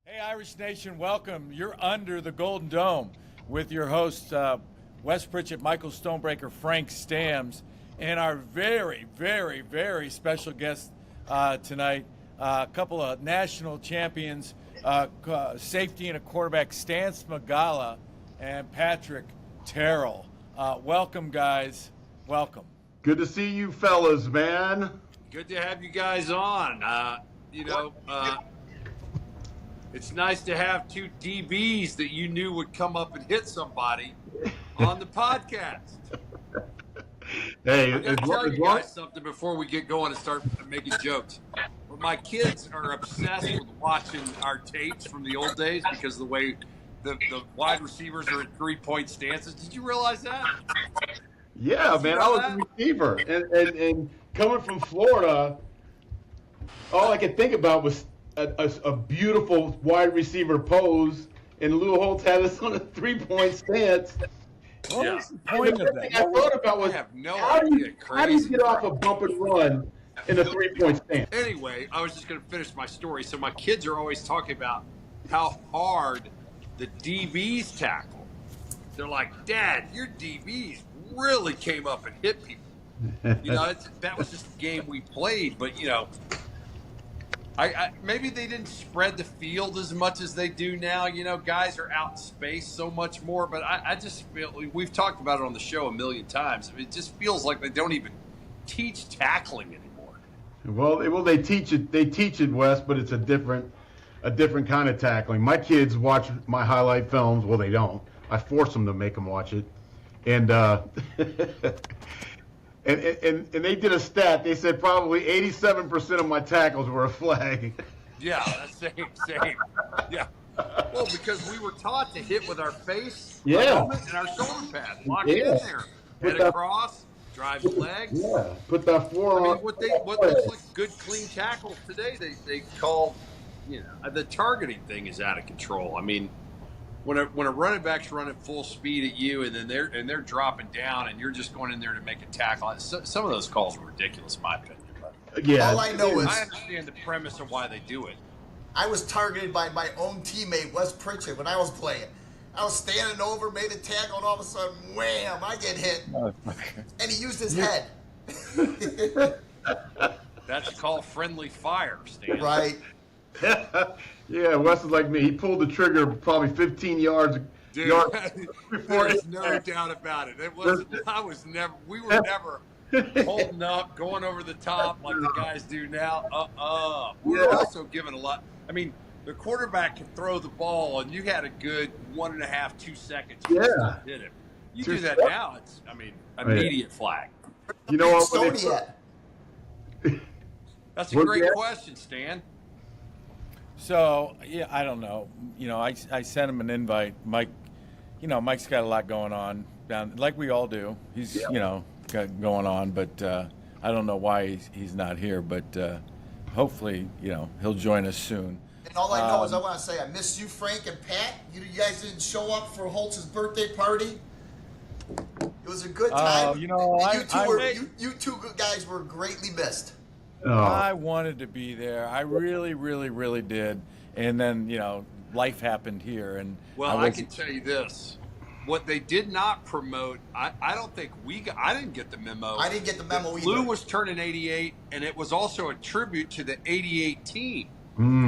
Hey, Irish Nation, welcome. You're under the Golden Dome with your hosts, Wes Pritchett, Michael Stonebreaker, Frank Stams, and our very, very, very special guest tonight, a couple of national champions, safety and a quarterback, Stan Smagala and Patrick Terrell. Welcome, guys. Welcome. Good to see you fellas, man. Good to have you guys on. It's nice to have two DBs that you knew would come up and hit somebody on the podcast. Hey, I'm going to tell you guys something before we get going and start making jokes. But my kids are obsessed with watching our tapes from the old days because of the way the wide receivers are in three-point stances. Did you realize that? Yeah, man, I was a receiver. And coming from Florida, all I could think about was a beautiful wide receiver pose, and Lou Holtz had us on a three-point stance. What was the point of that? I thought about was, how do you get off a bump and run in a three-point stance? Anyway, I was just going to finish my story. So my kids are always talking about how hard the DBs tackle. They're like, Dad, your DBs really came up and hit people. That was just the game we played. But, I maybe they didn't spread the field as much as they do now. Guys are out in space so much more. But I just feel we've talked about it on the show a million times. It just feels like they don't even teach tackling anymore. Well, they teach it, Wes, but it's a different kind of tackling. My kids watch my highlight films. Well, they don't. I force them to make them watch it, and and they did a stat. They said probably 87% of my tackles were a flag. Yeah, same. Yeah. Well, because we were taught to hit with our face, and our shoulder pad, lock it in there, head across, drive the legs. Yeah, put that forearm. What looks like good, clean tackles today, they call, the targeting thing is out of control. I mean, when a running back's running full speed at you and then they're dropping down and you're just going in there to make a tackle, some of those calls are ridiculous, in my opinion. Yeah, all I know is I understand the premise of why they do it. I was targeted by my own teammate Wes Pritchett when I was playing. I was standing over, made a tackle, and all of a sudden, wham! I get hit, and he used his head. That's called friendly fire, Stan. Right. Yeah, Wes is like me. He pulled the trigger probably 15 yards. Dude, there's no doubt about it. We were never holding up, going over the top like the guys do now. We're also given a lot. I mean, the quarterback can throw the ball, and you had a good 1.5, 2 seconds. Yeah. Hit him. You do that now, it's, immediate flag. You know what? Stoney yet? That's a great question, Stan. So, yeah, I don't know. I sent him an invite. Mike, Mike's got a lot going on down, like we all do. He's, got going on, but I don't know why he's not here. But hopefully, he'll join us soon. And all I know is I want to say I miss you, Frank and Pat. You guys didn't show up for Holtz's birthday party. It was a good time. You two guys were greatly missed. Oh. I wanted to be there. I really, really, really did. And then, life happened here. And I can tell you this. What they did not promote, I don't think I didn't get the memo. I didn't get the memo either. Lou was turning 88, and it was also a tribute to the 88 team.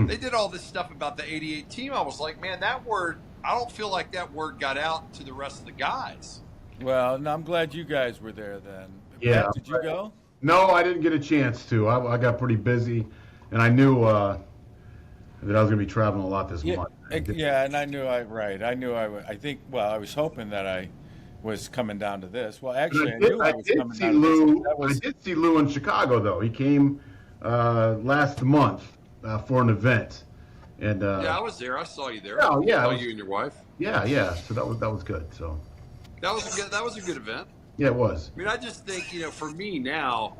They did all this stuff about the 88 team. I was like, man, that word, I don't feel like that word got out to the rest of the guys. Well, no, I'm glad you guys were there then. Yeah. Pat, did you go? No, I didn't get a chance to. I got pretty busy, and I knew that I was going to be traveling a lot this month. Yeah, and I knew I was hoping that I was coming down to this. Well, actually, I knew I was coming down to this. I did see Lou in Chicago, though. He came last month for an event. And yeah, I was there. I saw you there. Oh, yeah. I saw you and your wife. Yeah. So that was good. So that was a good event. Yeah, it was. I just think, for me now,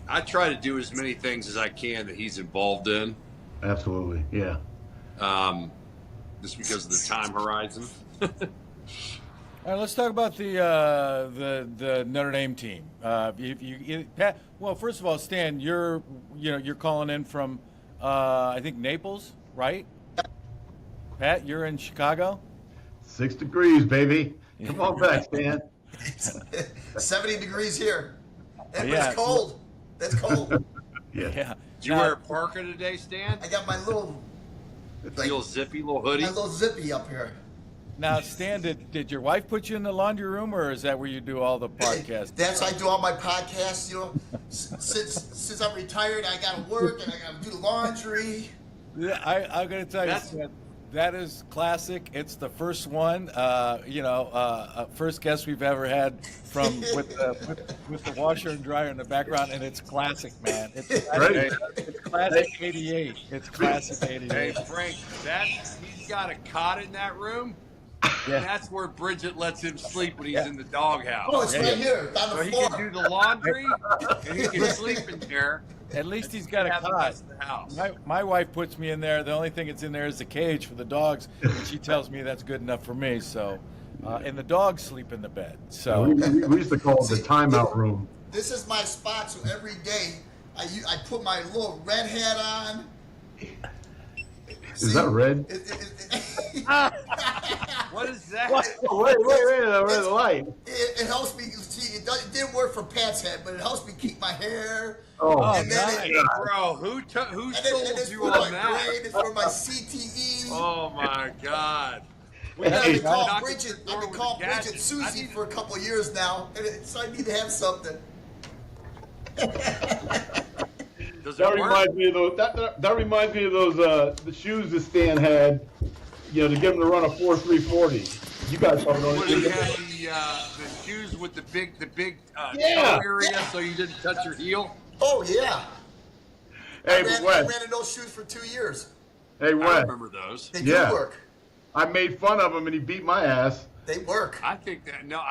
I try to do as many things as I can that he's involved in. Absolutely, yeah. Just because of the time horizon. All right, let's talk about the Notre Dame team. Pat, well, first of all, Stan, you're calling in from I think Naples, right? Pat, you're in Chicago? 6 degrees, baby. Come on back, Stan. 70 degrees here. And Yeah. it's cold. That's cold. Yeah. Did you wear a parka today, Stan? I got my little, Little zippy, little hoodie. my little zippy up here. Now, Stan, did your wife put you in the laundry room, or is that where you do all the podcasts? That's how I do all my podcasts. You know, since I'm retired, I got to work and I got to do the laundry. Yeah, I'm going to tell you, Stan, that is classic. It's the first one, first guest we've ever had with the washer and dryer in the background, and it's classic, man. It's classic 88. It's classic 88. Hey, Frank, he's got a cot in that room. Yeah. And that's where Bridget lets him sleep when he's in the doghouse. Oh, it's right here, on the So floor. he can do the laundry, and he can sleep in there. At least he's got a Have the cot. rest of the house. My wife puts me in there. The only thing that's in there is the cage for the dogs, and she tells me that's good enough for me. So, and the dogs sleep in the bed. So We used to call it the timeout room. This is my spot, so every day I put my little red hat on. Is that red? What is that? Wait, the light. It helps me see. It didn't work for Pat's head, but it helps me keep my hair. Oh, and then nice. Bro, who and sold it's you for my on that? brain. It's for my CTE. Oh my God! I've been calling knock Bridget. the I've floor been with calling the gas. Bridget I Susie need- for a couple of years now, so I need to have something. Does it That work? reminds me of those. That reminds me of those the shoes that Stan had, to get him to run a 4.340. You guys probably don't What, you even. had the shoes with the big Yeah. toe area, so you didn't touch your heel. Oh yeah. Hey, I ran Wes. in those shoes for 2 years. Hey, I Wes. remember those. They Yeah. do work. I made fun of him and he beat my ass. They work. I think that And now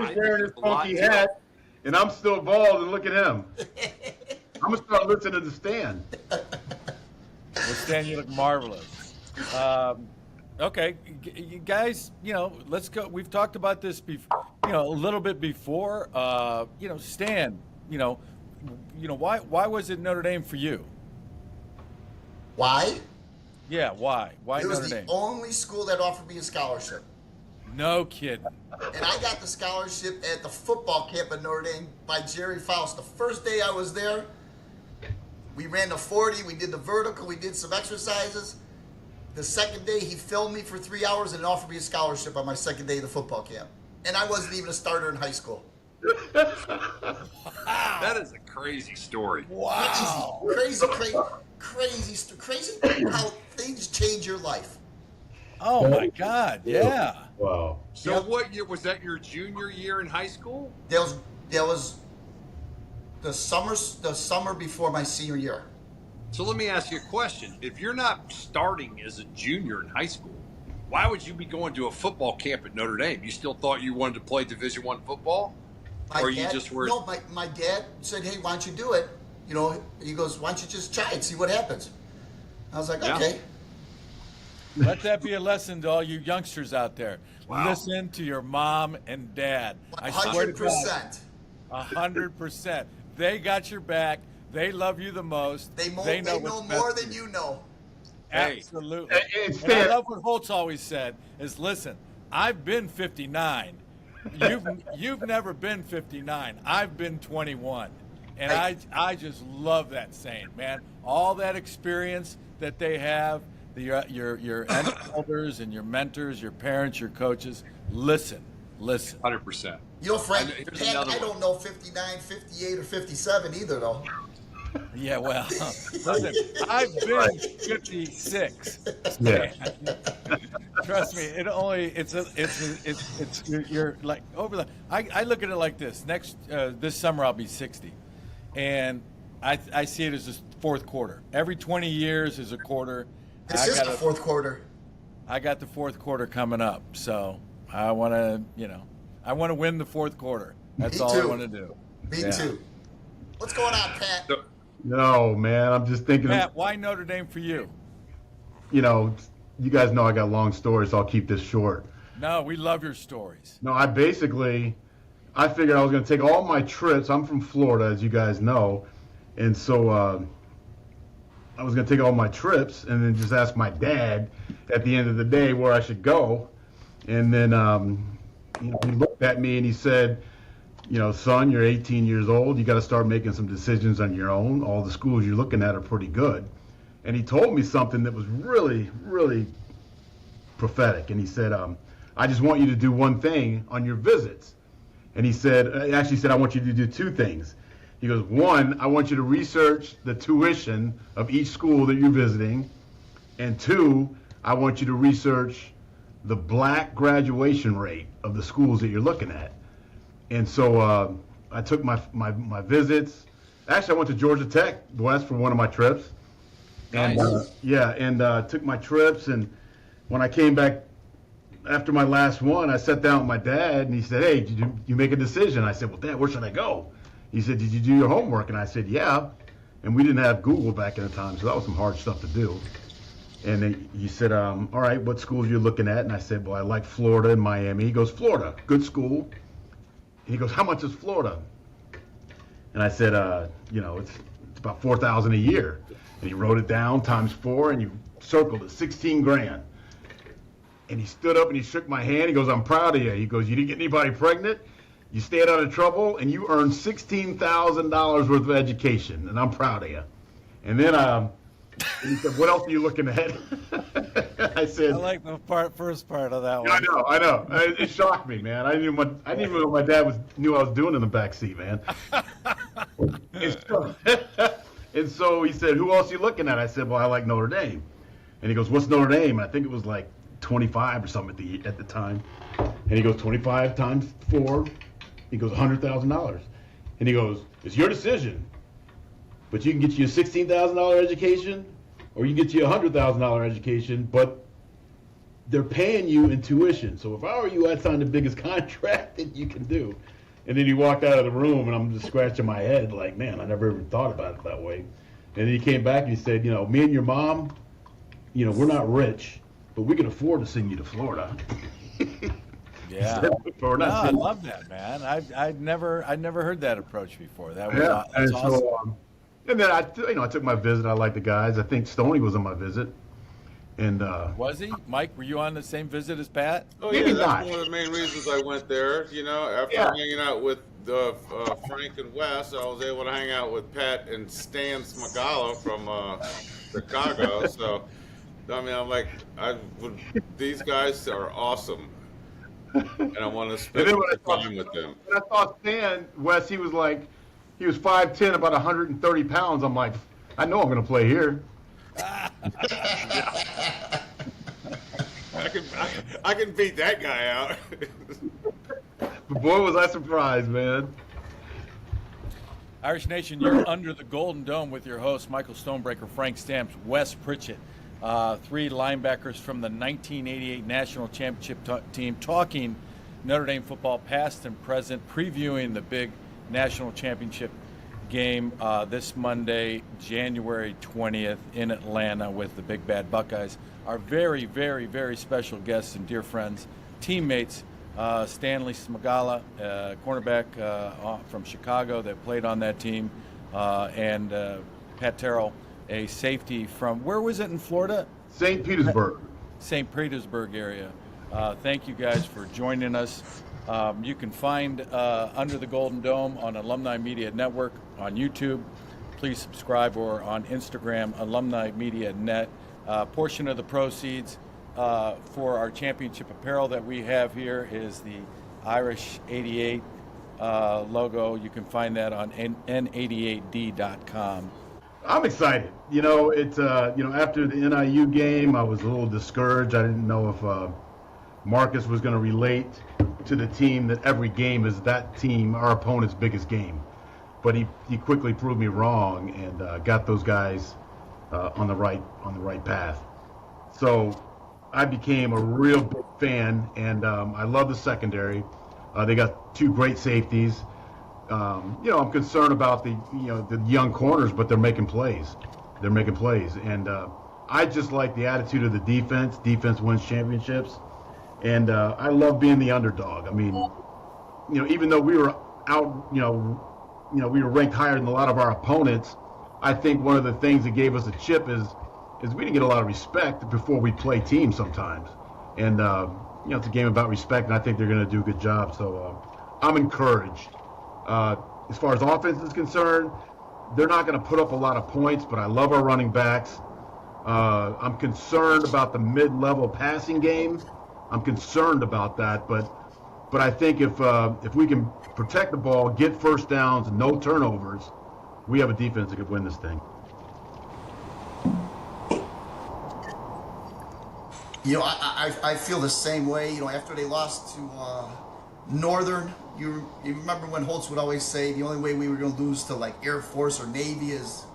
he's wearing his funky hat, and I'm still bald. And look at him. I'm gonna start listening to Stan. Well, Stan, you look marvelous. Okay, you guys, let's go. We've talked about this a little bit before. Stan, why was it Notre Dame for you? Why? Yeah, why? Why It was Notre the Dame? only school that offered me a scholarship. No kidding. And I got the scholarship at the football camp at Notre Dame by Jerry Faust. The first day I was there, we ran the 40, we did the vertical, we did some exercises. The second day, he filmed me for 3 hours and offered me a scholarship on my second day of the football camp. And I wasn't even a starter in high school. That is a crazy story. Wow. Crazy how things change your life. Oh my God. Yeah. Wow. So Yep. what year was that? Your junior year in high school? That was the summer before my senior year. So let me ask you a question. If you're not starting as a junior in high school, why would you be going to a football camp at Notre Dame? You still thought you wanted to play Division I football? Or you just were... No, my dad said, hey, why don't you do it? He goes, why don't you just try it, see what happens? I was like, Yeah. okay. Let that be a lesson to all you youngsters out there. Wow. Listen to your mom and dad. I swear to God, 100%. 100%. They got your back. They love you the most. They know what's best more for than you. you know. Hey. Absolutely. And And I Stan, love what Holtz always said is, listen, I've been 59. You've never been 59. I've been 21. And I just love that saying, man. All that experience that they have, your elders and your mentors, your parents, your coaches, listen. 100%. Frank, Here's Pat, another I one. don't know 59, 58, or 57 either, though. Yeah, well, listen, I've been 56. Yeah. Trust me, you're like over the. I look at it like this. This summer I'll be 60, and I see it as the fourth quarter. Every 20 years is a quarter. This is the fourth quarter. I got the fourth quarter coming up, so I want to win the fourth quarter. That's Me all too. I want to do. Me Yeah. too. What's going on, Pat? So- no, man. I'm just thinking. Pat, why Notre Dame for you? You guys know I got long stories, so I'll keep this short. No, we love your stories. No, I figured I was going to take all my trips. I'm from Florida, as you guys know. And so I was going to take all my trips and then just ask my dad at the end of the day where I should go. And then he looked at me and he said, son, you're 18 years old. You got to start making some decisions on your own. All the schools you're looking at are pretty good. And he told me something that was really, really prophetic. And he said, I just want you to do one thing on your visits. And he actually said, I want you to do two things. He goes, one, I want you to research the tuition of each school that you're visiting. And two, I want you to research the black graduation rate of the schools that you're looking at. And so I took my visits. Actually, I went to Georgia Tech, West, for one of my trips. And Nice. Took my trips. And when I came back after my last one, I sat down with my dad, and he said, hey, did you make a decision? I said, well, Dad, where should I go? He said, did you do your homework? And I said, yeah. And we didn't have Google back in the time, so that was some hard stuff to do. And then he said, all right, what schools are you looking at? And I said, well, I like Florida and Miami. He goes, Florida, good school. And he goes, how much is Florida? And I said, it's about $4,000 a year. And he wrote it down times 4, and you circled it, 16 grand. And he stood up and he shook my hand. He goes, I'm proud of you. He goes, you didn't get anybody pregnant. You stayed out of trouble, and you earned $16,000 worth of education, and I'm proud of you. And then he said, what else are you looking at? I said, I like the first part of that one. I know. It shocked me, man. I didn't even know what my dad knew I was doing in the back seat, man. And so he said, who else are you looking at? I said, well, I like Notre Dame. And he goes, what's Notre Dame? And I think it was like 25 or something at the time. And he goes, 25 times 4. He goes, $100,000. And he goes, it's your decision. But you can get you a $16,000 education, or you can get you a $100,000 education, but they're paying you in tuition. So if I were you, I'd sign the biggest contract that you can do. And then he walked out of the room, and I'm just scratching my head like, man, I never even thought about it that way. And then he came back and he said, me and your mom, we're not rich, but we can afford to send you to Florida. Yeah. No, I love that, man. I'd never heard that approach before. That was and awesome. So, and then I took my visit. I liked the guys. I think Stoney was on my visit. And was he? Mike, were you on the same visit as Pat? Oh yeah, that's one of the main reasons I went there. After hanging out with Frank and Wes, I was able to hang out with Pat and Stan Smagala from Chicago. So, I mean, I'm like, these guys are awesome, and I want to spend time with them. When I saw Stan, Wes, he was 5'10", about 130 pounds. I'm like, I know I'm going to play here. I can beat that guy out. But boy, was I surprised, man. Irish Nation, you're under the Golden Dome with your host, Michael Stonebreaker, Frank Stamps, Wes Pritchett, 3 linebackers from the 1988 National Championship team, talking Notre Dame football past and present, previewing the big National Championship game this Monday, January 20th in Atlanta with the Big Bad Buckeyes. Our very, very, very special guests and dear friends, teammates, Stanley Smagala, cornerback from Chicago that played on that team, and Pat Terrell, a safety from, where was it in Florida? St. Petersburg. St. Petersburg area. Thank you guys for joining us. You can find Under the Golden Dome on Alumni Media Network on YouTube. Please subscribe, or on Instagram, Alumni Media Net. Portion of the proceeds for our championship apparel that we have here is the Irish 88 logo. You can find that on n88d.com. I'm excited. After the NIU game, I was a little discouraged. I didn't know if Marcus was going to relate to the team that every game is that team, our opponent's biggest game. But he quickly proved me wrong and got those guys on the right path. So I became a real big fan, and I love the secondary. They got 2 great safeties. I'm concerned about the young corners, but they're making plays. And I just like the attitude of the defense. Defense wins championships. And I love being the underdog. I mean, even though we were out, we were ranked higher than a lot of our opponents, I think one of the things that gave us a chip is we didn't get a lot of respect before we play teams sometimes. And, it's a game about respect, and I think they're going to do a good job. So I'm encouraged. As far as offense is concerned, they're not going to put up a lot of points, but I love our running backs. I'm concerned about the mid-level passing game. I'm concerned about that, but I think if we can protect the ball, get first downs, and no turnovers, we have a defense that could win this thing. I feel the same way. After they lost to Northern, you remember when Holtz would always say the only way we were going to lose to like Air Force or Navy is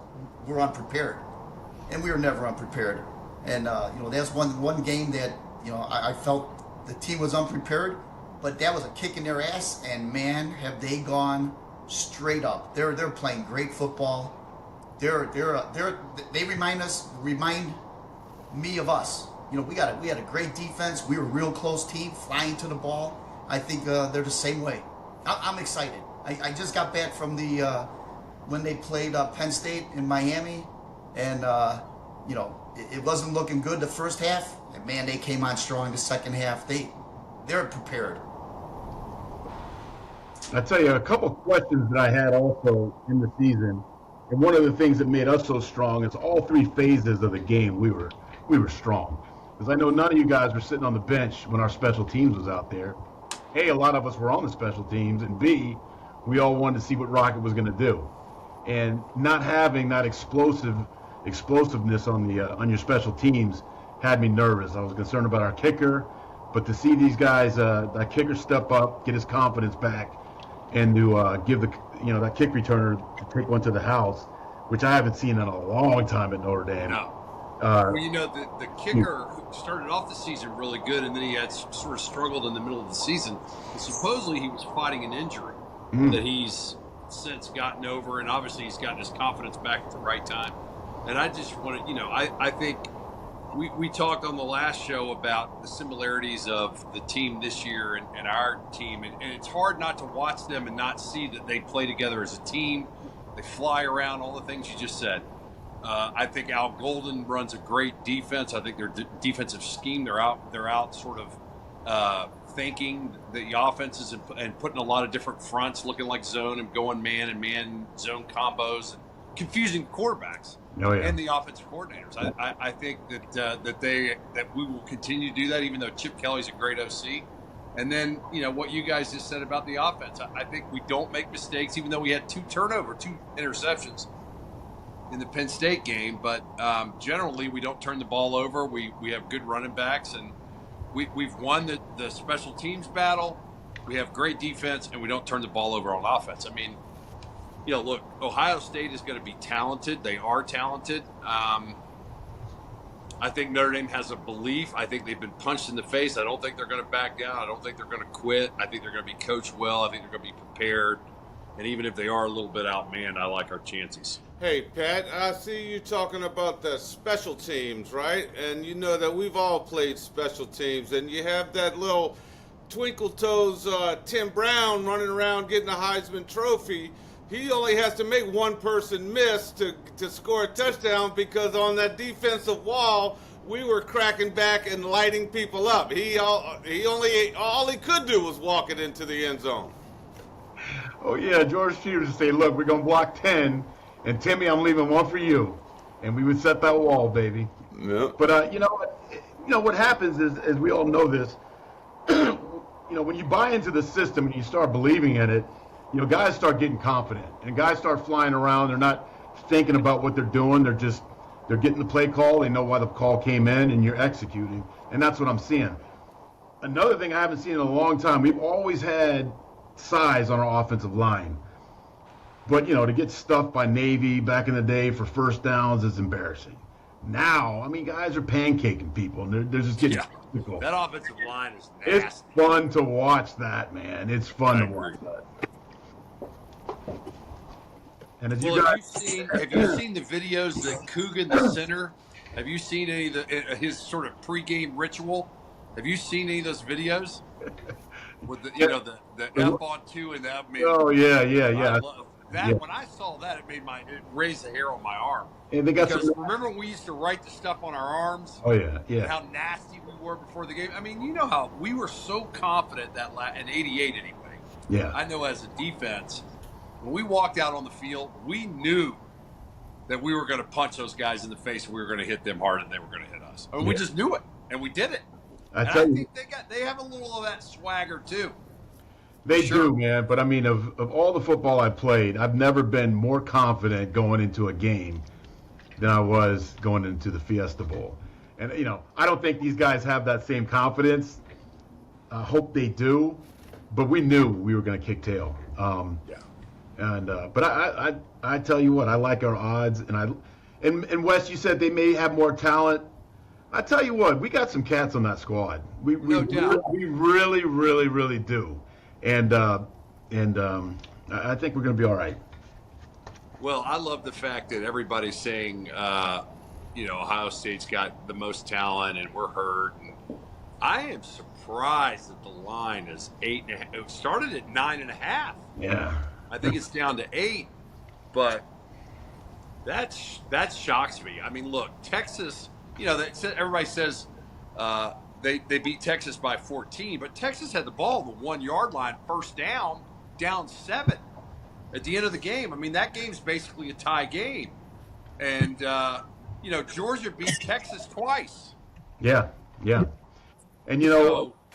we're unprepared, and we were never unprepared. And that's one game that I felt the team was unprepared, but that was a kick in their ass. And man, have they gone straight up. They're playing great football. They remind me of us. We had a great defense. We were a real close team, flying to the ball. I think they're the same way. I'm excited. I just got back from when they played Penn State in Miami, and it wasn't looking good the first half. And man, they came on strong the second half. They're prepared. I tell you, a couple of questions that I had also in the season, and one of the things that made us so strong is all three phases of the game we were strong. Because I know none of you guys were sitting on the bench when our special teams was out there. A lot of us were on the special teams, and B, we all wanted to see what Rocket was going to do. And not having that explosiveness on your special teams had me nervous. I was concerned about our kicker, but to see these guys, that kicker step up, get his confidence back, and to give that kick returner to take one to the house, which I haven't seen in a long time at Notre Dame. No. The kicker started off the season really good, and then he had sort of struggled in the middle of the season. And supposedly he was fighting an injury that he's since gotten over, and obviously he's gotten his confidence back at the right time. And I just want to, I think we talked on the last show about the similarities of the team this year and our team, and it's hard not to watch them and not see that they play together as a team. They fly around, all the things you just said. I think Al Golden runs a great defense. I think their defensive scheme, they're out sort of thinking the offenses and putting a lot of different fronts, looking like zone and going man and man zone combos, and confusing quarterbacks and the offensive coordinators. I think that we will continue to do that, even though Chip Kelly's a great OC. And then, what you guys just said about the offense, I think we don't make mistakes, even though we had two interceptions in the Penn State game, but generally we don't turn the ball over. We have good running backs, and we've won the special teams battle. We have great defense, and we don't turn the ball over on offense. I mean, look, Ohio State is going to be talented. They are talented. I think Notre Dame has a belief. I think they've been punched in the face. I don't think they're going to back down. I don't think they're going to quit. I think they're going to be coached well. I think they're going to be prepared. And even if they are a little bit outmanned, I like our chances. Hey, Pat, I see you talking about the special teams, right? And you know that we've all played special teams. And you have that little twinkle toes Tim Brown running around getting a Heisman Trophy. He only has to make one person miss to score a touchdown, because on that defensive wall, we were cracking back and lighting people up. All he could do was walk it into the end zone. Oh, yeah, George Peters would say, look, we're going to block 10, and Timmy, I'm leaving one for you. And we would set that wall, baby. Yeah. But, what happens is, as we all know this, when you buy into the system and you start believing in it, guys start getting confident. And guys start flying around. They're not thinking about what they're doing. They're getting the play call. They know why the call came in, and you're executing. And that's what I'm seeing. Another thing I haven't seen in a long time, we've always had size on our offensive line. But, to get stuffed by Navy back in the day for first downs is embarrassing. Now, guys are pancaking people, and they're just getting technical. That offensive line is nasty. It's fun to watch that, man. It's fun to watch that. And as have you seen the videos that Coogan, the center, have you seen any of his sort of pregame ritual? Have you seen any of those videos? With the F on 2 and that, man. Oh, yeah. when I saw that, it raised the hair on my arm. And they got because remember when we used to write the stuff on our arms? Oh yeah. And how nasty we were before the game. I mean, you know how we were so confident that in '88 anyway. Yeah. I know as a defense, when we walked out on the field, we knew that we were going to punch those guys in the face and we were going to hit them hard and they were going to hit us. I mean, we just knew it, and we did it. I think they have a little of that swagger too. They do, man. But I mean, of all the football I played, I've never been more confident going into a game than I was going into the Fiesta Bowl. And, you know, I don't think these guys have that same confidence. I hope they do. But we knew we were going to kick tail. But I tell you what, I like our odds. And Wes, you said they may have more talent. I tell you what, we got some cats on that squad. We really, really, really do. And I think we're going to be all right. Well, I love the fact that everybody's saying, Ohio State's got the most talent and we're hurt. And I am surprised that the line is 8.5. It started at 9.5. Yeah. I think it's down to 8. But that shocks me. I mean, look, Texas, everybody says they beat Texas by 14, but Texas had the ball on the 1 yard line, first down 7 at the end of the game. I mean, that game's basically a tie game. And, Georgia beat Texas twice. Yeah. And,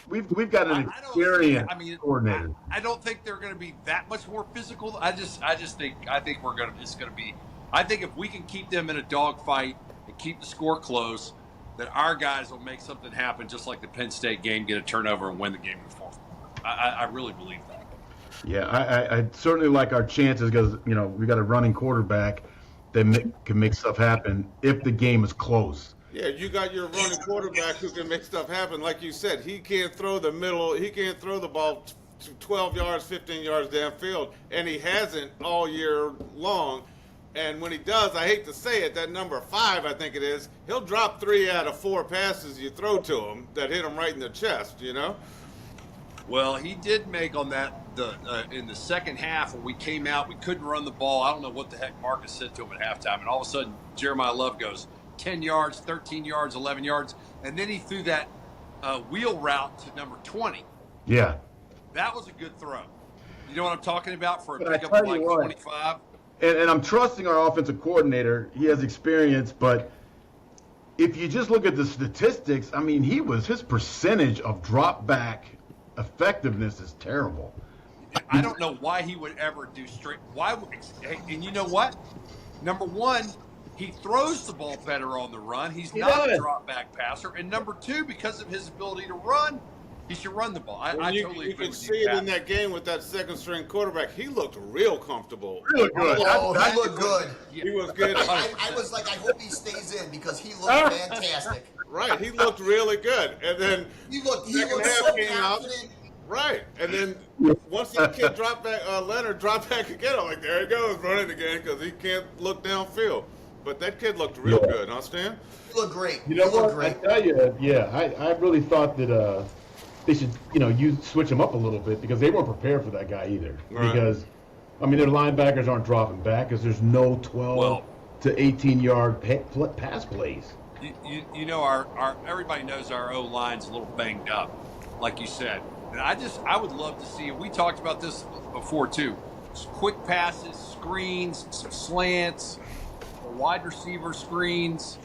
we've got an experienced coordinator. I don't think they're going to be that much more physical. I think if we can keep them in a dogfight and keep the score close, that our guys will make something happen, just like the Penn State game, get a turnover and win the game in the fourth quarter. I really believe that. Yeah, I certainly like our chances because, we got a running quarterback that can make stuff happen if the game is close. Yeah, you got your running quarterback who can make stuff happen. Like you said, he can't throw the middle. He can't throw the ball 12 yards, 15 yards downfield, and he hasn't all year long. And when he does, I hate to say it, that number 5, I think it is, he'll drop 3 out of 4 passes you throw to him that hit him right in the chest, Well, he did make on that in the second half when we came out, we couldn't run the ball. I don't know what the heck Marcus said to him at halftime, and all of a sudden Jeremiah Love goes 10 yards, 13 yards, 11 yards, and then he threw that wheel route to number 20. Yeah. That was a good throw. You know what I'm talking about for a pickup of like 25? And I'm trusting our offensive coordinator. He has experience, but if you just look at the statistics, I mean, his percentage of drop back effectiveness is terrible. I don't know why he would ever do straight. And you know what? Number one, he throws the ball better on the run. He's not a drop back passer. And number 2, because of his ability to run, he should run the ball. I totally agree with you. You can see it in that game with that second string quarterback. He looked real comfortable. Really good. He looked good. He was good. I was like, I hope he stays in because he looked fantastic. Right. He looked really good. And then he looked so confident. Right. And then once that kid Leonard dropped back again, I'm like, there he goes, running again because he can't look downfield. But that kid looked real good, huh, Stan? He looked great. You know what? I tell you, I really thought that they should, switch him up a little bit because they weren't prepared for that guy either. Right. Because, their linebackers aren't dropping back because there's no 12 to 18-yard pass plays. Our everybody knows our O-line's a little banged up, like you said. And I would love to see, we talked about this before too, quick passes, screens, some slants, wide receiver screens,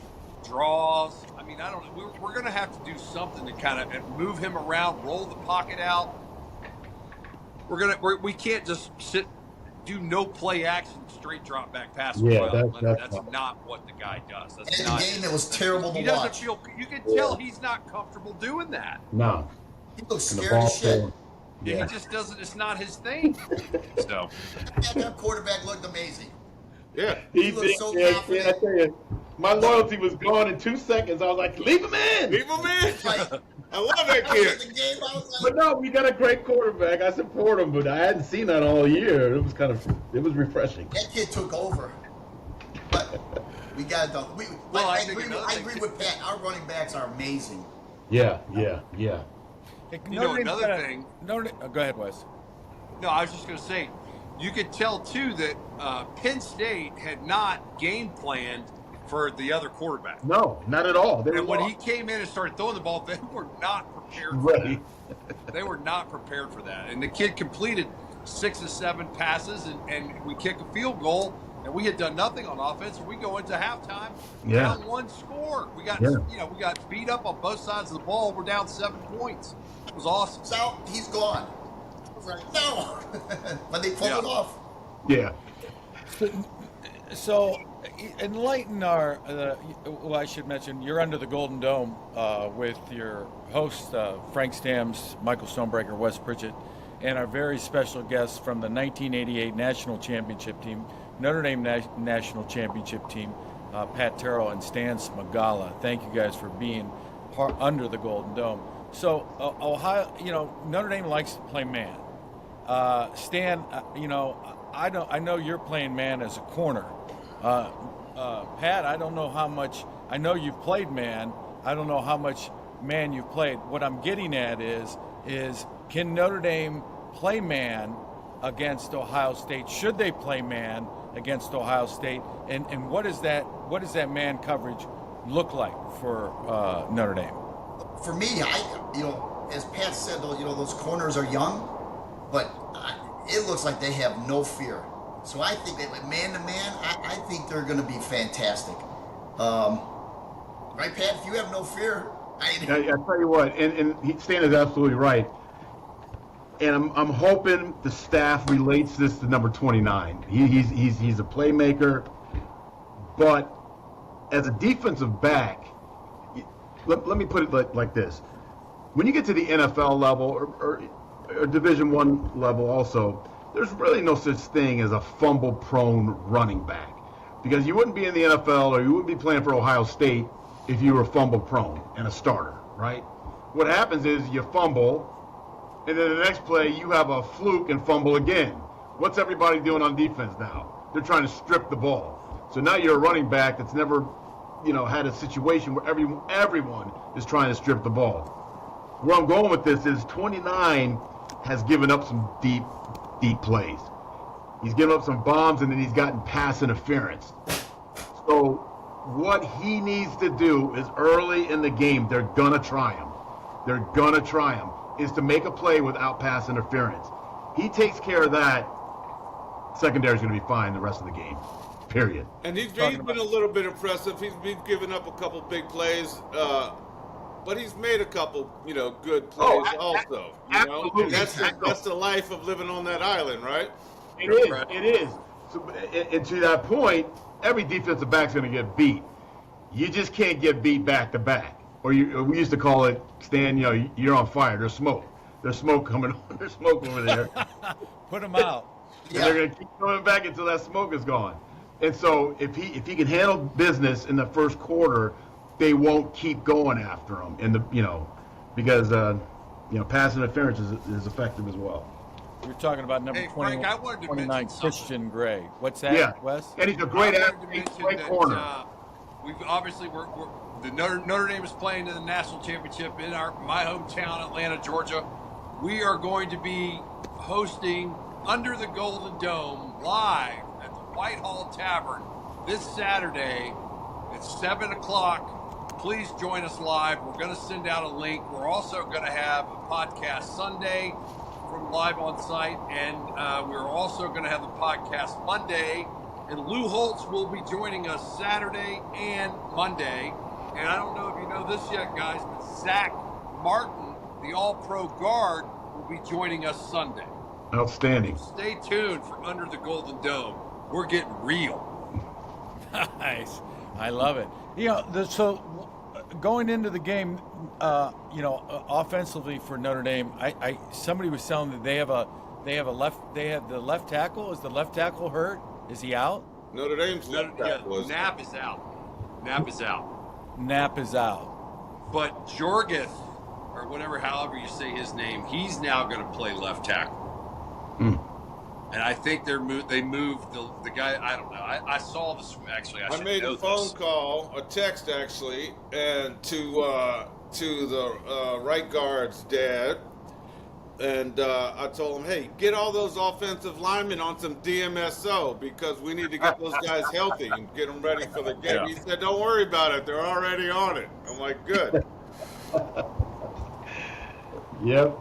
draws. I don't know. We're going to have to do something to kind of move him around, roll the pocket out. We can't just do no play action, straight drop back pass. Yeah, that's not what the guy does. That's in the game, it was terrible to watch. You can tell he's not comfortable doing that. No. He looks scared as shit. Yeah. He just doesn't. It's not his thing. So that quarterback looked amazing. Yeah, he looked so confident. I tell you, my loyalty was gone in 2 seconds. I was like, leave him in. Leave him in. I love that kid. But no, we got a great quarterback. I support him, but I hadn't seen that all year. It was refreshing. That kid took over. But we got it done. I agree with Pat. Our running backs are amazing. Yeah. Another thing. Go ahead, Wes. No, I was just going to say, you could tell too that Penn State had not game planned for the other quarterback. No, not at all. And when he came in and started throwing the ball, they were not prepared for right. that. They were not prepared for that. And the kid completed 6 or 7 passes, and we kick a field goal, and we had done nothing on offense. And we go into halftime down 1 score. We got we got beat up on both sides of the ball. We're down 7 points. It was awesome. So he's gone. I was like, no, but they pulled it off. Yeah. So, enlighten our. Well, I should mention you're under the Golden Dome with your hosts Frank Stams, Michael Stonebreaker, Wes Pritchett, and our very special guests from the 1988 National Championship team, Notre Dame National Championship team, Pat Terrell and Stan Smagala. Thank you guys for being under the Golden Dome. So, Ohio, Notre Dame likes to play man. Stan, I know you're playing man as a corner. Pat, I don't know how much. I know you've played man. I don't know how much man you've played. What I'm getting at is can Notre Dame play man against Ohio State? Should they play man against Ohio State? And what does that man coverage look like for Notre Dame? For me, as Pat said, those corners are young, but it looks like they have no fear. So I think that man to man, I think they're going to be fantastic. Right, Pat? If you have no fear, I tell you what, and Stan is absolutely right. And I'm hoping the staff relates this to number 29. He's a playmaker, but as a defensive back, let me put it like this: when you get to the NFL level or Division I level, also, there's really no such thing as a fumble-prone running back, because you wouldn't be in the NFL or you wouldn't be playing for Ohio State if you were fumble-prone and a starter, right? What happens is you fumble, and then the next play you have a fluke and fumble again. What's everybody doing on defense now? They're trying to strip the ball. So now you're a running back that's never, had a situation where everyone is trying to strip the ball. Where I'm going with this is 29 has given up some deep plays. He's given up some bombs, and then he's gotten pass interference. So what he needs to do is early in the game, they're going to try him, is to make a play without pass interference. He takes care of that, secondary's going to be fine the rest of the game, period. And he's been a little bit impressive. He's been giving up a couple big plays, but he's made a couple, good plays also. Absolutely. That's the life of living on that island, right? It is. So, and to that point, every defensive back's going to get beat. You just can't get beat back to back. Or we used to call it, Stan, you're on fire. There's smoke. There's smoke coming on. There's smoke over there. Put them out. And they're going to keep coming back until that smoke is gone. And so if he can handle business in the first quarter, they won't keep going after him because pass interference is effective as well. You're talking about number 20, Frank, 29, Christian Gray. What's that, Wes? And he's a great athlete, great corner. We're the Notre Dame is playing in the national championship in my hometown, Atlanta, Georgia. We are going to be hosting Under the Golden Dome live at the Whitehall Tavern this Saturday at 7 o'clock. Please join us live. We're going to send out a link. We're also going to have a podcast Sunday from live on site, and we're also going to have the podcast Monday. And Lou Holtz will be joining us Saturday and Monday. And I don't know if you know this yet, guys, but Zach Martin, the all-pro guard, will be joining us Sunday. Outstanding. So stay tuned for Under the Golden Dome. We're getting real. Nice. I love it. So going into the game, offensively for Notre Dame, somebody was telling me they have the left tackle. Is the left tackle hurt? Is he out? Notre Dame's left tackle Knapp is out. Knapp is out. But Jorgith, or however you say his name, he's now going to play left tackle. And I think they moved the guy. I don't know. I saw this actually. I made a phone call, a text actually, and to the right guard's dad, And I told him, hey, get all those offensive linemen on some DMSO because we need to get those guys healthy and get them ready for the game. Yeah. He said, don't worry about it. They're already on it. I'm like, good. Yep.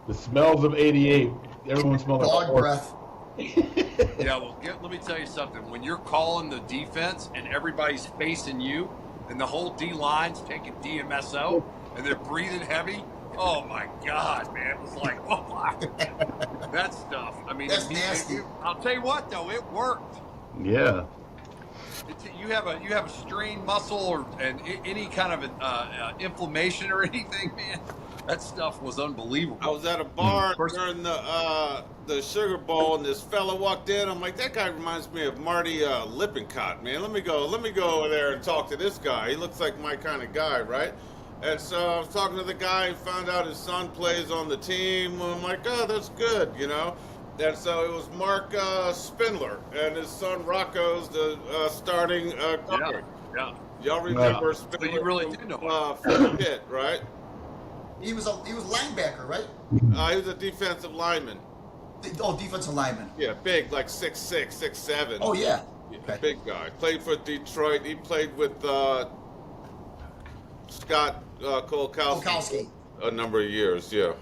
The smells of 88. Everyone smells like dog breath. Yeah, well, let me tell you something. When you're calling the defense and everybody's facing you and the whole D-line's taking DMSO and they're breathing heavy, oh, my God, man. It was like, oh, my. That stuff. I mean, that's nasty. I'll tell you what, though. It worked. Yeah. You have a strained muscle and any kind of inflammation or anything, man. That stuff was unbelievable. I was at a bar during the Sugar Bowl, and this fella walked in. I'm like, that guy reminds me of Marty Lippincott, man. Let me go over there and talk to this guy. He looks like my kind of guy, right? And so I was talking to the guy and found out his son plays on the team. I'm like, oh, that's good, you know. And so it was Mark Spindler, and his son Rocco's the starting guard. Yeah. Y'all remember Spindler? So you really do know from Pitt, right? He was linebacker, right? He was a defensive lineman. Defensive lineman. Yeah, big, like 6'6", 6'7". Oh, yeah. Okay. Big guy. Played for Detroit. He played with Scott Kolkowski a number of years, yeah.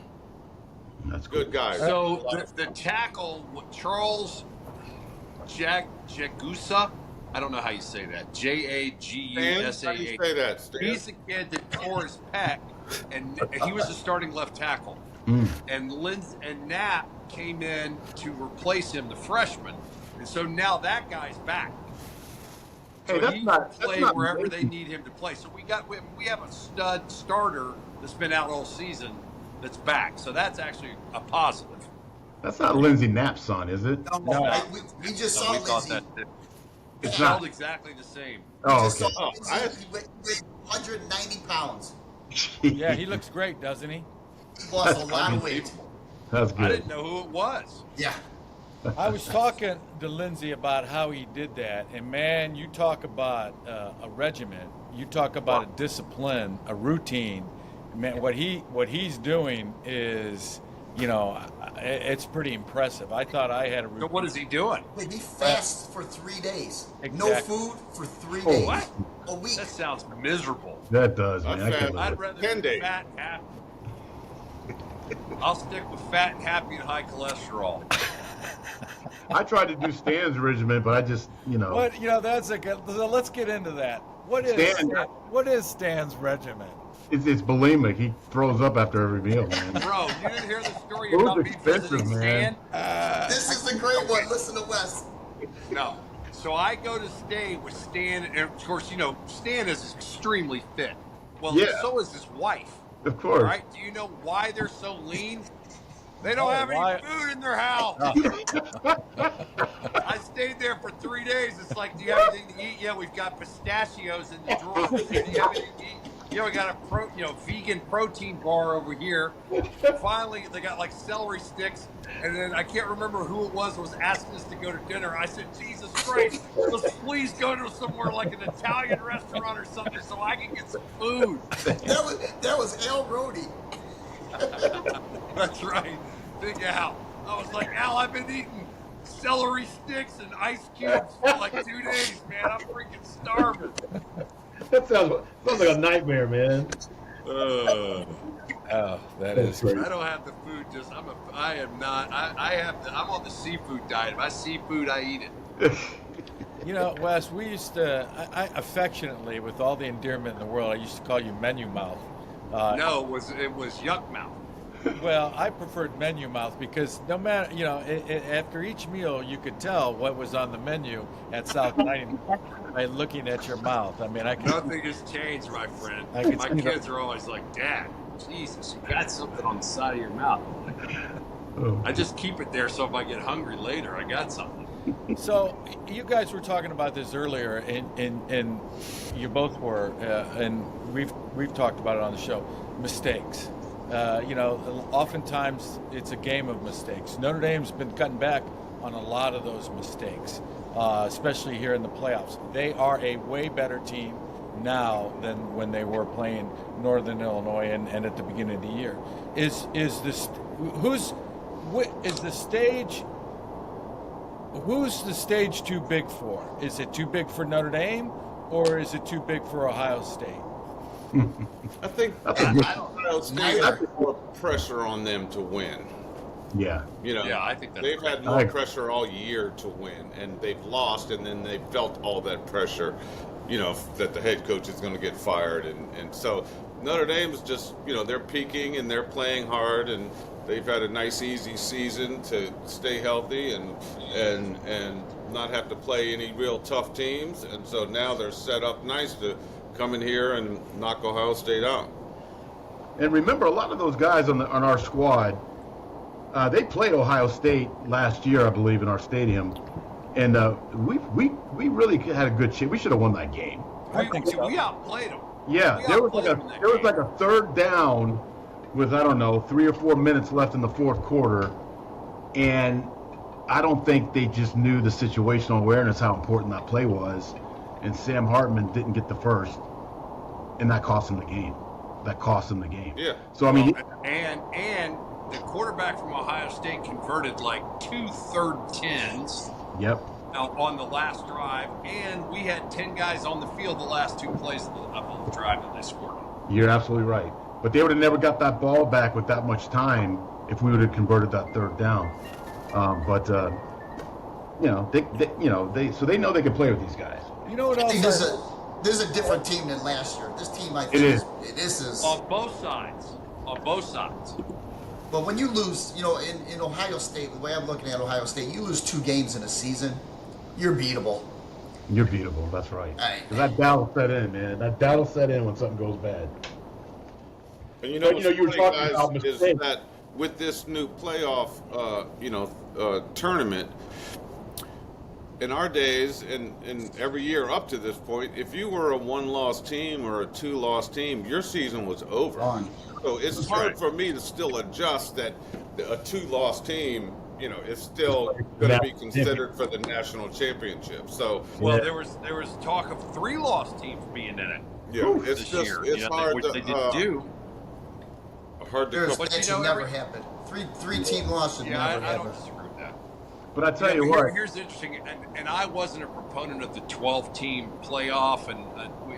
That's good guy. So the tackle, Charles Jagusa, I don't know how you say that. Jagusa. How do you say that, Stan? He's the kid that tore his pec, and he was the starting left tackle. And Knapp came in to replace him, the freshman. And so now that guy's back. So he can play wherever they need him to play. So we have a stud starter that's been out all season that's back. So that's actually a positive. That's not Lindsey Knapp's son, is it? No. We just saw Lindsey. It's not exactly the same. Oh, okay. He weighed 190 pounds. Yeah, he looks great, doesn't he? He lost a lot of weight. That's good. I didn't know who it was. Yeah. I was talking to Lindsey about how he did that, and man, you talk about a regiment, you talk about a discipline, a routine. Man, what he's doing is, it's pretty impressive. I thought I had a routine. So what is he doing? Wait, he fasts for 3 days. Exactly. No food for 3 days. What? A week. That sounds miserable. That does, man. I'd rather 10 be days. fat and happy. I'll stick with fat and happy and high cholesterol. I tried to do Stan's regiment, but I just, What that's a good. So let's get into that. What is Stan's regiment? It's bulimic. He throws up after every meal, man. Bro, you didn't hear the story Food's about me expensive, visiting man. Stan? This is the great one. Listen to Wes. No. So I go to stay with Stan, and of course, Stan is extremely fit. Well, Yeah. so is his wife. Of course. Right? Do you know why they're so lean? They don't have any food in their house. I stayed there for 3 days. It's like, do you have anything to eat? Yeah, we've got pistachios in the drawer. Do you have anything to eat? We got a vegan protein bar over here. Finally, they got like celery sticks, and then I can't remember who it was asking us to go to dinner. I said, Jesus Christ, let's please go to somewhere like an Italian restaurant or something so I can get some food. That was Al Rody. That's right, Big Al. I was like, Al, I've been eating celery sticks and ice cubes for like 2 days, man. I'm freaking starving. That sounds like a nightmare, man. That is great. I don't have the food. I'm on the seafood diet. If I seafood, I eat it. Wes, we used to, I affectionately, with all the endearment in the world, I used to call you Menu Mouth. No, it was Yuck Mouth. Well, I preferred Menu Mouth because no matter, after each meal, you could tell what was on the menu at South Dining by looking at your mouth. I mean, Nothing has changed, my friend. My kids are always like, Dad, Jesus, you got something on the side of your mouth. I just keep it there so if I get hungry later, I got something. So you guys were talking about this earlier, and you both were, and we've talked about it on the show. Mistakes. Oftentimes it's a game of mistakes. Notre Dame's been cutting back on a lot of those mistakes, especially here in the playoffs. They are a way better team now than when they were playing Northern Illinois and at the beginning of the year. Is is the stage? Who's the stage too big for? Is it too big for Notre Dame, or is it too big for Ohio State? I think Ohio State has more pressure on them to win. Yeah. I think they've had more pressure all year to win, and they've lost, and then they felt all that pressure, that the head coach is going to get fired, and so Notre Dame's just, they're peaking and they're playing hard, and they've had a nice, easy season to stay healthy and not have to play any real tough teams, and so now they're set up nice to come in here and knock Ohio State out. And remember, a lot of those guys on our squad, they played Ohio State last year, I believe, in our stadium, and we really had a good chance. We should have won that game. I think so. We outplayed them. Yeah, there was like a third down with, I don't know, 3 or 4 minutes left in the fourth quarter, and I don't think they just knew the situational awareness, how important that play was, and Sam Hartman didn't get the first, and that cost him the game. Yeah. So, I mean... And the quarterback from Ohio State converted like 2 third 10s. Yep. On the last drive, and we had 10 guys on the field the last 2 plays of the drive that they scored. You're absolutely right. But they would have never got that ball back with that much time if we would have converted that third down. So they know they can play with these guys. You know what else? This is a different team than last year. This team, I think, this is on both sides. But when you lose, in Ohio State, the way I'm looking at Ohio State, you lose 2 games in a season, you're beatable. You're beatable. That's right. Because that doubt set in, man. That doubt set in when something goes bad. And you were talking about mistakes. Is that with this new playoff, tournament, in our days and every year up to this point, if you were a 1-loss team or a 2-loss team, your season was over. So it's hard for me to still adjust that a 2-loss team, is still going to be considered for the national championship. So there was talk of 3-loss teams being in it. Yeah, it's hard which they didn't do. Hard to come. That should never happen. Three team loss should never happen. I don't disagree with that. But I tell you what. Here's interesting, and I wasn't a proponent of the 12-team playoff, and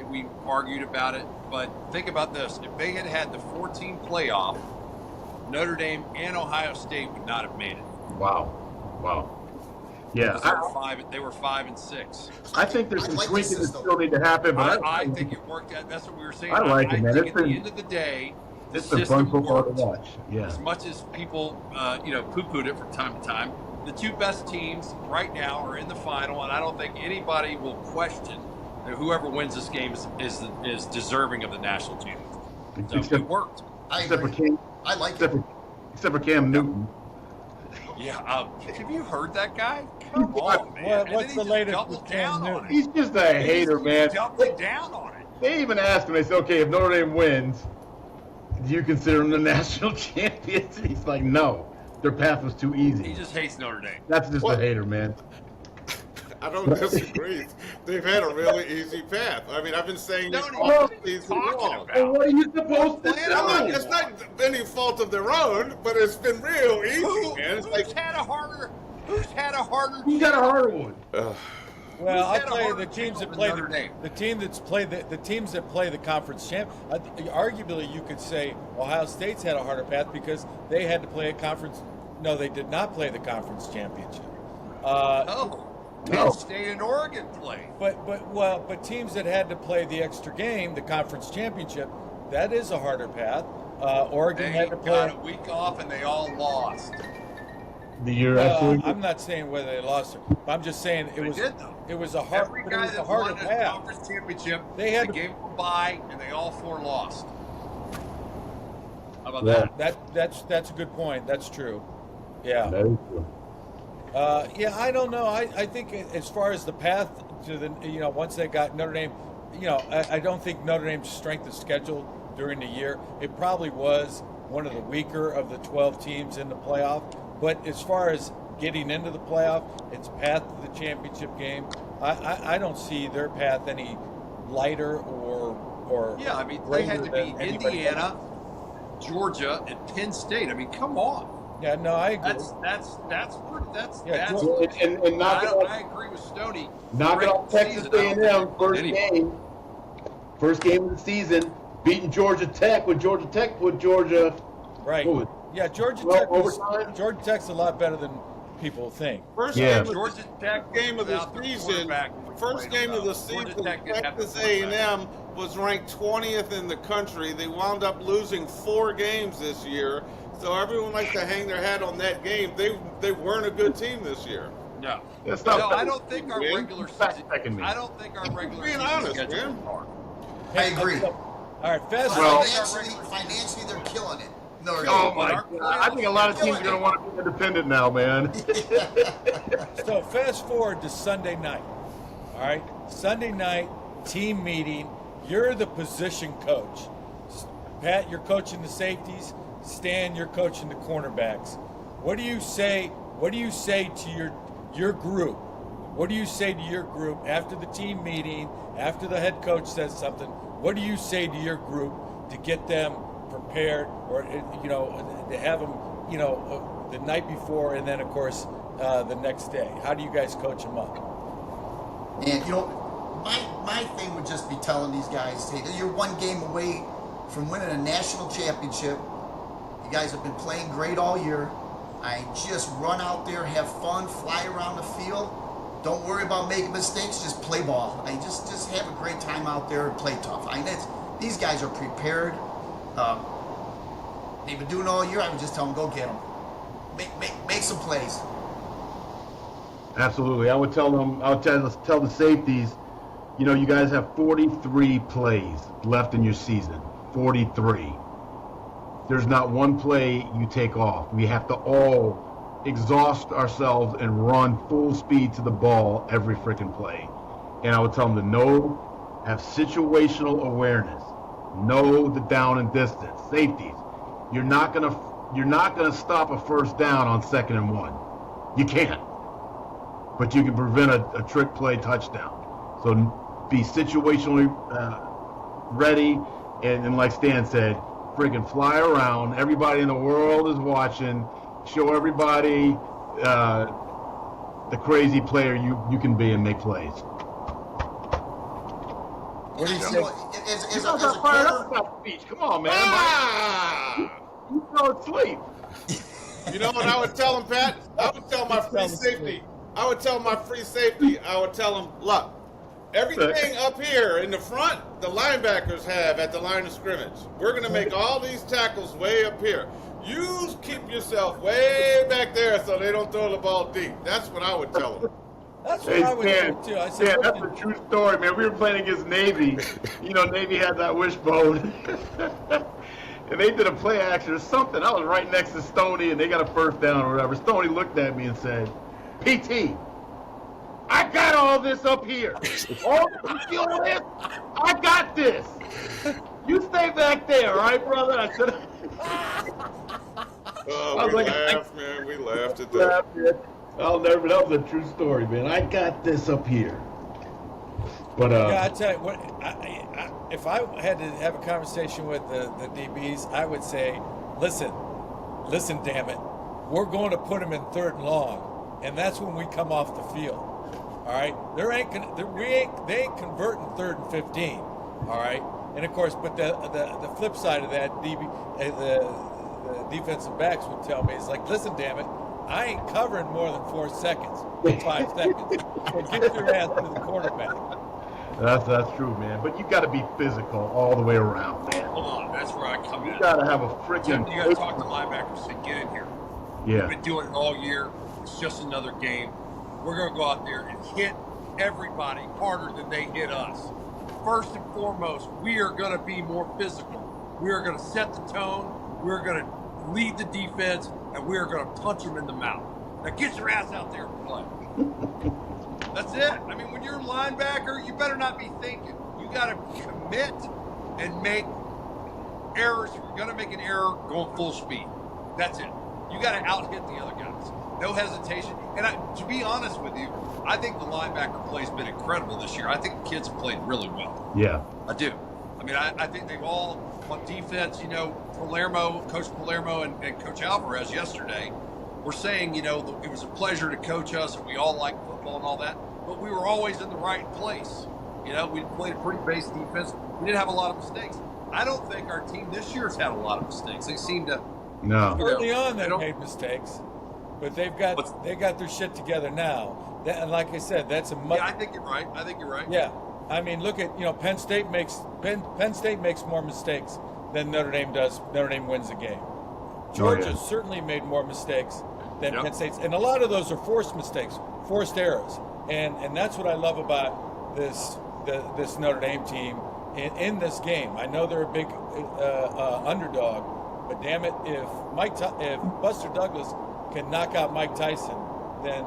we argued about it. But think about this: if they had the 4-team playoff, Notre Dame and Ohio State would not have made it. Wow. Yeah, they were 5 and 6. I think there's some tweaking that still need to happen. But I think it worked out. That's what we were saying. I like it, man. Think at the end of the day, the it's been system fun football worked. to watch. Yeah. As much as people, poo-pooed it from time to time, the 2 best teams right now are in the final, and I don't think anybody will question that whoever wins this game is deserving of the national championship. So it worked. Except for Cam Newton. Yeah, have you heard that guy? Come on, man. What's the latest with Cam Newton? He's just a hater, man. Doubling down on it. They even asked him, they said, okay, if Notre Dame wins, do you consider them the national champions? And he's like, no, their path was too easy. He just hates Notre Dame. That's just a hater, man. I don't disagree. They've had a really easy path. I mean, I've been saying this all season long. And what are you supposed to do? It's not any fault of their own, but it's been real easy, man. Who's had a harder Who's got a harder one? Well, I'll tell you, the teams that play the teams that play the conference champ. Arguably, you could say Ohio State's had a harder path because they had to play a conference. No, they did not play the conference championship. Penn State and Oregon played. But teams that had to play the extra game, the conference championship, that is a harder path. Oregon had to play. Got a week off and they all lost. I'm not saying whether they lost or, but I'm just saying it was a harder path. Conference championship, they had gave them a bye and they all 4 lost. How about that? That's a good point. That's true. Yeah. That is true. I don't know. I think as far as the path to the, once they got Notre Dame, I don't think Notre Dame's strength of schedule during the year, it probably was one of the weaker of the 12 teams in the playoff. But as far as getting into the playoff, its path to the championship game, I don't see their path any lighter or yeah, I mean, they had to beat Indiana, Georgia and Penn State. I mean, come on. Yeah, no, I agree. And knock it off. I agree with Stoney. Knock it off Texas A&M first game of the season, beating Georgia Tech when Georgia Tech put Georgia. Right. Yeah, Georgia Tech's a lot better than people think. First game of Georgia Tech game of the season. First game of the season, Texas A&M was ranked 20th in the country. They wound up losing 4 games this year. So everyone likes to hang their hat on that game. They weren't a good team this year. No. I don't think our regular season. I don't think our regular being season honest, schedule man. is hard. I agree. All right, fast. Financially, they're killing it. No, oh my God! I think a lot of teams are going to want to be independent now, man. So fast forward to Sunday night. All right, Sunday night team meeting. You're the position coach. Pat, you're coaching the safeties. Stan, you're coaching the cornerbacks. What do you say? What do you say to your group? What do you say to your group after the team meeting? After the head coach says something, what do you say to your group to get them prepared, or to have them, the night before, and then of course the next day? How do you guys coach them up? And my thing would just be telling these guys, hey, you're one game away from winning a national championship. You guys have been playing great all year. I just run out there, have fun, fly around the field. Don't worry about making mistakes. Just play ball. I just have a great time out there and play tough. These guys are prepared. They've been doing all year. I would just tell them, go get them. Make some plays. Absolutely. I would tell the safeties, you guys have 43 plays left in your season. 43. There's not one play you take off. We have to all exhaust ourselves and run full speed to the ball every freaking play. And I would tell them to have situational awareness, know the down and distance. Safeties, you're not gonna stop a first down on 2nd and 1. You can't, but you can prevent a trick play touchdown. So be situationally ready, and like Stan said, freaking fly around. Everybody in the world is watching. Show everybody the crazy player you can be and make plays. What do you think? As a corner, speech. Come on, man. You fell asleep. You know what I would tell him, Pat? I would tell my free safety. I would tell him, look, everything up here in the front, the linebackers have at the line of scrimmage. We're going to make all these tackles way up here. You keep yourself way back there so they don't throw the ball deep. That's what I would tell them. That's what I would do too. I said, that's a true story, man. We were playing against Navy. Navy had that wishbone. And they did a play action or something. I was right next to Stoney, and they got a first down or whatever. Stoney looked at me and said, PT, I got all this up here. All you feel this? I got this. You stay back there, all right, brother? I said. We laughed, man. We laughed at that. That was a true story, man. I got this up here. But yeah, I tell you what. If I had to have a conversation with the DBs, I would say, listen, damn it, we're going to put them in 3rd and long, and that's when we come off the field. All right, they ain't converting 3rd and 15. All right, and of course, but the flip side of that, the defensive backs would tell me, it's like, listen, damn it, I ain't covering more than 4 seconds, 5 seconds. So get your ass to the quarterback. That's true, man. But you got to be physical all the way around, man. Hold on, that's where I come in. You got to have a freaking. You got to talk to linebackers. Say, get in here. Yeah. We've been doing it all year. It's just another game. We're going to go out there and hit everybody harder than they hit us. First and foremost, we are going to be more physical. We are going to set the tone. We're going to lead the defense, and we are going to punch them in the mouth. Now get your ass out there and play. That's it. I mean, when you're a linebacker, you better not be thinking. You got to commit and make errors. If you're going to make an error, going full speed. That's it. You got to out-hit the other guys. No hesitation. And to be honest with you, I think the linebacker play has been incredible this year. I think the kids have played really well. Yeah. I do. I mean, I think they've all, on defense, you know, Coach Palermo and Coach Alvarez yesterday were saying, you know, it was a pleasure to coach us and we all like football and all that, but we were always in the right place. You know, we played a pretty base defense. We didn't have a lot of mistakes. I don't think our team this year's had a lot of mistakes. They seem to. No. Early on, they made mistakes, but they got their shit together now. And like I said, that's a much. Yeah, I think you're right. Yeah, I mean, look at Penn State makes more mistakes than Notre Dame does. Notre Dame wins the game. Georgia certainly made more mistakes than Penn State's, and a lot of those are forced mistakes, forced errors, and that's what I love about this Notre Dame team in this game. I know they're a big underdog, but damn it, if Buster Douglas can knock out Mike Tyson, then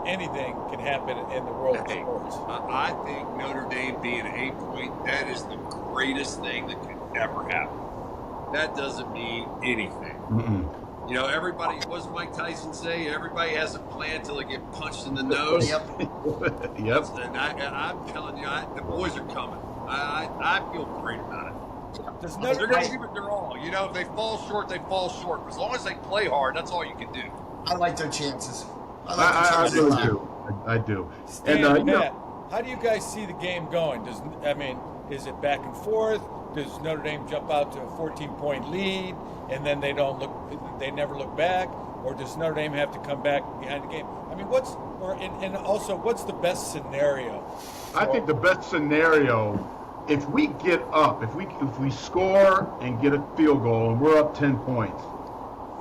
anything can happen in the world of sports. I think Notre Dame being an 8-point, that is the greatest thing that could ever happen. That doesn't mean anything. Mm-mm. You know, everybody, what does Mike Tyson say? Everybody has a plan until they get punched in the nose. Yep. Yep. And I'm telling you, the boys are coming. I feel great about it. They're going to give it their all. You know, if they fall short, they fall short. But as long as they play hard, that's all you can do. I like their chances. I really do. I do. Stan, and Matt, how do you guys see the game going? Is it back and forth? Does Notre Dame jump out to a 14-point lead and then they never look back? Or does Notre Dame have to come back behind the game? I mean, what's the best scenario? I think the best scenario, if we get up, if we score and get a field goal and we're up 10 points,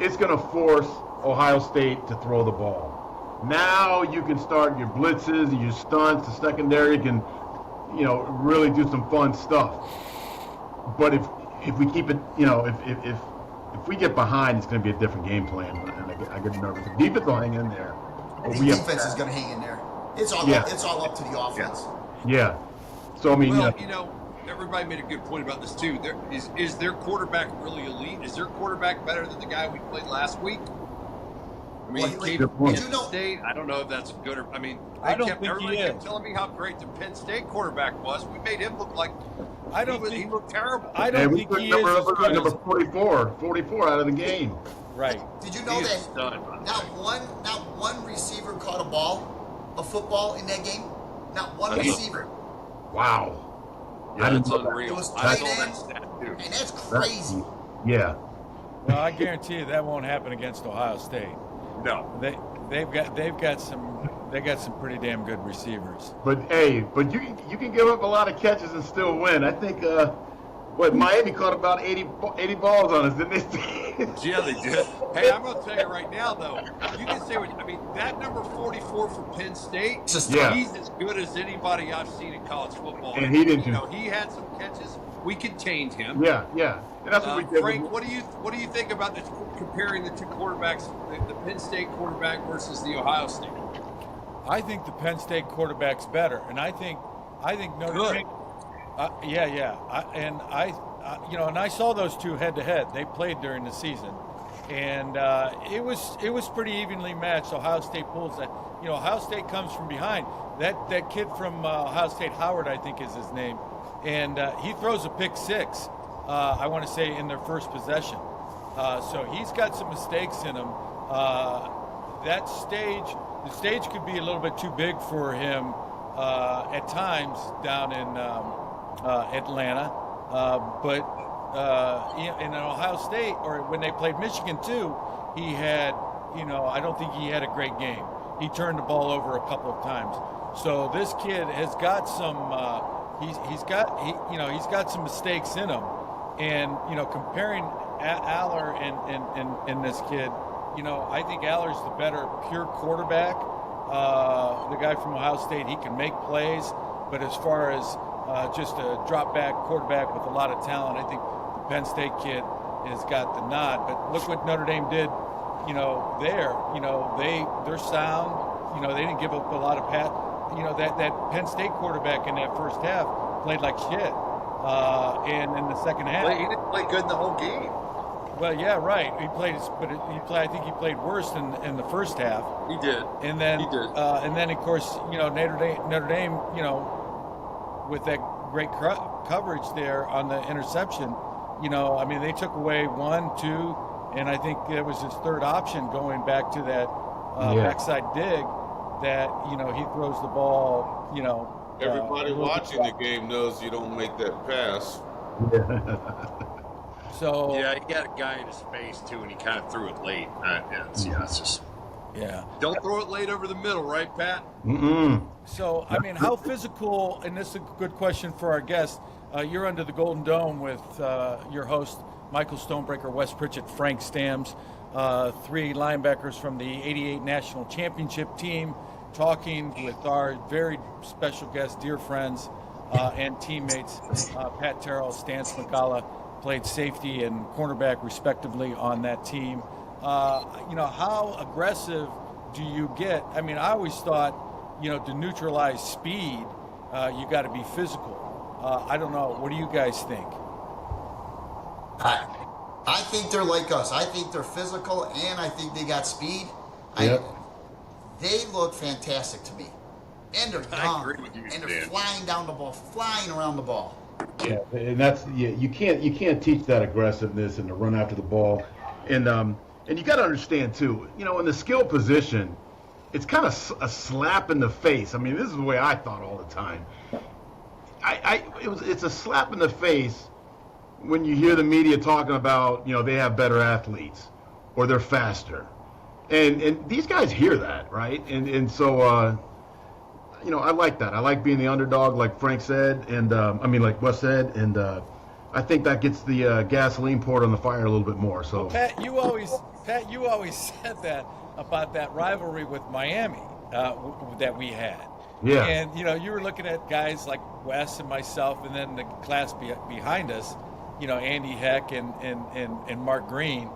it's going to force Ohio State to throw the ball. Now you can start your blitzes and your stunts. The secondary can, really do some fun stuff. But if we keep it, if we get behind, it's going to be a different game plan. And I get nervous. The defense will hang in there. The defense is going to hang in there. It's all up to the offense. Yeah. So I mean, everybody made a good point about this too. Is their quarterback really elite? Is their quarterback better than the guy we played last week? I mean, State. I don't know if that's good or. I mean, everybody kept telling me how great the Penn State quarterback was. We made him look like. He looked terrible. I don't think he is number 44 out of the game. Right. Did you know that not one receiver caught a football in that game? Not one receiver. Wow. Yeah, that's unreal. It was tight end, and that's crazy. Yeah. Well, I guarantee you that won't happen against Ohio State. No. They've got some pretty damn good receivers. But you can give up a lot of catches and still win. I think Miami caught about 80 balls on us, didn't they? Yeah, they did. Hey, I'm going to tell you right now, though, you can say that number 44 for Penn State, he's as good as anybody I've seen in college football. And he didn't he had some catches. We contained him. Yeah. And that's what we did. Frank, what do you think about this, comparing the two quarterbacks, the Penn State quarterback versus the Ohio State? I think the Penn State quarterback's better, and I think Notre Dame. And I saw those two head to head. They played during the season, and it was pretty evenly matched. Ohio State pulls that. Ohio State comes from behind. That kid from Ohio State, Howard, I think is his name, and he throws a pick six. I want to say in their first possession. So he's got some mistakes in him. The stage could be a little bit too big for him at times down in Atlanta. But in Ohio State, or when they played Michigan too, he had, I don't think he had a great game. He turned the ball over a couple of times. So this kid has got some, he's got some mistakes in him. And, comparing Aller and this kid, I think Aller's the better pure quarterback. The guy from Ohio State, he can make plays. But as far as just a drop-back quarterback with a lot of talent, I think the Penn State kid has got the nod. But look what Notre Dame did, they're sound. They didn't give up a lot of pass. That Penn State quarterback in that first half played like shit. And in the second half, he didn't play good in the whole game. Well, yeah, right. I think he played worse in the first half. He did. And then he did. And then of course, Notre Dame, with that great crowd, coverage there on the interception. You know, I mean, they took away 1, 2, and I think it was his third option going back to that backside dig that, you know, he throws the ball, you know. Everybody watching the game knows you don't make that pass. So yeah, he had a guy in his face too, and he kind of threw it late. It's just don't throw it late over the middle, right, Pat? So I mean, how physical? And this is a good question for our guest. You're under the Golden Dome with your host Michael Stonebreaker, Wes Pritchett, Frank Stams, 3 linebackers from the '88 National Championship team, talking with our very special guests, dear friends, and teammates, Pat Terrell, Stan Smagala, played safety and cornerback respectively on that team. You know, how aggressive do you get? I mean, I always thought, you know, to neutralize speed, you got to be physical. I don't know. What do you guys think? I think they're like us. I think they're physical, and I think they got speed. They look fantastic to me. And they're young. I agree with you, and they're flying down the ball, flying around the ball. Yeah, and that's you can't teach that aggressiveness and to run after the ball, and you got to understand too. You know, in the skill position, it's kind of a slap in the face. I mean, this is the way I thought all the time. It's a slap in the face when you hear the media talking about, you know, they have better athletes or they're faster, and these guys hear that, right? And so. You know, I like that. I like being the underdog, like Frank said, and like Wes said, and I think that gets the gasoline poured on the fire a little bit more. So, well, Pat, you always said that about that rivalry with Miami that we had. Yeah. And you know, you were looking at guys like Wes and myself, and then the class behind us, you know, Andy Heck and Mark Green,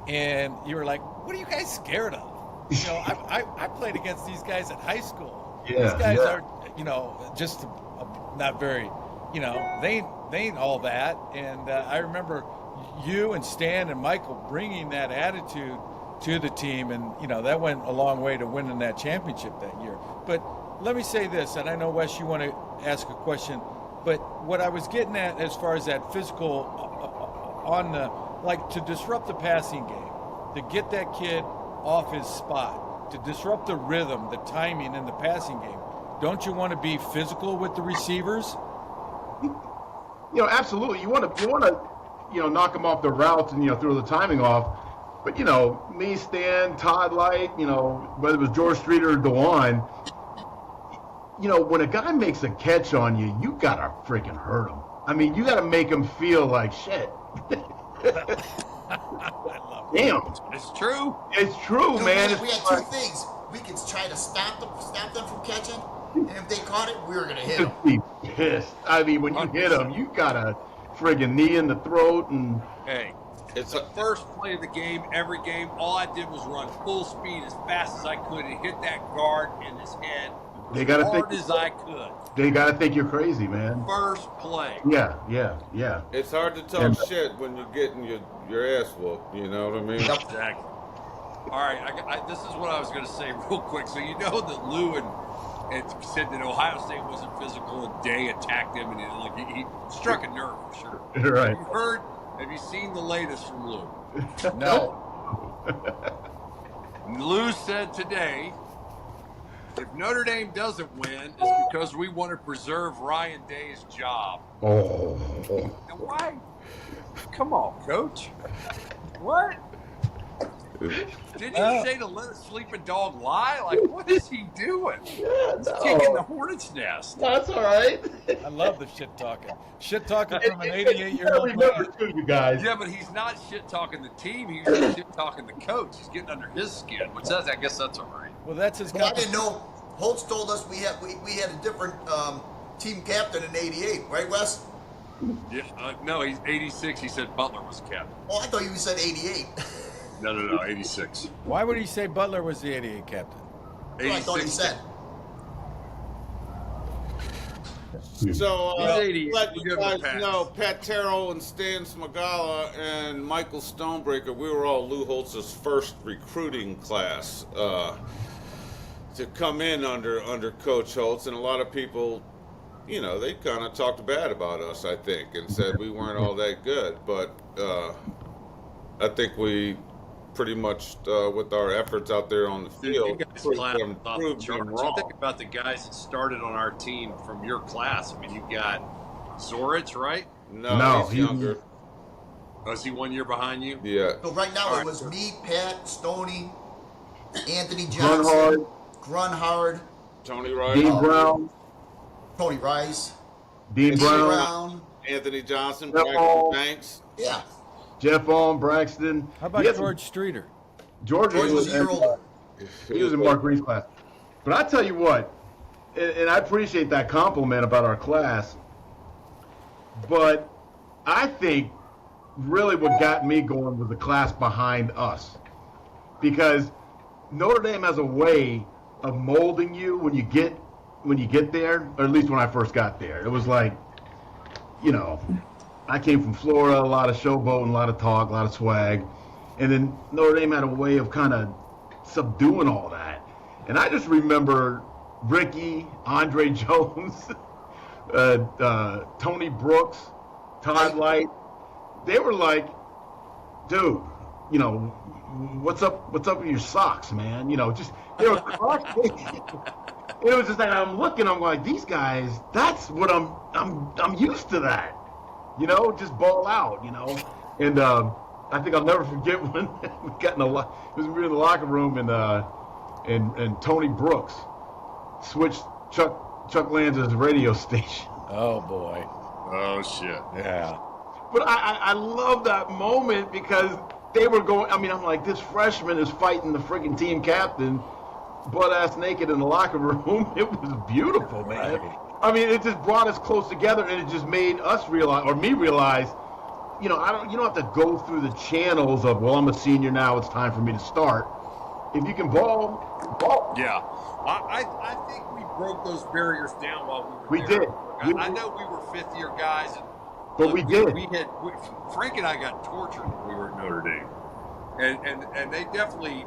and you were like, "What are you guys scared of?" You know, I played against these guys at high school. Yeah, these guys are, you know, just not very, you know, they ain't all that. And I remember you and Stan and Michael bringing that attitude to the team, and you know that went a long way to winning that championship that year. But let me say this, and I know Wes, you want to ask a question, but what I was getting at as far as that physical on the, like, to disrupt the passing game, to get that kid off his spot, to disrupt the rhythm, the timing in the passing game. Don't you want to be physical with the receivers? You know, absolutely. You want to, you know, knock them off the routes and, you know, throw the timing off. But, you know, me, Stan, Todd Light, you know, whether it was George Streeter or DeWine, you know, when a guy makes a catch on you, you got to freaking hurt him. I mean, you got to make him feel like shit. Damn. It's true. It's true, man. We had 2 things. We could try to stop them from catching, and if they caught it, we were gonna hit them. Be pissed. I mean, when you hit them, you got a friggin' knee in the throat, and hey, it's the first play of the game. Every game, all I did was run full speed as fast as I could and hit that guard in his head they gotta as hard think, as I could. They gotta think you're crazy, man. First play. Yeah. It's hard to talk shit when you're getting your ass whooped. You know what I mean? Exactly. All right, this is what I was going to say real quick. So you know that Lou and said that Ohio State wasn't physical, and Day attacked him, and he struck a nerve for sure. Right. Have you seen the latest from Lou? No. Lou said today, if Notre Dame doesn't win, it's because we want to preserve Ryan Day's job. Oh. Now why? Come on, Coach. What? Didn't you say to let a sleeping dog lie? Like, what is he doing? Yeah, He's kicking the hornet's nest. That's all right. I love the shit talking. Shit talking from an 88-year-old Remember man. too, you guys. Yeah, but he's not shit talking the team. He's just shit talking the coach. He's getting under his skin, which I guess that's all right. Well, that's his. Well, I didn't know. Holtz told us we had a different team captain in '88, right, Wes? Yeah, no, he's 86. He said Butler was captain. Oh, I thought you said '88. No, 86. Why would he say Butler was the '88 captain? I thought he said. So, let you Good guys with know, Pat Terrell and Stan Smagala and Michael Stonebreaker, we were all Lou Holtz's first recruiting class to come in under Coach Holtz, and a lot of people they kind of talked bad about us, I think, and said we weren't all that good. But I think we pretty much, with our efforts out there on the field, proved them wrong. Think about the guys that started on our team from your class. I mean, you got Zorich, right? No, he's younger. Oh, is he 1 year behind you? Yeah. So right now it was me, Pat, Stoney, Anthony Johnson, Grunhard, Tony Rice, Dean Brown, Tony Rice, Dean Brown, Anthony Johnson, Jeff Braxton Banks. Yeah. Jeff Alm, Braxton. How about George Streeter? George was a year older. He was in Mark Green's class. But I tell you what, and I appreciate that compliment about our class, but I think really what got me going was the class behind us. Because Notre Dame has a way of molding you when you get there, or at least when I first got there. It was like, I came from Florida, a lot of showboating, a lot of talk, a lot of swag. And then Notre Dame had a way of kind of subduing all that. And I just remember Ricky, Andre Jones, Tony Brooks, Todd Light. They were like, dude, what's up with your socks, man? Just they were it was just like I'm like, these guys, that's what I'm used to that. Just ball out, And I think I'll never forget when we got we were in the locker room and Tony Brooks switched Chuck Lanza's radio station. Oh boy. Oh shit. Yeah. But I love that moment because they were going. I mean, I'm like, this freshman is fighting the freaking team captain, butt ass naked in the locker room. It was beautiful, man. Right. I mean, it just brought us close together, and it just made us realize, or me realize, you don't have to go through the channels of, well, I'm a senior now, it's time for me to start. If you can ball. Yeah. I think we broke those barriers down while we were We there. did. I know we were fifth-year guys, But we did. Frank and I got tortured when we were at Notre Dame, and they definitely,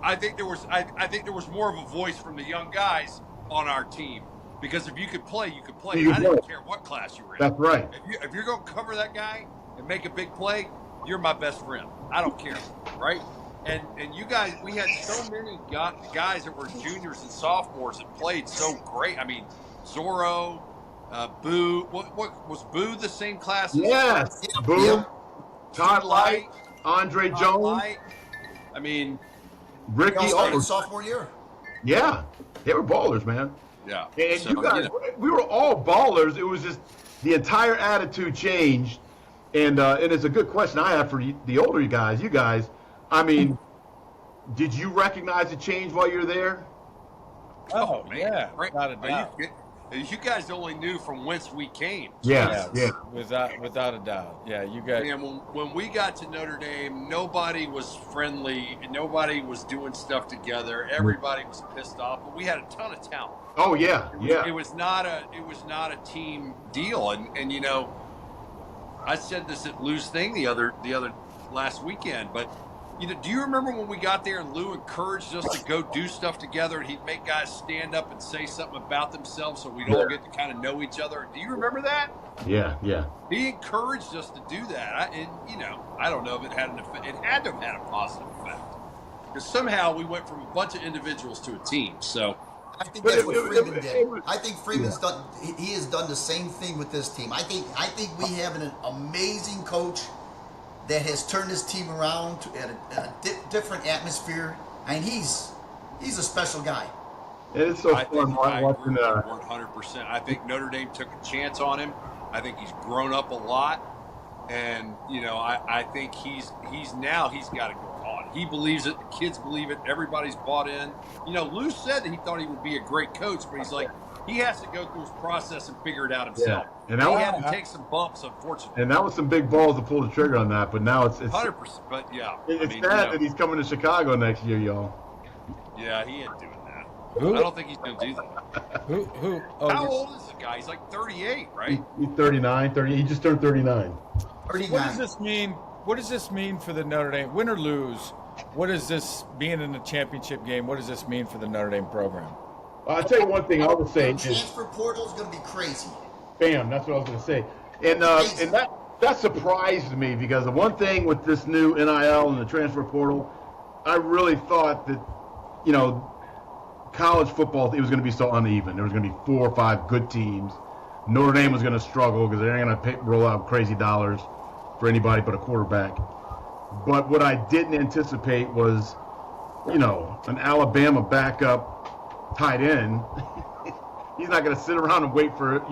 I think there was more of a voice from the young guys on our team, because if you could play, you could play. I didn't care what class you were in. That's right. If you're going to cover that guy and make a big play, you're my best friend. I don't care, right? And you guys, we had so many guys that were juniors and sophomores that played so great. I mean, Zorro, Boo. What was Boo the same class? Yes. Boo. Yeah. Todd Light. Andre Jones. Light. I mean, Ricky. All started sophomore year. Yeah. They were ballers, man. yeah. And So, you guys, we were all ballers. It was just the entire attitude changed. And it's a good question I have for you, the older you guys. I mean, did you recognize the change while you were there? Oh, man. yeah, Frank, without a doubt. you guys only knew from whence we came. Yeah. Without a doubt. Yeah, you guys. And when we got to Notre Dame, nobody was friendly. Nobody was doing stuff together. Everybody was pissed off. But we had a ton of talent. Oh yeah, yeah. It was not a team deal. And I said this at Lou's thing the other last weekend. But do you remember when we got there and Lou encouraged us to go do stuff together, and he'd make guys stand up and say something about themselves so we'd all get to kind of know each other? Do you remember that? Yeah. He encouraged us to do that. I don't know if it had an effect. It had to have had a positive effect, because somehow we went from a bunch of individuals to a team. So I think that's what Freeman did. I think Freeman's done. He has done the same thing with this team. I think we have an amazing coach that has turned his team around at a different atmosphere. And he's a special guy. It's so fun watching 100%. I think Notre Dame took a chance on him. I think he's grown up a lot, and I think he's got it going on. He believes it. The kids believe it. Everybody's bought in. Lou said that he thought he would be a great coach, but he's like, he has to go through his process and figure it out himself. Yeah. And he had to take some bumps, unfortunately. And that was some big balls to pull the trigger on that. But now it's 100%. But yeah, it's sad that he's coming to Chicago next year, y'all. Yeah, he ain't doing that. Who? I don't think he's going to do that. Who? Oh, How old is the guy? He's like 38, right? He's 39, 30. He just turned 39. 39. What does this mean? What does this mean for the Notre Dame, win or lose? What does this, being in the championship game, what does this mean for the Notre Dame program? I'll tell you one thing I would say. Transfer portal is going to be crazy. Bam, that's what I was going to say. And that surprised me because the one thing with this new NIL and the transfer portal, I really thought that, college football, it was going to be so uneven. There was going to be 4 or 5 good teams. Notre Dame was going to struggle because they're going to roll out crazy dollars for anybody but a quarterback. But what I didn't anticipate was, an Alabama backup tight end. He's not going to sit around and wait for,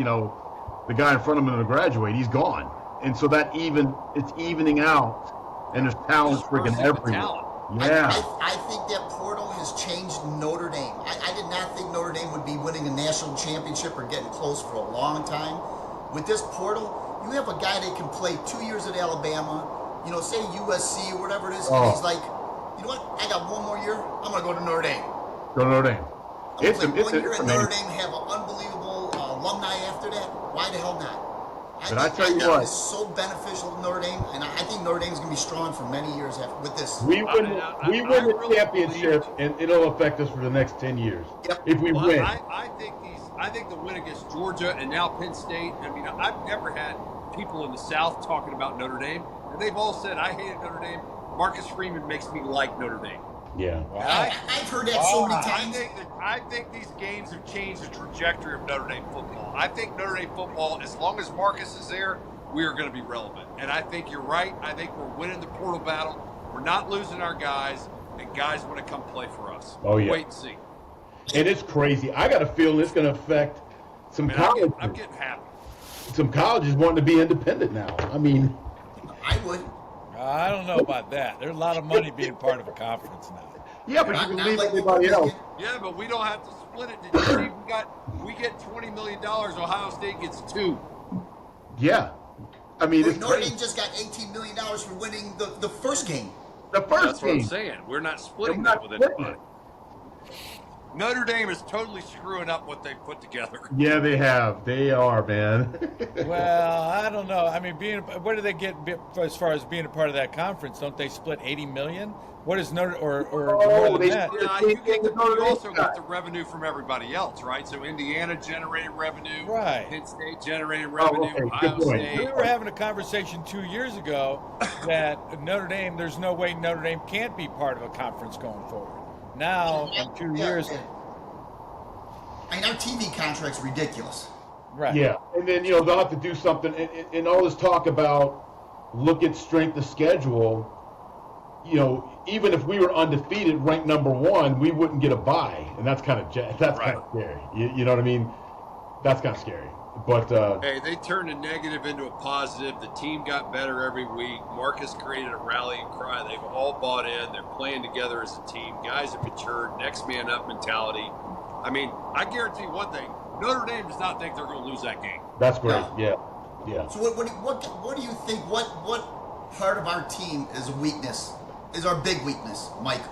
the guy in front of him to graduate. He's gone. And so it's evening out, and there's talent freaking everywhere. Yeah. I think that portal has changed Notre Dame. I did not think Notre Dame would be winning a national championship or getting close for a long time. With this portal, you have a guy that can play 2 years at Alabama, say USC or whatever it is, and he's like, you know what? I got 1 more year. I'm going to go to Notre Dame. Go to Notre Dame. I'm going to play 1 year at Notre Dame, have an unbelievable alumni after that. Why the hell not? I tell you what, it's so beneficial to Notre Dame, and I think Notre Dame is going to be strong for many years with this. We win the championship, and it'll affect us for the next 10 years. Yep. If we win. I think the win against Georgia and now Penn State. I mean, I've never had people in the South talking about Notre Dame, and they've all said I hated Notre Dame. Marcus Freeman makes me like Notre Dame. Yeah. I've heard that so many times. I think these games have changed the trajectory of Notre Dame football. I think Notre Dame football, as long as Marcus is there, we are going to be relevant. And I think you're right. I think we're winning the portal battle. We're not losing our guys, and guys want to come play for us. Oh, yeah. Wait and see. And it's crazy. I got a feeling it's going to affect some colleges. I'm getting happy. Some colleges wanting to be independent now. I mean, I would. I don't know about that. There's a lot of money being part of a conference now. Yeah, but you can leave everybody else. Yeah, but we don't have to split it. Did you see we get $20 million. Ohio State gets $2 million. Yeah. I mean, it's Notre crazy. Dame just got $18 million for winning the first game. The first That's game. what I'm saying. We're not splitting that with anybody. Notre Dame is totally screwing up what they put together. Yeah, they have. They are, man. Well, I don't know. I mean, what do they get as far as being a part of that conference? Don't they split $80 million? What is Notre or more than that? Yeah, you also get the revenue from everybody else, right? So Indiana generated revenue, right? Penn State generated revenue. Okay. Ohio State. We were having a conversation 2 years ago that Notre Dame. There's no way Notre Dame can't be part of a conference going forward. Now, in 2 years. I mean, our TV contract's ridiculous. Right. Yeah, and then they'll have to do something. And all this talk about look at strength of schedule. Even if we were undefeated, ranked number 1, we wouldn't get a bye, and that's kind of scary. You know what I mean? That's kind of scary. But hey, they turned a negative into a positive. The team got better every week. Marcus created a rallying cry. They've all bought in. They're playing together as a team. Guys have matured. Next man up mentality. I mean, I guarantee you one thing: Notre Dame does not think they're going to lose that game. That's great. Yeah. So what do you think? What part of our team is a weakness? Is our big weakness, Mike?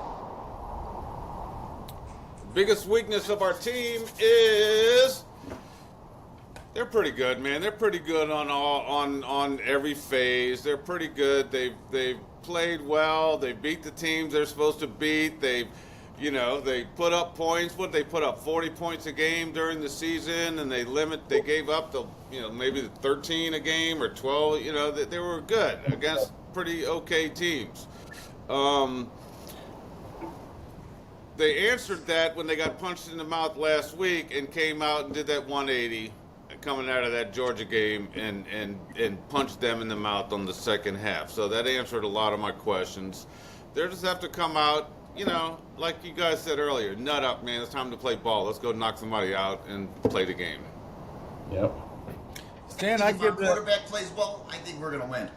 Biggest weakness of our team is they're pretty good, man. They're pretty good on every phase. They're pretty good. They've played well. They beat the teams they're supposed to beat. They put up points. They put up 40 points a game during the season, and they gave up to maybe 13 a game or 12. They were good against pretty okay teams. They answered that when they got punched in the mouth last week and came out and did that 180 coming out of that Georgia game and punched them in the mouth on the second half. So that answered a lot of my questions. They just have to come out, like you guys said earlier, nut up, man. It's time to play ball. Let's go knock somebody out and play the game. Yep. Stan, if our quarterback plays well, I think we're going to win.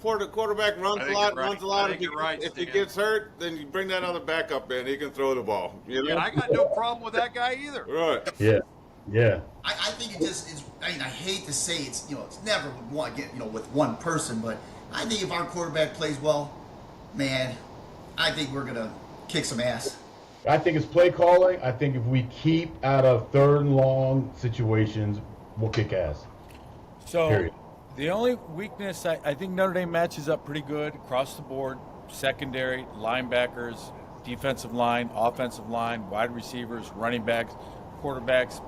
The quarterback runs a lot. If he gets hurt, then you bring that other backup in. He can throw the ball. Yeah, I got no problem with that guy either. Right. Yeah. I think it just is. I mean, I hate to say it's never with one person, but I think if our quarterback plays well, man, I think we're gonna kick some ass. I think it's play calling. I think if we keep out of third and long situations, we'll kick ass. So. Period. The only weakness, I think Notre Dame matches up pretty good across the board. Secondary, linebackers, defensive line, offensive line, wide receivers, running backs. quarterbacks,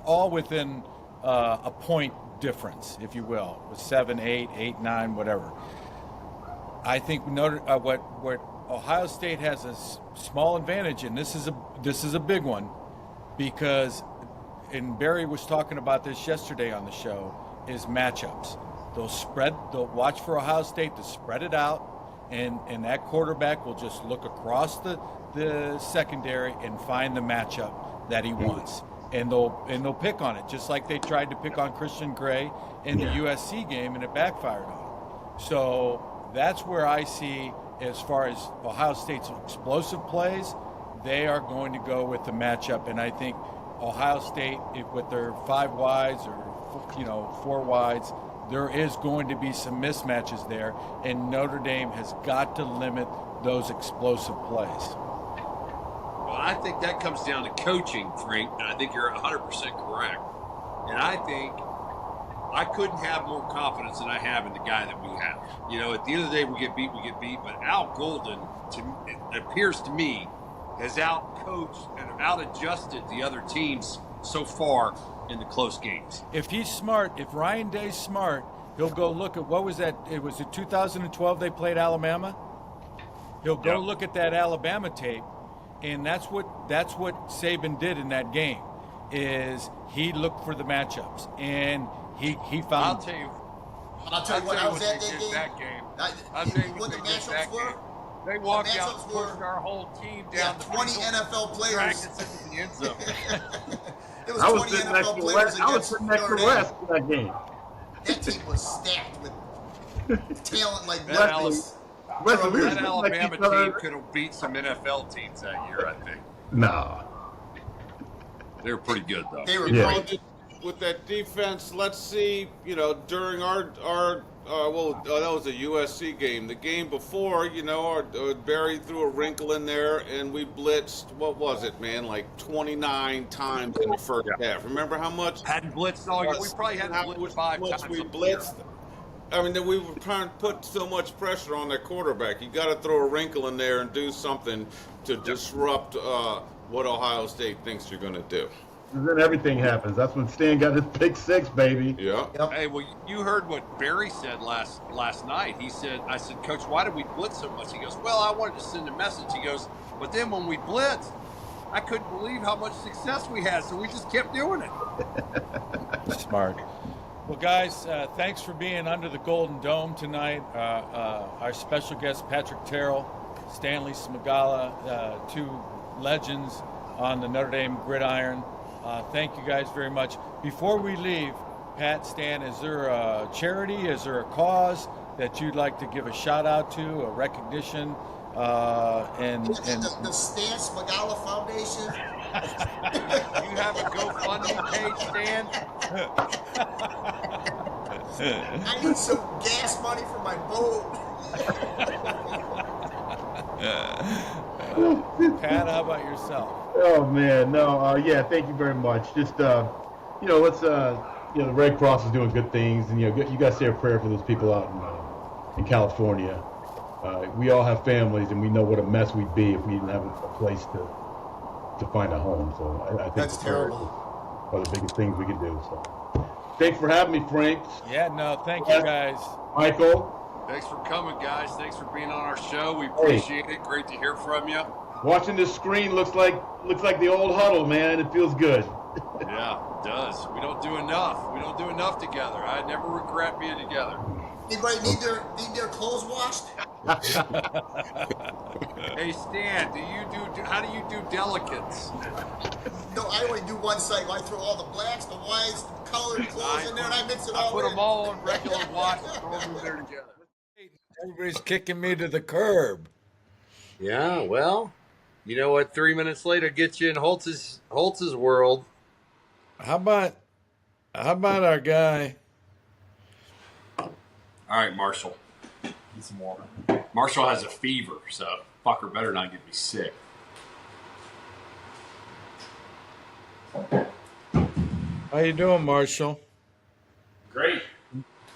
all within a point difference, if you will, with 7, 8, 8, 9, whatever. I think what Ohio State has a small advantage, and this is a big one, because, and Barry was talking about this yesterday on the show, is matchups. They'll watch for Ohio State to spread it out, and that quarterback will just look across the secondary and find the matchup that he wants. And they'll pick on it, just like they tried to pick on Christian Gray in the USC game, and it backfired on him. So that's where I see, as far as Ohio State's explosive plays, they are going to go with the matchup. And I think Ohio State, with their 5 wides or 4 wides, there is going to be some mismatches there, and Notre Dame has got to limit those explosive plays. Well, I think that comes down to coaching, Frank, and I think you're 100% correct. And I think I couldn't have more confidence than I have in the guy that we have. At the end of the day, we get beat, but Al Golden, it appears to me, has out-coached and out-adjusted the other teams so far in the close games. If he's smart, if Ryan Day's smart, he'll go look at, what was that? It was in 2012 they played Alabama. He'll go look at that Alabama tape, and that's what Saban did in that game. Is he looked for the matchups, and he found. I'll tell you what I was at that game. I'll tell you what the matchups were. They walked out and pushed our whole team down. 20 NFL players. Into the end zone. It was 20 NFL players I was sitting next to Wes in that game. That team was stacked with talent like that Wesley. Alabama team could have beat some NFL teams that year, I think. No. They were pretty good, though. They were great. With that defense, let's see, during our that was a USC game. The game before, Barry threw a wrinkle in there, and we blitzed, what was it, man, like 29 times in the first half. Remember how much? Hadn't blitzed all year. We probably hadn't blitzed 5 times. We blitzed. I mean, we were trying to put so much pressure on that quarterback. You got to throw a wrinkle in there and do something to disrupt what Ohio State thinks you're going to do. Then everything happens. That's when Stan got his pick 6, baby. Yeah. Yep. Hey, well, you heard what Barry said last night. I said, Coach, why did we blitz so much? He goes, well, I wanted to send a message. He goes, but then when we blitzed, I couldn't believe how much success we had, so we just kept doing it. Smart. Well, guys, thanks for being under the Golden Dome tonight. Our special guest, Patrick Terrell, Stanley Smagala, 2 legends on the Notre Dame gridiron. Thank you guys very much. Before we leave, Pat, Stan, is there a charity, is there a cause that you'd like to give a shout out to, a recognition? The Stan Smagala Foundation. You have a GoFundMe page, Stan? I need some gas money for my boat. Pat, how about yourself? Oh man, no, thank you very much. Just let's the Red Cross is doing good things, and you guys say a prayer for those people out in California. We all have families, and we know what a mess we'd be if we didn't have a place to find a home. So I think That's terrible. One of the biggest things we can do. So thanks for having me, Frank. Yeah, no, thank you guys. Michael. Thanks for coming, guys. Thanks for being on our show. We appreciate it. Great to hear from you. Watching this screen looks like the old huddle, man. It feels good. Yeah, it does. We don't do enough. We don't do enough together. I never regret being together. Anybody need their clothes washed? Hey Stan, how do you do delicates? No, I only do one side. I throw all the blacks, the whites, the colored clothes in there, and I mix it all. I put them all on regular wash and throw them in there together. Everybody's kicking me to the curb. Yeah, well, you know what? 3 minutes later gets you in Holtz's world. How about our guy? All right, Marshall. Need some water. Marshall has a fever, so fucker better not get me sick. How you doing, Marshall? Great.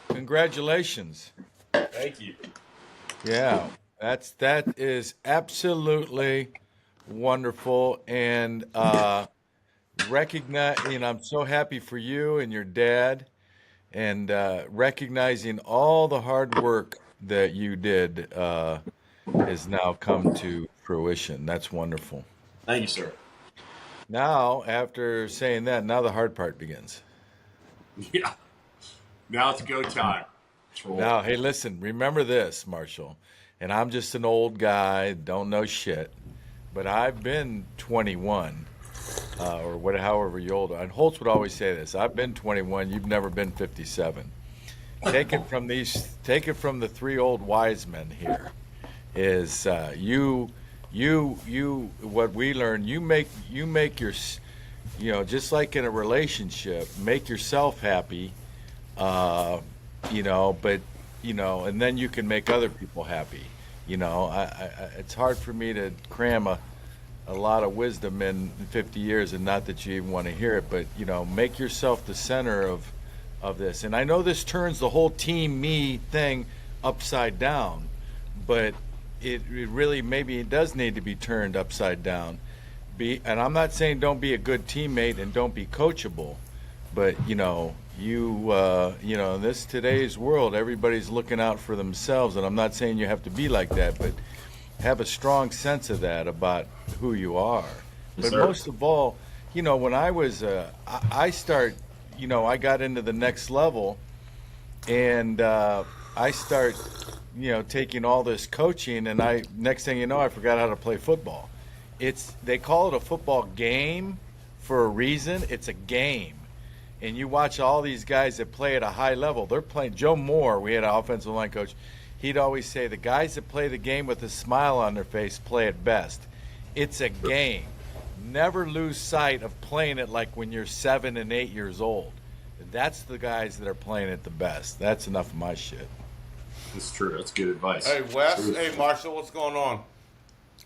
Congratulations. Thank you. Yeah, that is absolutely wonderful, and I'm so happy for you and your dad, and recognizing all the hard work that you did has now come to fruition. That's wonderful. Thank you, sir. Now, after saying that, now the hard part begins. Yeah. Now it's go time. Now, hey, listen, remember this, Marshall, and I'm just an old guy, don't know shit, but I've been 21, or however you're old. And Holtz would always say this: I've been 21. You've never been 57. Take it from the three old wise men here. Is what we learn? You make your, just like in a relationship, make yourself happy. But and then you can make other people happy. It's hard for me to cram a lot of wisdom in 50 years, and not that you even want to hear it, but make yourself the center of this. And I know this turns the whole team me thing upside down, but it really, maybe it does need to be turned upside down. And I'm not saying don't be a good teammate and don't be coachable, but in this today's world, everybody's looking out for themselves, and I'm not saying you have to be like that, but have a strong sense of that about who you are. But most of all, when I was, I got into the next level, and I start, taking all this coaching, and next thing you know, I forgot how to play football. They call it a football game for a reason. It's a game. And you watch all these guys that play at a high level. They're playing. Joe Moore, we had an offensive line coach. He'd always say the guys that play the game with a smile on their face play it best. It's a game. Never lose sight of playing it like when you're 7 and 8 years old. That's the guys that are playing it the best. That's enough of my shit. That's true. That's good advice. Hey, Wes. Hey, Marshall. What's going on? How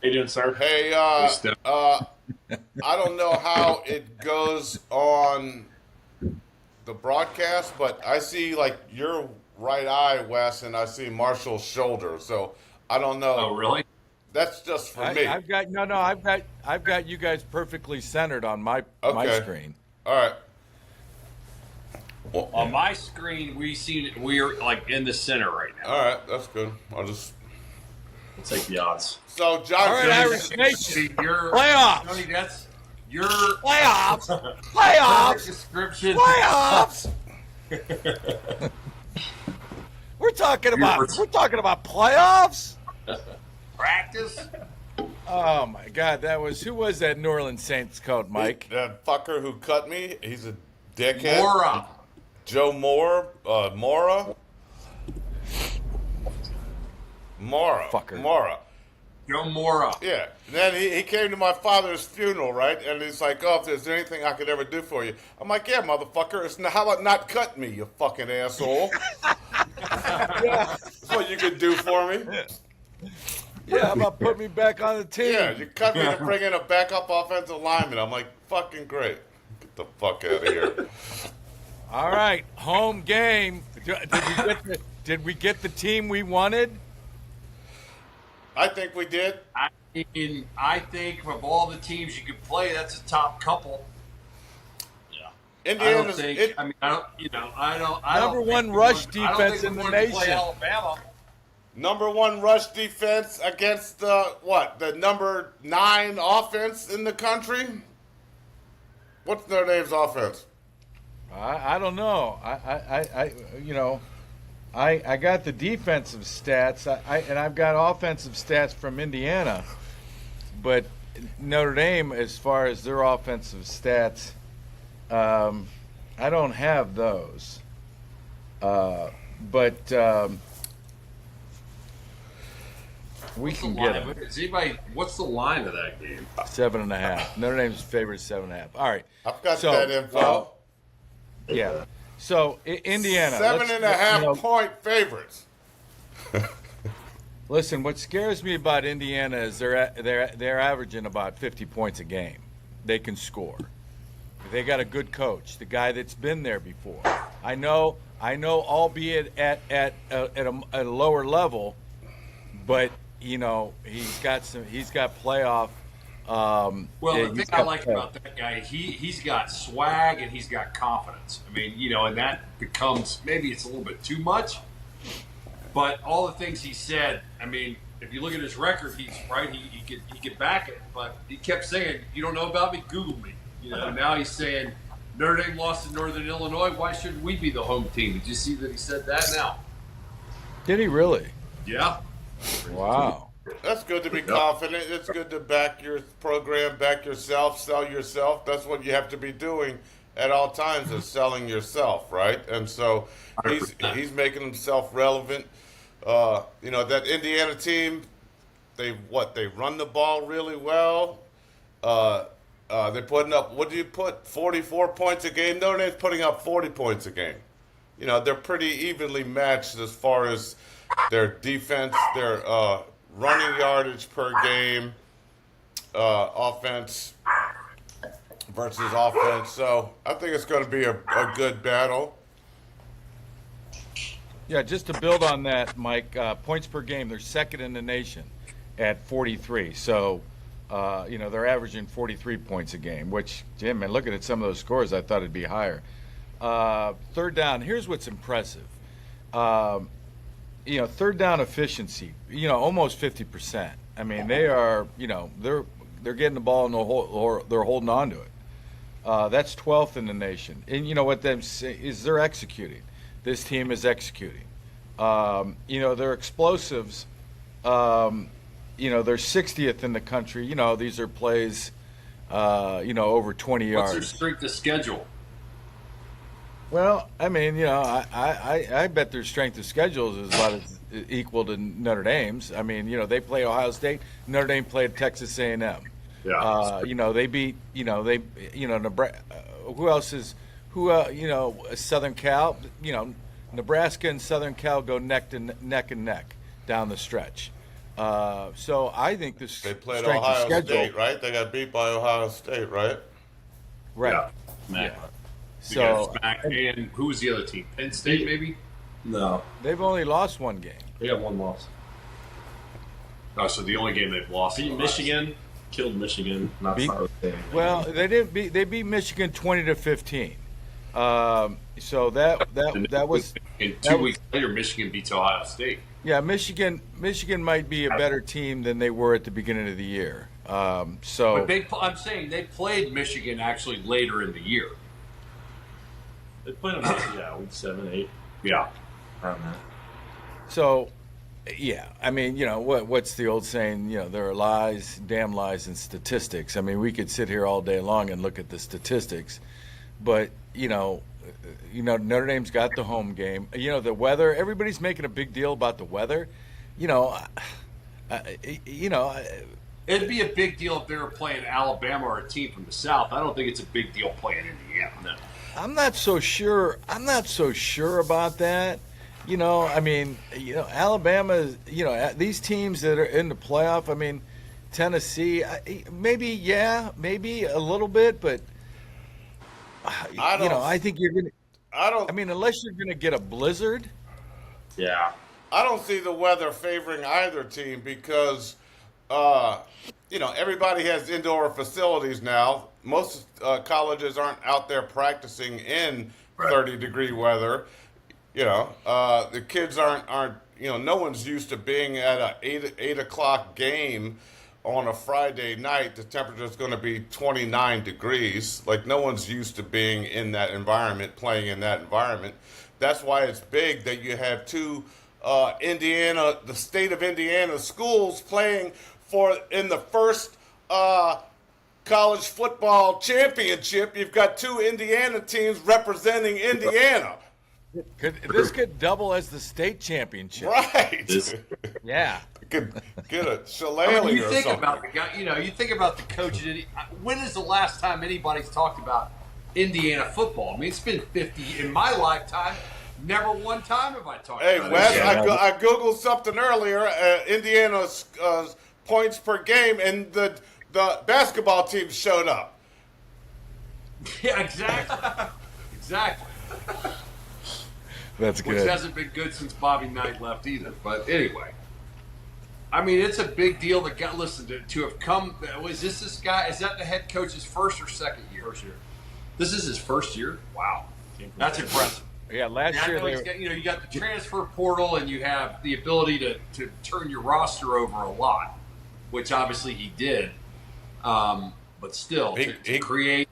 you doing, sir? Hey, I don't know how it goes on the broadcast, but I see like your right eye, Wes, and I see Marshall's shoulder. So I don't know. Oh, really? That's just for me. I've got you guys perfectly centered on my screen. All right. Well, on my screen, we're like in the center right now. All right, that's good. We'll take the odds. So, John, all right, Irish Nation, playoffs. Tony, that's your playoffs. Playoffs. Description. Playoffs. We're talking about playoffs. Practice. Oh my God, who was that New Orleans Saints coach, Mike? That fucker who cut me. He's a dickhead. Mora. Joe Moore. Mora. Fucker. Mora. Joe Mora. Yeah. And then he came to my father's funeral, right? And he's like, "Oh, if there's anything I could ever do for you," I'm like, "Yeah, motherfucker. How about not cut me, you fucking asshole?" Yeah, that's what you could do for me. Yeah, how about put me back on the team? Yeah, you cut me to bring in a backup offensive lineman. I'm like, fucking great. Get the fuck out of here. All right, home game. Did we get the team we wanted? I think we did. I think of all the teams you could play, that's a top couple. Yeah. Indiana's. Number one rush defense in the nation. Play Alabama. Number one rush defense against the number 9 offense in the country? What's their name's offense? I don't know. I got the defensive stats, and I've got offensive stats from Indiana, but Notre Dame, as far as their offensive stats, I don't have those. We can get them. What's the line of that game? 7.5. Notre Dame's favorite 7.5. All right. I've got that info. Yeah. So Indiana, 7.5 point favorites. Listen, what scares me about Indiana is they're averaging about 50 points a game. They can score. They got a good coach, the guy that's been there before. I know, albeit at a lower level, but he's got playoff Well, the thing he's I got- like about that guy, he's got swag and he's got confidence. I mean, and that becomes, maybe it's a little bit too much, but all the things he said, I mean, if you look at his record, he's right. He could back it, but he kept saying, "You don't know about me? Google me." Now he's saying Notre Dame lost to Northern Illinois. Why shouldn't we be the home team? Did you see that he said that now? Did he really? Yeah. Wow. That's good to be confident. It's good to back your program, back yourself, sell yourself. That's what you have to be doing at all times, is selling yourself, right? And so he's making himself relevant. That Indiana team, they run the ball really well. They're putting up, what do you put, 44 points a game? Notre Dame's putting up 40 points a game. They're pretty evenly matched as far as their defense, their running yardage per game, offense versus offense. So I think it's going to be a good battle. Yeah, just to build on that, Mike, points per game, they're second in the nation at 43. So, they're averaging 43 points a game, which, Jim, man, looking at some of those scores, I thought it'd be higher. Third down, here's what's impressive. Third down efficiency, almost 50%. I mean, they are, they're getting the ball and they're holding on to it. That's 12th in the nation. And what them say is they're executing. This team is executing. Their explosives, they're 60th in the country. These are plays, over 20 yards. What's their strength of schedule? Well, I mean, I bet their strength of schedule is about equal to Notre Dame's. I mean, they play Ohio State. Notre Dame played Texas A&M. Yeah. They beat, Nebraska. Who else is? Southern Cal, Nebraska and Southern Cal go neck and neck down the stretch. So I think this They played strength Ohio of schedule, State, right? They got beat by Ohio State, right? right? Yeah. Yeah. So, So and who was the other team? Penn State, maybe? No, they've only lost one game. they got one loss. Oh, so the only game they've lost. Beat Michigan, killed Michigan. Not Beat- sorry. Well, they didn't beat. They beat Michigan 20-15. So that was And 2 weeks later, Michigan beats Ohio State. yeah. Michigan might be a better team than they were at the beginning of the year. So But I'm saying they played Michigan actually later in the year. They played them, week 7, 8. Yeah. Around that. So, yeah, I mean, what's the old saying? There are lies, damn lies, and statistics. I mean, we could sit here all day long and look at the statistics, but Notre Dame's got the home game. The weather. Everybody's making a big deal about the weather. It'd be a big deal if they were playing Alabama or a team from the South. I don't think it's a big deal playing Indiana. No. I'm not so sure about that. I mean, Alabama, these teams that are in the playoff, I mean, Tennessee, maybe a little bit, but I think you're going to, I mean, unless you're going to get a blizzard. Yeah. I don't see the weather favoring either team because, everybody has indoor facilities now. Most colleges aren't out there practicing in 30-degree weather. The kids aren't. No one's used to being at a 8 o'clock game on a Friday night. The temperature is going to be 29 degrees. Like, no one's used to being in that environment, playing in that environment. That's why it's big that you have two the state of Indiana schools playing in the first college football championship. You've got two Indiana teams representing Indiana. This could double as the state championship. Right. Yeah. Could get a shillelagh you or think something. about the guy. You think about the coach. When is the last time anybody's talked about Indiana football? I mean, it's been 50 in my lifetime. Never one time have I talked Hey, about Wes, it. I Googled something earlier. Indiana's points per game, and the basketball team showed up. Yeah, exactly. Exactly. That's good. Which hasn't been good since Bobby Knight left either. But anyway. I mean, it's a big deal to have come. This guy? Is that the head coach's first or second year? First year. This is his first year. Wow, that's impressive. Yeah, last year you got the transfer portal, and you have the ability to turn your roster over a lot, which obviously he did. But still, to create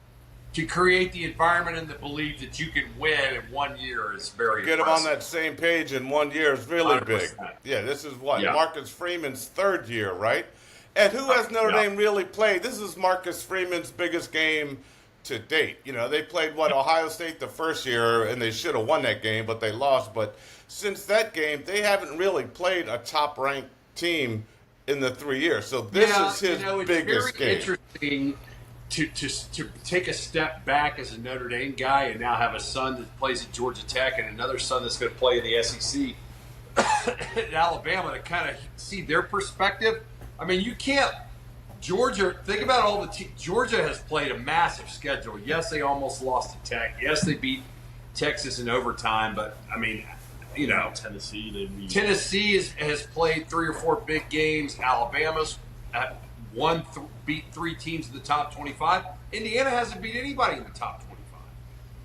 the environment and the belief that you can win in 1 year is very Get impressive. them on that same page in 1 year is really 100%. big. Yeah, this is what? Yeah. Marcus Freeman's third year, right? And who has Notre Dame really played? This is Marcus Freeman's biggest game to date. You know, they played, Ohio State the first year, and they should have won that game, but they lost. But since that game, they haven't really played a top-ranked team in the 3 years. So this is his biggest game. It's very interesting to take a step back as a Notre Dame guy and now have a son that plays at Georgia Tech and another son that's going to play in the SEC at Alabama to kind of see their perspective. I mean, you can't – Georgia – think about all the – Georgia has played a massive schedule. Yes, they almost lost to Tech. Yes, they beat Texas in overtime. But, I mean, you know. Tennessee has played 3 or 4 big games. Alabama's beat 3 teams in the top 25. Indiana hasn't beat anybody in the top 25.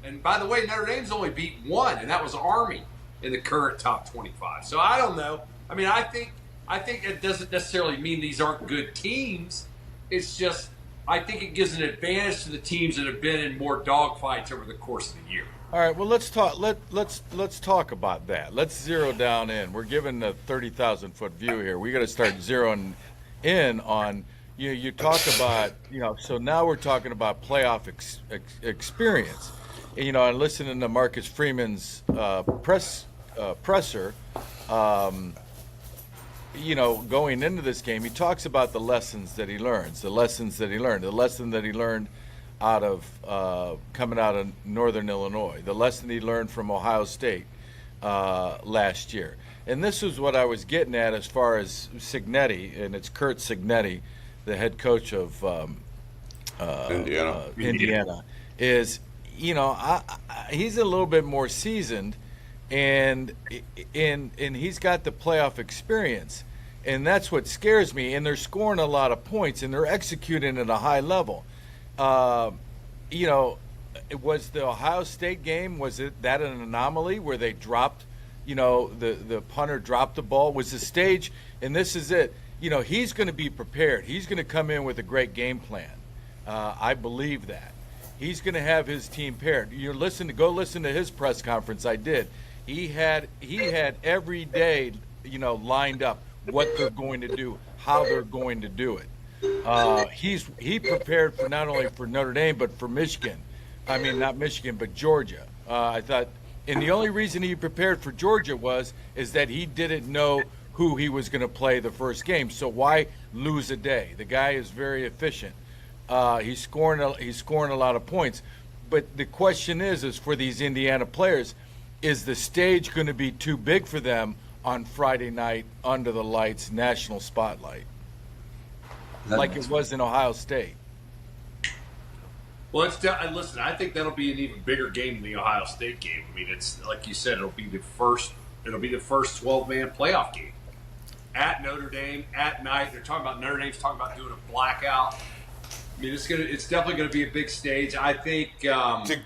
And by the way, Notre Dame's only beat 1, and that was Army in the current top 25. So I don't know. I mean, I think it doesn't necessarily mean these aren't good teams. It's just I think it gives an advantage to the teams that have been in more dogfights over the course of the year. All right, well, let's talk. Let's talk about that. Let's zero down in. We're given a 30,000-foot view here. We got to start zeroing in on. You talk about, so now we're talking about playoff experience. And, and listening to Marcus Freeman's presser, going into this game, he talks about the lessons that he learns, the lesson that he learned out of coming out of Northern Illinois, the lesson he learned from Ohio State last year. And this is what I was getting at as far as Cignetti, and it's Curt Cignetti, the head coach of Indiana, is, he's a little bit more seasoned, and he's got the playoff experience, and that's what scares me. And they're scoring a lot of points, and they're executing at a high level. Was the Ohio State game, was that an anomaly where they dropped, the punter dropped the ball? Was the stage, and this is it. He's going to be prepared. He's going to come in with a great game plan. I believe that. He's going to have his team paired. Go listen to his press conference. I did. He had every day, lined up what they're going to do, how they're going to do it. He prepared for not only for Notre Dame but for Michigan. I mean, not Michigan, but Georgia. I thought, and the only reason he prepared for Georgia is that he didn't know who he was going to play the first game. So why lose a day? The guy is very efficient. He's scoring a lot of points. But the question is for these Indiana players, is the stage going to be too big for them on Friday night under the lights, national spotlight, like it was in Ohio State? Well, listen, I think that'll be an even bigger game than the Ohio State game. I mean, it's like you said, it'll be the first 12-man playoff game at Notre Dame at night. They're talking about Notre Dame's talking about doing a blackout. I mean, it's definitely going to be a big stage. I think to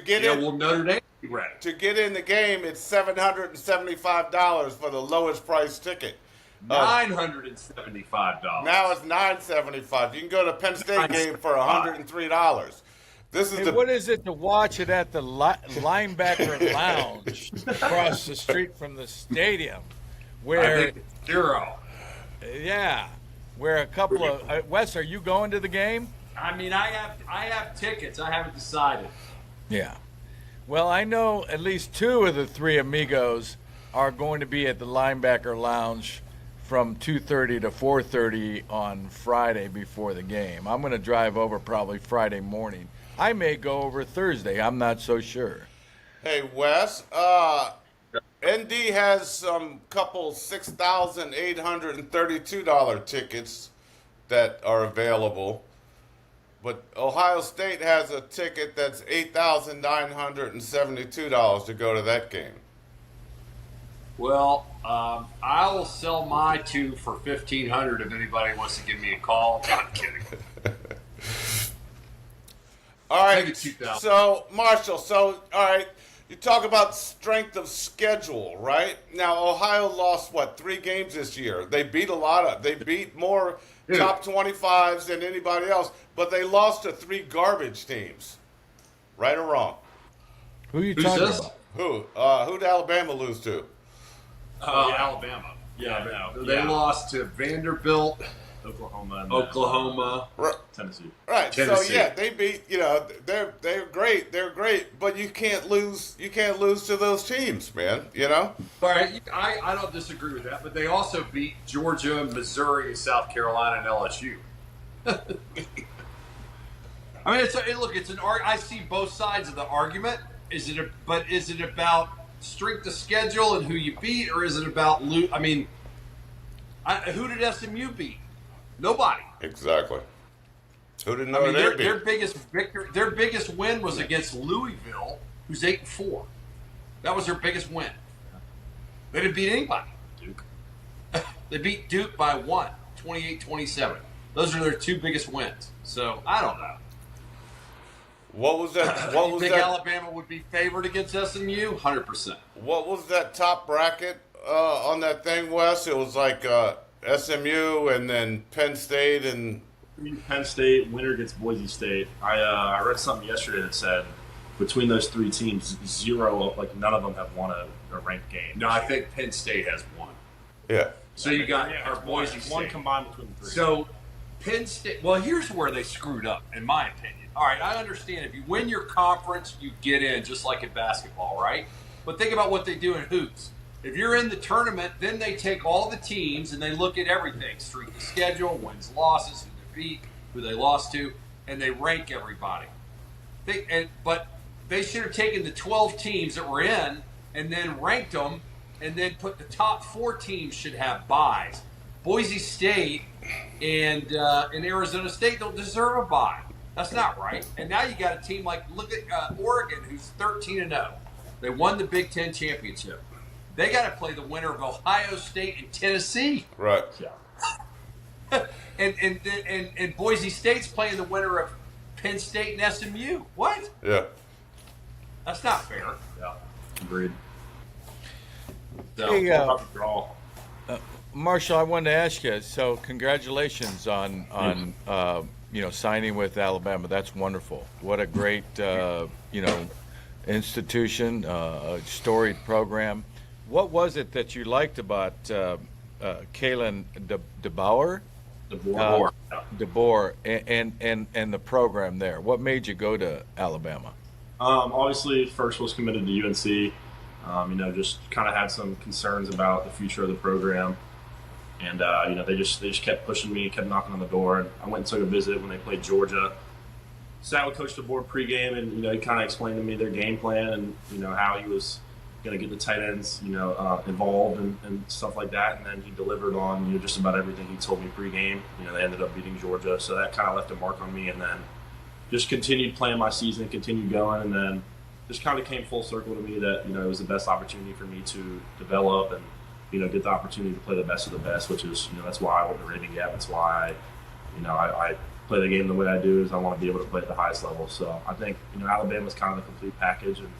get in. Will Notre Dame be ready? To get in the game, it's $775 for the lowest price ticket. $975. Now it's $975. You can go to Penn State game for $103. What is it to watch it at the linebacker lounge across the street from the stadium, where I think it's zero. Yeah, where a couple of Wes, are you going to the game? I mean, I have tickets. I haven't decided. Yeah. Well, I know at least 2 of the 3 amigos are going to be at the linebacker lounge from 2:30 to 4:30 on Friday before the game. I'm going to drive over probably Friday morning. I may go over Thursday. I'm not so sure. Hey, Wes, ND has some couple $6,832 tickets that are available. But Ohio State has a ticket that's $8,972 to go to that game. Well, I will sell my 2 for $1,500 if anybody wants to give me a call. I'm kidding. All right. Maybe 2,000. So, Marshall, all right, you talk about strength of schedule, right? Now, Ohio lost, 3 games this year? They beat they beat more top 25s than anybody else, but they lost to 3 garbage teams. Right or wrong? Who are you talking this? about? Who did Alabama lose to? Alabama. Yeah, no. They lost to Vanderbilt, Oklahoma, Tennessee. Right. Tennessee. So yeah, they beat. They're great. They're great, but you can't lose. You can't lose to those teams, man. All right, I don't disagree with that, but they also beat Georgia, Missouri, South Carolina, and LSU. I mean, it's an argument. I see both sides of the argument. Is it about strength of schedule and who you beat, or is it about loot? I mean, who did SMU beat? Nobody. Exactly. Who did Notre Dame beat? Their biggest win was against Louisville, who's 8-4. That was their biggest win. They didn't beat anybody. Duke. They beat Duke by 1, 28-27. Those are their 2 biggest wins. So I don't know. What was that? You think Alabama would be favored against SMU? 100%. What was that top bracket on that thing, Wes? It was like SMU and then Penn State and Penn State, winner against Boise State. I read something yesterday that said between those 3 teams, 0, none of them have won a ranked game. No, I think Penn State has 1. yeah. So you got our Boise State. 1 combined between the 3. So Penn State. Well, here's where they screwed up, in my opinion. All right, I understand if you win your conference, you get in, just like in basketball, right? But think about what they do in hoops. If you're in the tournament, then they take all the teams and they look at everything: strength of schedule, wins, losses, who they beat, who they lost to, and they rank everybody. But they should have taken the 12 teams that were in and then ranked them, and then put the top 4 teams should have byes. Boise State and Arizona State don't deserve a bye. That's not right. And now you got a team look at Oregon, who's 13-0. They won the Big Ten championship. They got to play the winner of Ohio State and Tennessee. Right. Yeah. and Boise State's playing the winner of Penn State and SMU. What? Yeah. That's not fair. Yeah. Agreed. So, Hey, Draw. Marshall, I wanted to ask you. So, congratulations on signing with Alabama. That's wonderful. What a great institution, a storied program. What was it that you liked about Kalen DeBoer? DeBoer and the program there. What made you go to Alabama? Obviously, first was committed to UNC. Just kind of had some concerns about the future of the program. And, they just kept pushing me, kept knocking on the door. And I went and took a visit when they played Georgia. Sat with Coach DeBoer pregame, and, he kind of explained to me their game plan and, how he was going to get the tight ends, involved and stuff like that. And then he delivered on, just about everything he told me pregame. They ended up beating Georgia. So that kind of left a mark on me. And then just continued playing my season, continued going. And then just kind of came full circle to me that, it was the best opportunity for me to develop and, get the opportunity to play the best of the best, which is, that's why I went to Raven Gap. That's why, I play the game the way I do, is I want to be able to play at the highest level. So I think, Alabama's kind of the complete package, and,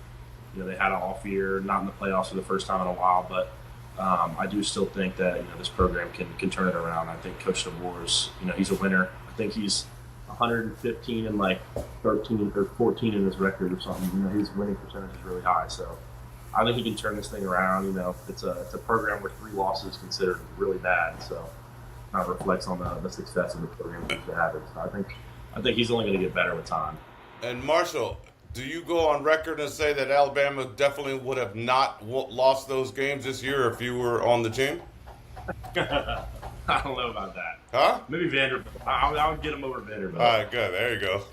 they had an off year, not in the playoffs for the first time in a while, but I do still think that, this program can turn it around. I think Coach DeBoer's, he's a winner. I think he's 115 and 13 or 14 in his record or something. His winning percentage is really high. So I think he can turn this thing around. It's a program where 3 losses is considered really bad. So it kind of reflects on the success of the program that have it. So I think he's only going to get better with time. And Marshall, do you go on record and say that Alabama definitely would have not lost those games this year if you were on the team? I don't know about that. Huh? Maybe Vanderbilt. I would get him over Vanderbilt. All right, good. There you go.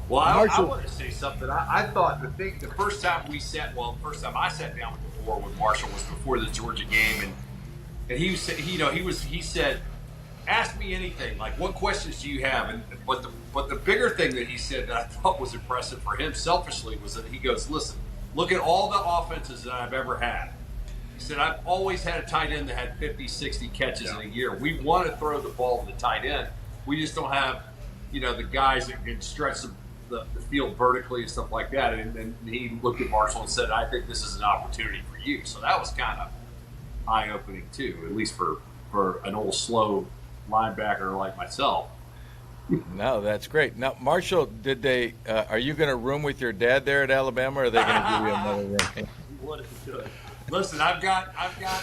Well, I want to say something. I thought the first time I sat down with DeBoer with Marshall was before the Georgia game, and he said, he said, ask me anything. Like, what questions do you have? But the bigger thing that he said that I thought was impressive for him selfishly was that he goes, listen, look at all the offenses that I've ever had. He said, I've always had a tight end that had 50, 60 catches in a year. We want to throw the ball to the tight end. We just don't have, the guys that can stretch the field vertically and stuff like that. And he looked at Marshall and said, I think this is an opportunity for you. So that was kind of eye-opening too, at least for an old slow linebacker like myself. No, that's great. Now, Marshall, did they? Are you going to room with your dad there at Alabama, or are they going to give you another room? What is good? Listen, I've got.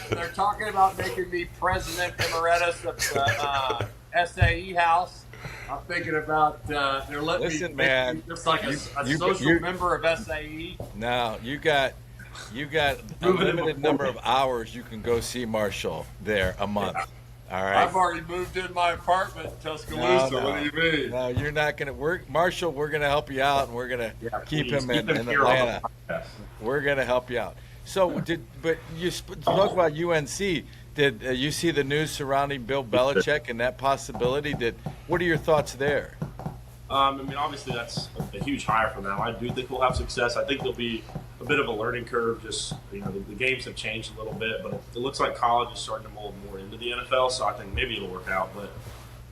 They're talking about making me president emeritus of the SAE house. I'm thinking about they're letting me just like a social member of SAE. No, you got a limited number of hours you can go see Marshall there a month. All right. I've already moved in my apartment in Tuscaloosa. No. What do you mean? No, you're not going to. Marshall, we're going to help you out, and we're going to keep him in Atlanta. We're going to help you out. So, but you spoke about UNC. Did you see the news surrounding Bill Belichick and that possibility? What are your thoughts there? Obviously that's a huge hire for them. I do think we'll have success. I think there'll be a bit of a learning curve. Just the games have changed a little bit, but it looks like college is starting to mold more into the NFL. So I think maybe it'll work out. But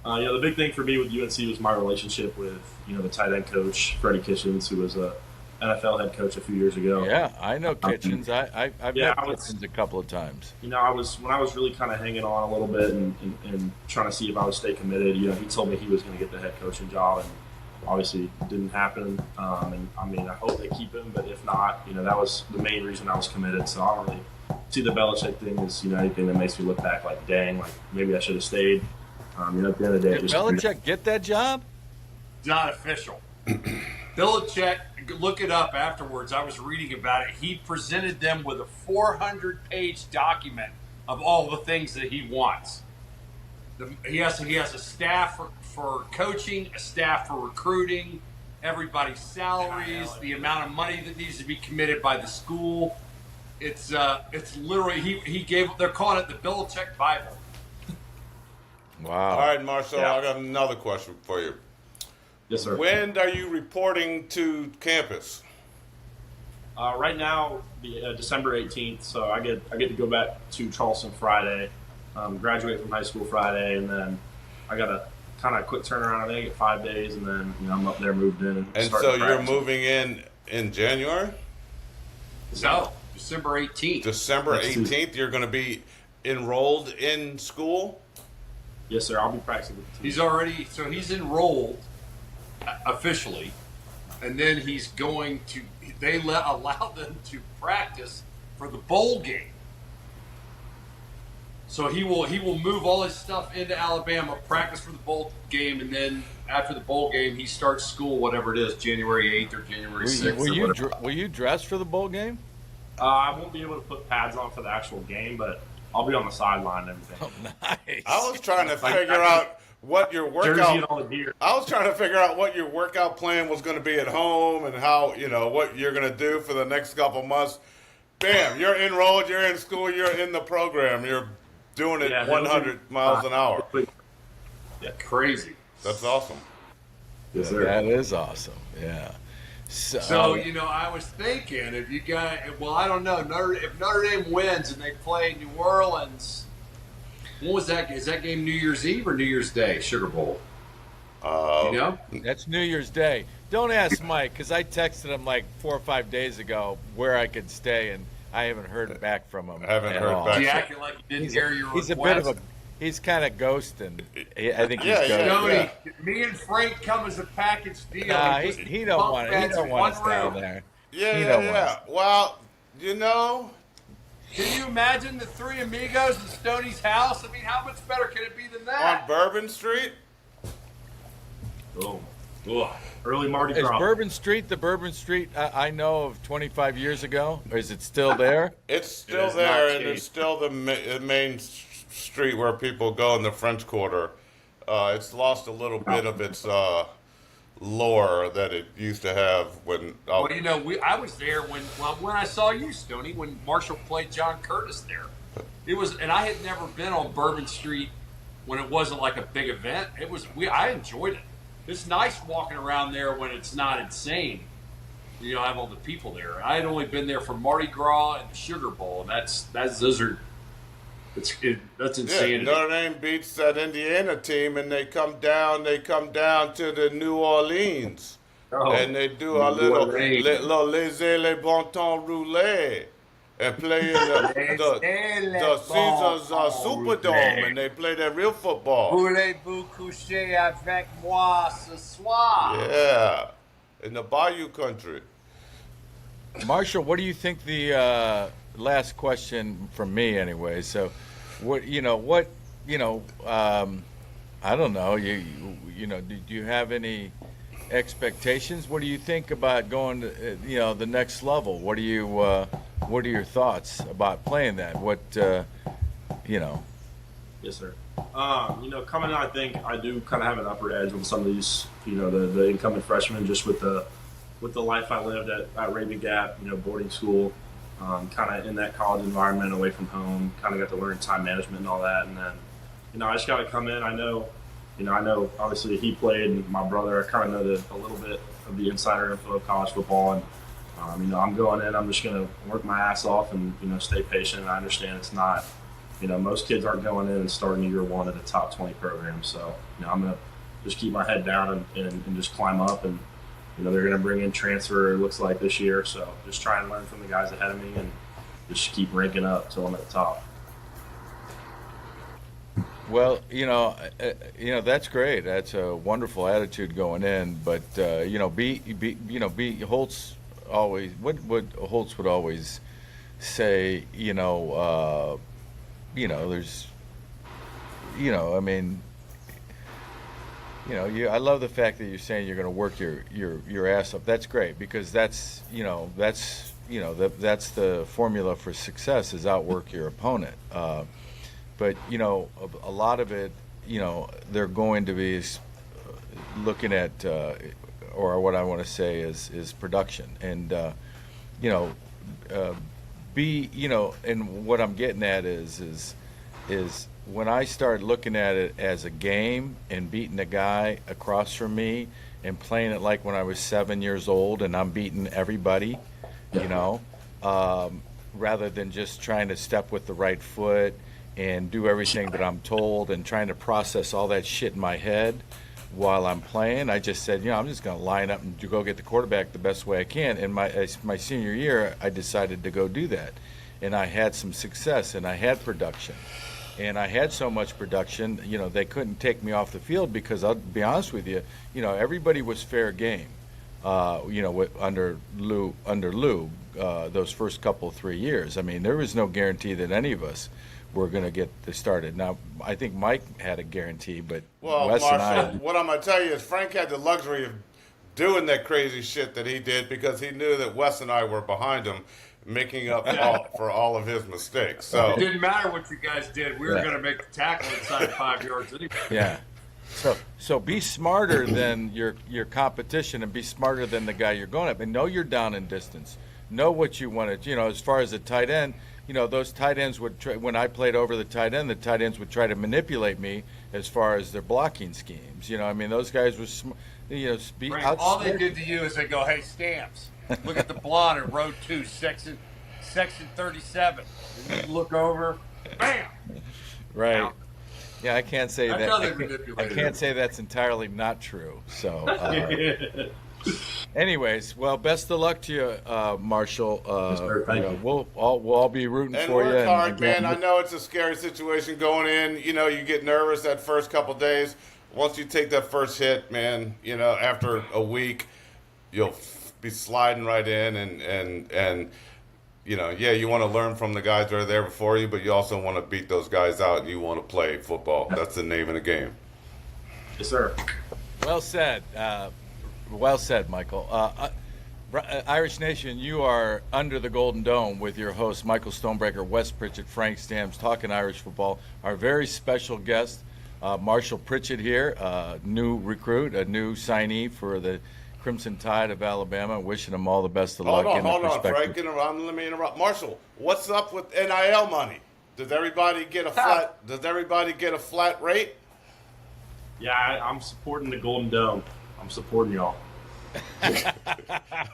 the big thing for me with UNC was my relationship with the tight end coach Freddie Kitchens, who was a NFL head coach a few years ago. Yeah, I know Kitchens. I've met Kitchens a couple of times. When I was really kind of hanging on a little bit and trying to see if I would stay committed. He told me he was going to get the head coaching job, and obviously it didn't happen. I hope they keep him, but if not, that was the main reason I was committed. So I don't really see the Belichick thing as anything that makes me look back like, dang, like maybe I should have stayed. At the end of the day, did Belichick get that job? It's not official. Belichick, look it up afterwards. I was reading about it. He presented them with a 400-page document of all the things that he wants. He has a staff for coaching, a staff for recruiting, everybody's salaries, the amount of money that needs to be committed by the school. It's literally they're calling it the Belichick Bible. Wow. All right, Marcel, I got another question for you. Yes, sir. When are you reporting to campus? Right now, December 18th. So I get to go back to Charleston Friday, graduate from high school Friday, and then I got a kind of quick turnaround. I think I get 5 days, and then I'm up there, moved in. And so you're moving in January? No, December 18th. December 18th, you're going to be enrolled in school? Yes, sir. I'll be practicing with the team. He's enrolled officially, and then he's going to. They allow them to practice for the bowl game. So he will move all his stuff into Alabama, practice for the bowl game, and then after the bowl game, he starts school, whatever it is, January 8th or January 6th. Will you dress for the bowl game? I won't be able to put pads on for the actual game, but I'll be on the sideline and everything. Oh, nice. I was trying to figure out what your workout. I was trying to figure out what your workout plan was going to be at home and how what you're going to do for the next couple months. Bam! You're enrolled. You're in school. You're in the program. You're doing it 100 miles an hour. Yeah, crazy. That's awesome. Yes, sir. That is awesome. Yeah. So I was thinking if you got, I don't know, if Notre Dame wins and they play New Orleans, what was that? Is that game New Year's Eve or New Year's Day? Sugar Bowl. That's New Year's Day. Don't ask Mike because I texted him like 4 or 5 days ago where I could stay, and I haven't heard back from him. I haven't heard back. He acting like he didn't hear your request. He's a bit of he's kind of ghosting. I think he's ghosting. Tony, me and Frank come as a package deal. Nah, he don't want it. He don't want to stay there. Yeah. Well, Can you imagine the three amigos in Stoney's house? I mean, how much better can it be than that? On Bourbon Street? Oh. Early Mardi Is Gras. Bourbon Street the Bourbon Street I know of 25 years ago? Or is it still there? It's still there, and it's still the main street where people go in the French Quarter. It's lost a little bit of its lore that it used to have when. I was there when I saw you, Stoney, when Marshall played John Curtis there. It was, and I had never been on Bourbon Street when it wasn't like a big event. I enjoyed it. It's nice walking around there when it's not insane. I have all the people there. I had only been there for Mardi Gras and the Sugar Bowl, and that's insanity. Yeah, Notre Dame beats that Indiana team, and they come down to the New Orleans, and they do a little laissez les bon temps rouler, and play in the Caesars Superdome, and they play that real football. Voulez-vous coucher avec moi ce soir? Yeah, in the Bayou country. Marshall, what do you think the last question from me anyway? So, I don't know. Do you have any expectations? What do you think about going to the next level? What are your thoughts about playing that? Yes, sir. Coming out, I think I do kind of have an upper edge on some of these, the incoming freshmen, just with the life I lived at Raven Gap, boarding school, kind of in that college environment, away from home, kind of got to learn time management and all that. And then, I just got to come in. I know obviously he played, and my brother, I kind of know a little bit of the insider info of college football. And, I'm going in, I'm just going to work my ass off and, stay patient. I understand it's not, most kids aren't going in and starting year one at a top 20 program. So, I'm going to just keep my head down and just climb up. And, they're going to bring in transfer, it looks like, this year. So just try and learn from the guys ahead of me and just keep ranking up till I'm at the top. Well, that's great. That's a wonderful attitude going in. But Holtz always Holtz would always say, there's, I love the fact that you're saying you're going to work your ass off. That's great, because that's the formula for success, is outwork your opponent. But a lot of it, they're going to be looking at, or what I want to say is production, and and what I'm getting at is when I start looking at it as a game and beating a guy across from me and playing it like when I was 7 years old and I'm beating everybody, rather than just trying to step with the right foot and do everything that I'm told and trying to process all that shit in my head while I'm playing, I just said, I'm just going to line up and go get the quarterback the best way I can. And my senior year, I decided to go do that. And I had some success, and I had production. And I had so much production, they couldn't take me off the field, because I'll be honest with you, everybody was fair game, under Lou, those first couple 3 years. I mean, there was no guarantee that any of us were going to get this started. Now, I think Mike had a guarantee, but Wes Marshall, and I... what I'm going to tell you is Frank had the luxury of doing that crazy shit that he did, because he knew that Wes and I were behind him, making up for all of his mistakes. So it didn't matter what you guys did. We were going to make the tackle inside 5 yards anyway. Yeah. So be smarter than your competition, and be smarter than the guy you're going up. And know you're down in distance. Know what you want to, as far as a tight end, those tight ends would try, when I played over the tight ends would try to manipulate me as far as their blocking schemes. Those guys were, all they did to you is they go, "Hey, Stamps, look at the blonde in row 2, section 37." And you look over, bam. Right. Out. Yeah, I can't say That's that. how they manipulate I can't say that's entirely not true. So, anyways, well, best of luck to you, Marshall. Thank you. We'll all be rooting and for you. Work hard, man. I know it's a scary situation going in. You get nervous that first couple days. Once you take that first hit, man, after a week, you'll be sliding right in, and you want to learn from the guys that are there before you, but you also want to beat those guys out, and you want to play football. That's the name of the game. Yes, sir. Well said. Well said, Michael. Irish Nation, you are under the Golden Dome with your hosts, Michael Stonebreaker, Wes Pritchett, Frank Stamps, talking Irish football. Our very special guest, Marshall Pritchett here, new recruit, a new signee for the Crimson Tide of Alabama. Wishing them all the best of luck. Hold on, Frank. Let me interrupt. Marshall, what's up with NIL money? Does everybody get a flat rate? Yeah, I'm supporting the Golden Dome. I'm supporting y'all.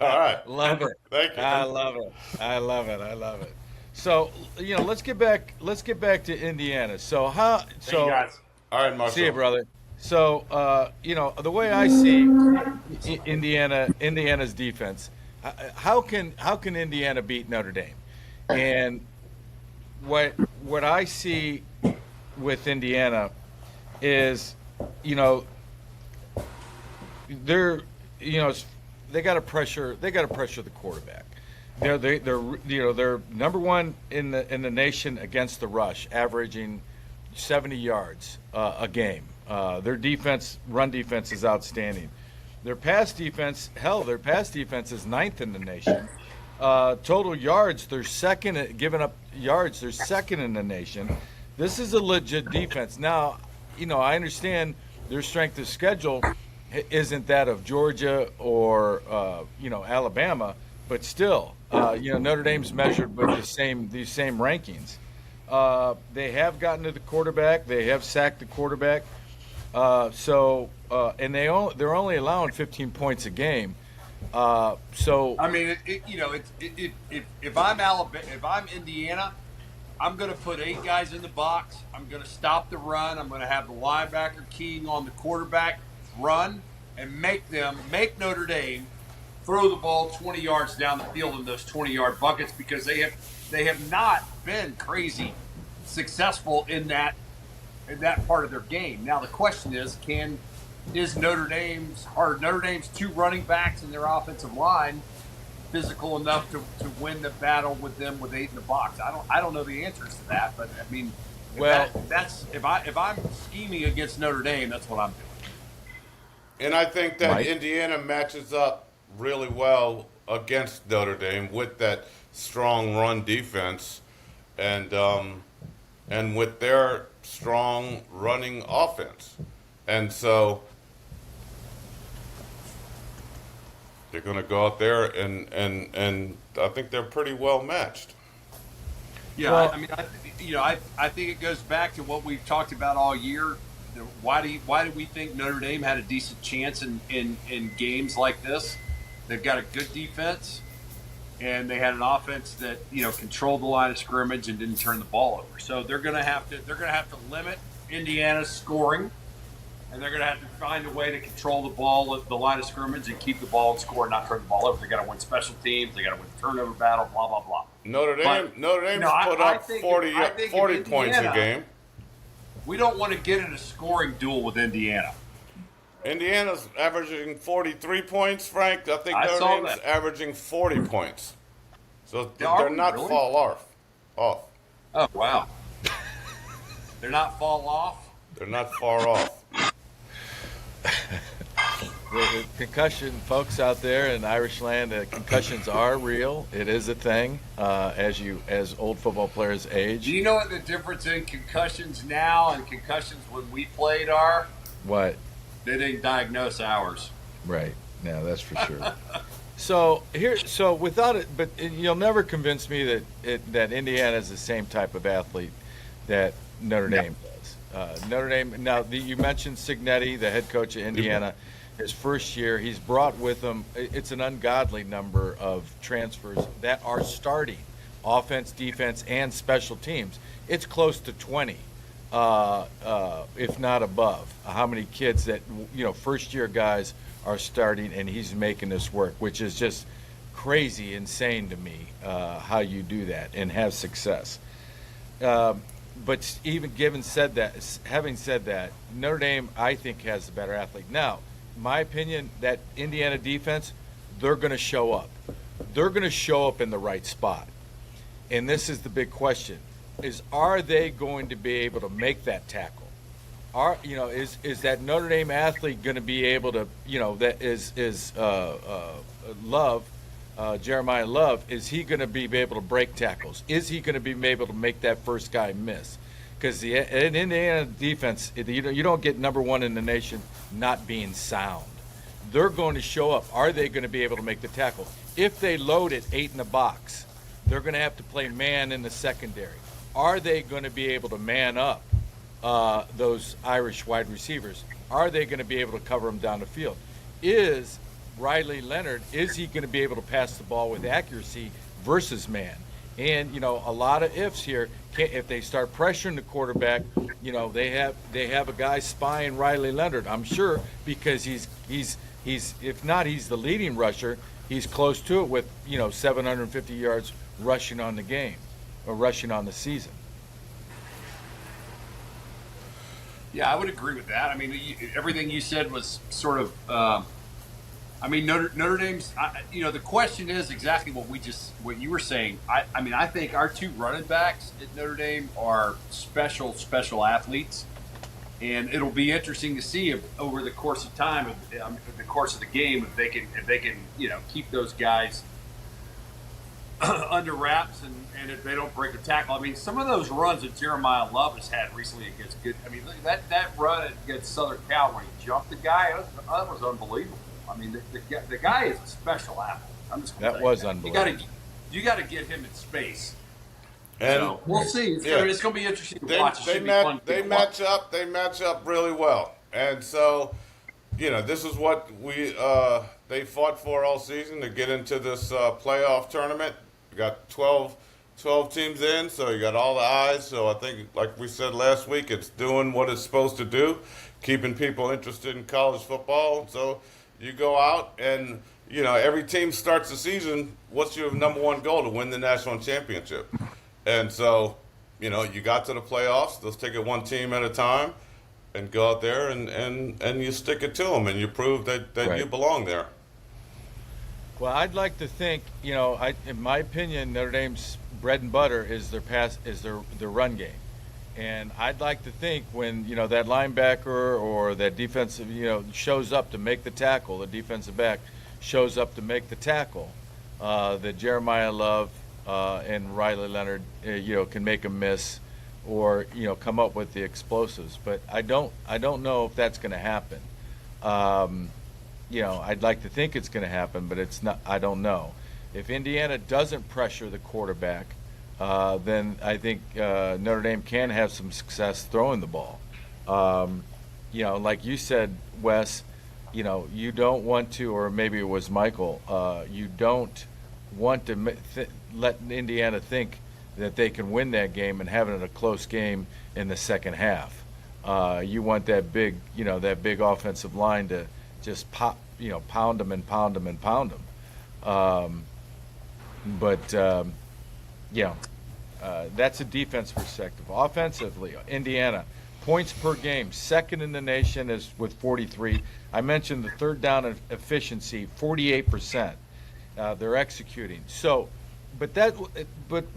All right. Love it. Thank you. I love it. I love it. I love it. So, let's get back to Indiana. So Thank you guys. All right, Marshall. see you, brother. So, the way I see Indiana's defense, how can Indiana beat Notre Dame? And what I see with Indiana is, they're, they got to pressure the quarterback. They're number one in the nation against the rush, averaging 70 yards a game. Their run defense is outstanding. Their pass defense is ninth in the nation. Total yards, they're second. Giving up yards, they're second in the nation. This is a legit defense. Now, I understand their strength of schedule isn't that of Georgia or Alabama, but still, Notre Dame's measured with these same rankings. They have gotten to the quarterback. They have sacked the quarterback. And they're only allowing 15 points a game. So I mean, if I'm Indiana, I'm going to put 8 guys in the box. I'm going to stop the run. I'm going to have the linebacker keying on the quarterback run and make Notre Dame throw the ball 20 yards down the field in those 20-yard buckets, because they have not been crazy successful in that part of their game. Now the question is Notre Dame's 2 running backs and their offensive line physical enough to win the battle with them with 8 in the box? I don't know the answers to that, but I mean, if I'm scheming against Notre Dame, that's what I'm doing. And I think that Mike? Indiana matches up really well against Notre Dame with that strong run defense, and with their strong running offense, and so they're going to go out there and I think they're pretty well matched. Yeah, Well, I think it goes back to what we've talked about all year. Why do we think Notre Dame had a decent chance in games like this? They've got a good defense, and they had an offense that controlled the line of scrimmage and didn't turn the ball over. So they're going to have to limit Indiana's scoring, and they're going to have to find a way to control the ball at the line of scrimmage and keep the ball and score and not turn the ball over. They got to win special teams. They got to win the turnover battle. Blah blah blah. Notre Dame's put up 40 points a game. We don't want to get in a scoring duel with Indiana. Indiana's averaging 43 points, Frank. I think Notre Dame's averaging 40 points. So they're not really? fall off. Oh, wow. They're not fall off? They're not far off. the concussion folks out there in Irish land, concussions are real. It is a thing as old football players age. Do you know what the difference in concussions now and concussions when we played are? What? They didn't diagnose ours. Right. Yeah, that's for sure. So without it, but you'll never convince me that Indiana is the same type of athlete that Notre Dame does. Notre Dame. Now, you mentioned Cignetti, the head coach of Indiana. His first year, he's brought with him. It's an ungodly number of transfers that are starting offense, defense, and special teams. It's close to 20. If not above, how many kids that first year guys are starting, and he's making this work, which is just crazy, insane to me, how you do that and have success. But having said that, Notre Dame, I think, has the better athlete. Now, my opinion, that Indiana defense, they're going to show up. They're going to show up in the right spot, and this is the big question. Are they going to be able to make that tackle? Is that Notre Dame athlete going to be able to, Jeremiah Love, is he going to be able to break tackles? Is he going to be able to make that first guy miss? Because in Indiana defense, you don't get number one in the nation not being sound. They're going to show up. Are they going to be able to make the tackle? If they load it 8 in the box, they're going to have to play man in the secondary. Are they going to be able to man up those Irish wide receivers? Are they going to be able to cover them down the field? Is Riley Leonard, is he going to be able to pass the ball with accuracy versus man? And a lot of ifs here. If they start pressuring the quarterback, they have a guy spying Riley Leonard, I'm sure, because he's if not he's the leading rusher, he's close to it with 750 yards rushing on the game or rushing on the season. Yeah, I would agree with that. I mean, everything you said was sort of. Notre Dame's. The question is exactly what you were saying. I think our two running backs at Notre Dame are special athletes, and it'll be interesting to see if over the course of time, the course of the game, if they can keep those guys under wraps and if they don't break a tackle. I mean, some of those runs that Jeremiah Love has had recently against good. I mean, that run against Southern Cal when he jumped the guy, that was unbelievable. I mean, the guy is a special athlete. That was unbelievable. You got to get him in space. And we'll see. It's going to be interesting to watch. They match up really well. And so, this is what they fought for all season to get into this playoff tournament. We got 12 teams in, so you got all the eyes. So I think, like we said last week, it's doing what it's supposed to do, keeping people interested in college football. So you go out and, every team starts the season, what's your number one goal? To win the national championship. And so, you got to the playoffs. Let's take it one team at a time and go out there and you stick it to them and you prove that right. You belong there. Well, I'd like to think, in my opinion, Notre Dame's bread and butter is their run game. And I'd like to think when, that linebacker or that defensive, shows up to make the tackle, the defensive back shows up to make the tackle, that Jeremiah Love and Riley Leonard, can make a miss or, come up with the explosives. But I don't know if that's going to happen. I'd like to think it's going to happen, but it's not. I don't know. If Indiana doesn't pressure the quarterback, then I think Notre Dame can have some success throwing the ball. Like you said, Wes, you don't want to, or maybe it was Michael, you don't want to let Indiana think that they can win that game and have it a close game in the second half. You want that big offensive line to just pound them and pound them and pound them. That's a defense perspective. Offensively, Indiana, points per game, second in the nation is with 43. I mentioned the third down efficiency, 48%. They're executing. So, but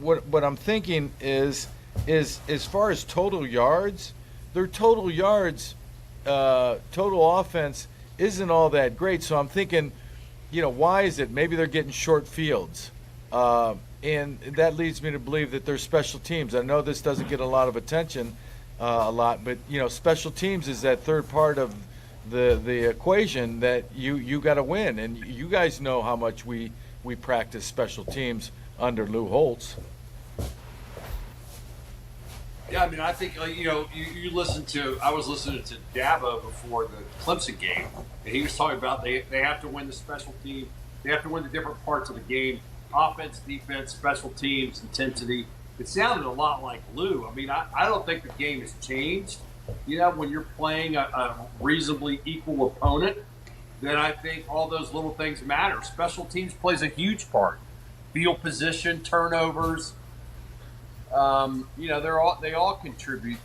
what I'm thinking is as far as total yards, their total yards, total offense isn't all that great. So I'm thinking, why is it? Maybe they're getting short fields. And that leads me to believe that there's special teams. I know this doesn't get a lot of attention but special teams is that third part of the equation that you got to win. And you guys know how much we practice special teams under Lou Holtz. Yeah, I think you listen to. I was listening to Dabo before the Clemson game, and he was talking about they have to win the special team. They have to win the different parts of the game: offense, defense, special teams, intensity. It sounded a lot like Lou. I don't think the game has changed. When you're playing a reasonably equal opponent, then I think all those little things matter. Special teams plays a huge part. Field position, turnovers. They all contribute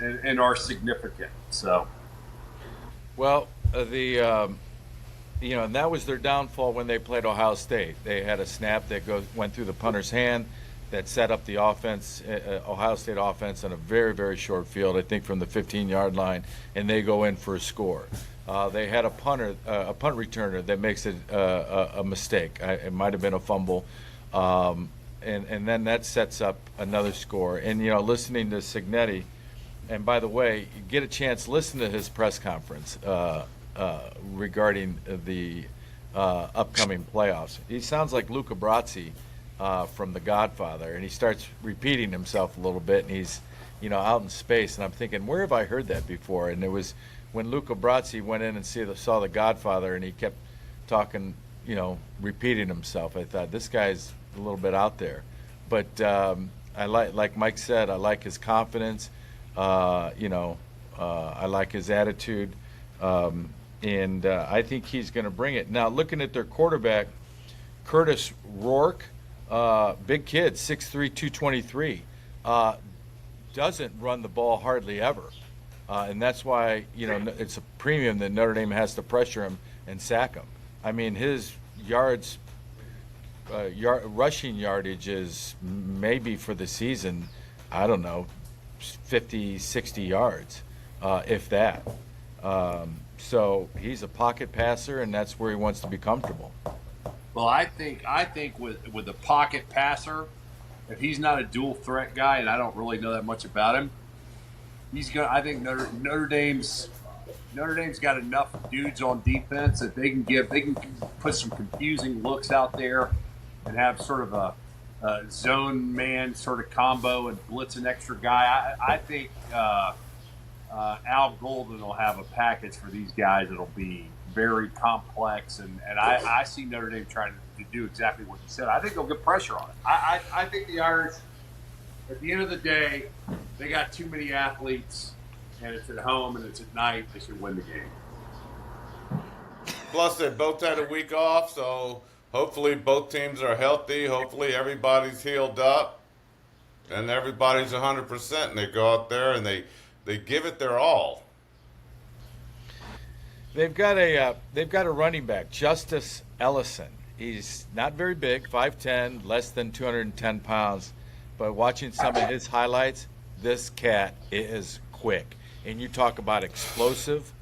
and are significant. So, well, and that was their downfall when they played Ohio State. They had a snap that went through the punter's hand that set up the offense, Ohio State offense, on a very, very short field, I think from the 15-yard line, and they go in for a score. They had a punt returner that makes it a mistake. It might have been a fumble. And then that sets up another score. And, listening to Cignetti, and by the way, you get a chance, listen to his press conference regarding the upcoming playoffs. He sounds like Luca Brasi from The Godfather, and he starts repeating himself a little bit, and he's, out in space. And I'm thinking, where have I heard that before? And it was when Luca Brasi went in and saw The Godfather, and he kept talking, repeating himself. I thought this guy's a little bit out there, but I like Mike said, I like his confidence. I like his attitude, and I think he's going to bring it. Now, looking at their quarterback, Curtis Rourke, big kid, 6'3", 223, doesn't run the ball hardly ever. And that's why, it's a premium that Notre Dame has to pressure him and sack him. I mean, his rushing yardage is maybe for the season, I don't know, 50, 60 yards, if that. So he's a pocket passer, and that's where he wants to be comfortable. Well, I think with a pocket passer, if he's not a dual threat guy, and I don't really know that much about him, I think Notre Dame's got enough dudes on defense that they can put some confusing looks out there and have sort of a zone man sort of combo and blitz an extra guy. I think Al Golden will have a package for these guys that'll be very complex, and I see Notre Dame trying to do exactly what you said. I think they'll get pressure on it. I think the Irish, at the end of the day, they got too many athletes, and it's at home and it's at night. They should win the game. Plus, they both had a week off, so hopefully both teams are healthy. Hopefully everybody's healed up and everybody's 100%, and they go out there and they give it their all. They've got a running back, Justice Ellison. He's not very big, 5'10", less than 210 pounds. But watching some of his highlights, this cat is quick. And you talk about explosive.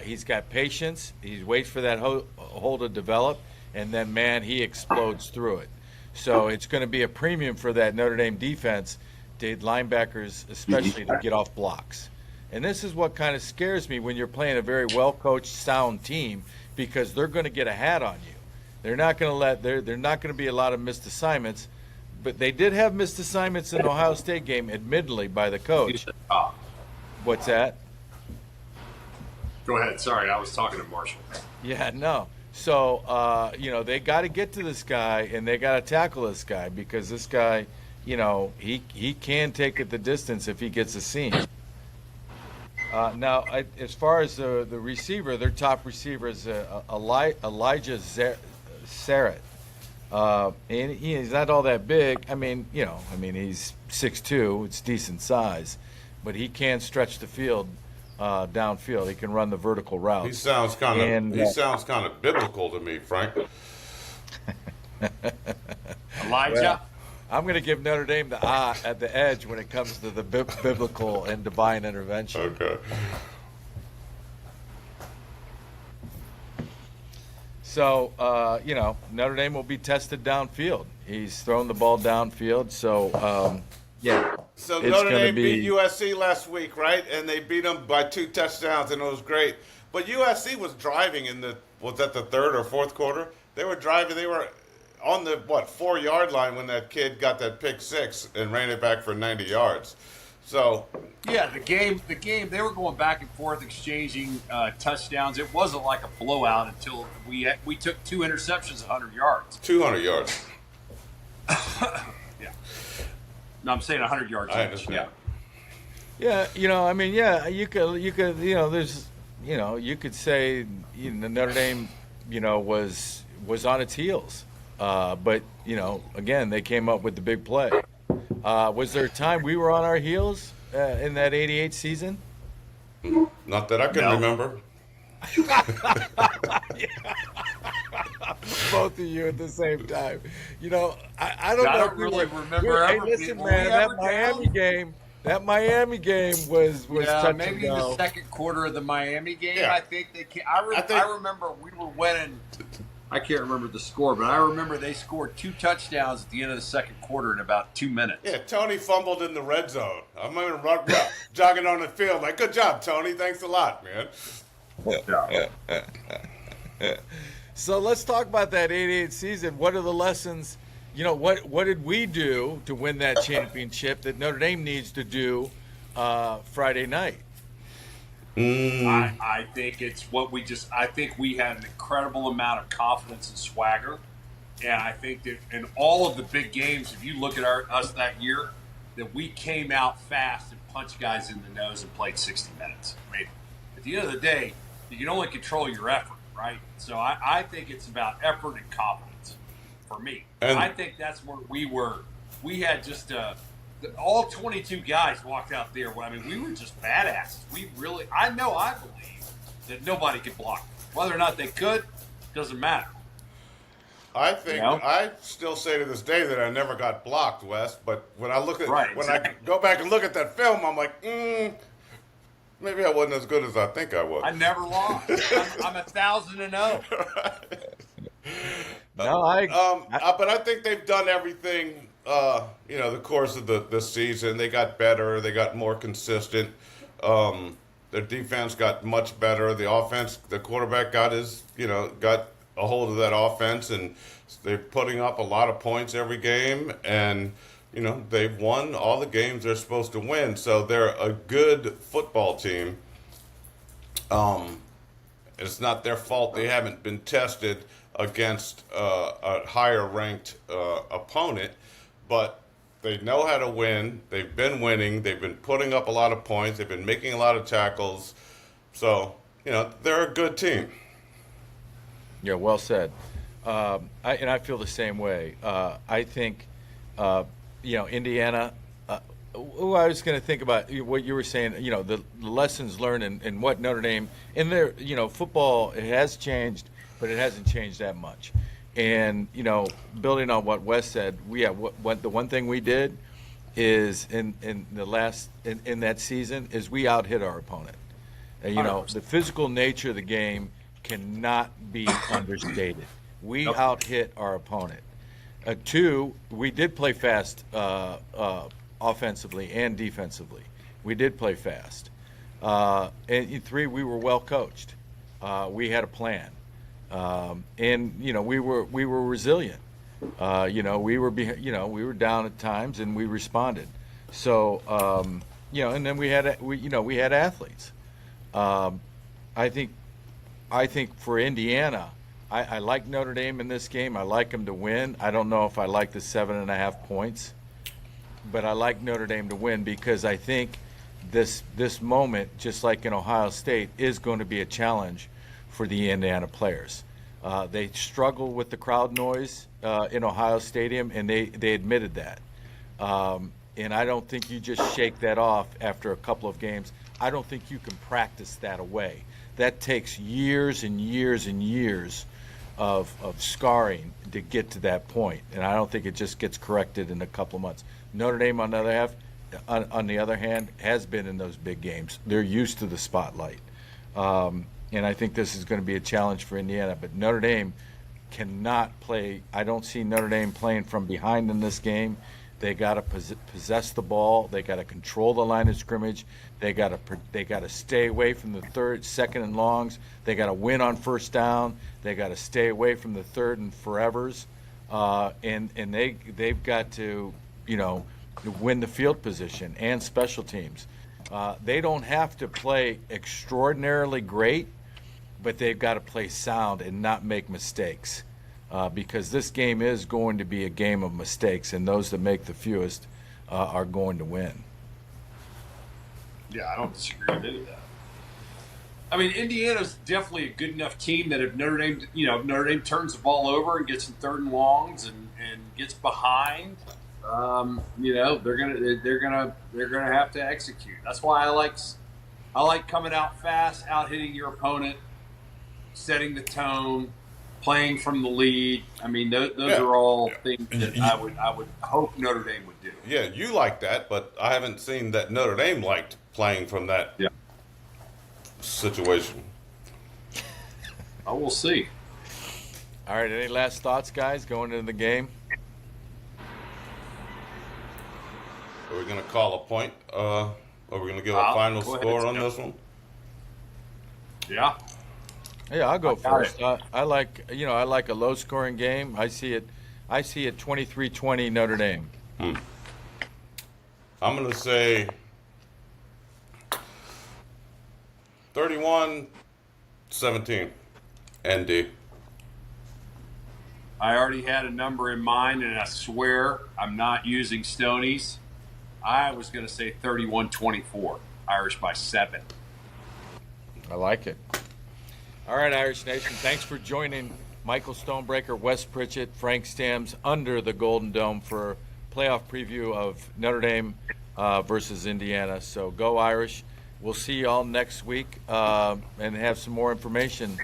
He's got patience. He waits for that hole to develop. And then, man, he explodes through it. So it's going to be a premium for that Notre Dame defense, linebackers especially, to get off blocks. And this is what kind of scares me when you're playing a very well-coached, sound team, because they're going to get a hat on you. They're not going to they're not going to be a lot of missed assignments, but they did have missed assignments in the Ohio State game, admittedly, by the coach. What's that? Go ahead. Sorry, I was talking to Marshall. Yeah, no. So, they got to get to this guy, and they got to tackle this guy, because this guy, he can take it the distance if he gets a seam. Now, as far as the receiver, their top receiver is Elijah Sarrett. And he's not all that big. I mean, he's 6'2". It's decent size. But he can stretch the field downfield. He can run the vertical routes. He sounds kind of biblical to me, Frank. Elijah? Well, I'm going to give Notre Dame the at the edge when it comes to the biblical and divine intervention. Okay. So, Notre Dame will be tested downfield. He's thrown the ball downfield, so, yeah. So Notre Dame beat USC last week, right? And they beat them by 2 touchdowns, and it was great. But USC was driving was that the third or fourth quarter? They were driving. They were on the 4-yard line when that kid got that pick six and ran it back for 90 yards. So yeah, the game, they were going back and forth, exchanging touchdowns. It wasn't like a blowout until we took 2 interceptions, 100 yards. 200 yards. Yeah. No, I'm saying 100 yards. I understand. Yeah, you could, there's, you could say Notre Dame, was on its heels. But, again, they came up with the big play. Was there a time we were on our heels in that 88 season? Not that I can remember. Both of you at the same time. I don't know. I don't really remember. Hey, listen, man, that Miami game was touch maybe and go. the second quarter of the Miami game. Yeah. I think they came, I remember we were winning. I can't remember the score, but I remember they scored 2 touchdowns at the end of the second quarter in about 2 minutes. Yeah, Tony fumbled in the red zone. I'm even jogging on the field. Like, good job, Tony. Thanks a lot, man. So let's talk about that 88 season. What are the lessons? What did we do to win that championship that Notre Dame needs to do Friday night? I think it's what I think we had an incredible amount of confidence and swagger. And I think that in all of the big games, if you look at us that year, that we came out fast and punched guys in the nose and played 60 minutes. I mean, at the end of the day, you can only control your effort, right? So I think it's about effort and confidence for me. And I think that's where we were. We had just all 22 guys walked out there. I mean, we were just badasses. I believe that nobody could block them. Whether or not they could, doesn't matter. I think I still say to this day that I never got blocked, Wes. But when I look at I go back and look at that film, I'm like, maybe I wasn't as good as I think I was. I never lost. I'm 1,000-0. But I think they've done everything. The course of the season, they got better. They got more consistent. Their defense got much better. The offense, the quarterback got a hold of that offense, and they're putting up a lot of points every game, and they've won all the games they're supposed to win, so they're a good football team. It's not their fault they haven't been tested against a higher ranked opponent, but they know how to win. They've been winning. They've been putting up a lot of points. They've been making a lot of tackles, so they're a good team. Yeah, well said. I feel the same way. I think, Indiana. I was going to think about what you were saying. The lessons learned and what Notre Dame in their. Football, it has changed, but it hasn't changed that much. And building on what Wes said, what the one thing we did is in that season is we out-hit our opponent. The physical nature of the game cannot be understated. We out-hit our opponent. Two, we did play fast offensively and defensively. We did play fast. And three, we were well coached. We had a plan. And we were resilient. We were down at times and we responded. So and then we had athletes. I think for Indiana, I like Notre Dame in this game. I like them to win. I don't know if I like the 7.5 points, but I like Notre Dame to win because I think this moment, just like in Ohio State, is going to be a challenge for the Indiana players. They struggle with the crowd noise in Ohio Stadium, and they admitted that. And I don't think you just shake that off after a couple of games. I don't think you can practice that away. That takes years and years and years of scarring to get to that point, and I don't think it just gets corrected in a couple of months. Notre Dame, on the other hand, has been in those big games. They're used to the spotlight, and I think this is going to be a challenge for Indiana. But Notre Dame cannot play. I don't see Notre Dame playing from behind in this game. They got to possess the ball. They got to control the line of scrimmage. They got to stay away from the second and longs. They got to win on first down. They got to stay away from the third and forevers. And they've got to win the field position and special teams. They don't have to play extraordinarily great, but they've got to play sound and not make mistakes. Because this game is going to be a game of mistakes, and those that make the fewest are going to win. Yeah, I don't disagree with any of that. I mean, Indiana's definitely a good enough team that if Notre Dame turns the ball over and gets in third and longs and gets behind, they're gonna have to execute. That's why I like coming out fast, out hitting your opponent, setting the tone, playing from the lead. I mean, those are all things that I would hope Notre Dame would do. Yeah, you like that, but I haven't seen that Notre Dame liked playing from that situation. I will see. All right, any last thoughts, guys, going into the game? Are we going to call a point? Are we going to give a final score on this one? Yeah. Yeah, I'll go first. I like a low-scoring game. I see it 23-20 Notre Dame. I'm going to say 31-17. ND. I already had a number in mind, and I swear I'm not using Stoney's. I was going to say 31-24. Irish by 7. I like it. All right, Irish Nation, thanks for joining Michael Stonebreaker, Wes Pritchett, Frank Stams under the Golden Dome for playoff preview of Notre Dame versus Indiana. So go Irish. We'll see you all next week and have some more information,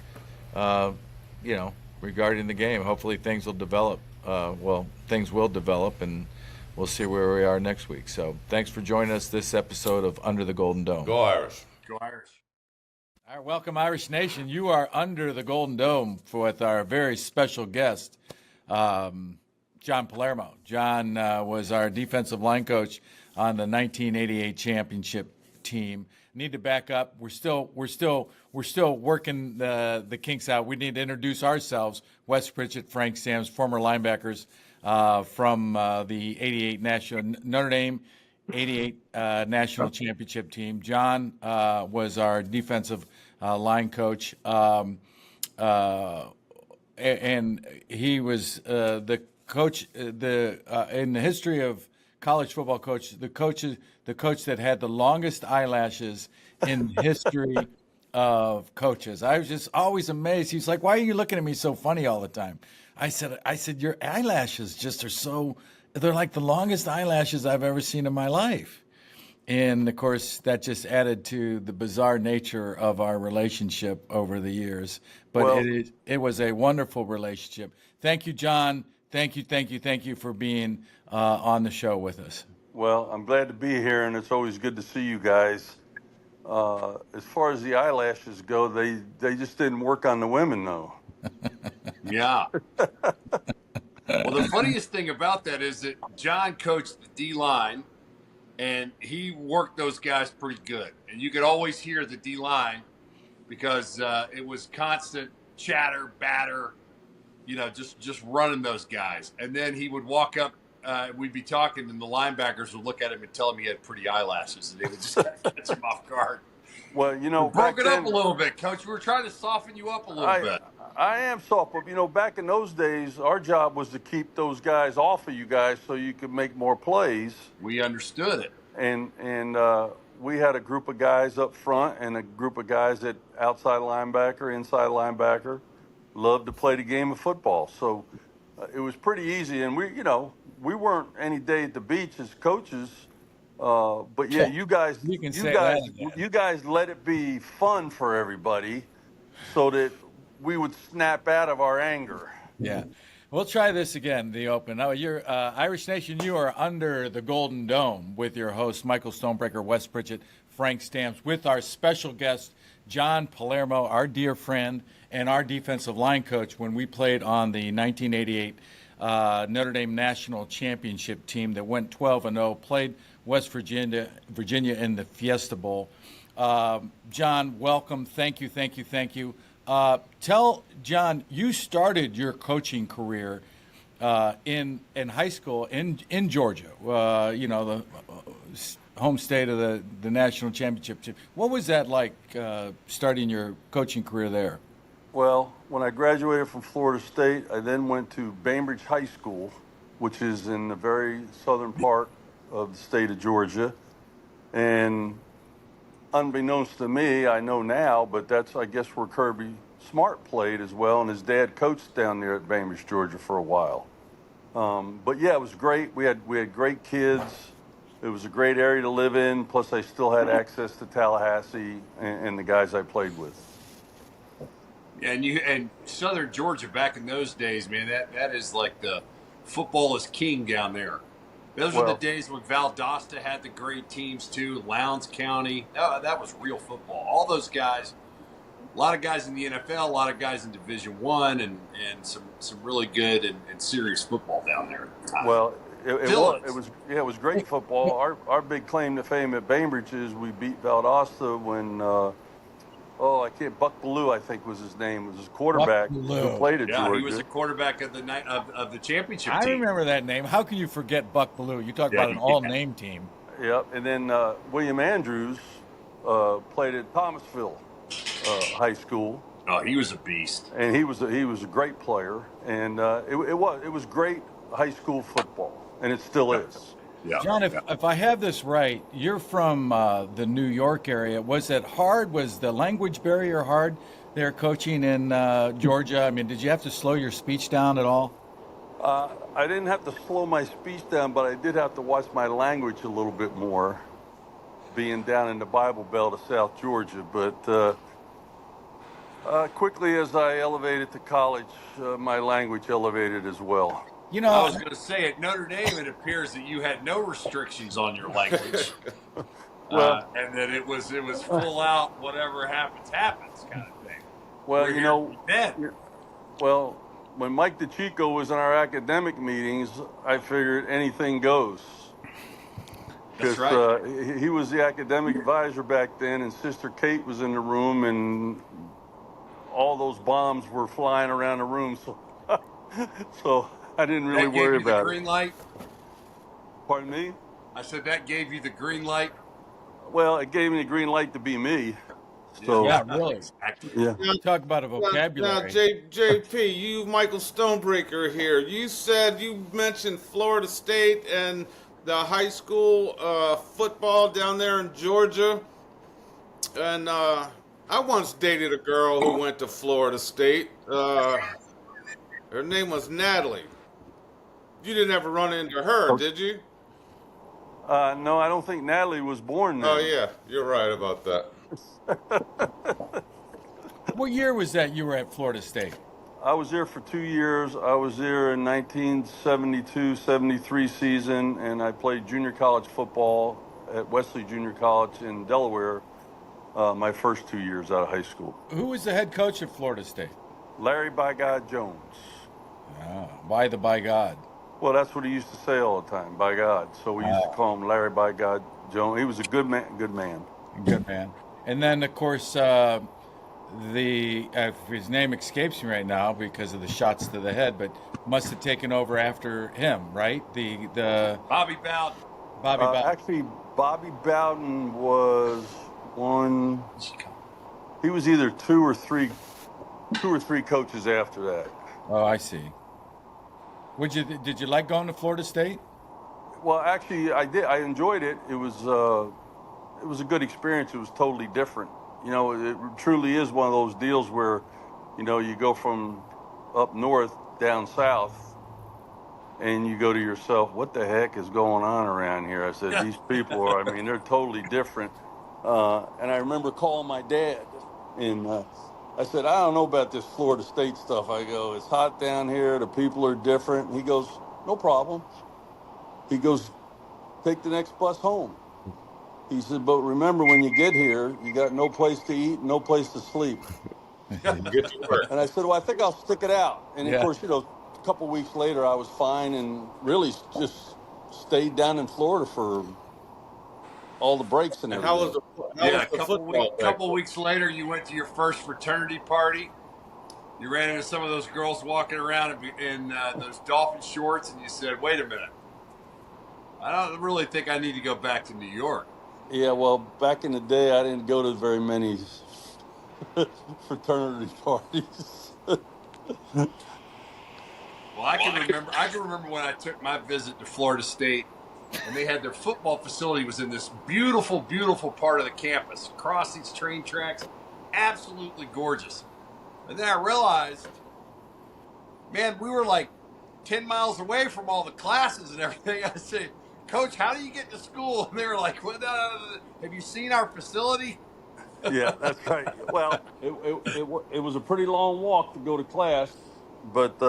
regarding the game. Hopefully things will develop. Things will develop, and we'll see where we are next week. So thanks for joining us this episode of Under the Golden Dome. Go Irish. Go Irish. All right, welcome, Irish Nation. You are under the Golden Dome with our very special guest, John Palermo. John was our defensive line coach on the 1988 championship team. Need to back up. We're still working the kinks out. We need to introduce ourselves. Wes Pritchett, Frank Stams, former linebackers from the 88 Notre Dame 88 national championship team. John was our defensive line coach, and he was the coach. In the history of college football coach, the coach that had the longest eyelashes in history of coaches. I was just always amazed. He's like, "Why are you looking at me so funny all the time?" I said, "Your eyelashes just are so." They're like the longest eyelashes I've ever seen in my life. And, of course, that just added to the bizarre nature of our relationship over the years. But it was a wonderful relationship. Thank you, John. Thank you for being on the show with us. Well, I'm glad to be here, and it's always good to see you guys. As far as the eyelashes go, they just didn't work on the women, though. Yeah. Well, the funniest thing about that is that John coached the D-line, and he worked those guys pretty good. And you could always hear the D-line because it was constant chatter, batter, just running those guys. And then he would walk up, we'd be talking, and the linebackers would look at him and tell him he had pretty eyelashes, and they would just catch him off guard. Well, we broke it up a little bit, Coach. We were trying to soften you up a little bit. I am soft, but back in those days, our job was to keep those guys off of you guys so you could make more plays. We understood it. And we had a group of guys up front and a group of guys at outside linebacker, inside linebacker, loved to play the game of football. So it was pretty easy. And we weren't any day at the beach as coaches. But yeah, you guys let it be fun for everybody so that we would snap out of our anger. Yeah. We'll try this again, the open. Now, you're Irish Nation, you are under the Golden Dome with your host, Michael Stonebreaker, Wes Pritchett, Frank Stams, with our special guest, John Palermo, our dear friend and our defensive line coach when we played on the 1988 Notre Dame National Championship team that went 12-0, played West Virginia in the Fiesta Bowl. John, welcome. Thank you. Tell John, you started your coaching career in high school in Georgia. The home state of the national championship team. What was that like starting your coaching career there? Well, when I graduated from Florida State, I then went to Bainbridge High School, which is in the very southern part of the state of Georgia, and unbeknownst to me, I know now, but that's, I guess, where Kirby Smart played as well, and his dad coached down there at Bainbridge, Georgia for a while. But yeah, it was great. We had great kids. It was a great area to live in. Plus, I still had access to Tallahassee and the guys I played with. And Southern Georgia back in those days, man, that is like the football is king down there. Those were the days when Valdosta had the great teams too. Lowndes County, that was real football. All those guys, a lot of guys in the NFL, a lot of guys in Division I, and some really good and serious football down there. Well, it was great football. Our big claim to fame at Bainbridge is we beat Valdosta when Buck Ballou, I think was his name, was his quarterback who played at Georgia. Yeah, he was the quarterback of the championship team. I remember that name. How can you forget Buck Ballou? You talk about an all-name team. Yep, and then William Andrews played at Thomasville high school. Oh, he was a beast. And he was a great player. And it was great high school football, and it still is. Yeah. John, if I have this right, you're from the New York area. Was it hard? Was the language barrier hard there coaching in Georgia? I mean, did you have to slow your speech down at all? I didn't have to slow my speech down, but I did have to watch my language a little bit more, being down in the Bible Belt of South Georgia. But quickly as I elevated to college, my language elevated as well. You know, I was going to say at Notre Dame, it appears that you had no restrictions on your language, and that it was full out, whatever happens kind of thing. Well, you know, well, when Mike DeChico was in our academic meetings, I figured anything goes. That's right. He was the academic advisor back then, and Sister Kate was in the room, and all those bombs were flying around the room. So I didn't really worry about it. The green light? Pardon me? I said that gave you the green light? Well, it gave me the green light to be me. So, yeah, really. Yeah. Talk about a vocabulary. Now, JP, you, Michael Stonebreaker here. You mentioned Florida State and the high school football down there in Georgia. And I once dated a girl who went to Florida State. Her name was Natalie. You didn't ever run into her, did you? No, I don't think Natalie was born there. Oh, yeah. You're right about that. What year was that you were at Florida State? I was there for 2 years. I was there in 1972-73 season, and I played junior college football at Wesley Junior College in Delaware my first 2 years out of high school. Who was the head coach at Florida State? Larry By God Jones. Why the By God? Well, that's what he used to say all the time, by God. So we used to call him Larry By God Jones. He was a good man. Good man. Good man. And then, of course, his name escapes me right now because of the shots to the head, but must have taken over after him, right? The Bobby Bowden. Actually, Bobby Bowden was one. He was either two or three coaches after that. Oh, I see. Did you like going to Florida State? Well, actually, I did. I enjoyed it. It was a good experience. It was totally different. You know, it truly is one of those deals where, you know, you go from up north down south, and you go to yourself, what the heck is going on around here? I said, these people are, they're totally different. And I remember calling my dad, and I said, I don't know about this Florida State stuff. I go, it's hot down here. The people are different. And he goes, no problem. He goes, take the next bus home. He said, but remember, when you get here, you got no place to eat, no place to sleep. Get to work. And I said, well, I think I'll stick it out. And of course, you know, a couple weeks later, I was fine and really just stayed down in Florida for all the breaks and everything. How was the football? A couple weeks later, you went to your first fraternity party. You ran into some of those girls walking around in those dolphin shorts, and you said, wait a minute. I don't really think I need to go back to New York. Yeah, well, back in the day, I didn't go to very many fraternity parties. Well, I can remember when I took my visit to Florida State, and they had their football facility was in this beautiful, beautiful part of the campus, across these train tracks, absolutely gorgeous. And then I realized, man, we were like 10 miles away from all the classes and everything. I said, Coach, how do you get to school? And they were like, well, have you seen our facility? Yeah, that's right. Well, it was a pretty long walk to go to class, but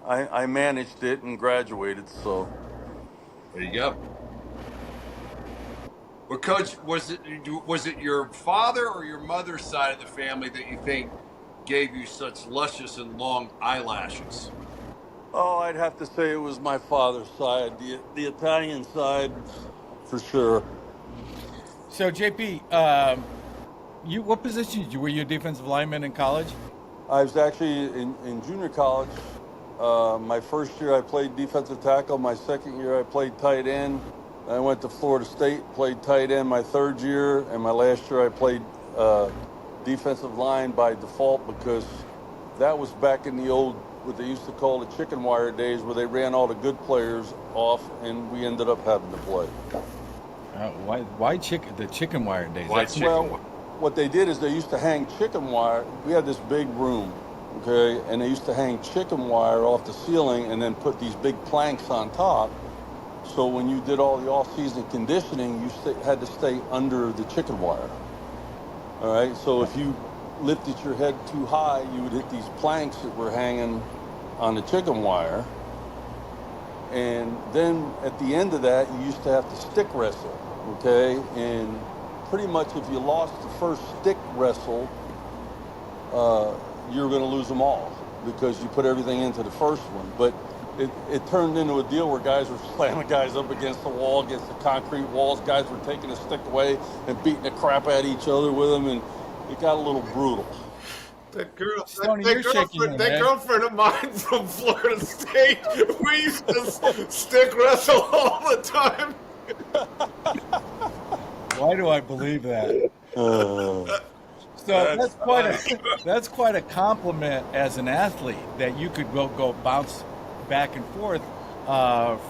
I managed it and graduated, so. There you go. Well, Coach, was it your father or your mother's side of the family that you think gave you such luscious and long eyelashes? Oh, I'd have to say it was my father's side, the Italian side, for sure. So, JP, what position were you a defensive lineman in college? I was actually in junior college. My first year I played defensive tackle. My second year I played tight end. I went to Florida State, played tight end my third year, and my last year I played defensive line by default because that was back in the old, what they used to call the chicken wire days, where they ran all the good players off and we ended up having to play. Why the chicken wire days? Well, what they did is they used to hang chicken wire. We had this big room, okay, and they used to hang chicken wire off the ceiling and then put these big planks on top. So when you did all the off-season conditioning, you had to stay under the chicken wire. All right, so if you lifted your head too high, you would hit these planks that were hanging on the chicken wire. And then at the end of that, you used to have to stick wrestle, okay? And pretty much if you lost the first stick wrestle, you're going to lose them all because you put everything into the first one. But it turned into a deal where guys were slamming guys up against the wall, against the concrete walls. Guys were taking a stick away and beating the crap out of each other with them, and it got a little brutal. That girlfriend of mine from Florida State, we used to stick wrestle all the time. Why do I believe that? So that's quite a compliment as an athlete that you could go bounce back and forth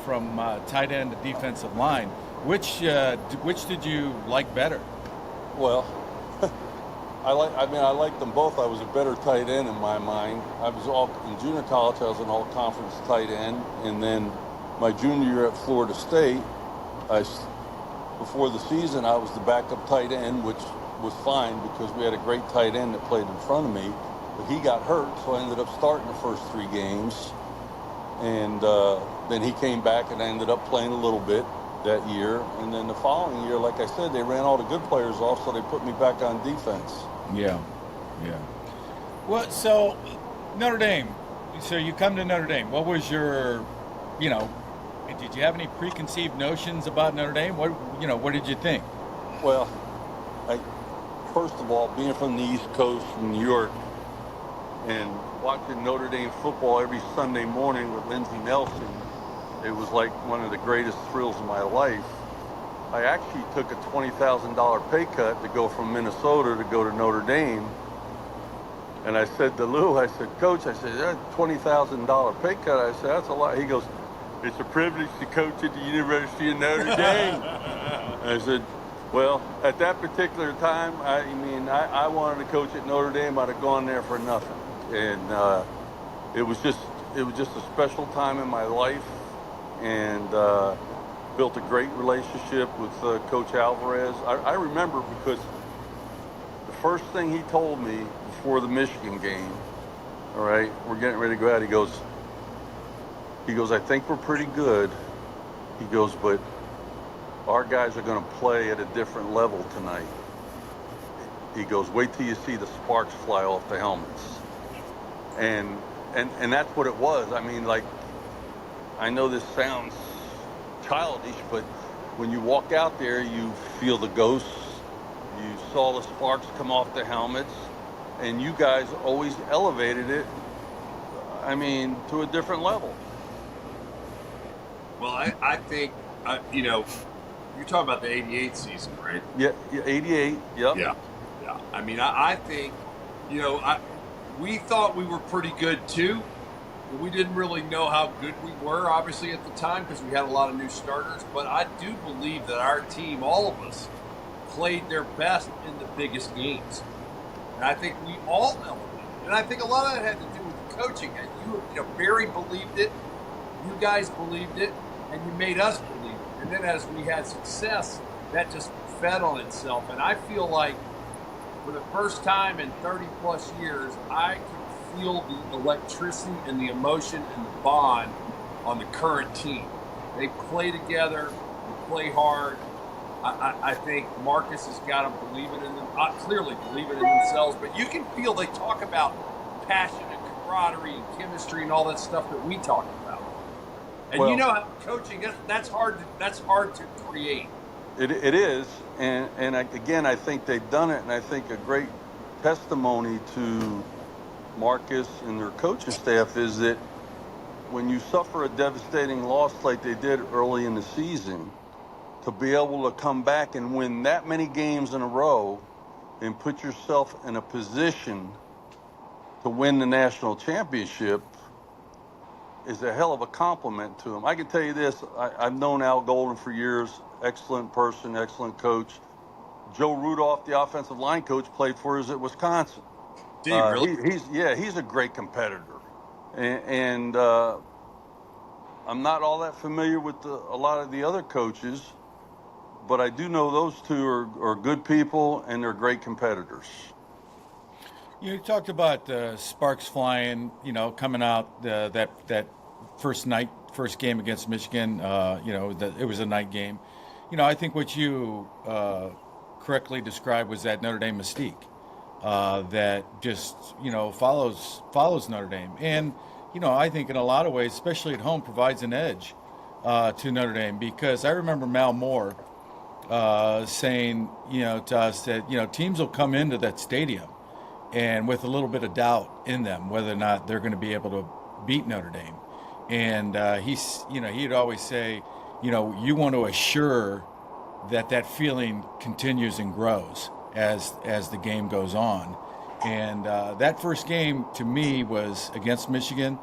from tight end to defensive line. Which did you like better? Well, I liked them both. I was a better tight end in my mind. In junior college, I was an all-conference tight end, and then my junior year at Florida State, before the season, I was the backup tight end, which was fine because we had a great tight end that played in front of me, but he got hurt, so I ended up starting the first 3 games, and then he came back and I ended up playing a little bit that year, and then the following year, like I said, they ran all the good players off, so they put me back on defense. Yeah. Well, so Notre Dame. So you come to Notre Dame. What was your, did you have any preconceived notions about Notre Dame? What did you think? Well, first of all, being from the East Coast in New York and watching Notre Dame football every Sunday morning with Lindsey Nelson, it was like one of the greatest thrills of my life. I actually took a $20,000 pay cut to go from Minnesota to go to Notre Dame. And I said to Lou, I said, Coach, that's $20,000 pay cut. I said, that's a lot. He goes, it's a privilege to coach at the University of Notre Dame. I said, well, at that particular time, I wanted to coach at Notre Dame. I'd have gone there for nothing. And it was just a special time in my life. And built a great relationship with Coach Alvarez. I remember because the first thing he told me before the Michigan game, all right, we're getting ready to go out, he goes, I think we're pretty good. He goes, but our guys are going to play at a different level tonight. He goes, wait till you see the sparks fly off the helmets. And that's what it was. I know this sounds childish, but when you walk out there, you feel the ghosts. You saw the sparks come off the helmets, and you guys always elevated it, to a different level. Well, I think, you're talking about the 88 season, right? Yeah, 88, yep. Yeah. I think, we thought we were pretty good too. We didn't really know how good we were, obviously, at the time because we had a lot of new starters. But I do believe that our team, all of us, played their best in the biggest games. And I think we all elevated. And I think a lot of that had to do with the coaching. And Barry believed it, you guys believed it, and you made us believe it. And then as we had success, that just fed on itself. And I feel like for the first time in 30-plus years, I can feel the electricity and the emotion and the bond on the current team. They play together, they play hard. I think Marcus has got them clearly believe it in themselves, but you can feel they talk about passion and camaraderie and chemistry and all that stuff that we talk about. And how coaching, that's hard to create. It is, and again, I think they've done it, and I think a great testimony to Marcus and their coaching staff is that when you suffer a devastating loss like they did early in the season, to be able to come back and win that many games in a row and put yourself in a position to win the national championship is a hell of a compliment to him. I can tell you this, I've known Al Golden for years, excellent person, excellent coach. Joe Rudolph, the offensive line coach, played for us at Wisconsin. Did he really? He's a great competitor. And I'm not all that familiar with a lot of the other coaches, but I do know those two are good people and they're great competitors. You talked about sparks flying, coming out that first game against Michigan. It was a night game. I think what you correctly described was that Notre Dame mystique that just follows Notre Dame, and I think in a lot of ways, especially at home, provides an edge to Notre Dame, because I remember Mal Moore saying to us that teams will come into that stadium and with a little bit of doubt in them whether or not they're going to be able to beat Notre Dame. And he'd always say, you want to assure that feeling continues and grows as the game goes on. And that first game to me was against Michigan,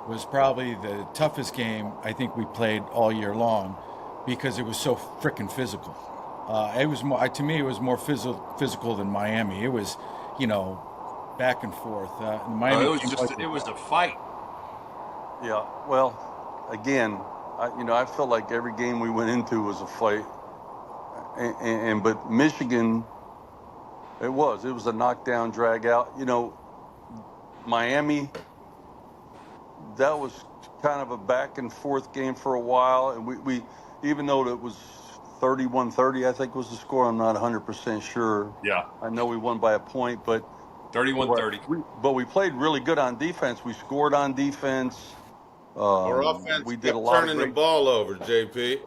was probably the toughest game I think we played all year long, because it was so frickin' physical. It was more, to me, it was more physical than Miami. It was, back and forth. Miami, it was a fight. Yeah, well, again, I felt like every game we went into was a fight, but Michigan, it was a knockdown, drag out. Miami, that was kind of a back and forth game for a while, and we even though it was 31-30, I think was the score. I'm not 100% sure. Yeah, I know we won by a point, but 31-30. But we played really good on defense. We scored on defense. Our offense we did a lot turning the ball over, JP.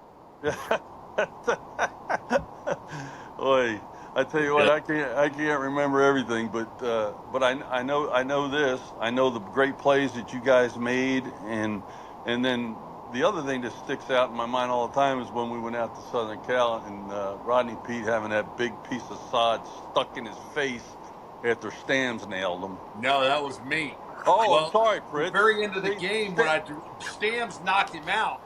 Oy, I tell you what, I can't remember everything, but I know this. I know the great plays that you guys made, and then the other thing that sticks out in my mind all the time is when we went out to Southern Cal and Rodney Peete having that big piece of sod stuck in his face after Stams nailed him. No, that was me. Oh, well, I'm sorry, Fritz. At the very end of the game, when Stams knocked him out,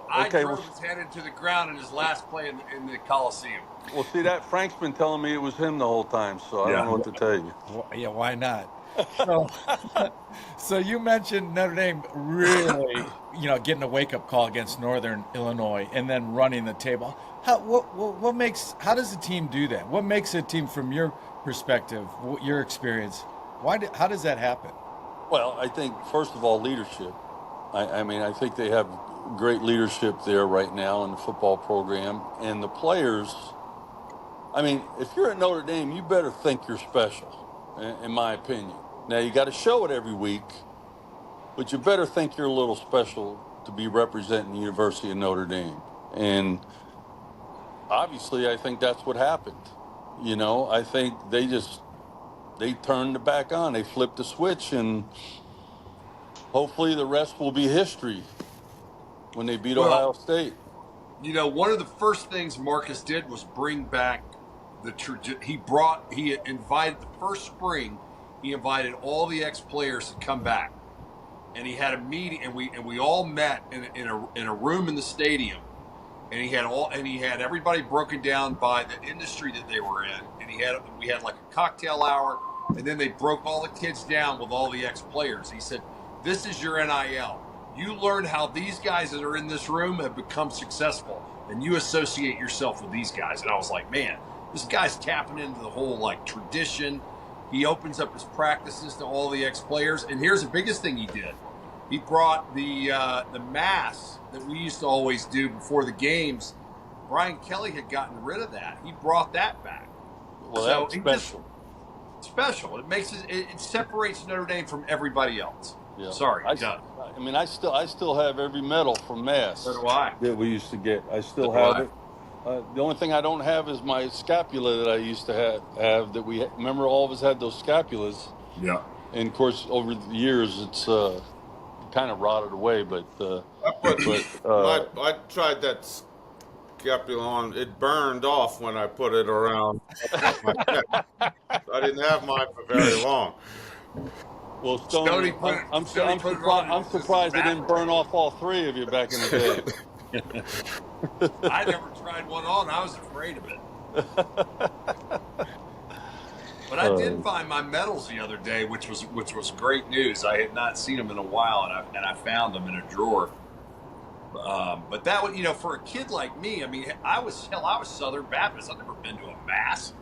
I drove his head into the ground in his last play in the Coliseum. Well, see, that Frank's been telling me it was him the whole time, so I don't know what to tell you. Yeah, why not? So you mentioned Notre Dame really, getting a wake-up call against Northern Illinois and then running the table. How does the team do that? What makes a team, from your perspective, your experience, how does that happen? Well, I think, first of all, leadership. I think they have great leadership there right now in the football program. And the players, if you're at Notre Dame, you better think you're special, in my opinion. Now, you got to show it every week, but you better think you're a little special to be representing the University of Notre Dame. And obviously, I think that's what happened. I think they turned it back on. They flipped the switch, and hopefully the rest will be history when they beat Ohio State. One of the first things Marcus did was bring back he invited the first spring, he invited all the ex-players to come back. And he had a meeting, and we all met in a room in the stadium. And he had everybody broken down by the industry that they were in. And we had like a cocktail hour, and then they broke all the kids down with all the ex-players. He said, "This is your NIL. You learn how these guys that are in this room have become successful, and you associate yourself with these guys." And I was like, man, this guy's tapping into the whole tradition. He opens up his practices to all the ex-players. And here's the biggest thing he did. He brought the mass that we used to always do before the games. Brian Kelly had gotten rid of that. He brought that back. Well, that's special. Special. It makes it separates Notre Dame from everybody else. Yeah. Sorry, I still have every medal from Mass. So do I. That we used to get. I still have it. The only thing I don't have is my scapula that I used to have. That we remember, all of us had those scapulas. Yeah. And of course, over the years, it's kind of rotted away. But I tried that Capulon, it burned off when I put it around my neck. I didn't have mine for very long. Well, Stony, I'm surprised it didn't burn off all three of you back in the day. I never tried one on. I was afraid of it. But I did find my medals the other day, which was great news. I had not seen them in a while, and I found them in a drawer. But that was, for a kid like me, I mean, I was Southern Baptist. I've never been to a mass,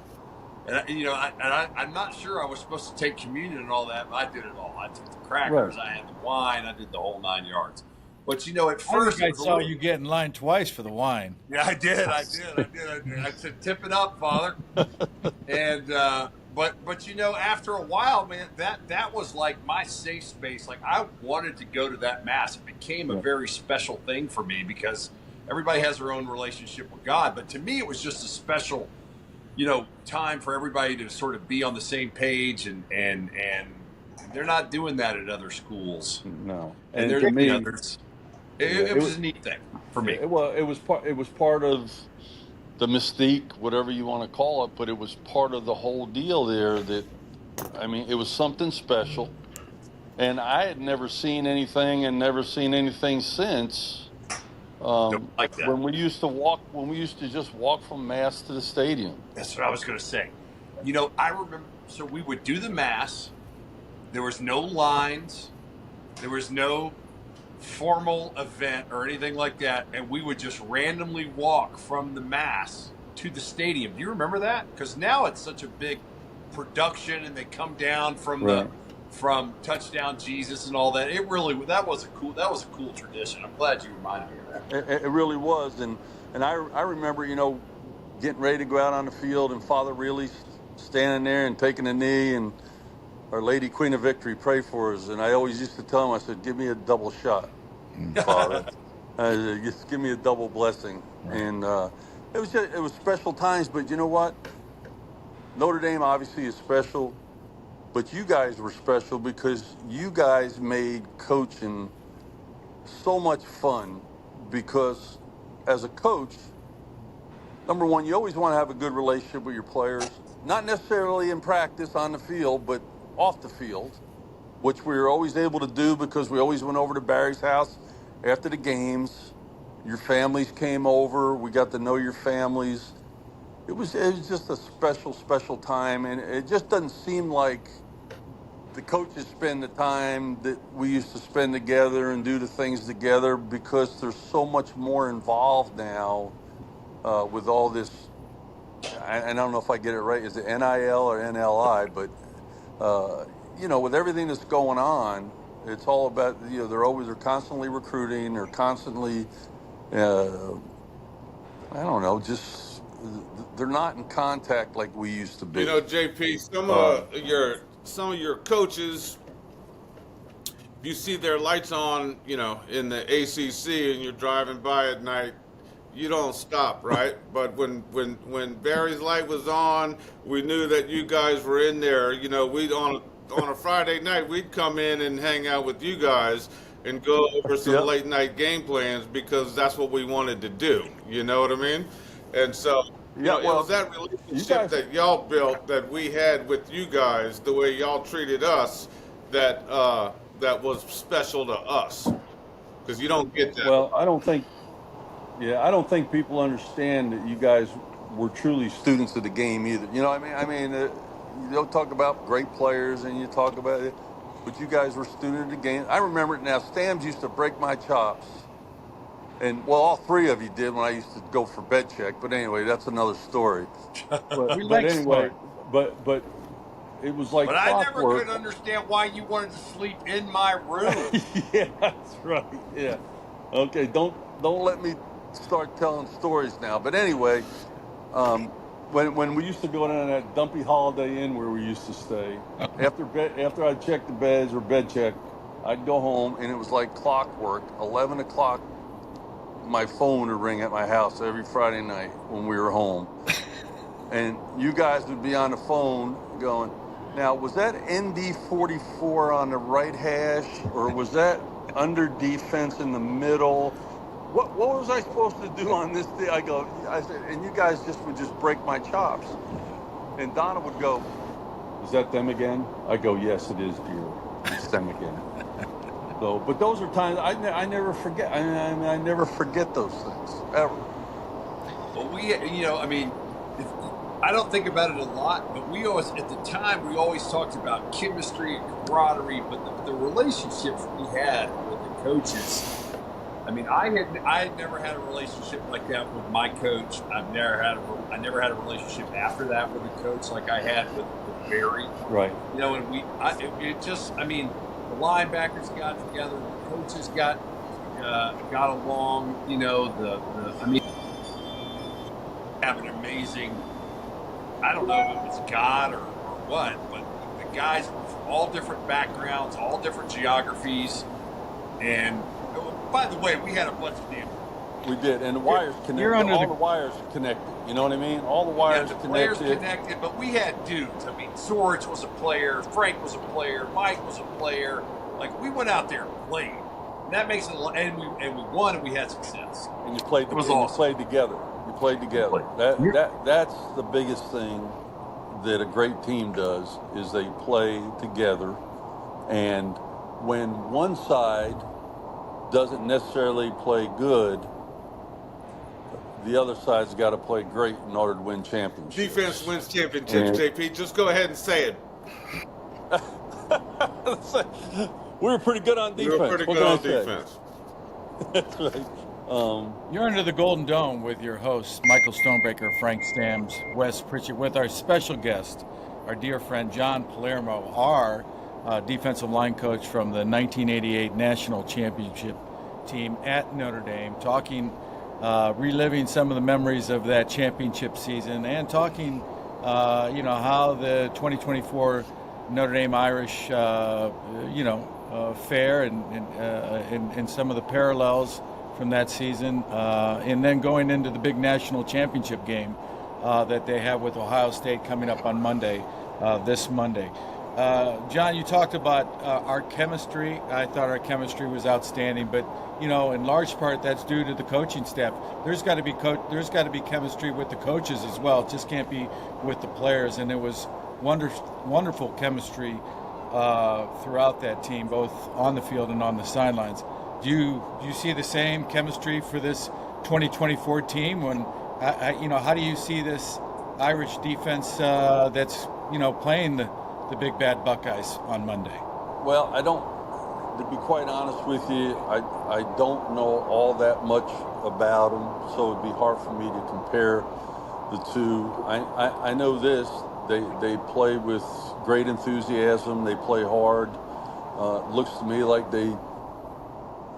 and I'm not sure I was supposed to take communion and all that. But I did it all. I took the crackers, I had the wine, I did the whole 9 yards. But at first I saw you get in line twice for the wine. Yeah, I did. I said, "Tip it up, Father." And but after a while, man, that was like my safe space. Like I wanted to go to that mass. It became a very special thing for me because everybody has their own relationship with God. But to me, it was just a special, time for everybody to sort of be on the same page, and they're not doing that at other schools. No, and to me, it was a neat thing for me. It was part of the mystique, whatever you want to call it, but it was part of the whole deal there. It was something special, and I had never seen anything since. Like that. When we used to just walk from mass to the stadium. That's what I was going to say. I remember. So we would do the mass. There was no lines. There was no formal event or anything like that, and we would just randomly walk from the mass to the stadium. Do you remember that? Because now it's such a big production, and they come down from from Touchdown Jesus and all that. That was a cool tradition. I'm glad you reminded me of that. It really was, and I remember getting ready to go out on the field, and Father really standing there and taking a knee, and Our Lady Queen of Victory pray for us. And I always used to tell him, I said, give me a double shot, Father. Just give me a double blessing. And it was special times, but you know what? Notre Dame obviously is special, but you guys were special because you guys made coaching so much fun. Because as a coach, number one, you always want to have a good relationship with your players, not necessarily in practice on the field, but off the field, which we were always able to do because we always went over to Barry's house after the games. Your families came over. We got to know your families. It was just a special time, and it just doesn't seem like the coaches spend the time that we used to spend together and do the things together because there's so much more involved now with all this. I don't know if I get it right. Is it NIL or NLI? But with everything that's going on, it's all about they're constantly recruiting. They're constantly they're not in contact like we used to be. JP, some of your coaches, you see their lights on, in the ACC, and you're driving by at night, you don't stop, right? But when Barry's light was on, we knew that you guys were in there. We'd on a Friday night, we'd come in and hang out with you guys and go over some late night game plans because that's what we wanted to do. You know what I mean? And so, it was that relationship that y'all built that we had with you guys, the way y'all treated us, that was special to us. Because you don't get that. Well, I don't think people understand that you guys were truly students of the game either. You know what I mean? You don't talk about great players and you talk about it, but you guys were students of the game. I remember it now. Stams used to break my chops. And, all three of you did when I used to go for bed check. But anyway, that's another story. But anyway, but it was like But clockwork. I never could understand why you wanted to sleep in my room. Yeah, that's right. Yeah. Okay, don't let me start telling stories now. But anyway, when we used to go down to that dumpy Holiday Inn where we used to stay, after I checked the beds or bed check, I'd go home, and it was like clockwork. 11 o'clock, my phone would ring at my house every Friday night when we were home. And you guys would be on the phone going, now, was that ND 44 on the right hash, or was that under defense in the middle? what was I supposed to do on this day? I said, and you guys would just break my chops. And Donna would go, is that them again? I go, yes, it is, dear. It's them again. So, but those are times I never forget. I never forget those things, ever. Well, I don't think about it a lot, but we always, at the time, we always talked about chemistry and camaraderie, but the relationships we had with the coaches. I mean, I had never had a relationship like that with my coach. I never had a relationship after that with a coach like I had with Barry. Right. And the linebackers got together, the coaches got along. Have an amazing. I don't know if it was God or what, but the guys were from all different backgrounds, all different geographies, and. By the way, we had a bunch of them. We did, and the wires connected. The wires connected. You know what I mean? All the wires connected. Players connected, but we had dudes. I mean, Zorich was a player, Frank was a player, Mike was a player. Like, we went out there and played. And that makes it a lot. And we won, and we had success. And you played. It was awesome. You played together. You played together. That's the biggest thing that a great team does is they play together, and when one side doesn't necessarily play good, the other side's got to play great in order to win championships. Defense wins championships, JP. Just go ahead and say it. We were pretty good on defense. We were pretty good on defense. That's right. You're under the Golden Dome with your hosts, Michael Stonebreaker, Frank Stams, Wes Pritchett, with our special guest, our dear friend John Palermo, our defensive line coach from the 1988 National Championship team at Notre Dame, talking, reliving some of the memories of that championship season, and talking, how the 2024 Notre Dame Irish, fare and some of the parallels from that season, and then going into the big national championship game that they have with Ohio State coming up on Monday, this Monday. John, you talked about our chemistry. I thought our chemistry was outstanding, but in large part that's due to the coaching staff. There's got to be chemistry with the coaches as well. It just can't be with the players. And it was wonderful chemistry throughout that team, both on the field and on the sidelines. Do you see the same chemistry for this 2024 team? How do you see this Irish defense that's playing the big bad Buckeyes on Monday? Well, to be quite honest with you, I don't know all that much about them, so it'd be hard for me to compare the two. I know this, they play with great enthusiasm, they play hard. Looks to me like they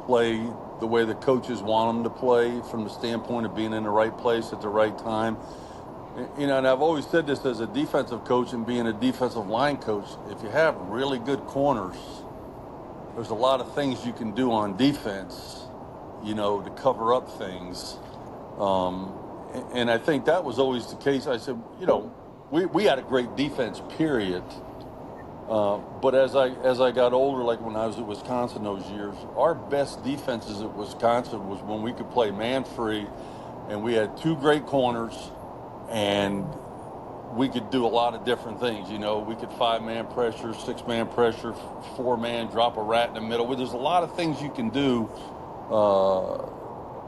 play the way the coaches want them to play from the standpoint of being in the right place at the right time. And I've always said this as a defensive coach and being a defensive line coach, if you have really good corners, there's a lot of things you can do on defense, to cover up things. And I think that was always the case. I said, we had a great defense, period. But as I got older, like when I was at Wisconsin those years, our best defenses at Wisconsin was when we could play man-free, and we had two great corners, and we could do a lot of different things. We could 5-man pressure, 6-man pressure, 4-man, drop a rat in the middle. There's a lot of things you can do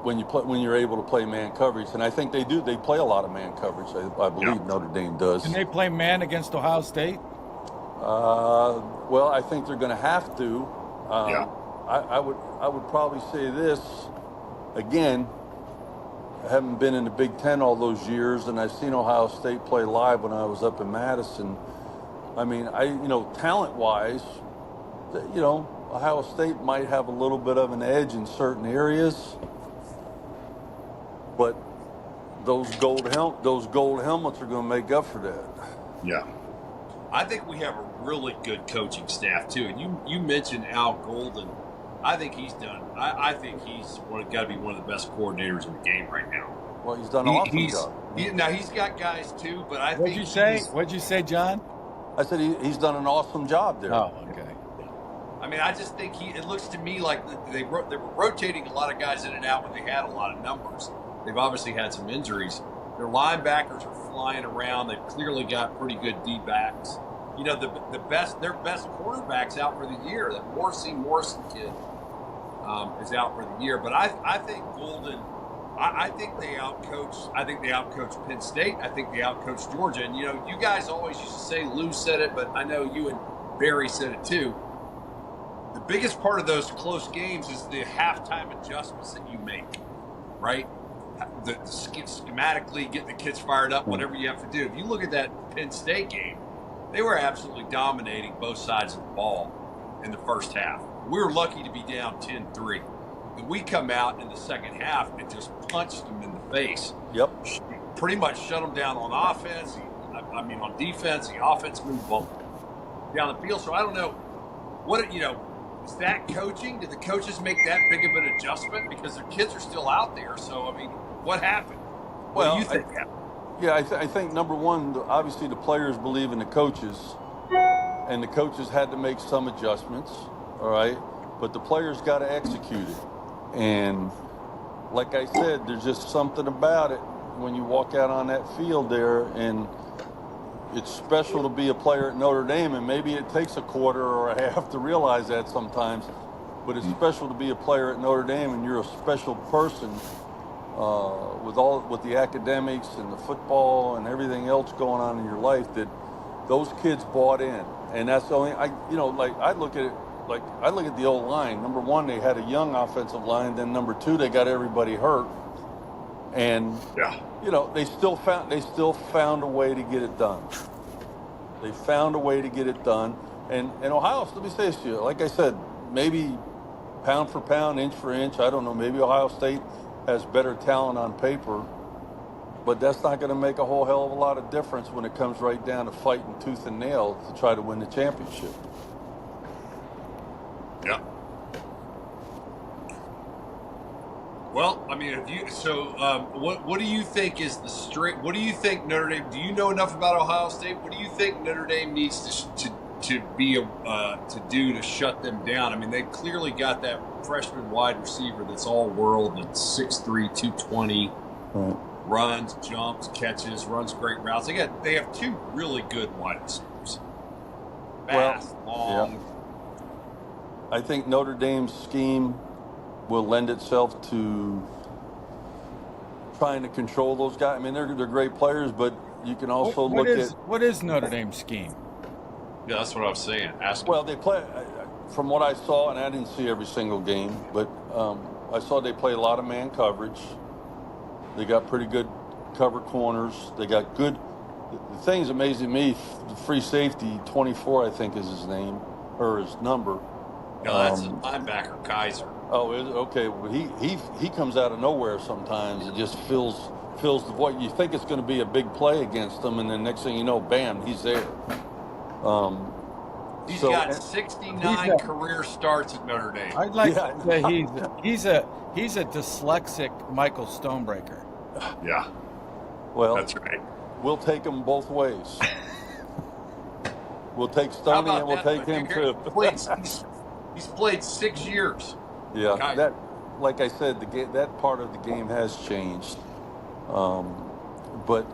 when you're able to play man coverage, and I think they do. They play a lot of man coverage. I believe Notre Dame does. Can they play man against Ohio State? Well, I think they're going to have to. I would probably say this again. I haven't been in the Big Ten all those years, and I've seen Ohio State play live when I was up in Madison. I mean, talent-wise, Ohio State might have a little bit of an edge in certain areas, but those gold helmets are going to make up for that. Yeah. I think we have a really good coaching staff too. And you mentioned Al Golden. I think he's done. I think he's got to be one of the best coordinators in the game right now. Well, he's done an awesome job. Now he's got guys too, but I think. What'd you say, John? I said he's done an awesome job there. Oh, okay. mean, I just think it looks to me like they were rotating a lot of guys in and out when they had a lot of numbers. They've obviously had some injuries. Their linebackers are flying around. They've clearly got pretty good D-backs. You know, their best quarterback's out for the year. That Morrison kid is out for the year. But I think Golden, I think they outcoached. I think they outcoached Penn State. I think they outcoached Georgia. And you know, you guys always used to say, Lou said it, but I know you and Barry said it too. The biggest part of those close games is the halftime adjustments that you make, right? The schematically get the kids fired up, whatever you have to do. If you look at that Penn State game, they were absolutely dominating both sides of the ball in the first half. We were lucky to be down 10-3. And we come out in the second half and just punched them in the face. Yep. Pretty much shut them down on offense. On defense, the offense moved down the field. So I don't know is that coaching? Did the coaches make that big of an adjustment? Because their kids are still out there. So, I mean, what happened? What do you think happened? Yeah, I think number one, obviously the players believe in the coaches, and the coaches had to make some adjustments, all right? But the players got to execute it. And like I said, there's just something about it when you walk out on that field there, and it's special to be a player at Notre Dame, and maybe it takes a quarter or a half to realize that sometimes, but it's special to be a player at Notre Dame, and you're a special person with the academics and the football and everything else going on in your life, that those kids bought in. And that's the only, I look at the old line. Number one, they had a young offensive line. Then number two, they got everybody hurt. And they still found a way to get it done. They found a way to get it done. And Ohio, let me say this to you, like I said, maybe pound for pound, inch for inch, I don't know, maybe Ohio State has better talent on paper, but that's not going to make a whole hell of a lot of difference when it comes right down to fighting tooth and nail to try to win the championship. Yeah. Well, I mean, what do you think is the straight? What do you think Notre Dame? Do you know enough about Ohio State? What do you think Notre Dame needs to do to shut them down? I mean, they clearly got that freshman wide receiver that's all world, that's 6'3", 220, runs, jumps, catches, runs great routes. They have two really good wide receivers. Fast, long. Yeah. I think Notre Dame's scheme will lend itself to trying to control those guys. I mean, they're great players, but you can also what is Notre Dame's scheme? Yeah, that's what I was saying. Well, they play, from what I saw, and I didn't see every single game, but I saw they play a lot of man coverage. They got pretty good cover corners. They got good. The thing's amazing me, the free safety, 24, I think is his name, or his number. No, that's a linebacker, Kaiser. Oh, okay. Well, he comes out of nowhere sometimes. It just fills the void. You think it's going to be a big play against them, and then next thing you know, bam, he's there. He's got 69 career starts at Notre Dame. I'd like to say he's a dyslexic Michael Stonebreaker. Yeah. Well, that's right. We'll take him both ways. We'll take Stoney and we'll take him too. He's played 6 years. Yeah, that, like I said, that part of the game has changed. But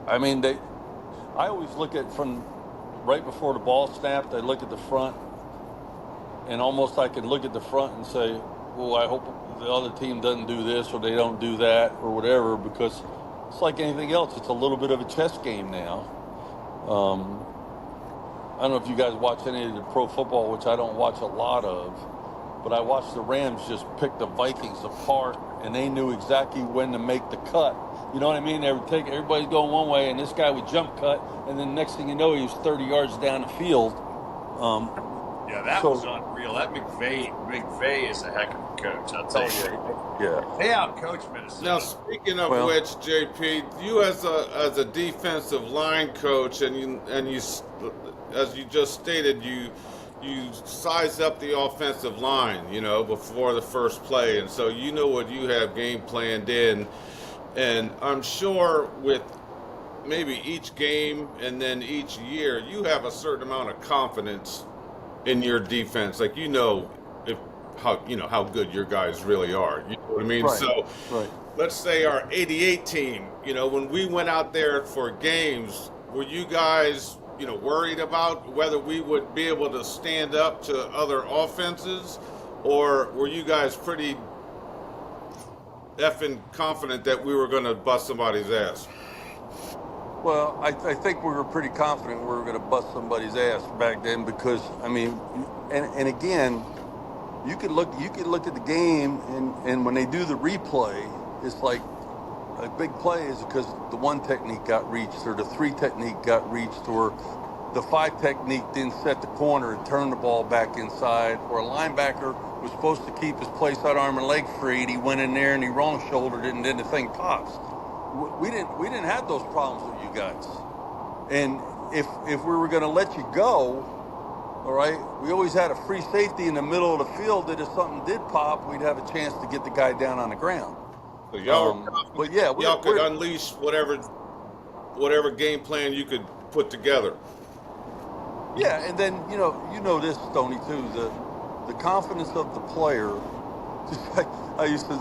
I mean, I always look at from right before the ball snapped. I look at the front, and almost I could look at the front and say, "Well, I hope the other team doesn't do this or they don't do that or whatever," because it's like anything else. It's a little bit of a chess game now. I don't know if you guys watch any of the pro football, which I don't watch a lot of, but I watched the Rams just pick the Vikings apart, and they knew exactly when to make the cut. You know what I mean? Everybody's going one way, and this guy would jump cut, and then next thing you know, he was 30 yards down the field. That was unreal. That McVay is a heck of a coach, I'll tell you. Yeah. They outcoached Minnesota. Now, speaking of which, JP, you as a defensive line coach, and you, as you just stated, you size up the offensive line, before the first play, and so you know what you have game planned in. And I'm sure with maybe each game and then each year, you have a certain amount of confidence in your defense. Like, how good your guys really are. You know what I mean? Right. So Right. let's say our 88 team, when we went out there for games, were you guys, worried about whether we would be able to stand up to other offenses, or were you guys pretty effing confident that we were going to bust somebody's ass? Well, I think we were pretty confident we were going to bust somebody's ass back then because, and again, you could look at the game and when they do the replay, it's like a big play is because the 1 technique got reached or the 3 technique got reached or the 5 technique didn't set the corner and turn the ball back inside, or a linebacker was supposed to keep his place out arm and leg free and he went in there and he wrong shouldered it and then the thing pops. We didn't have those problems with you guys. And if we were going to let you go, all right, we always had a free safety in the middle of the field that if something did pop, we'd have a chance to get the guy down on the ground. So y'all, but yeah, y'all could unleash whatever game plan you could put together. Yeah, and then you know this, Stoney, too. The confidence of the player. I used to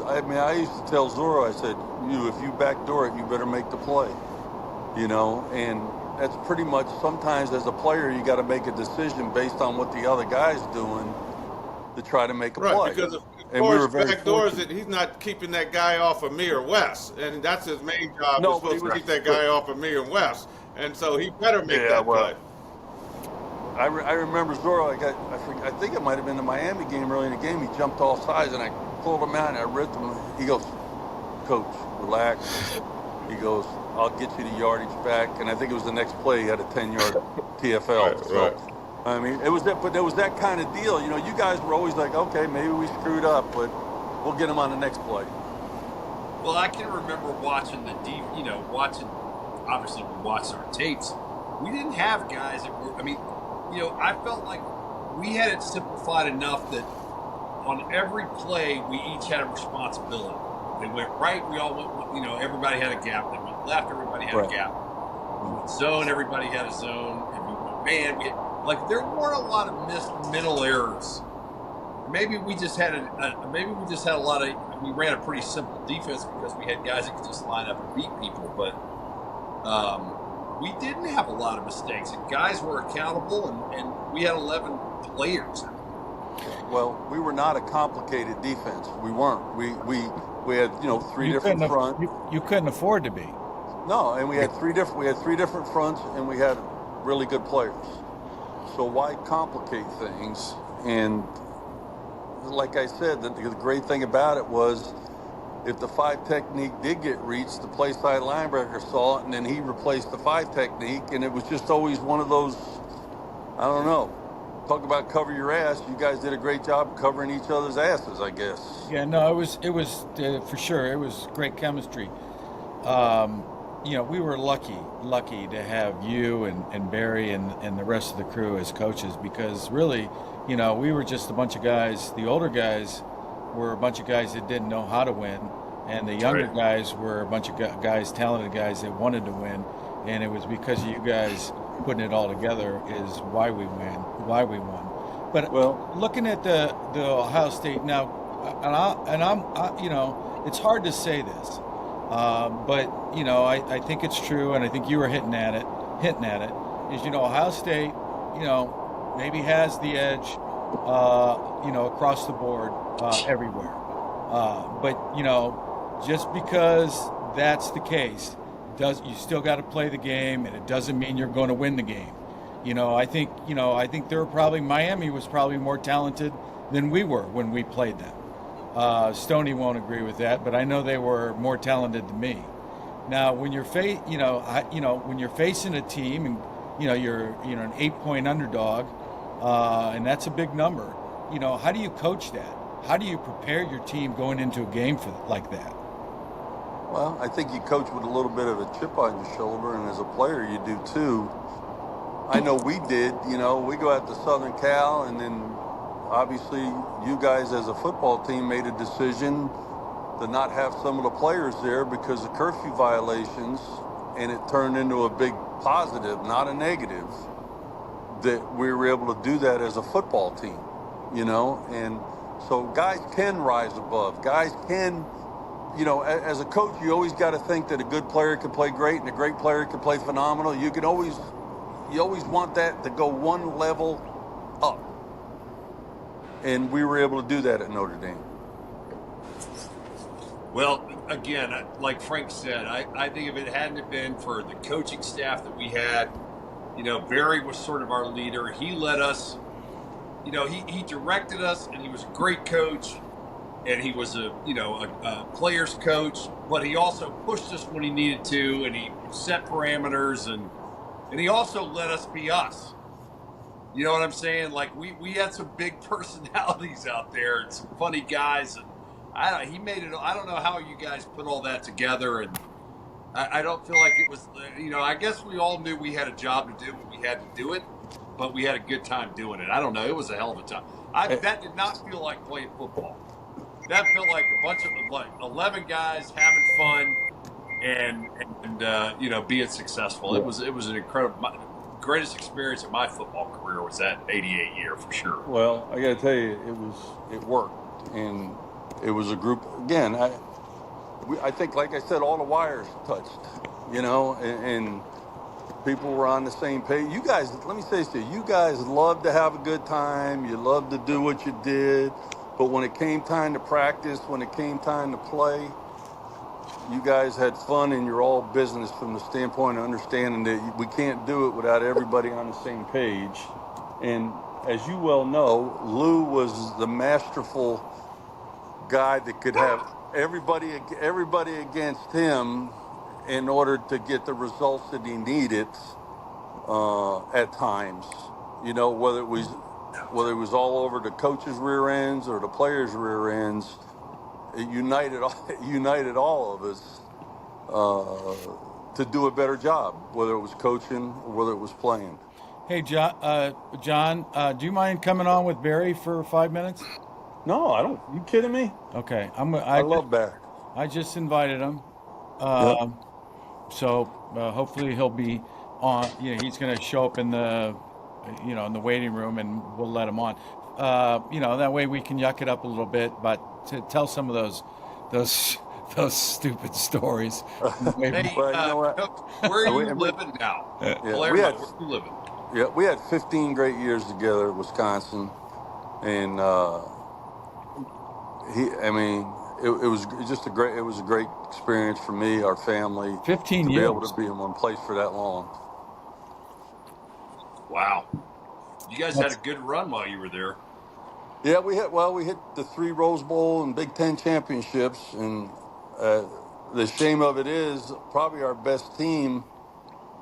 tell Zorro, I said, if you backdoor it, you better make the play. And that's pretty much sometimes as a player you got to make a decision based on what the other guy's doing to try to make a play. Right, because if Forrest backdoors it, he's not keeping that guy off of me or Wes, and that's his main job. No, supposed to keep that guy off of me or Wes, and so he better make that play. I remember Zorro. I think it might have been the Miami game early in the game. He jumped off sides, and I pulled him out and I ripped him. He goes, "Coach, relax." He goes, "I'll get you the yardage back." And I think it was the next play. He had a 10-yard TFL. Right. It was that, but there was that kind of deal. You guys were always like, "Okay, maybe we screwed up, but we'll get him on the next play." Well, I can remember watching obviously we watched our tapes. We didn't have guys that were. I felt like we had it simplified enough that on every play we each had a responsibility. They went right, we all went. Everybody had a gap. They went left, everybody had a gap. We went zone, everybody had a zone. And we went man. There weren't a lot of missed middle errors. Maybe we just had a lot of. We ran a pretty simple defense because we had guys that could just line up and beat people, but. We didn't have a lot of mistakes, and guys were accountable, and we had 11 players. Well, we were not a complicated defense. We weren't. We had 3 different fronts. You couldn't afford to be. No, and we had three different fronts, and we had really good players. So why complicate things? And like I said, the great thing about it was, if the 5 technique did get reached, the play side linebacker saw it, and then he replaced the 5 technique, and it was just always one of those, I don't know. Talk about cover your ass. You guys did a great job covering each other's asses, I guess. Yeah, no, it was for sure. It was great chemistry. We were lucky to have you and Barry and the rest of the crew as coaches, because really, we were just a bunch of guys. The older guys were a bunch of guys that didn't know how to win, and the younger guys were a bunch of guys, talented guys that wanted to win, and it was because of you guys putting it all together is why we won. But looking at the Ohio State now, I'm it's hard to say this, but I think it's true, and I think you were hinting at it. Is Ohio State, maybe has the edge, across the board. Everywhere. But just because that's the case, you still got to play the game, and it doesn't mean you're going to win the game. I think Miami was probably more talented than we were when we played them. Stoney won't agree with that, but I know they were more talented than me. Now, when you're when you're facing a team, and you're an 8-point underdog, and that's a big number. How do you coach that? How do you prepare your team going into a game like that? Well, I think you coach with a little bit of a chip on your shoulder, and as a player, you do too. I know we did. We go out to Southern Cal, and then obviously you guys as a football team made a decision to not have some of the players there because of curfew violations, and it turned into a big positive, not a negative. that we were able to do that as a football team, you know, and so guys can rise above. Guys can, you know, as a coach, you always got to think that a good player can play great and a great player can play phenomenal. You always want that to go one level up. And we were able to do that at Notre Dame. Well, again, like Frank said, I think if it hadn't been for the coaching staff that we had, you know, Barry was sort of our leader. He led us, you know, he directed us, and he was a great coach, and he was a player's coach, but he also pushed us when he needed to, and he set parameters, and he also let us be us. You know what I'm saying? Like we had some big personalities out there and some funny guys, and he made it. I don't know how you guys put all that together, and I don't feel like it was. You know, I guess we all knew we had a job to do, and we had to do it, but we had a good time doing it. I don't know. It was a hell of a time. That did not feel like playing football. That felt like a bunch of 11 guys having fun and you know, being successful. It was an incredible. Greatest experience of my football career was that '88 year for sure. Well, I got to tell you, it worked, and it was a group. Again, I think, like I said, all the wires touched, you know, and people were on the same page. You guys, let me say this to you: you guys loved to have a good time. You loved to do what you did, but when it came time to practice, when it came time to play, you guys had fun, and you're all business from the standpoint of understanding that we can't do it without everybody on the same page. And as you well know, Lou was the masterful guy that could have everybody against him in order to get the results that he needed at times. You know, whether it was all over the coach's rear ends or the players' rear ends. It united all of us to do a better job, whether it was coaching or whether it was playing. Hey, John, do you mind coming on with Barry for 5 minutes? No, I don't. You kidding me? Okay, I love Barry. I just invited him, so hopefully he'll be on. You know, he's going to show up in the, you know, in the waiting room, and we'll let him on. You know, that way we can yuck it up a little bit, but to tell some of those stupid stories. Hey, Well, you know what? where are you living now? Yeah, where are you living? Yeah, we had 15 great years together at Wisconsin, and it was just a great experience for me, our family. 15 to years. be able to be in one place for that long. Wow, you guys had a good run while you were there. Yeah, we hit the 3 Rose Bowl and Big Ten championships, and the shame of it is probably our best team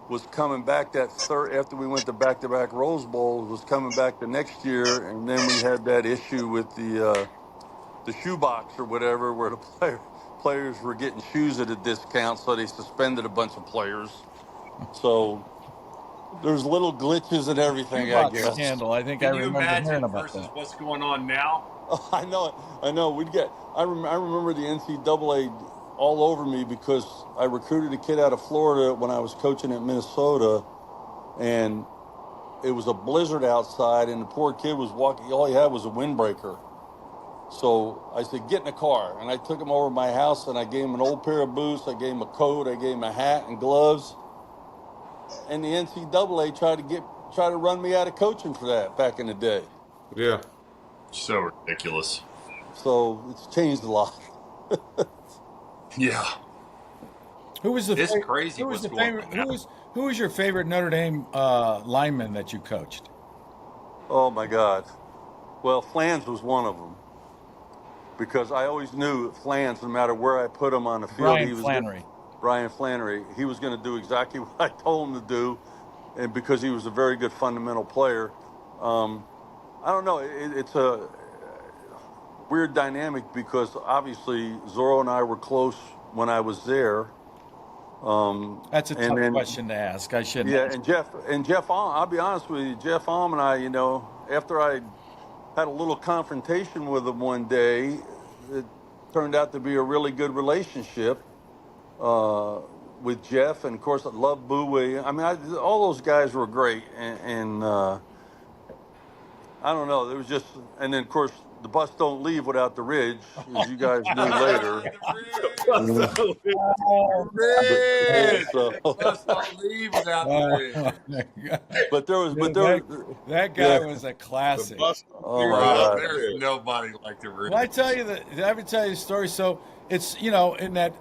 was coming back after we went to back-to-back Rose Bowls, was coming back the next year, and then we had that issue with the shoebox or whatever, where the players were getting shoes at a discount, so they suspended a bunch of players. So there's little glitches and everything, I guess. Scandal. I think Can I you remember hearing imagine about versus that. what's going on now? Oh, I know. I remember the NCAA all over me because I recruited a kid out of Florida when I was coaching at Minnesota, and it was a blizzard outside, and the poor kid was walking. All he had was a windbreaker. So I said, "Get in the car," and I took him over to my house, and I gave him an old pair of boots. I gave him a coat. I gave him a hat and gloves. And the NCAA tried to run me out of coaching for that back in the day. Yeah. So ridiculous. So it's changed a lot. Yeah. Who was the? It's crazy Who was what's the going favorite? on now. Who was your favorite Notre Dame lineman that you coached? Oh my God. Well, Flans was one of them because I always knew Flans, no matter where I put him on the field, Brian Flannery, he was going to do exactly what I told him to do, and because he was a very good fundamental player. I don't know. It's a weird dynamic because obviously Zorro and I were close when I was there. That's a tough question to ask. I shouldn't. Yeah, and Jeff Alm, I'll be honest with you, Jeff Alm and I, you know, after I had a little confrontation with him one day, it turned out to be a really good relationship. with Jeff, and of course I love Boo Williams. I mean, all those guys were great, and I don't know. There was just, and then of course the bus don't leave without the Ridge, as you guys knew later. Ridge. So, Bus don't leave without the Ridge. but there was, that guy was a classic. Oh my God. There's nobody like the Ridge. Well, did I ever tell you the story? So it's, in that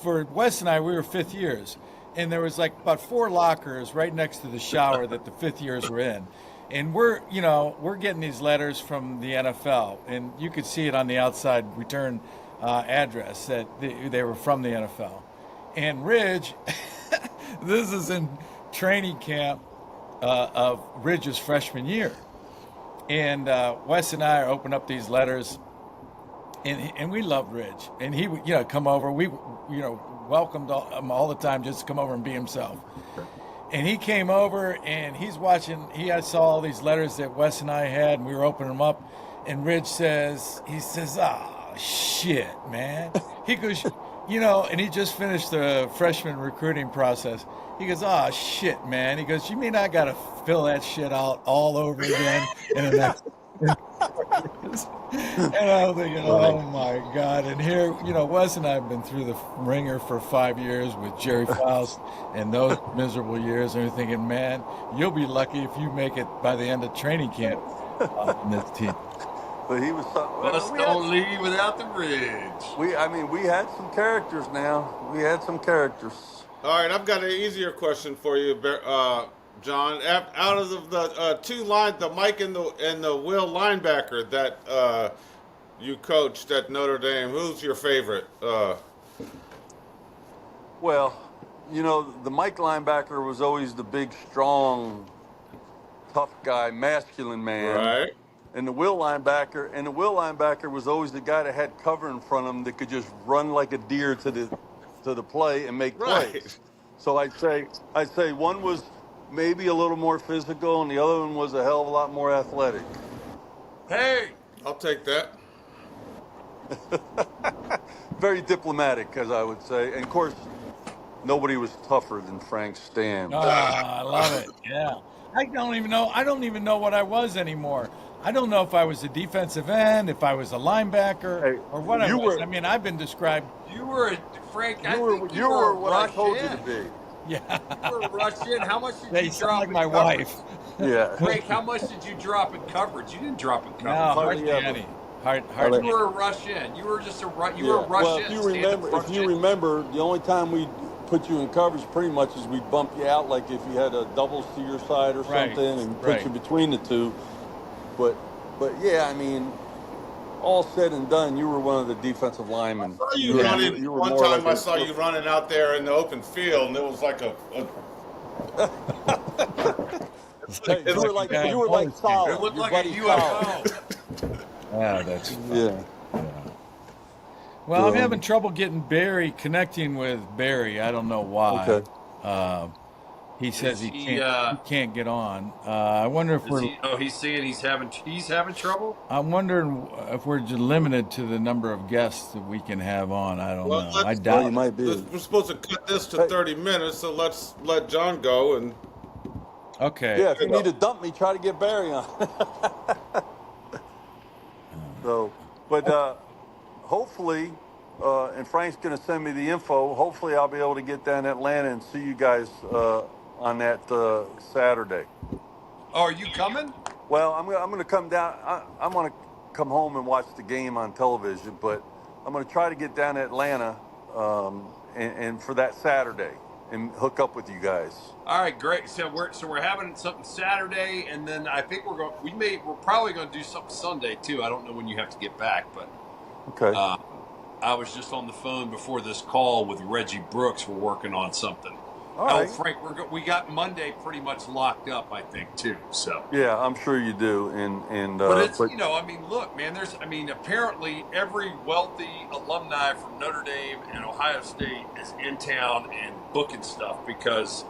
for Wes and I, we were fifth years, and there was like about 4 lockers right next to the shower that the fifth years were in. And we're getting these letters from the NFL, and you could see it on the outside return address that they were from the NFL. And Ridge, this is in training camp of Ridge's freshman year. And Wes and I open up these letters, and we love Ridge. And he would, come over. We, welcomed him all the time just to come over and be himself. And he came over, and he's watching. He saw all these letters that Wes and I had, and we were opening them up. And Ridge says, "Oh shit, man." He goes, and he just finished the freshman recruiting process. He goes, "Oh shit, man." He goes, "You mean I gotta fill that shit out all over again?" And I'm thinking, oh my God. And here, Wes and I have been through the ringer for 5 years with Jerry Faust and those miserable years. And we're thinking, man, you'll be lucky if you make it by the end of training camp on this team. But he was. Bus don't leave without the Ridge. We had some characters now. We had some characters. All right, I've got an easier question for you, John. Out of the 2 lines, the Mike and the Will linebacker that you coached at Notre Dame, who's your favorite? Well, the Mike linebacker was always the big, strong, tough guy, masculine man. Right. And the Will linebacker was always the guy that had cover in front of him that could just run like a deer to the play and make plays. So I'd say one was maybe a little more physical, and the other one was a hell of a lot more athletic. Hey, I'll take that. Very diplomatic, as I would say. And of course, nobody was tougher than Frank Stam. Oh, I love it. Yeah. I don't even know what I was anymore. I don't know if I was a defensive end, if I was a linebacker, or what I was. I've been described. You were Frank. You were what I told you to be. Yeah. You were rushed in. How much did you sound drop like in my coverage? wife. Yeah. Frank, how much did you drop in coverage? You didn't drop in coverage. No, hardly any. Hardly. You were a rush in. You were just a rush. You were a rush in. If you remember, the only time we put you in coverage pretty much is we'd bump you out, like if you had a doubles to your side or something, and put you between the two. But yeah, all said and done, you were one of the defensive linemen. I saw you running. One time I saw you running out there in the open field, and it was like you were like solid. It looked like a UFO. Yeah, that's yeah. Well, I'm having trouble connecting with Barry. I don't know why. Okay. He says he can't get on. I wonder if he's saying he's having trouble. I'm wondering if we're just limited to the number of guests that we can have on. I don't know. I doubt you might be. We're supposed to cut this to 30 minutes, so let's let John go. And okay. Yeah, if you need to dump me, try to get Barry on. So, but hopefully, and Frank's going to send me the info. Hopefully, I'll be able to get down to Atlanta and see you guys on that Saturday. Oh, are you coming? Well, I'm going to come down. I'm going to come home and watch the game on television, but I'm going to try to get down to Atlanta and for that Saturday and hook up with you guys. All right, great. So we're having something Saturday, and then I think we're probably going to do something Sunday too. I don't know when you have to get back, but okay. I was just on the phone before this call with Reggie Brooks. We're working on something. All right. Frank, we got Monday pretty much locked up, I think, too. So yeah, I'm sure you do. But it's look, man. Apparently every wealthy alumni from Notre Dame and Ohio State is in town and booking stuff because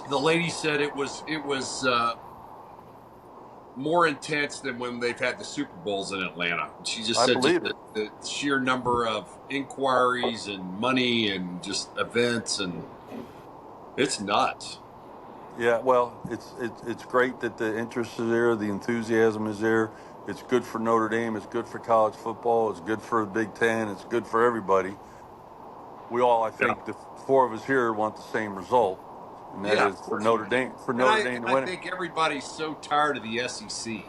the lady said it was more intense than when they've had the Super Bowls in Atlanta. She just I said believe just it. the sheer number of inquiries and money and just events, and it's nuts. Yeah, well, it's great that the interest is there, the enthusiasm is there. It's good for Notre Dame. It's good for college football. It's good for the Big Ten. It's good for everybody. We all, I think, the four of us here want the same result, and that is for Notre Dame. For Notre Dame to win. I think everybody's so tired of the SEC.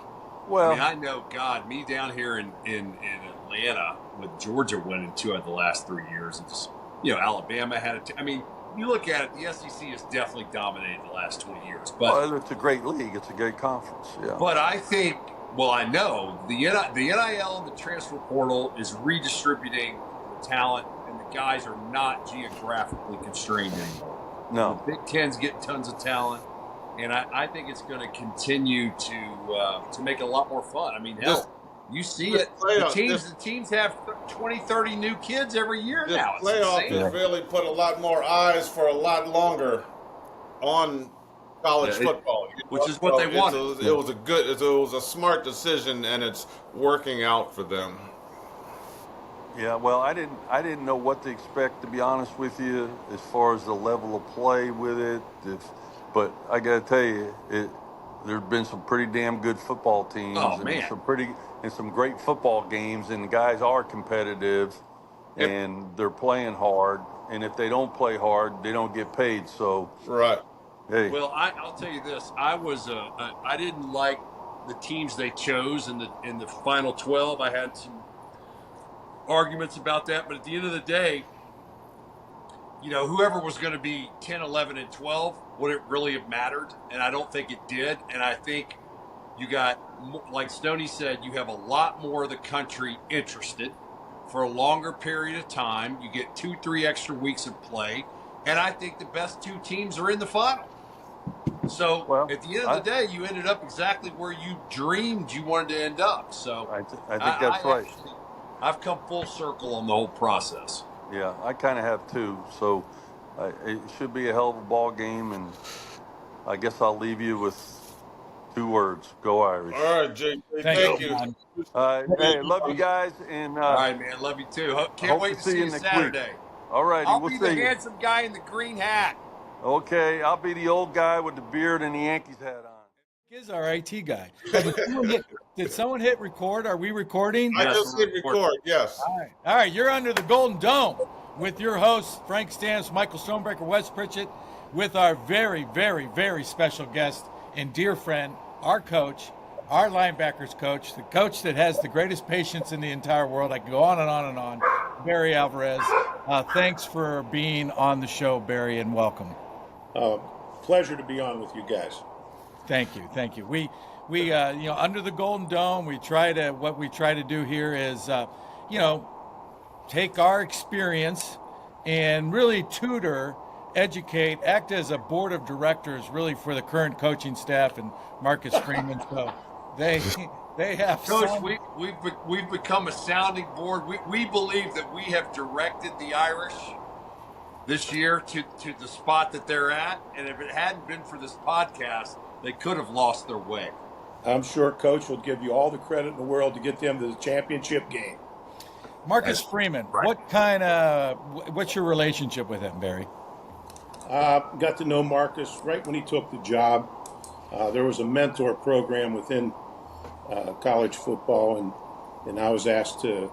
Well, I mean, I know, God, me down here in Atlanta with Georgia winning 2 out of the last 3 years, and just, Alabama had it. I mean, you look at it, the SEC has definitely dominated the last 20 years. But well, it's a great league. It's a great conference. Yeah. But I think, I know the NIL and the transfer portal is redistributing talent, and the guys are not geographically constrained anymore. No. The Big Ten's getting tons of talent, and I think it's going to continue to make it a lot more fun. I mean, hell, you see it. The teams have 20, 30 new kids every year now. This playoff has really put a lot more eyes for a lot longer on college football, which is what they wanted. It was a smart decision, and it's working out for them. Yeah, well, I didn't know what to expect, to be honest with you, as far as the level of play with it. But I got to tell you, there's been some pretty damn good football teams, and some great football games, and the guys are competitive, and they're playing hard. And if they don't play hard, they don't get paid. So right. Hey. Well, I'll tell you this: I didn't like the teams they chose in the final 12. I had some arguments about that, but at the end of the day, whoever was going to be 10, 11, and 12, would it really have mattered? And I don't think it did. And I think you got, like Stoney said, you have a lot more of the country interested for a longer period of time. You get 2-3 extra weeks of play, and I think the best 2 teams are in the final. So at the end of the day, you ended up exactly where you dreamed you wanted to end up. So I think that's right. I've come full circle on the whole process. Yeah, I kind of have too. So it should be a hell of a ball game, and I guess I'll leave you with 2 words: Go Irish. All right, Jake. Thank you. Hey, love you guys, and all right, man, love you too. Can't wait to see you Saturday. Week. All right, I'll be the handsome guy in the green hat. Okay, I'll be the old guy with the beard and the Yankees hat on. Is our IT guy. Did someone hit record? Are we recording? I just hit record, yes. All right. You're under the Golden Dome with your hosts, Frank Stamps, Michael Stonebreaker, Wes Pritchett, with our very, very, very special guest and dear friend, our coach, our linebackers coach, the coach that has the greatest patience in the entire world. I can go on and on and on, Barry Alvarez. Thanks for being on the show, Barry, and welcome. Pleasure to be on with you guys. Thank you. We under the Golden Dome, what we try to do here is, take our experience and really tutor, educate, act as a board of directors really for the current coaching staff and Marcus Freeman. So they have. Coach, we've become a sounding board. We believe that we have directed the Irish this year to the spot that they're at, and if it hadn't been for this podcast, they could have lost their way. I'm sure Coach will give you all the credit in the world to get them to the championship game. Marcus Freeman, right. What's your relationship with him, Barry? Got to know Marcus right when he took the job. There was a mentor program within college football, and I was asked to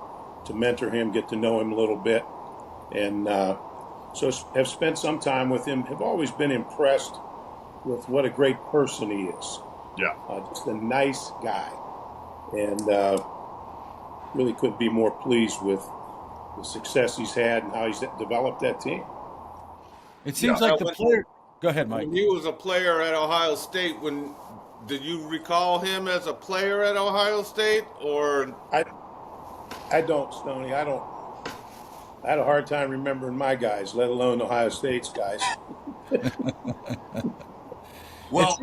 mentor him, get to know him a little bit, and so have spent some time with him. Have always been impressed with what a great person he is. Yeah. Just a nice guy. And really couldn't be more pleased with the success he's had and how he's developed that team. It seems like the player. Go ahead, Mike. When he was a player at Ohio State, did you recall him as a player at Ohio State, or? I don't, Stoney. I had a hard time remembering my guys, let alone Ohio State's guys. Well,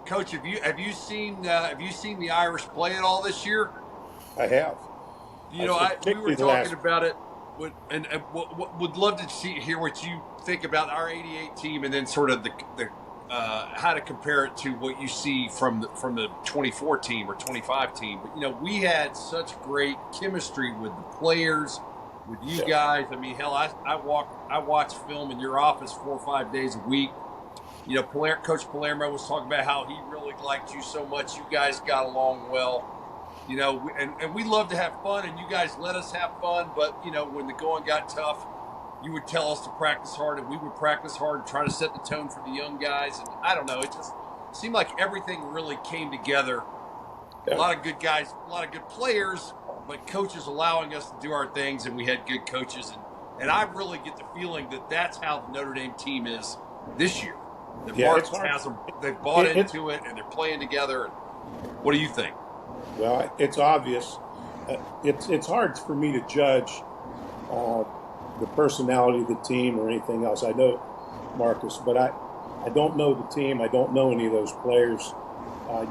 Coach, have you seen the Irish play at all this year? I have. We were talking about it, and would love to hear what you think about our '88 team, and then sort of the how to compare it to what you see from the 24 team or 25 team. But, you know, we had such great chemistry with the players, with you guys. I mean, hell, I watch film in your office 4 or 5 days a week. You know, Coach Palermo was talking about how he really liked you so much. You guys got along well. You know, and we love to have fun, and you guys let us have fun. But, you know, when the going got tough, you would tell us to practice hard, and we would practice hard and try to set the tone for the young guys. And I don't know, it just seemed like everything really came together. A lot of good guys, a lot of good players, but coaches allowing us to do our things, and we had good coaches. And I really get the feeling that that's how the Notre Dame team is this year. The Marcus has them, they've bought into it, and they're playing together. What do you think? Well, it's obvious. It's hard for me to judge the personality of the team or anything else. I know Marcus, but I don't know the team. I don't know any of those players.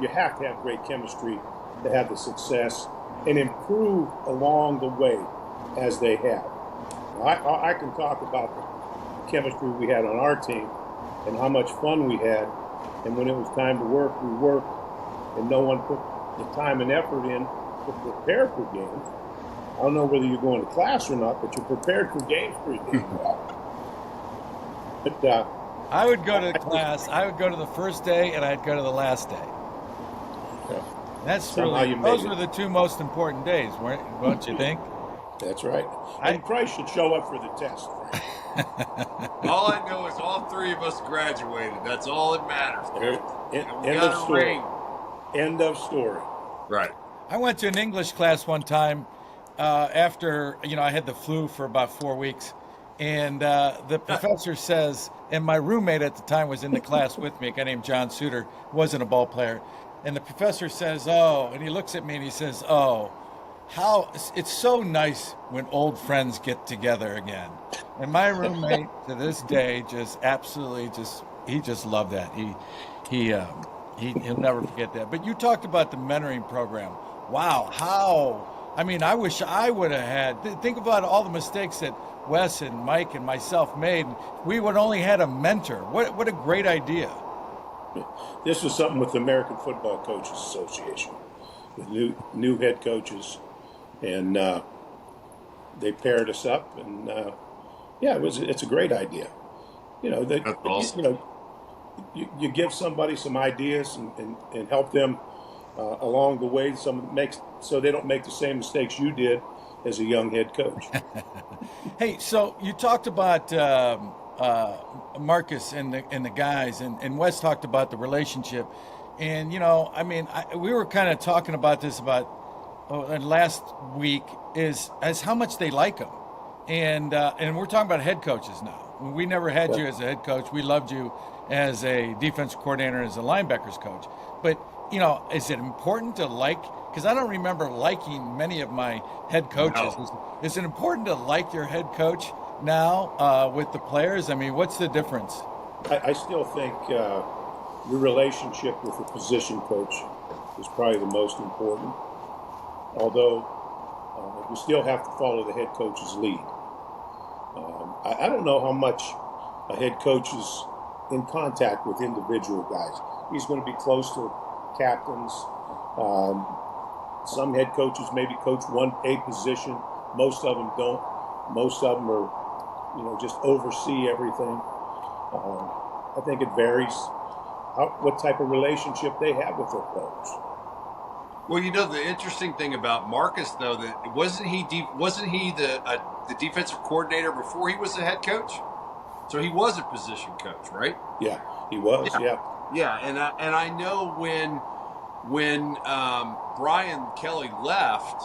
You have to have great chemistry to have the success and improve along the way as they have. I can talk about the chemistry we had on our team and how much fun we had. And when it was time to work, we worked, and no one put the time and effort in to prepare for games. I don't know whether you're going to class or not, but you're prepared for games pretty damn well. But I would go to class. I would go to the first day, and I'd go to the last day. Yeah. That's really, those were the two most important days, weren't you think? That's right. And Christ should show up for the test. All I know is all three of us graduated. That's all that matters. End of story. End of story. Right. I went to an English class one time after, I had the flu for about 4 weeks. And the professor says, and my roommate at the time was in the class with me, a guy named John Suter, wasn't a ball player. And the professor says, and he looks at me and he says, how it's so nice when old friends get together again. And my roommate to this day he just loved that. He'll never forget that. But you talked about the mentoring program. Wow, I wish I would have had. Think about all the mistakes that Wes and Mike and myself made. We would only had a mentor. What a great idea. This was something with the American Football Coaches Association, with new head coaches, and they paired us up, and it's a great idea. That's awesome. You give somebody some ideas and help them along the way, so they don't make the same mistakes you did as a young head coach. Hey, so you talked about Marcus and the guys, and Wes talked about the relationship, and we were kind of talking about this last week is how much they like him, and we're talking about head coaches now. We never had you as a head coach. We loved you as a defense coordinator, as a linebackers coach. But, is it important to like, because I don't remember liking many of my head coaches. No. Is it important to like your head coach now with the players? I mean, what's the difference? I still think your relationship with the position coach is probably the most important, although you still have to follow the head coach's lead. I don't know how much a head coach is in contact with individual guys. He's going to be close to captains. Some head coaches maybe coach a position. Most of them don't. Most of them are, just oversee everything. I think it varies what type of relationship they have with their players. Well, the interesting thing about Marcus, though, that wasn't he the defensive coordinator before he was the head coach? So he was a position coach, right? Yeah, he was. Yeah. And I know when Brian Kelly left,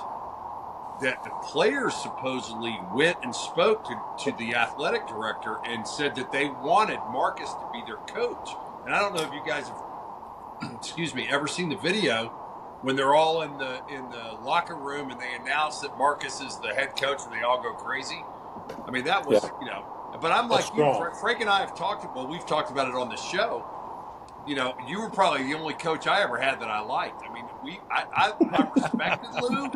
that the players supposedly went and spoke to the athletic director and said that they wanted Marcus to be their coach. And I don't know if you guys have, ever seen the video when they're all in the locker room and they announce that Marcus is the head coach and they all go crazy. I mean, that was, but I'm like you, Frank and I have we've talked about it on the show. You were probably the only coach I ever had that I liked. I mean, I respected Lou,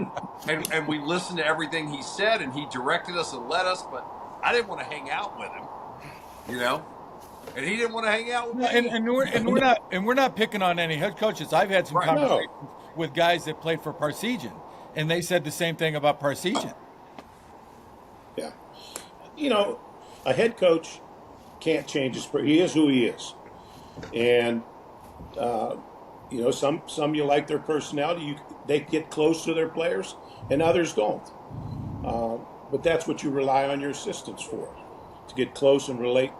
and we listened to everything he said, and he directed us and led us, but I didn't want to hang out with him, and he didn't want to hang out with No, me. and we're not picking on any head coaches. I've had some Right. conversations with guys that played for Parsegian, and they said the same thing about Parsegian. Yeah. You know, a head coach can't change his. He is who he is, and you know, some you like their personality. They get close to their players, and others don't. But that's what you rely on your assistants for, to get close and relate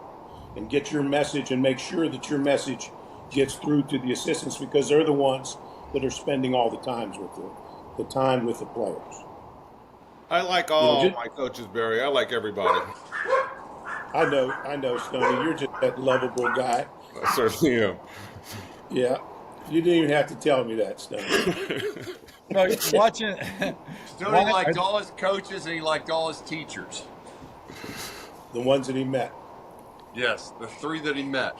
and get your message and make sure that your message gets through to the assistants, because they're the ones that are spending all the time with the players. I like all my coaches, Barry. I like everybody. I know, Stoney. You're just that lovable guy. I certainly am. Yeah. You didn't even have to tell me that, Stoney. No, watching. Stoney liked all his coaches and he liked all his teachers. The ones that he met. Yes, the 3 that he met.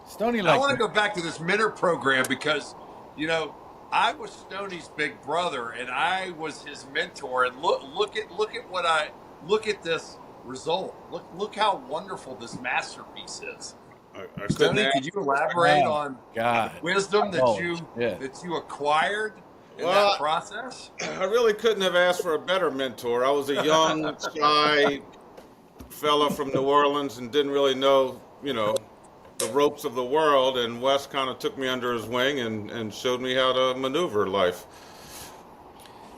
Stoney I want to go back to this mentor program because, you know, I was Stoney's big brother and I was his mentor. And look at this result. Look how wonderful this masterpiece is. Stoney, could you elaborate on the wisdom that you acquired in that process? I really couldn't have asked for a better mentor. I was a young, shy fella from New Orleans and didn't really know, you know, the ropes of the world. And Wes kind of took me under his wing and showed me how to maneuver life.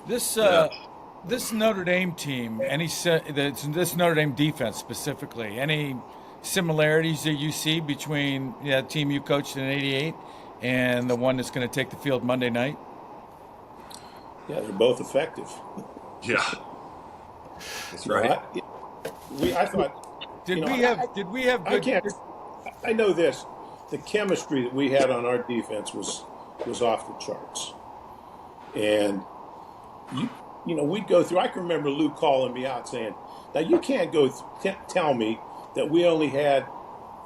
This Notre Dame team, this Notre Dame defense specifically, any similarities that you see between the team you coached in '88 and the one that's going to take the field Monday night? Yeah, they're both effective. Yeah, that's right. I thought. Did we have good? I know this. The chemistry that we had on our defense was off the charts, and you know, we'd go through. I can remember Lou calling me out saying, "Now you can't tell me that we only had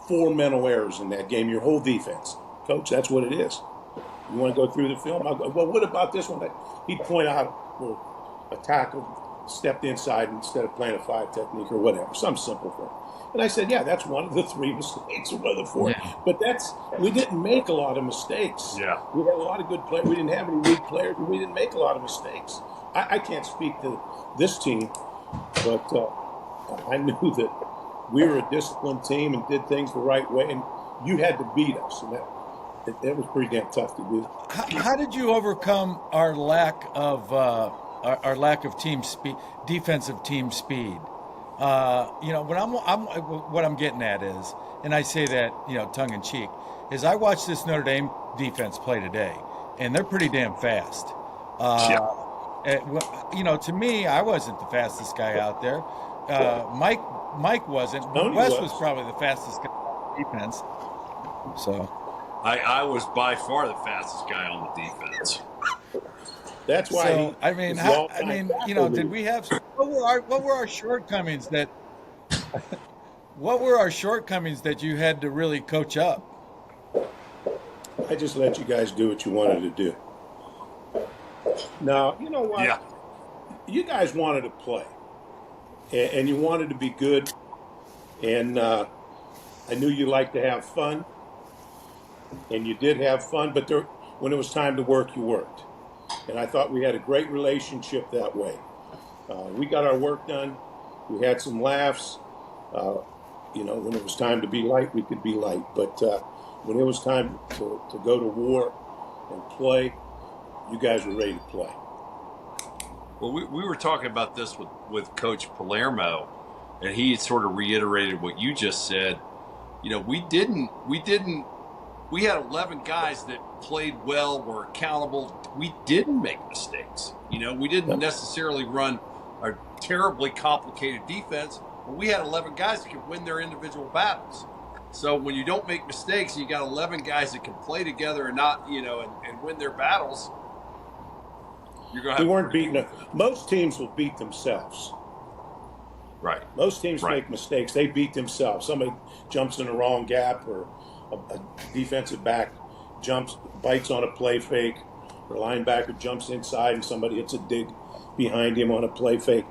4 mental errors in that game. Your whole defense, Coach. That's what it is. You want to go through the film? I'll go, well, what about this one?" He'd point out where a tackle stepped inside instead of playing a 5 technique or whatever, some simple thing. And I said, yeah, that's one of the 3 mistakes or one of the 4. Yeah. But we didn't make a lot of mistakes. Yeah. We had a lot of good players. We didn't have any weak players, and we didn't make a lot of mistakes. I can't speak to this team, but I knew that we were a disciplined team and did things the right way, and you had to beat us, and that was pretty damn tough to do. How did you overcome our lack of team speed, defensive team speed? You know, what I'm getting at is, and I say that, you know, tongue in cheek, is I watched this Notre Dame defense play today, and they're pretty damn fast. You know, to me, I wasn't the fastest guy out there. Mike wasn't. Wes was probably the fastest guy on defense. So, I was by far the fastest guy on the defense. That's why. So, you know, did we have? What were our shortcomings that? What were our shortcomings that you had to really coach up? I just let you guys do what you wanted to do. Now, you know what? Yeah. You guys wanted to play, and you wanted to be good, and I knew you liked to have fun, and you did have fun, but when it was time to work, you worked. And I thought we had a great relationship that way. We got our work done. We had some laughs. You know, when it was time to be light, we could be light. But when it was time to go to war and play, you guys were ready to play. Well, we were talking about this with Coach Palermo, and he sort of reiterated what you just said. You know, we had 11 guys that played well, were accountable. We didn't make mistakes. You know, we didn't necessarily run a terribly complicated defense, but we had 11 guys that could win their individual battles. So when you don't make mistakes, you got 11 guys that can play together and not, you know, and win their battles. You're gonna have. We weren't beating them. Most teams will beat themselves. Right. Most teams make mistakes. They beat themselves. Somebody jumps in the wrong gap, or a defensive back bites on a play fake, or a linebacker jumps inside and somebody hits a dig behind him on a play fake.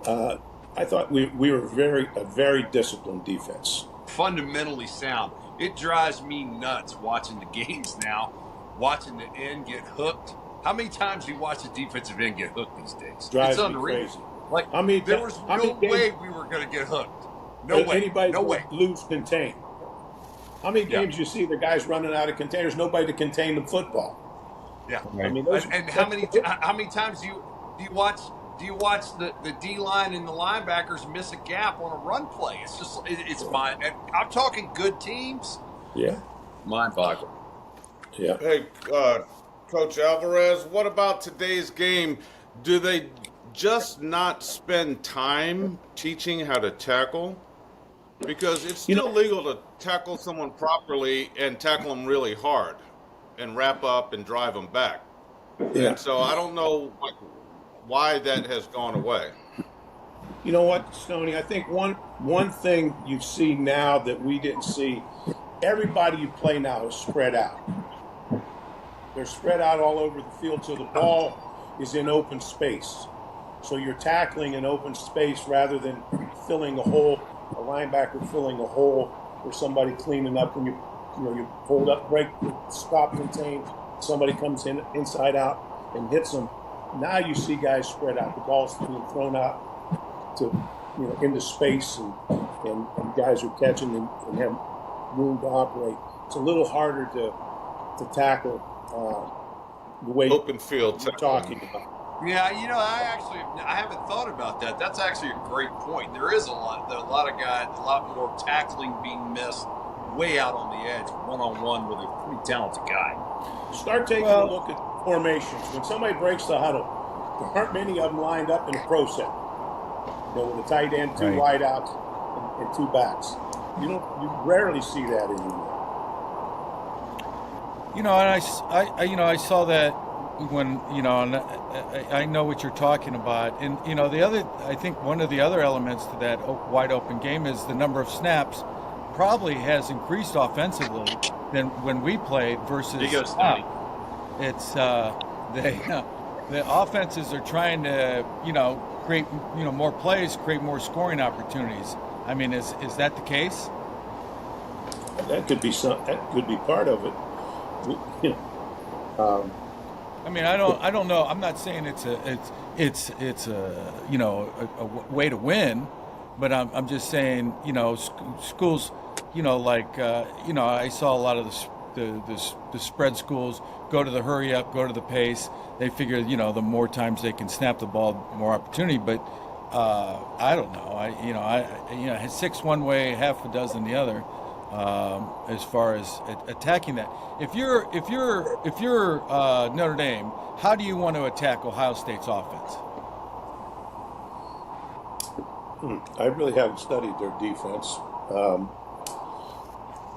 I thought we were a very disciplined defense. fundamentally sound. It drives me nuts watching the games now, watching the end get hooked. How many times do you watch the defensive end get hooked these days? Drives It's me unreal. crazy. Like, there was no way we were going to get hooked. No way. Anybody No way. lose contain. How many games you see the guys running out of containers, nobody to contain the football? Yeah. I mean, and how many times do you watch the D line and the linebackers miss a gap on a run play? It's just I'm talking good teams. Yeah. Mind-boggling. Yeah. Hey, Coach Alvarez, what about today's game? Do they just not spend time teaching how to tackle? Because it's still legal to tackle someone properly and tackle them really hard and wrap up and drive them back. Yeah. And so I don't know why that has gone away. You know what, Stoney? I think one thing you see now that we didn't see, everybody you play now is spread out. They're spread out all over the field, so the ball is in open space. So you're tackling in open space rather than filling a hole, a linebacker filling a hole, or somebody cleaning up when you hold up, break, stop, contain. Somebody comes in inside out and hits them. Now you see guys spread out. The ball's being thrown out to into space, and guys are catching and have room to operate. It's a little harder to tackle the way open field you're talking about. Yeah, I haven't thought about that. That's actually a great point. There is a lot more tackling being missed way out on the edge, one-on-one with a pretty talented guy. Start taking a look at formations. When somebody breaks the huddle, there aren't many of them lined up in a pro set. With a tight end, two wideouts, and two backs. You rarely see that anymore. And I saw that when and I know what you're talking about, and I think one of the other elements to that wide open game is the number of snaps probably has increased offensively than when we played versus now. It's the offenses are trying to create more plays, create more scoring opportunities. I mean, is that the case? That could be that could be part of it. I mean, I don't know. I'm not saying it's a way to win, but I'm just saying schools I saw a lot of the spread schools go to the hurry up, go to the pace. They figure the more times they can snap the ball, more opportunity. But I don't know. 6 one way, half a dozen the other. As far as attacking that, if you're Notre Dame, how do you want to attack Ohio State's offense? I really haven't studied their defense.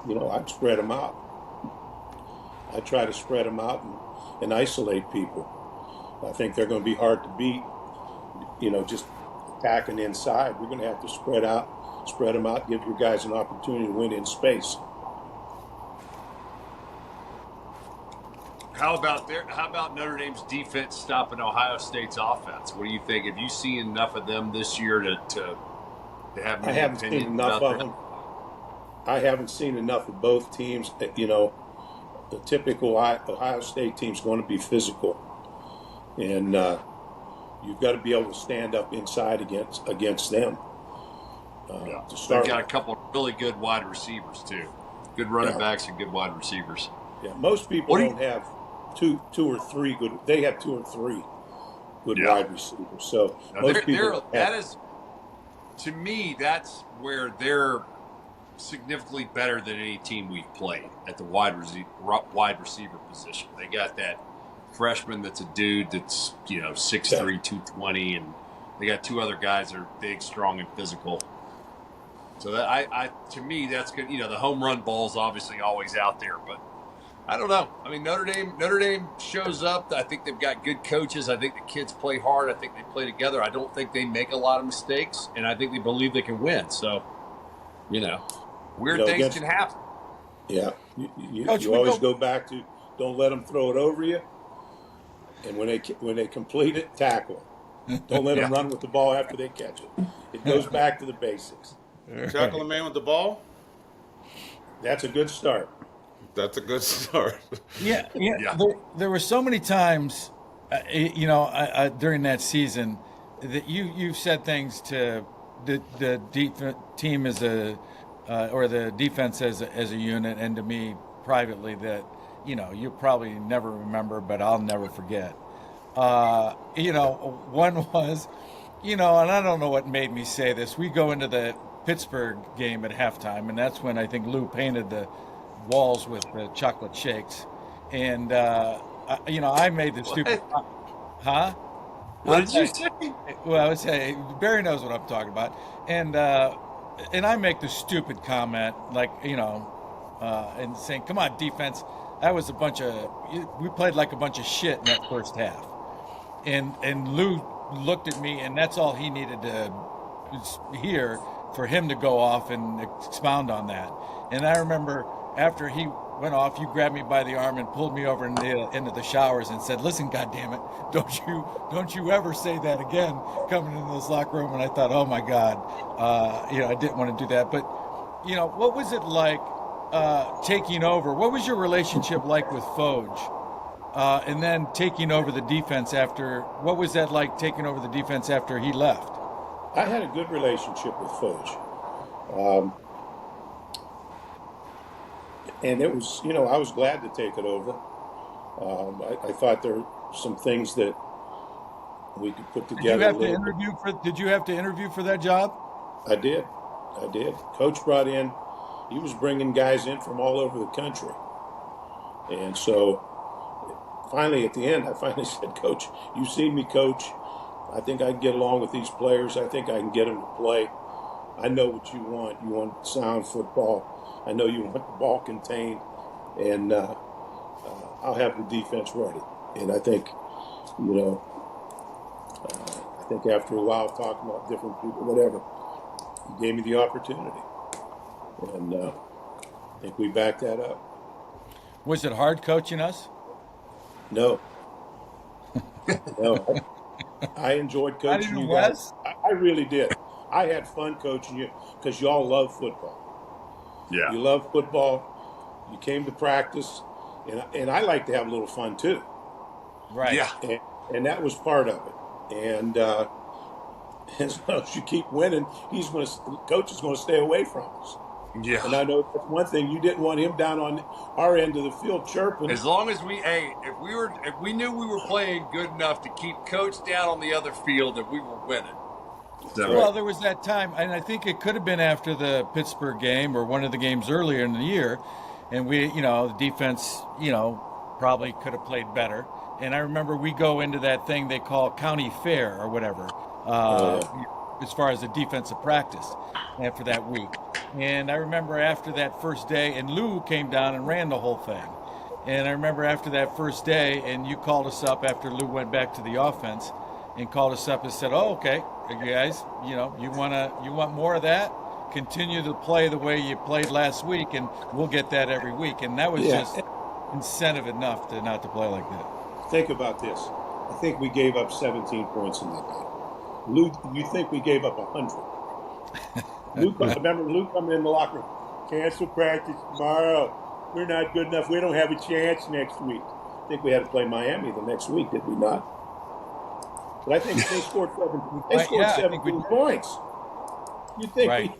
I'd spread them out. I try to spread them out and isolate people. I think they're going to be hard to beat. Just attacking inside. We're going to have to spread them out, give your guys an opportunity to win in space. How about Notre Dame's defense stopping Ohio State's offense? What do you think? Have you seen enough of them this year to have any opinion about that? I haven't seen enough of both teams. The typical Ohio State team's going to be physical, and you've got to be able to stand up inside against them. To start, they've got a couple of really good wide receivers too. Good running backs and good wide receivers. Yeah, most people don't have two or three good. They have 2 or 3 good wide receivers. So most people to me, that's where they're significally better than any team we've played at the wide receiver position. They got that freshman that's a dude that's 6'3", 220, and they got 2 other guys that are big, strong, and physical. So that to me, that's good. The home run ball's obviously always out there, but I don't know. I mean, Notre Dame shows up. I think they've got good coaches. I think the kids play hard. I think they play together. I don't think they make a lot of mistakes, and I think they believe they can win. So, weird things can happen. Yeah, you always go back to don't let them throw it over you, and when they complete it, tackle. Don't let them run with the ball after they catch it. It goes back to the basics. Tackle a man with the ball? That's a good start. That's a good start. Yeah. Yeah. There were so many times, during that season that you've said things to the team as or the defense as a unit, and to me privately that you probably never remember, but I'll never forget. One was, and I don't know what made me say this. We go into the Pittsburgh game at halftime, and that's when I think Lou painted the walls with the chocolate shakes, and I made the stupid, huh? What did you say? Well, I would say Barry knows what I'm talking about, and I make the stupid comment like and saying, "Come on, defense, that was we played like a bunch of shit in that first half," and Lou looked at me, and that's all he needed to hear for him to go off and expound on that. And I remember after he went off, you grabbed me by the arm and pulled me over into the showers and said, "Listen, goddammit, don't you ever say that again coming into this locker room." And I thought, oh my God, I didn't want to do that. But, what was it like taking over? What was your relationship like with Foge? And then taking over the defense what was that like taking over the defense after he left? I had a good relationship with Foge. And it was, I was glad to take it over. I thought there were some things that we could put together. Did you have to interview for that job? I did. Coach brought in, he was bringing guys in from all over the country. And so finally, at the end, I finally said, "Coach, you've seen me coach. I think I can get along with these players. I think I can get them to play. I know what you want. You want sound football. I know you want the ball contained, and I'll have the defense ready." And I think, after a while talking about different people, whatever, he gave me the opportunity, and I think we backed that up. Was it hard coaching us? No. No. I enjoyed coaching you guys. I really did. I had fun coaching you because y'all love football. Yeah. You love football. You came to practice, and I like to have a little fun too. Right. Yeah. And that was part of it. And as long as you keep winning, coach is going to stay away from us. Yeah. And I know that's one thing, you didn't want him down on our end of the field chirping. As long as if we knew we were playing good enough to keep coach down on the other field, that we were winning. Well, there was that time, and I think it could have been after the Pittsburgh game or one of the games earlier in the year, and we, the defense, probably could have played better. And I remember we go into that thing they call county fair or whatever, as far as the defensive practice after that week. And I remember after that first day, and Lou came down and ran the whole thing. And I remember after that first day, and you called us up after Lou went back to the offense, and called us up and said, "Oh, okay, you guys, you want more of that? Continue to play the way you played last week, and we'll get that every week." And that was just incentive enough to not to play like that. Think about this. I think we gave up 17 points in that game. Lou, you think we gave up 100? Remember Lou coming in the locker room, "Cancel practice tomorrow. We're not good enough. We don't have a chance next week." I think we had to play Miami the next week, did we not? But I think they scored 17 points. You think right.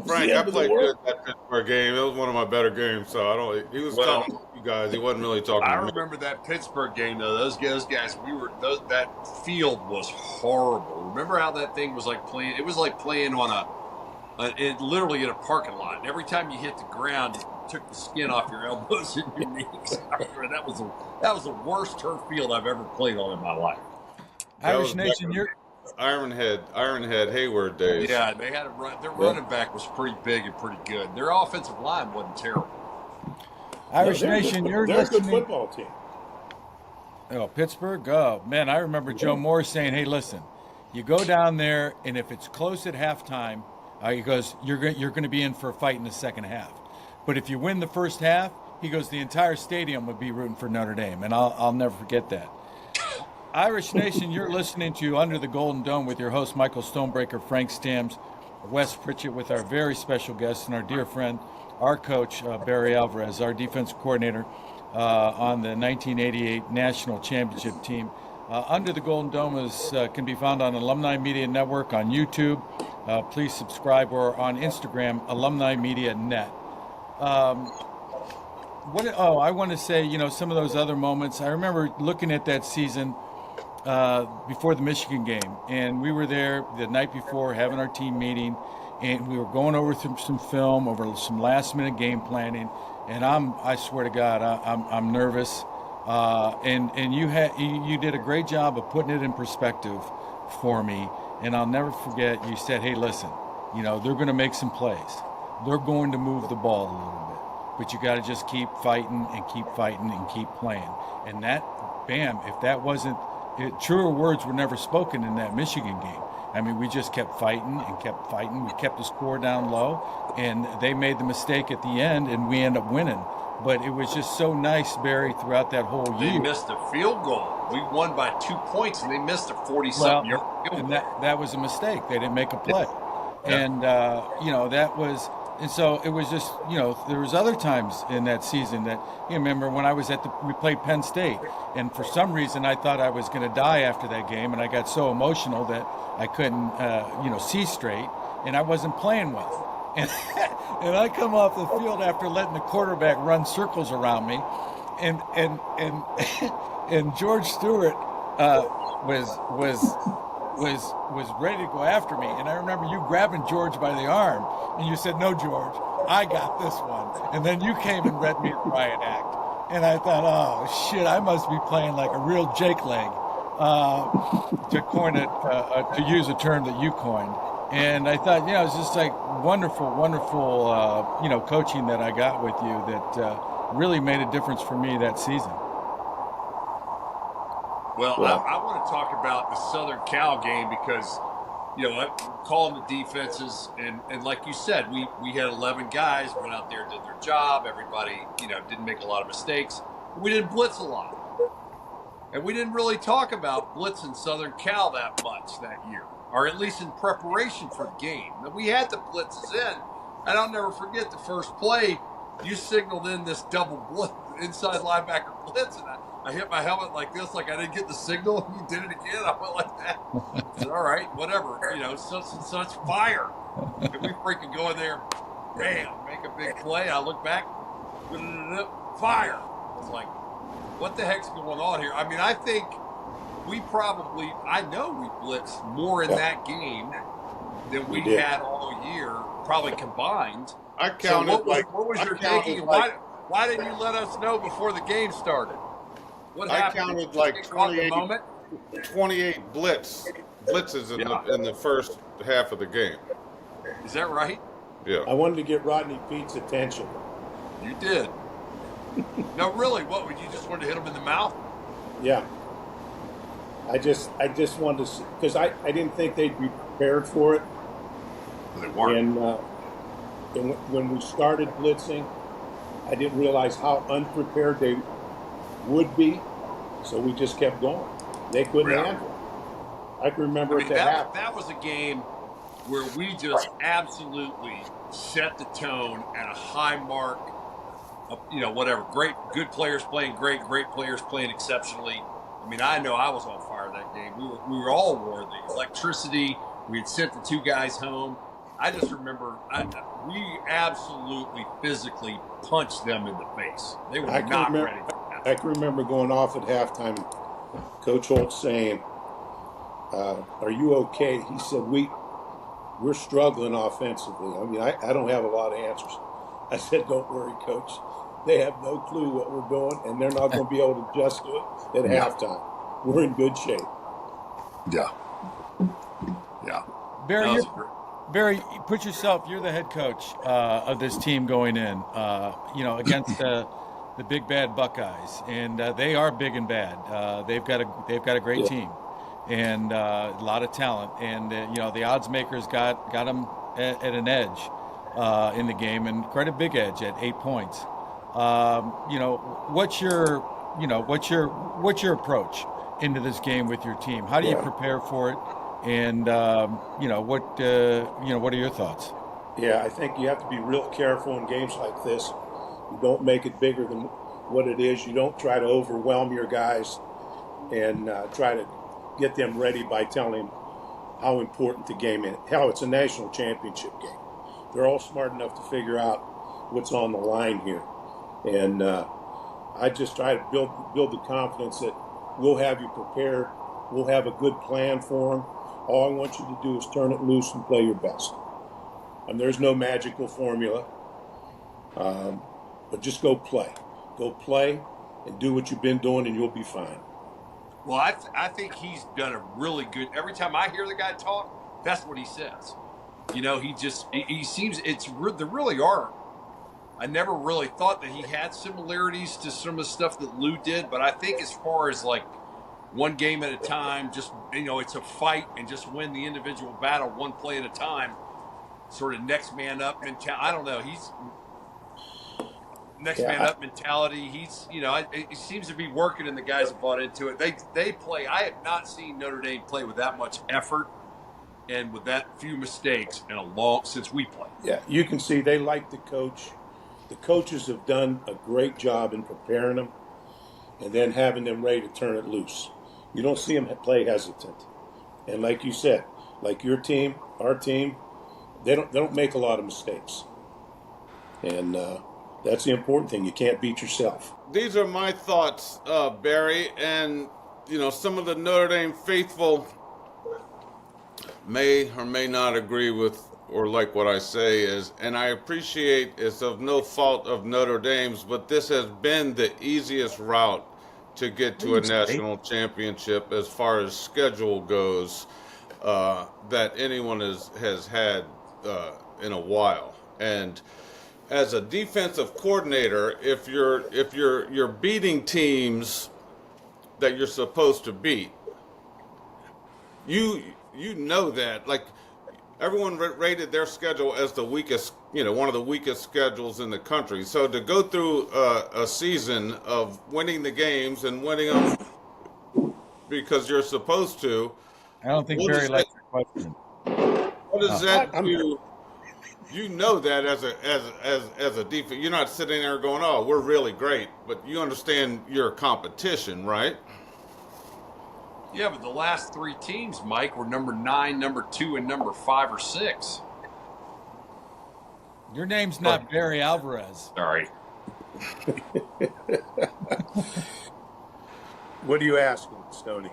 Frank, I played good that Pittsburgh game. It was one of my better games, so he was talking to you guys. He wasn't really talking to me. I remember that Pittsburgh game though. Those guys, that field was horrible. Remember how that thing was like playing? It was like playing on literally in a parking lot. And every time you hit the ground, it took the skin off your elbows and your knees. That was the worst turf field I've ever played on in my life. Irish Nation, Ironhead Hayward days. Yeah, they had a run. Their running back was pretty big and pretty good. Their offensive line wasn't terrible. Irish Nation, you're listening. They're a good football team. Oh, Pittsburgh? Oh, man, I remember Joe Moore saying, "Hey, listen, you go down there, and if it's close at halftime," he goes, you're going to be in for a fight in the second half. But if you win the first half," he goes, "the entire stadium would be rooting for Notre Dame." And I'll never forget that. Irish Nation, you're listening to Under the Golden Dome with your host, Michael Stonebreaker, Frank Stamms, Wes Pritchett, with our very special guest and our dear friend, our coach, Barry Alvarez, our defense coordinator on the 1988 National Championship team. Under the Golden Dome can be found on Alumni Media Network on YouTube. Please subscribe, or on Instagram, Alumni Media Net. I want to say, some of those other moments. I remember looking at that season before the Michigan game, and we were there the night before having our team meeting, and we were going over some film, over some last-minute game planning, and I swear to God, I'm nervous. And you did a great job of putting it in perspective for me. And I'll never forget, you said, hey, listen, they're going to make some plays. They're going to move the ball a little bit. But you got to just keep fighting and keep fighting and keep playing. And that, bam, if that wasn't, truer words were never spoken in that Michigan game. I mean, we just kept fighting and kept fighting. We kept the score down low, and they made the mistake at the end, and we ended up winning. But it was just so nice, Barry, throughout that whole year. They missed a field goal. We won by 2 points, and they missed a 40-something yard field goal. That was a mistake. They didn't make a play. Yeah. And, that was – and so it was just, there was other times in that season that – you remember when we played Penn State, and for some reason I thought I was going to die after that game, and I got so emotional that I couldn't, see straight, and I wasn't playing well. And I come off the field after letting the quarterback run circles around me, and George Stewart was ready to go after me. And I remember you grabbing George by the arm, and you said, "No, George, I got this one." And then you came and read me a riot act, and I thought, "Oh shit, I must be playing like a real Jake leg," to coin it, to use a term that you coined. And I thought, it's just like wonderful, coaching that I got with you that really made a difference for me that season. Well, I want to talk about the Southern Cal game because, calling the defenses, and like you said, we had 11 guys, went out there, did their job. Everybody, didn't make a lot of mistakes. We didn't blitz a lot. And we didn't really talk about blitzing Southern Cal that much that year, or at least in preparation for the game. And we had the blitzes in, and I'll never forget the first play. You signaled in this double blitz, inside linebacker blitz, and I hit my helmet like this, like I didn't get the signal. You did it again. I went like that. I said, all right, whatever. Such and such, fire. And we freaking go in there, bam, make a big play. I look back, fire. It's like, what the heck's going on here? I mean, I think I know we blitzed more in that game than we had all year, probably combined. I counted so what was your thinking? Why didn't you let us know before the game started? What happened? I counted like 28 blitzes in the first half of the game. Is that right? Yeah. I wanted to get Rodney Pete's attention. You did. No, really, what, would you just want to hit him in the mouth? Yeah. I just wanted to, because I didn't think they'd be prepared for it. They weren't. And when we started blitzing, I didn't realize how unprepared they would be, so we just kept going. They couldn't handle it. I can remember that was a game where we just absolutely set the tone at a high mark. Whatever. Good players playing great players playing exceptionally. I mean, I know I was on fire that game. We were all wore the electricity. We had sent the two guys home. I just remember we absolutely physically punched them in the face. They were not ready for that. I can remember going off at halftime, Coach Holt saying, "Are you okay?" He said, "We're struggling offensively. I mean, I don't have a lot of answers." I said, "Don't worry, Coach. They have no clue what we're doing, and they're not going to be able to adjust to it at halftime. We're in good shape." Yeah. Barry, you're the head coach of this team going in, against the big bad Buckeyes, and they are big and bad. They've got a great team and a lot of talent, and the odds makers got them at an edge in the game, and quite a big edge at 8 points. What's your approach into this game with your team? How do you prepare for it? And what are your thoughts? Yeah, I think you have to be real careful in games like this. You don't make it bigger than what it is. You don't try to overwhelm your guys and try to get them ready by telling them how important the game is. Hell, it's a national championship game. They're all smart enough to figure out what's on the line here. And I just try to build the confidence that we'll have you prepared. We'll have a good plan for them. All I want you to do is turn it loose and play your best. And there's no magical formula, but just go play. Go play and do what you've been doing, and you'll be fine. Well, I think he's done a really good. Every time I hear the guy talk, that's what he says. You know, he seems there really are. I never really thought that he had similarities to some of the stuff that Lou did, but I think as far as like one game at a time, just, you know, it's a fight and just win the individual battle one play at a time, sort of next man up mentality. I don't know. He's next man up mentality. He's, you know, it seems to be working, and the guys have bought into it. They play. I have not seen Notre Dame play with that much effort and with that few mistakes since we played. Yeah, you can see they like the coach. The coaches have done a great job in preparing them and then having them ready to turn it loose. You don't see them play hesitant. And like you said, like your team, our team, they don't make a lot of mistakes. And that's the important thing. You can't beat yourself. These are my thoughts, Barry, and you know, some of the Notre Dame faithful may or may not agree with or like what I say is, and I appreciate it's of no fault of Notre Dame's, but this has been the easiest route to get to a national championship as far as schedule goes that anyone has had in a while. And as a defensive coordinator, if you're beating teams that you're supposed to beat, you know that, like, everyone rated their schedule as the weakest, you know, one of the weakest schedules in the country. So to go through a season of winning the games and winning them because you're supposed to, I don't think Barry likes your question. What does that do? You know that as a defense, you're not sitting there going, "Oh, we're really great," but you understand your competition, right? Yeah, but the last three teams, Mike, were number 9, number 2, and number 5 or 6. Your name's not Barry Alvarez. Sorry. What are you asking, Stoney?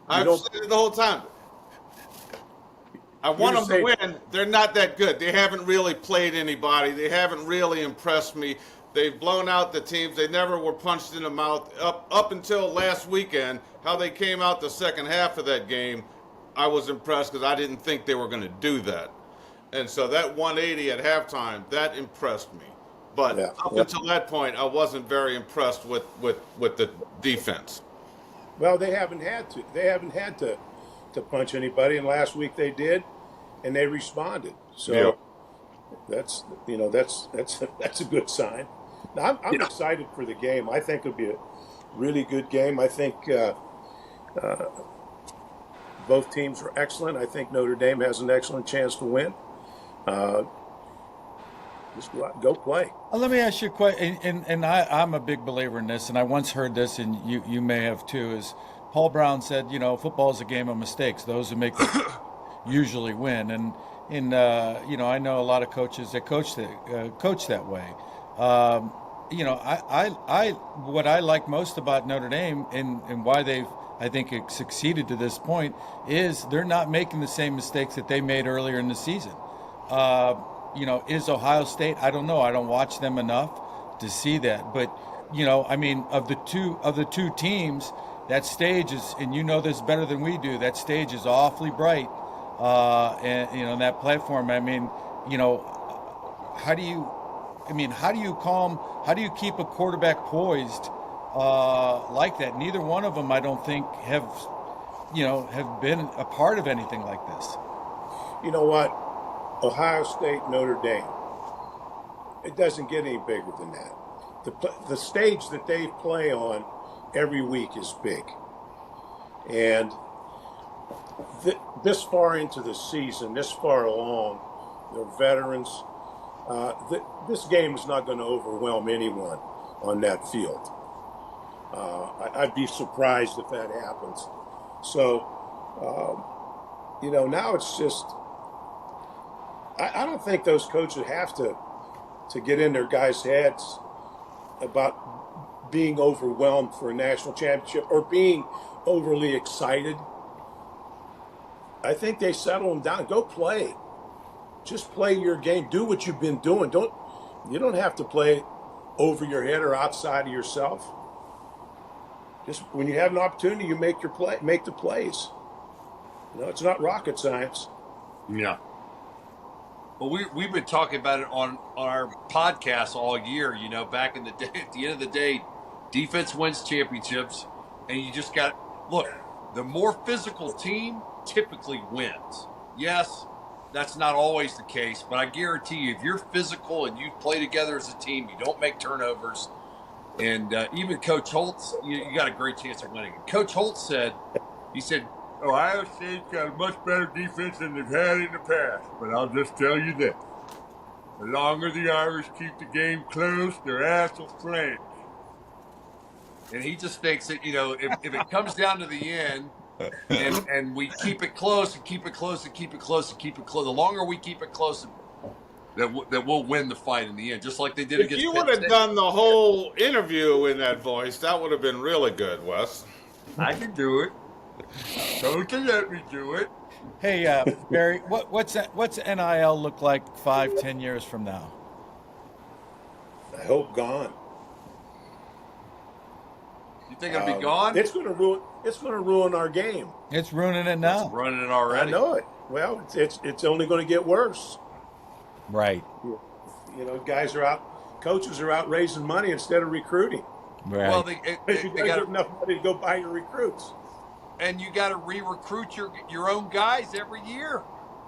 I've said it the whole time. I want them to win. They're not that good. They haven't really played anybody. They haven't really impressed me. They've blown out the teams. They never were punched in the mouth. Up until last weekend, how they came out the second half of that game, I was impressed because I didn't think they were going to do that. And so that 180 at halftime, that impressed me. But up until that point, I wasn't very impressed with the defense. Well, they haven't had to. They haven't had to punch anybody, and last week they did, and they responded. So that's a good sign. Now, I'm excited for the game. I think it'll be a really good game. I think both teams are excellent. I think Notre Dame has an excellent chance to win. Just go play. Let me ask you a question, and I'm a big believer in this, and I once heard this, and you may have too, is Paul Brown said, you know, football is a game of mistakes. Those who make it usually win. And you know, I know a lot of coaches that coach that way. You know, I what I like most about Notre Dame and why they've, I think, succeeded to this point is they're not making the same mistakes that they made earlier in the season. You know, is Ohio State? I don't know. I don't watch them enough to see that. But, you know, I mean, of the two teams, that stage is, and you know this better than we do, that stage is awfully bright. And, you know, that platform, I mean, you know, how do you keep a quarterback poised like that? Neither one of them, I don't think, have been a part of anything like this. You know what? Ohio State, Notre Dame, it doesn't get any bigger than that. The stage that they play on every week is big. And this far into the season, this far along, they're veterans. This game is not going to overwhelm anyone on that field. I'd be surprised if that happens. So, now it's just, I don't think those coaches have to get in their guys' heads about being overwhelmed for a national championship or being overly excited. I think they settle them down. Go play. Just play your game. Do what you've been doing. You don't have to play over your head or outside of yourself. Just when you have an opportunity, you make the plays. It's not rocket science. Yeah. Well, we've been talking about it on our podcast all year. Back in the day, at the end of the day, defense wins championships, and you just got look. The more physical team typically wins. Yes, that's not always the case, but I guarantee you, if you're physical and you play together as a team, you don't make turnovers. And even Coach Holtz, you got a great chance of winning. Coach Holtz said, Ohio State's got a much better defense than they've had in the past. But I'll just tell you this. The longer the Irish keep the game close, their ass will flange. And he just thinks that, if it comes down to the end and we keep it close and keep it close and keep it close and keep it close, the longer we keep it close, that we'll win the fight in the end, just like they did against If you Penn would have State. done the whole interview in that voice, that would have been really good, Wes. I can do it. Coach can let me do it. Hey, Barry, what's NIL look like 5-10 years from now? I hope gone. You think it'll be gone? It's going to ruin our game. It's ruining it now. It's running it already. I know it. Well, it's only going to get worse. Right. Guys are out, coaches are out raising money instead of recruiting. Right. Well, You got to get enough money to go buy your recruits. and you got to re-recruit your own guys every year.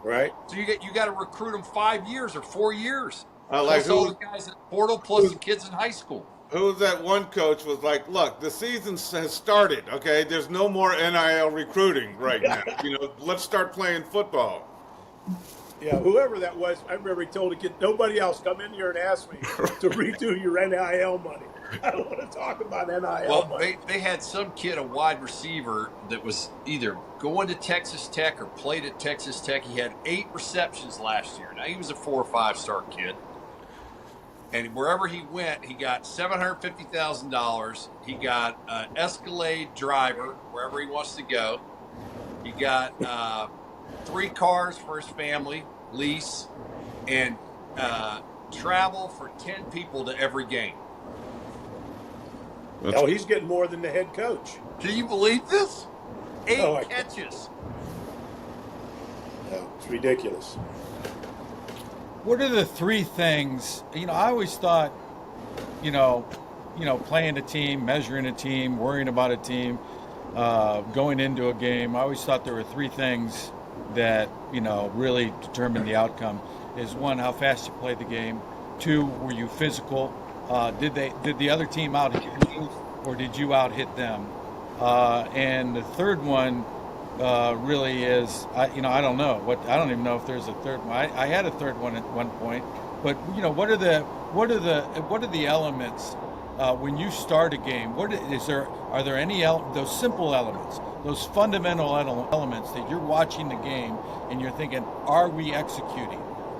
Right. So you got to recruit them 5 years or 4 years. Like plus all the guys in the portal, plus the kids in high school. Who was that one coach was like, look, the season has started, okay? There's no more NIL recruiting right now. Let's start playing football. Yeah, whoever that was, I remember he told a kid, nobody else come in here and ask me to redo your NIL money. I don't want to talk about NIL money. They had some kid, a wide receiver, that was either going to Texas Tech or played at Texas Tech. He had 8 receptions last year. Now, he was a 4 or 5 star kid. And wherever he went, he got $750,000. He got an Escalade driver wherever he wants to go. He got 3 cars for his family, lease, and travel for 10 people to every game. Oh, he's getting more than the head coach. Can you believe this? 8 can't. catches. No, it's ridiculous. What are the 3 things? I always thought, playing a team, measuring a team, worrying about a team, going into a game. I always thought there were 3 things that really determine the outcome. Is 1, how fast you play the game. 2, were you physical? Did the other team out hit you, or did you out hit them? And the third one really is, I don't know I don't even know if there's a third one. I had a third one at one point, but what are the elements when you start a game? Are there any those simple elements, those fundamental elements that you're watching the game and you're thinking, are we executing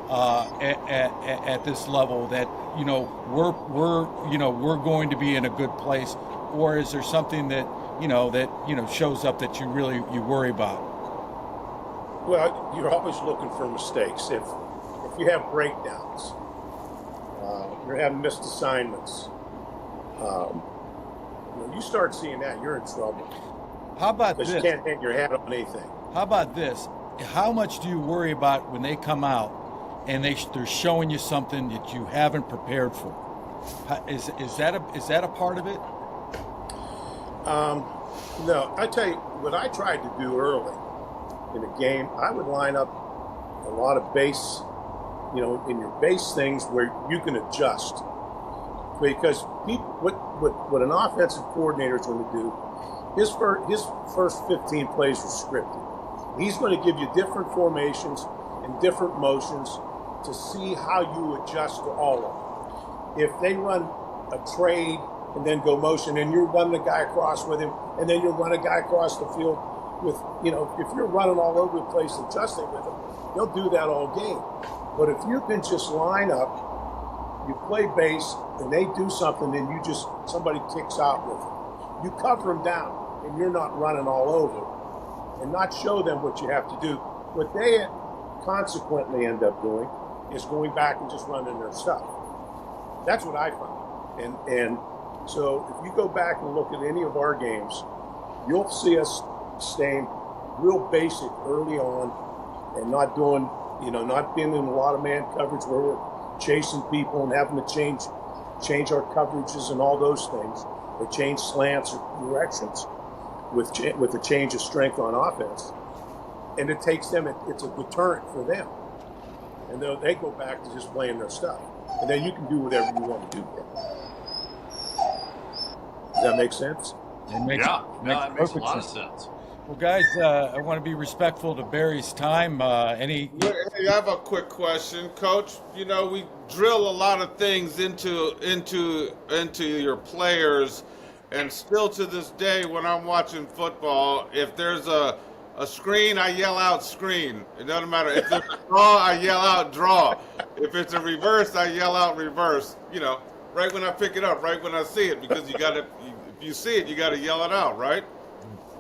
at this level that we're going to be in a good place, or is there something that shows up that you worry about? Well, you're always looking for mistakes. If you have breakdowns, you're having missed assignments, you start seeing that, you're in trouble. How about this? Because you can't hang your hat on anything. How about this? How much do you worry about when they come out and they're showing you something that you haven't prepared for? Is that a part of it? No, I tell you what I tried to do early in the game. I would line up a lot of base, in your base things where you can adjust. Because what an offensive coordinator is going to do, his first 15 plays are scripted. He's going to give you different formations and different motions to see how you adjust to all of them. If they run a trade and then go motion, and you're running a guy across with him, and then you run a guy across the field with, if you're running all over the place adjusting with him, they'll do that all game. But if you can just line up, you play base, and they do something, and somebody kicks out with them. You cover them down, and you're not running all over, and not show them what you have to do. What they consequently end up doing is going back and just running their stuff. That's what I found. And so if you go back and look at any of our games, you'll see us staying real basic early on and not doing, not being in a lot of man coverage where we're chasing people and having to change our coverages and all those things, or change slants or directions with a change of strength on offense. And it takes them, it's a deterrent for them. And they go back to just playing their stuff. And then you can do whatever you want to do there. Does that make sense? That makes a lot of sense. Well, guys, I want to be respectful to Barry's time. Hey, I have a quick question, Coach. We drill a lot of things into your players, and still to this day, when I'm watching football, if there's a screen, I yell out screen. It doesn't matter. If it's a draw, I yell out draw. If it's a reverse, I yell out reverse. Right when I pick it up, right when I see it, because if you see it, you got to yell it out, right?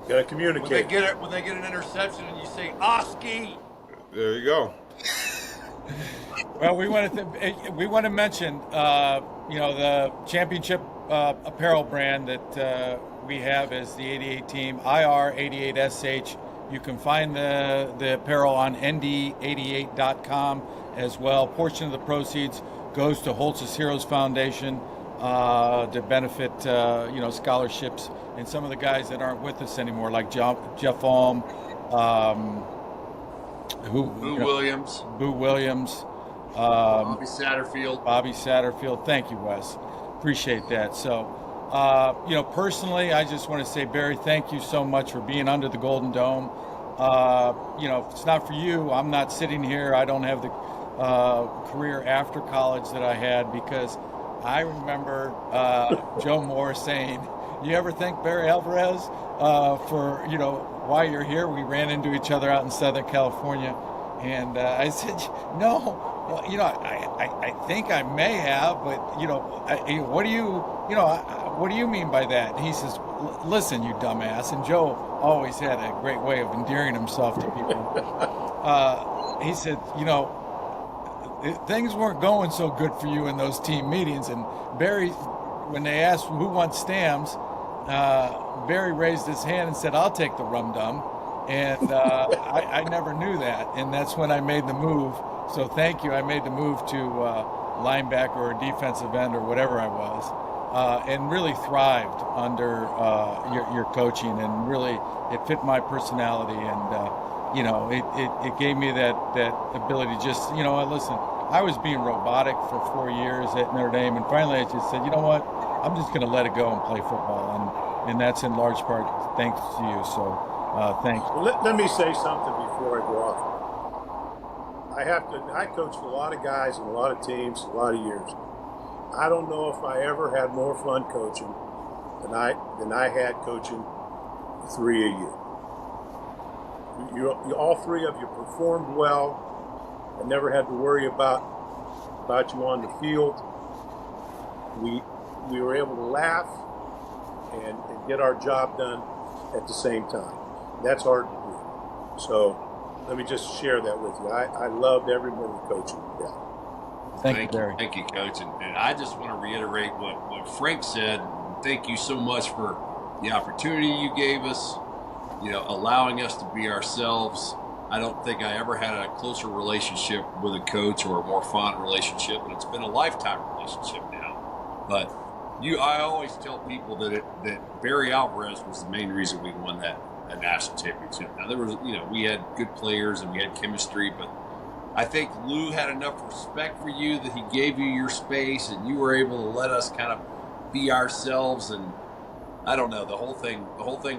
You got to communicate. When they get an interception and you say Oski. There you go. Well, we want to mention, the championship apparel brand that we have as the 88 team, IR88SH. You can find the apparel on nd88.com as well. Portion of the proceeds goes to Holtz's Heroes Foundation to benefit, scholarships, and some of the guys that aren't with us anymore, like Jeff Alm, Boo Williams, Bobby Satterfield. Thank you, Wes. Appreciate that. So, personally, I just want to say, Barry, thank you so much for being under the Golden Dome. If it's not for you, I'm not sitting here. I don't have the career after college that I had, because I remember Joe Moore saying, "You ever think Barry Alvarez for why you're here?" We ran into each other out in Southern California, and I said, "No, well, I think I may have, but what do you mean by that?" And he says, "Listen, you dumbass." And Joe always had a great way of endearing himself to people. He said, things weren't going so good for you in those team meetings. And Barry, when they asked who wants Stams, Barry raised his hand and said, "I'll take the rum dum." And I never knew that. And that's when I made the move. So thank you. I made the move to linebacker or defensive end or whatever I was, and really thrived under your coaching. And really, it fit my personality. And, it gave me that ability to just, listen, I was being robotic for 4 years at Notre Dame. And finally, I just said, you know what? I'm just going to let it go and play football. And that's in large part thanks to you. So thanks. Well, let me say something before I go off. I coached a lot of guys and a lot of teams, a lot of years. I don't know if I ever had more fun coaching than I had coaching 3 a year. You all three of you performed well. I never had to worry about you on the field. We were able to laugh and get our job done at the same time. That's hard to do. So let me just share that with you. I loved every minute of coaching. Yeah. Thank you, Barry. Thank you, Coach. And I just want to reiterate what Frank said. Thank you so much for the opportunity you gave us, allowing us to be ourselves. I don't think I ever had a closer relationship with a coach or a more fond relationship, and it's been a lifetime relationship now. But I always tell people that Barry Alvarez was the main reason we won that national championship. Now there was, we had good players and we had chemistry, but I think Lou had enough respect for you that he gave you your space, and you were able to let us kind of be ourselves. And I don't know. The whole thing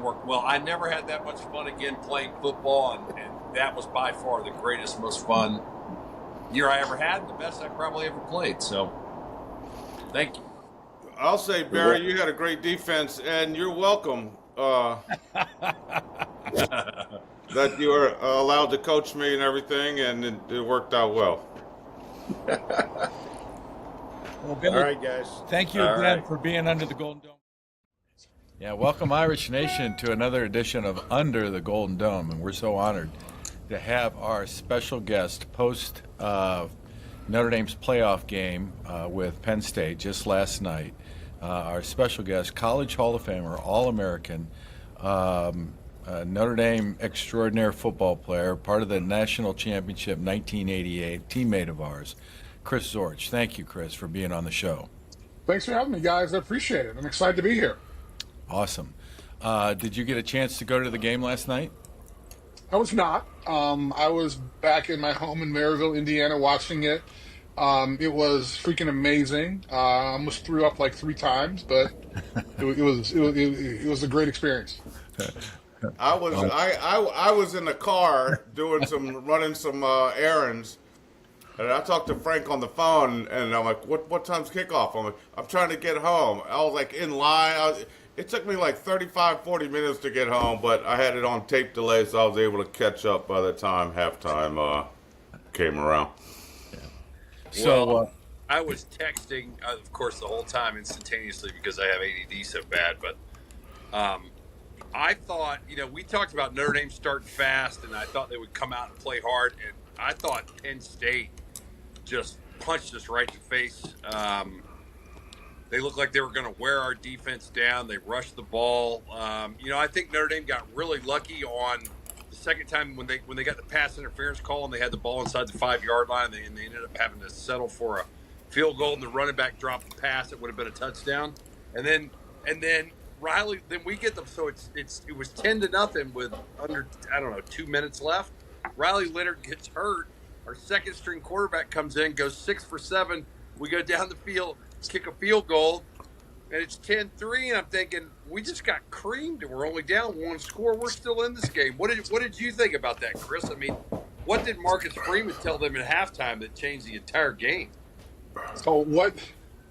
worked well. I never had that much fun again playing football, and that was by far the greatest, most fun year I ever had, and the best I probably ever played. So, thank you. I'll say, Barry, you had a great defense, and you're welcome that you were allowed to coach me and everything, and it worked out well. Well, Billy, All right, guys. thank you again for being under the Golden Dome. Yeah, welcome Irish Nation to another edition of Under the Golden Dome, and we're so honored to have our special guest post Notre Dame's playoff game with Penn State just last night. Our special guest, College Hall of Famer, All-American, Notre Dame extraordinary football player, part of the National Championship 1988, teammate of ours, Chris Zorich. Thank you, Chris, for being on the show. Thanks for having me, guys. I appreciate it. I'm excited to be here. Awesome. Did you get a chance to go to the game last night? I was not. I was back in my home in Maryville, Indiana, watching it. It was freaking amazing. I almost threw up like 3 times, but it was a great experience. I was in the car running some errands, and I talked to Frank on the phone, and I'm like, "What time's kickoff?" I'm like, "I'm trying to get home." I was like in line. It took me like 35, 40 minutes to get home, but I had it on tape delay, so I was able to catch up by the time halftime came around. So I was texting, of course, the whole time instantaneously because I have ADD so bad. But I thought, we talked about Notre Dame starting fast, and I thought they would come out and play hard. And I thought Penn State just punched us right in the face. They looked like they were going to wear our defense down. They rushed the ball. I think Notre Dame got really lucky on the second time when they got the pass interference call and they had the ball inside the 5-yard line, and they ended up having to settle for a field goal, and the running back dropped the pass. It would have been a touchdown. And then Riley, then we get them. So it was 10-0 with under 2 minutes left. Riley Leonard gets hurt. Our second string quarterback comes in, goes 6 for 7. We go down the field, kick a field goal, and it's 10-3, and I'm thinking, we just got creamed, and we're only down 1 score. We're still in this game. What did you think about that, Chris? I mean, what did Marcus Freeman tell them at halftime that changed the entire game? So what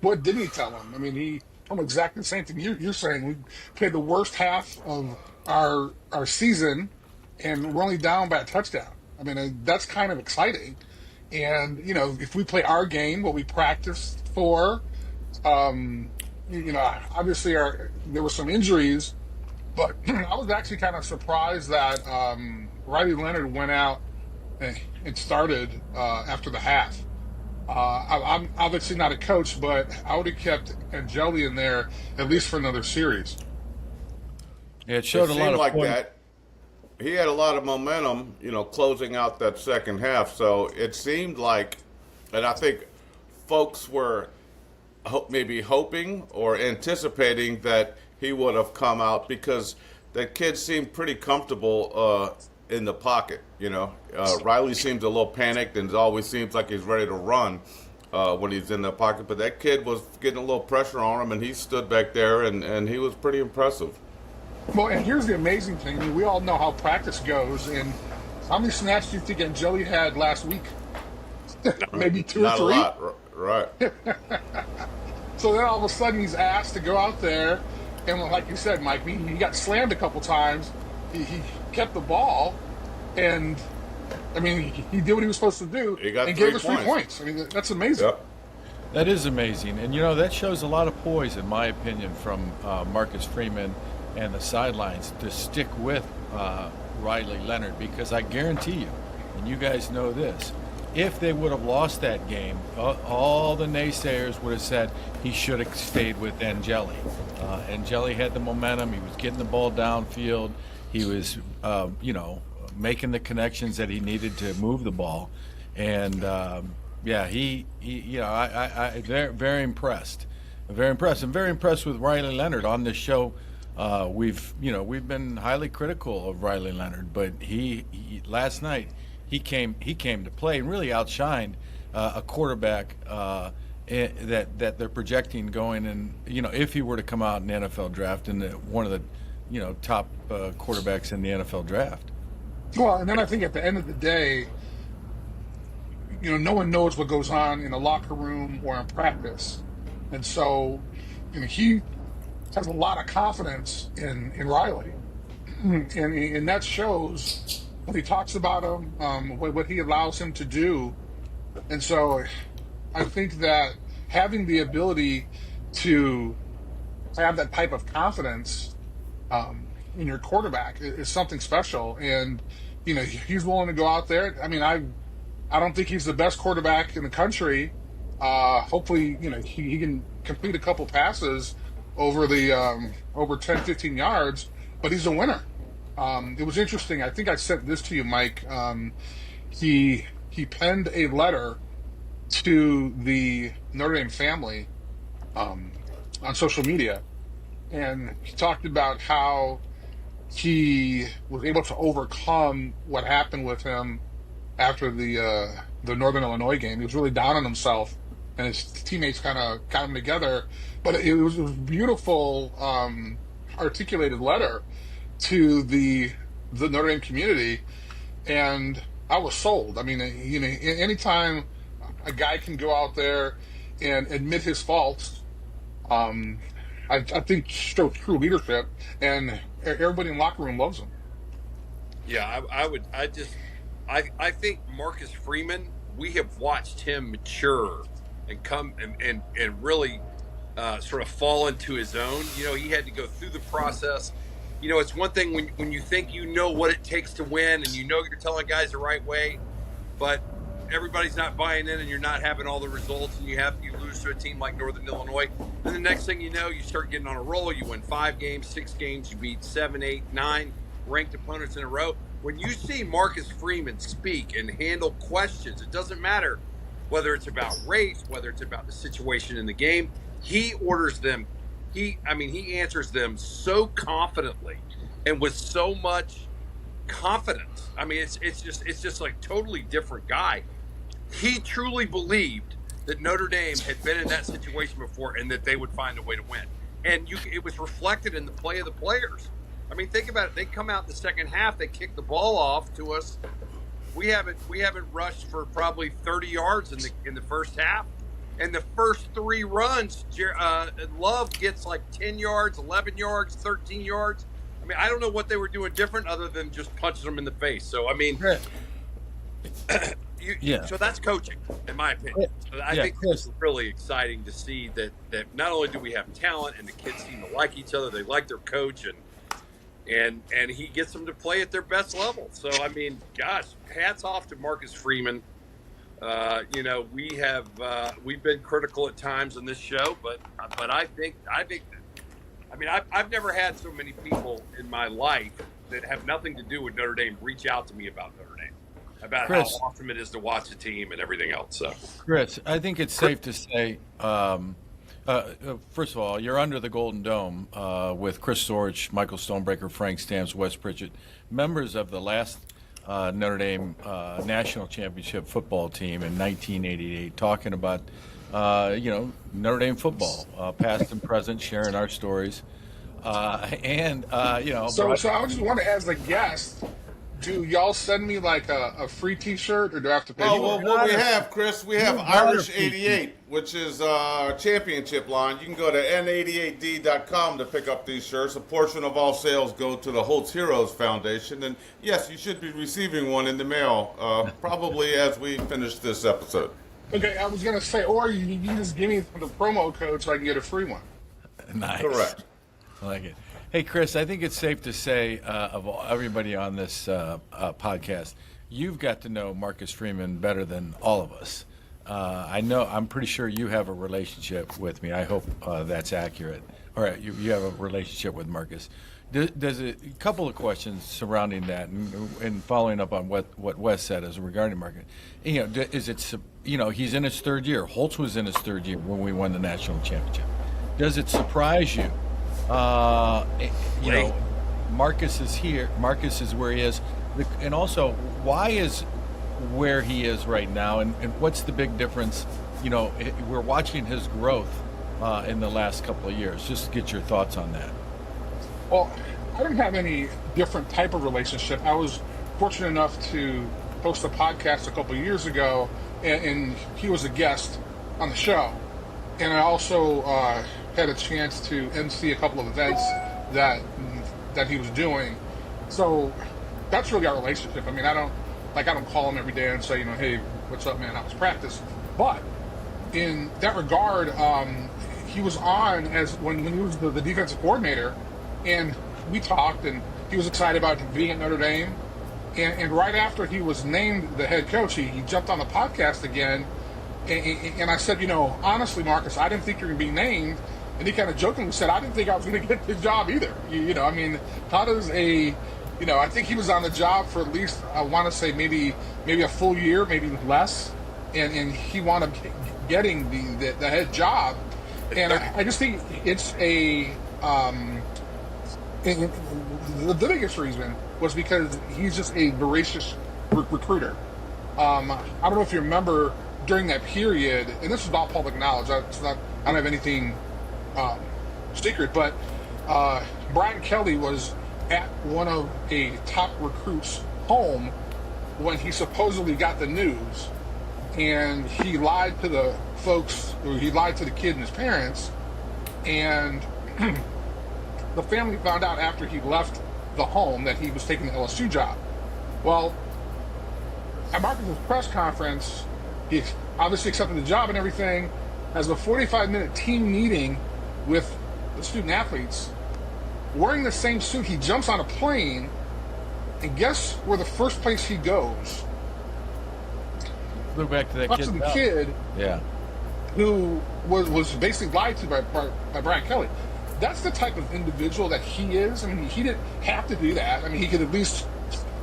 didn't he tell them? I mean, he told them exactly the same thing you're saying. We played the worst half of our season, and we're only down by a touchdown. I mean, that's kind of exciting. And, if we play our game, what we practiced for, obviously there were some injuries, but I was actually kind of surprised that Riley Leonard went out and started after the half. I'm obviously not a coach, but I would have kept Angeli in there at least for another series. Yeah, it showed a lot of like points. that. He had a lot of momentum, closing out that second half. So it seemed like, and I think folks were maybe hoping or anticipating that he would have come out because that kid seemed pretty comfortable in the pocket. Riley seems a little panicked and always seems like he's ready to run when he's in the pocket. But that kid was getting a little pressure on him, and he stood back there, and he was pretty impressive. Well, and here's the amazing thing. I mean, we all know how practice goes, and how many snaps do you think Angeli had last week? Maybe 2 or 3? Not a lot, right. So then all of a sudden he's asked to go out there, and like you said, Mike, he got slammed a couple times. He kept the ball, and, I mean, he did what he was supposed to do and gave us 3 points. I mean, that's amazing. Yep. That is amazing. And, that shows a lot of poise, in my opinion, from Marcus Freeman and the sidelines to stick with Riley Leonard, because I guarantee you, and you guys know this, if they would have lost that game, all the naysayers would have said he should have stayed with Angeli. Angeli had the momentum. He was getting the ball downfield. He was, making the connections that he needed to move the ball. And, he very impressed. Very impressed. I'm very impressed with Riley Leonard on this show. We've been highly critical of Riley Leonard, but he last night he came to play and really outshined a quarterback that they're projecting going in, if he were to come out in the NFL draft and one of the, top quarterbacks in the NFL draft. Well, and then I think at the end of the day, no one knows what goes on in a locker room or in practice. And so, he has a lot of confidence in Riley. And that shows when he talks about him, what he allows him to do. And so I think that having the ability to have that type of confidence in your quarterback is something special. And, he's willing to go out there. I mean, I don't think he's the best quarterback in the country. Hopefully, he can complete a couple passes over the over 10, 15 yards, but he's a winner. It was interesting. I think I sent this to you, Mike. He penned a letter to the Notre Dame family on social media, and he talked about how he was able to overcome what happened with him after the Northern Illinois game. He was really down on himself, and his teammates kind of got him together. But it was a beautiful, articulated letter to the Notre Dame community, and I was sold. I mean, anytime a guy can go out there and admit his faults, I think shows true leadership, and everybody in the locker room loves him. Yeah, I think Marcus Freeman, we have watched him mature and come and really sort of fall into his own. He had to go through the process. It's one thing when you think what it takes to win and you're telling guys the right way, but everybody's not buying in and you're not having all the results, and you lose to a team like Northern Illinois. And the next thing you know, you start getting on a roll. You win 5 games, 6 games, you beat 7, 8, 9 ranked opponents in a row. When you see Marcus Freeman speak and handle questions, it doesn't matter whether it's about race, whether it's about the situation in the game, he orders them. He answers them so confidently and with so much confidence. I mean, it's just like totally different guy. He truly believed that Notre Dame had been in that situation before and that they would find a way to win. And it was reflected in the play of the players. I mean, think about it. They come out in the second half. They kick the ball off to us. We haven't rushed for probably 30 yards in the first half. And the first 3 runs, Love gets like 10 yards, 11 yards, 13 yards. I mean, I don't know what they were doing different other than just punching them in the face. So, I mean, so that's coaching, in my opinion. I think it's really exciting to see that not only do we have talent and the kids seem to like each other, they like their coach, and he gets them to play at their best level. So, I mean, gosh, hats off to Marcus Freeman. We've been critical at times on this show, but I think I've never had so many people in my life that have nothing to do with Notre Dame reach out to me about Notre Dame, about Chris, how awesome it is to watch the team and everything else. So, Chris, I think it's safe to say, first of all, you're under the Golden Dome with Chris Sorge, Michael Stonebreaker, Frank Stamps, Wes Pritchett, members of the last Notre Dame national championship football team in 1988, talking about Notre Dame football, past and present, sharing our stories, So I just want to ask the guest, do y'all send me like a free T-shirt, or do I have to pay? Well, what we have, Chris, we have Irish 88, which is our championship line. You can go to n88d.com to pick up these shirts. A portion of all sales go to the Holtz Heroes Foundation. And yes, you should be receiving one in the mail, probably as we finish this episode. Okay, I was going to say, or you can just give me the promo code so I can get a free one. Nice. Correct. I like it. Hey, Chris, I think it's safe to say of everybody on this podcast, you've got to know Marcus Freeman better than all of us. I'm pretty sure you have a relationship with me. I hope that's accurate. All right, you have a relationship with Marcus. There's a couple of questions surrounding that, and following up on what Wes said as regarding Marcus. Is it, he's in his 3rd year. Holtz was in his 3rd year when we won the national championship. Does it surprise you? Marcus is here. Marcus is where he is, and also, why is where he is right now, and what's the big difference? we're watching his growth in the last couple of years. Just to get your thoughts on that. Well, I didn't have any different type of relationship. I was fortunate enough to host a podcast a couple of years ago, and he was a guest on the show. And I also had a chance to MC a couple of events that he was doing. So that's really our relationship. I mean, I don't call him every day and say, hey, what's up, man? How was practice? But in that regard, he was on when he was the defensive coordinator, and we talked, and he was excited about being at Notre Dame. And right after he was named the head coach, he jumped on the podcast again. And I said, honestly, Marcus, I didn't think you were going to be named. And he kind of jokingly said, I didn't think I was going to get the job either. How does I think he was on the job for at least, I want to say maybe a full year, maybe less. And he wound up getting the head job. And I just think it's the biggest reason was because he's just a voracious recruiter. I don't know if you remember during that period, and this is all public knowledge. I don't have anything secret, but Brian Kelly was at one of a top recruits' home when he supposedly got the news, and he lied to the folks, or he lied to the kid and his parents, and the family found out after he left the home that he was taking the LSU job. Well, at Marcus's press conference, he obviously accepted the job and everything, has a 45-minute team meeting with the student athletes. Wearing the same suit, he jumps on a plane, and guess where the first place he goes? Go back to that kid. The kid, yeah, who was basically lied to by Brian Kelly. That's the type of individual that he is. I mean, he didn't have to do that. I mean, he could at least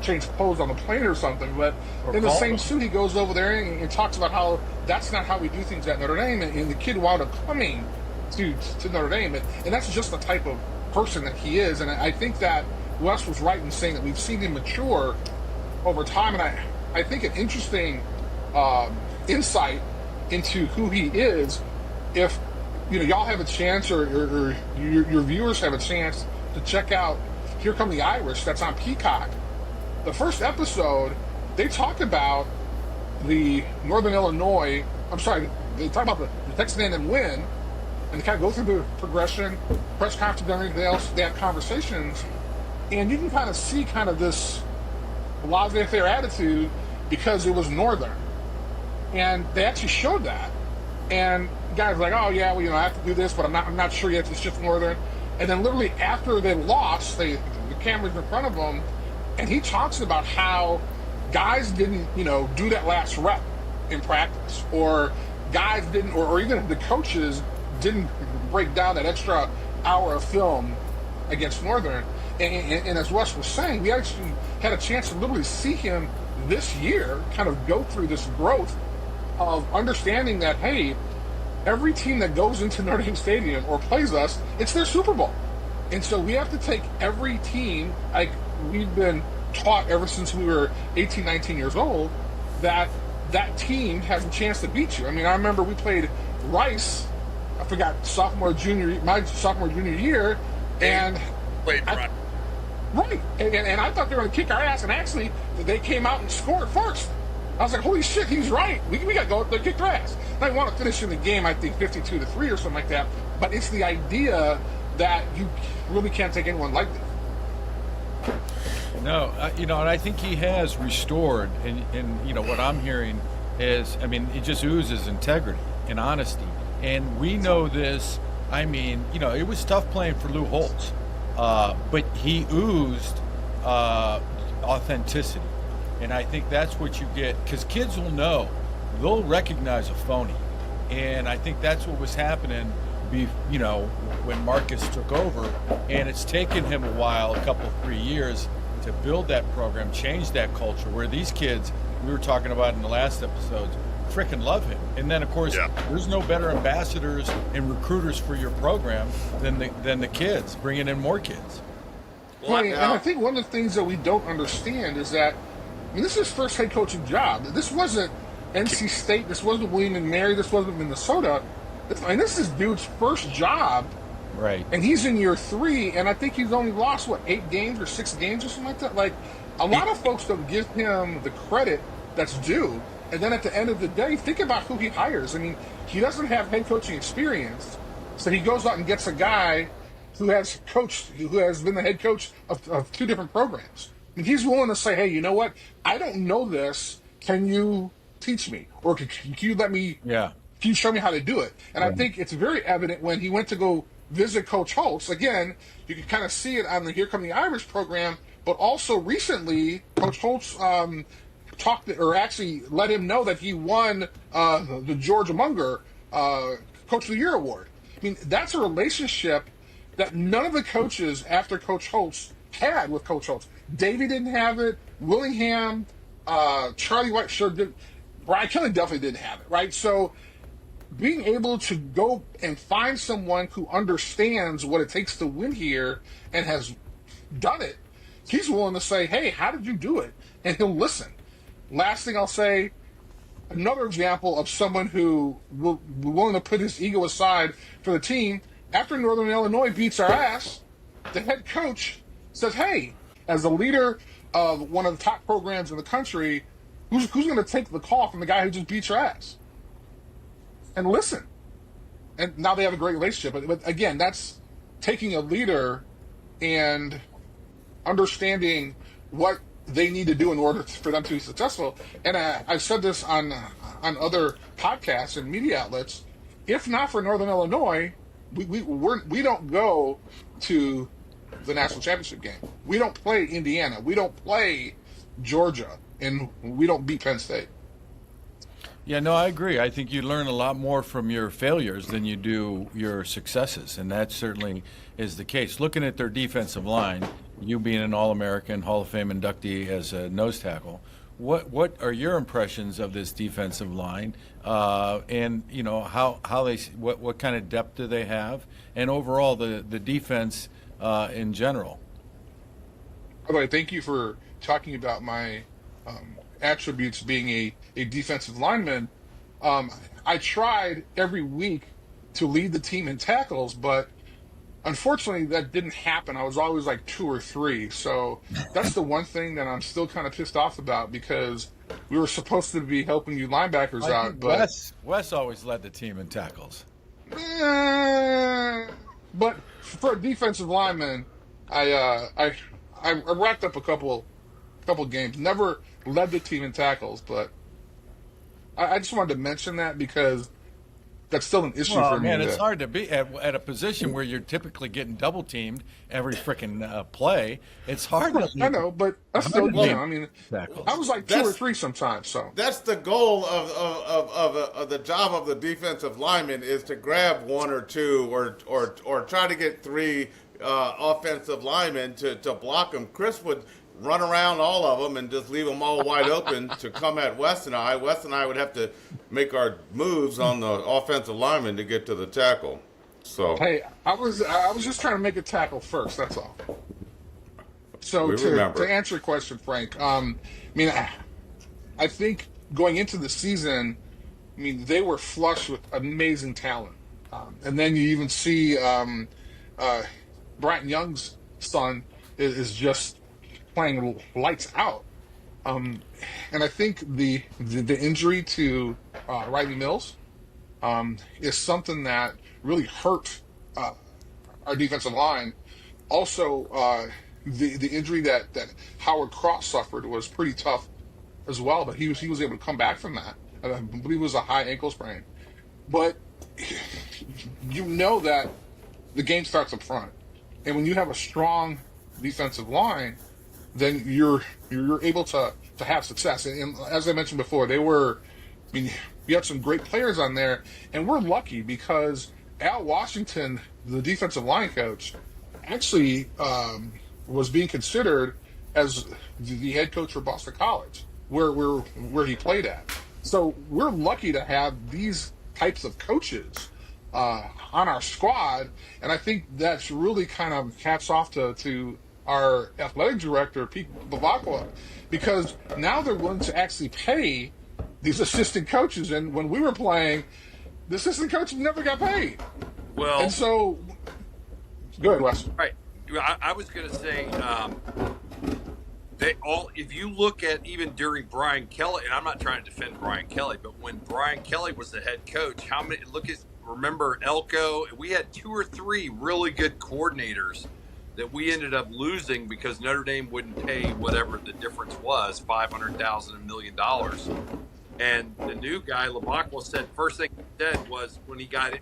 change clothes on the plane or something, but in the same suit, he goes over there and talks about how that's not how we do things at Notre Dame, and the kid wound up coming to Notre Dame, and that's just the type of person that he is. And I think that Wes was right in saying that we've seen him mature over time, and I think an interesting insight into who he is, if y'all have a chance, or your viewers have a chance to check out Here Come the Irish, that's on Peacock. The first episode, they talk about the Northern Illinois, they talk about the Texas A&M win, and they kind of go through the progression, press conference and everything else, they have conversations, and you can kind of see kind of this laissez-faire attitude because it was Northern. And they actually showed that. And the guys were like, oh yeah, well, I have to do this, but I'm not sure yet, it's just Northern. And then literally after they lost, the camera's in front of them, and he talks about how guys didn't, do that last rep in practice, or guys didn't, or even the coaches didn't break down that extra hour of film against Northern. And as Wes was saying, we actually had a chance to literally see him this year kind of go through this growth of understanding that, hey, every team that goes into Notre Dame Stadium or plays us, it's their Super Bowl. And so we have to take every team, like we've been taught ever since we were 18, 19 years old, that team has a chance to beat you. I mean, I remember we played Rice, I forgot, my sophomore, junior year, and played right. Right. And I thought they were going to kick our ass, and actually, they came out and scored first. I was like, holy shit, he's right. We got to go, they kicked our ass. And I want to finish in the game, I think, 52-3 or something like that. But it's the idea that you really can't take anyone like this. No, and I think he has restored, and what I'm hearing is, I mean, it just oozes integrity and honesty. And we know this, I mean, it was tough playing for Lou Holtz, but he oozed authenticity. And I think that's what you get, because kids will know, they'll recognize a phony. And I think that's what was happening, when Marcus took over. And it's taken him a while, a couple, 3 years, to build that program, change that culture, where these kids, we were talking about in the last episodes, freaking love him. And then, of course, there's no better ambassadors and recruiters for your program than the kids, bringing in more kids. And I think one of the things that we don't understand is that, I mean, this is his first head coaching job. This wasn't NC State. This wasn't William and Mary. This wasn't Minnesota. This is dude's first job. Right. And he's in year 3, and I think he's only lost, 8 games or 6 games or something like that? Like, a lot of folks don't give him the credit that's due. And then at the end of the day, think about who he hires. I mean, he doesn't have head coaching experience, so he goes out and gets a guy who has been the head coach of 2 different programs. I mean, he's willing to say, hey, you know what? I don't know this. Can you teach me? Or can you let me... Yeah. Can you show me how to do it? And I think it's very evident when he went to go visit Coach Holtz. Again, you can kind of see it on the Here Come the Irish program, but also recently, Coach Holtz actually let him know that he won the Georgia Munger Coach of the Year award. I mean, that's a relationship that none of the coaches after Coach Holtz had with Coach Holtz. Davey didn't have it. Willingham, Charlie White sure did. Brian Kelly definitely didn't have it, right? So being able to go and find someone who understands what it takes to win here and has done it, he's willing to say, hey, how did you do it? And he'll listen. Last thing I'll say, another example of someone who will be willing to put his ego aside for the team. After Northern Illinois beats our ass, the head coach says, hey, as the leader of one of the top programs in the country, who's going to take the call from the guy who just beat your ass? And listen. And now they have a great relationship. But again, that's taking a leader and understanding what they need to do in order for them to be successful. And I've said this on other podcasts and media outlets. If not for Northern Illinois, we don't go to the national championship game. We don't play Indiana. We don't play Georgia, and we don't beat Penn State. Yeah, no, I agree. I think you learn a lot more from your failures than you do your successes, and that certainly is the case. Looking at their defensive line, you being an All-American, Hall of Fame inductee as a nose tackle, what are your impressions of this defensive line, and how they what kind of depth do they have, and overall the defense in general? By the way, thank you for talking about my attributes being a defensive lineman. I tried every week to lead the team in tackles, but unfortunately that didn't happen. I was always like 2 or 3. So that's the one thing that I'm still kind of pissed off about, because we were supposed to be helping you linebackers out. But Wes always led the team in tackles. But for a defensive lineman, I racked up a couple games. Never led the team in tackles, but I just wanted to mention that because that's still an issue for me. Man, it's hard to be at a position where you're typically getting double teamed every freaking play. It's hard to. I know, but that's still, I mean, tackles. I was like 2 or 3 sometimes. So that's the goal of the job of the defensive lineman, is to grab 1 or 2 or try to get 3 offensive linemen to block them. Chris would run around all of them and just leave them all wide open to come at Wes and I. Wes and I would have to make our moves on the offensive lineman to get to the tackle. So hey, I was just trying to make a tackle first. That's all. So to answer your question, Frank, I mean, I think going into the season, I mean, they were flush with amazing talent, and then you even see Bryant Young's son is just playing lights out, and I think the injury to Riley Mills is something that really hurt our defensive line. Also, the injury that Howard Cross suffered was pretty tough as well, but he was able to come back from that. I believe it was a high ankle sprain. But you know that the game starts up front, and when you have a strong defensive line, then you're able to have success. And as I mentioned before, you had some great players on there, and we're lucky because Al Washington, the defensive line coach, actually was being considered as the head coach for Boston College, where he played at. So we're lucky to have these types of coaches on our squad, and I think that's really kind of hats off to our athletic director, Pete Bavacqua, because now they're willing to actually pay these assistant coaches. And when we were playing, the assistant coaches never got paid. Well, and so, go ahead, Wes. Right. I was going to say, if you look at even during Brian Kelly, and I'm not trying to defend Brian Kelly, but when Brian Kelly was the head coach, remember Elko? We had 2 or 3 really good coordinators that we ended up losing because Notre Dame wouldn't pay whatever the difference was, $500,000, $1 million. And the new guy, Labacqua, said first thing he said was when he got in,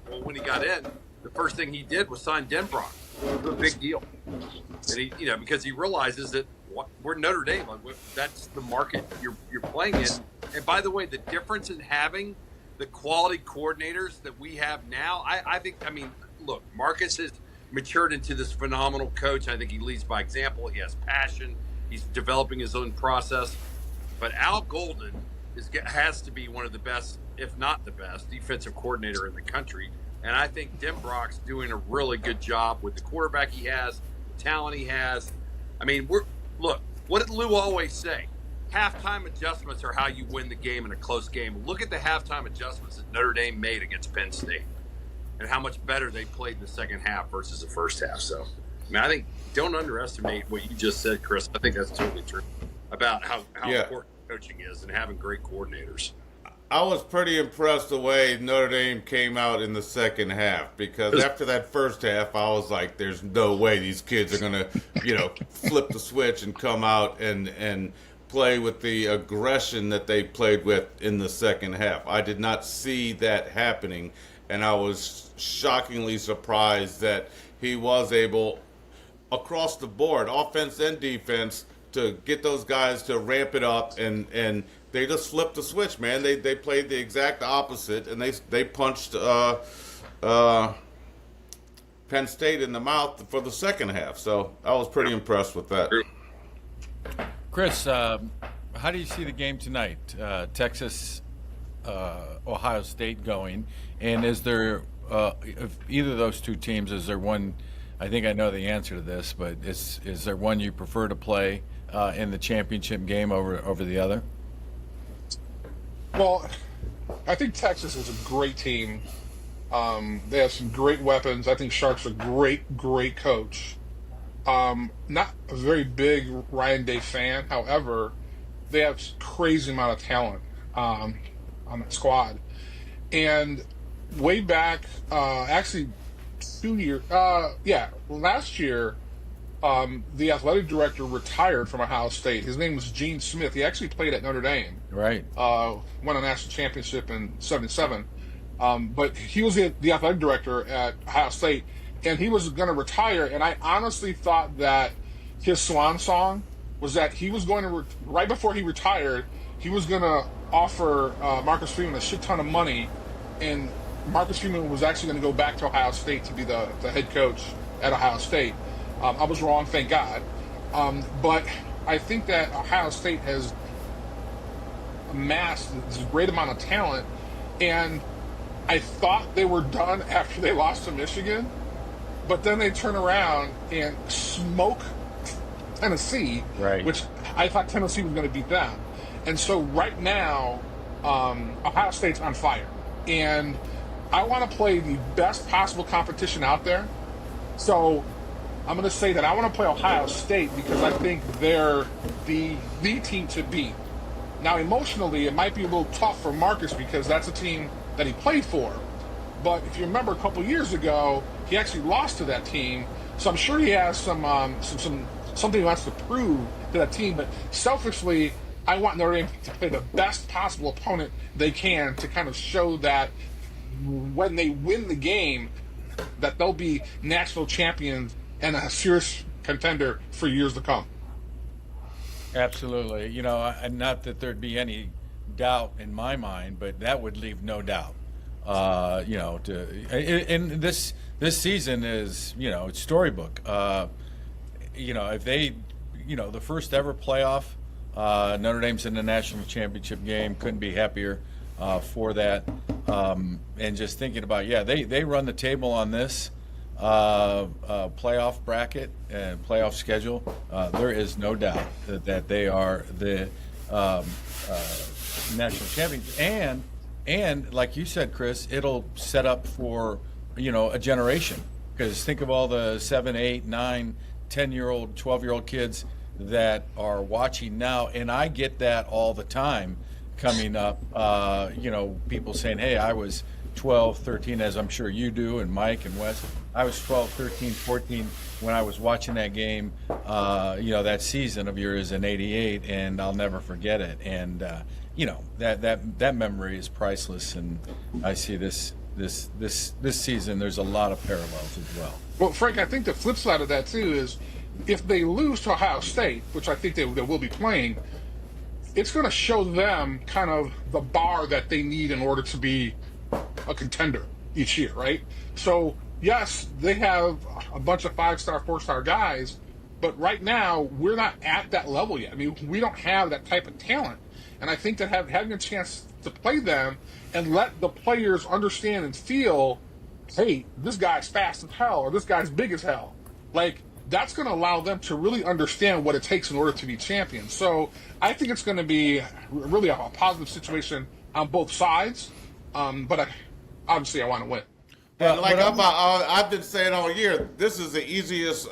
the first thing he did was sign Denbrock. It was a big deal. And he, because he realizes that we're Notre Dame. That's the market you're playing in. And by the way, the difference in having the quality coordinators that we have now, I think, look, Marcus has matured into this phenomenal coach. I think he leads by example. He has passion. He's developing his own process. But Al Golden has to be one of the best, if not the best, defensive coordinator in the country. And I think Denbrock's doing a really good job with the quarterback he has, the talent he has. Look, what did Lou always say? Halftime adjustments are how you win the game in a close game. Look at the halftime adjustments that Notre Dame made against Penn State and how much better they played in the second half versus the first half. So, I think don't underestimate what you just said, Chris. I think that's totally true about how important coaching is and having great coordinators. I was pretty impressed the way Notre Dame came out in the second half, because after that first half, I was like, there's no way these kids are going to, flip the switch and come out and play with the aggression that they played with in the second half. I did not see that happening, and I was shockingly surprised that he was able, across the board, offense and defense, to get those guys to ramp it up, and they just flipped the switch, man. They played the exact opposite, and they punched Penn State in the mouth for the second half. So I was pretty impressed with that. Chris, how do you see the game tonight? Texas, Ohio State going, and is there of either of those two teams? Is there one? I think I know the answer to this, but is there one you prefer to play in the championship game over the other? Well, I think Texas is a great team. They have some great weapons. I think Sharp's a great, great coach. Not a very big Ryan Day fan. However, they have a crazy amount of talent on that squad. And way back, actually 2 years, last year, the athletic director retired from Ohio State. His name was Gene Smith. He actually played at Notre Dame. Right. Won a national championship in '77. But he was the athletic director at Ohio State, and he was going to retire. And I honestly thought that his swan song was that he was going to, right before he retired, he was going to offer Marcus Freeman a shit ton of money, and Marcus Freeman was actually going to go back to Ohio State to be the head coach at Ohio State. I was wrong, thank God. But I think that Ohio State has amassed this great amount of talent, and I thought they were done after they lost to Michigan, but then they turn around and smoke Tennessee, right, which I thought Tennessee was going to beat them. And so right now, Ohio State's on fire, and I want to play the best possible competition out there. So I'm going to say that I want to play Ohio State because I think they're the team to beat. Now, emotionally, it might be a little tough for Marcus because that's a team that he played for. But if you remember a couple years ago, he actually lost to that team. So I'm sure he has something he wants to prove to that team. But selfishly, I want Notre Dame to play the best possible opponent they can to kind of show that when they win the game, that they'll be national champions and a serious contender for years to come. Absolutely. Not that there'd be any doubt in my mind, but that would leave no doubt. And this season is, it's storybook. If they, the first ever playoff, Notre Dame's in the national championship game, couldn't be happier for that. And just thinking about, they run the table on this playoff bracket and playoff schedule. There is no doubt that they are the national champions, and like you said, Chris, it'll set up for a generation. Because think of all the 7, 8, 9, 10-year-old, 12-year-old kids that are watching now, and I get that all the time coming up. People saying, "Hey, I was 12, 13," as I'm sure you do, and Mike and Wes. I was 12, 13, 14 when I was watching that game, that season of yours in '88, and I'll never forget it. And that memory is priceless. And I see this season, there's a lot of parallels as well. Well, Frank, I think the flip side of that too is if they lose to Ohio State, which I think they will be playing, it's going to show them kind of the bar that they need in order to be a contender each year, right? So, yes, they have a bunch of 5-star, 4-star guys, but right now we're not at that level yet. I mean, we don't have that type of talent. And I think that having a chance to play them and let the players understand and feel, hey, this guy's fast as hell or this guy's big as hell, like, that's going to allow them to really understand what it takes in order to be champions. So I think it's going to be really a positive situation on both sides. But obviously I want to win. And I've been saying all year, this is the easiest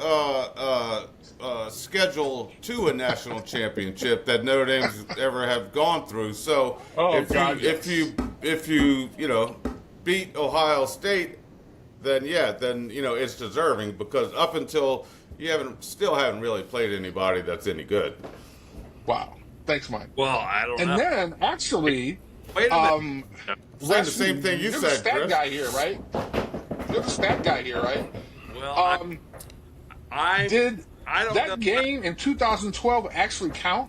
schedule to a national championship that Notre Dame's ever have gone through. So if you beat Ohio State, then it's deserving, because up until you haven't really played anybody that's any good. Wow. Thanks, Mike. Well, I don't know. And then actually, wait a minute. Saying the same thing you said, You're the stat Chris. guy here, right? You're the stat guy here, right? Well, did I don't that know. game in 2012 actually count?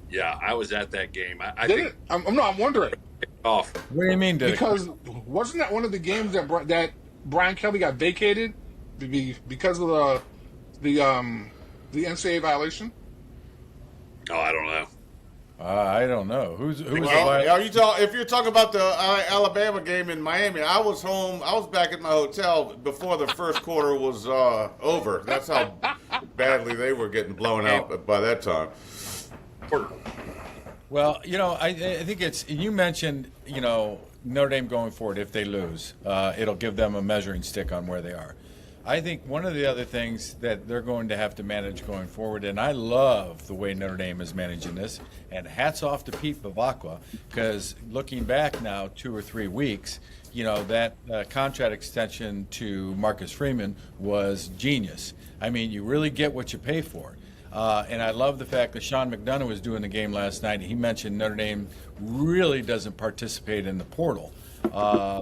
Yeah, I was at that game. I Did think it? I'm wondering. off. What do you mean? Because wasn't that one of the games that Brian Kelly got vacated because of the NCAA violation? Oh, I don't know. I don't know. Who was the If you're talking about the Alabama game in Miami, I was home. I was back at my hotel before the first quarter was over. That's how badly they were getting blown out by that time. Well, I think you mentioned, Notre Dame going forward, if they lose, it'll give them a measuring stick on where they are. I think one of the other things that they're going to have to manage going forward, and I love the way Notre Dame is managing this, and hats off to Pete Bavacqua, because looking back now 2 or 3 weeks, that contract extension to Marcus Freeman was genius. I mean, you really get what you pay for. And I love the fact that Sean McDonough was doing the game last night. He mentioned Notre Dame really doesn't participate in the portal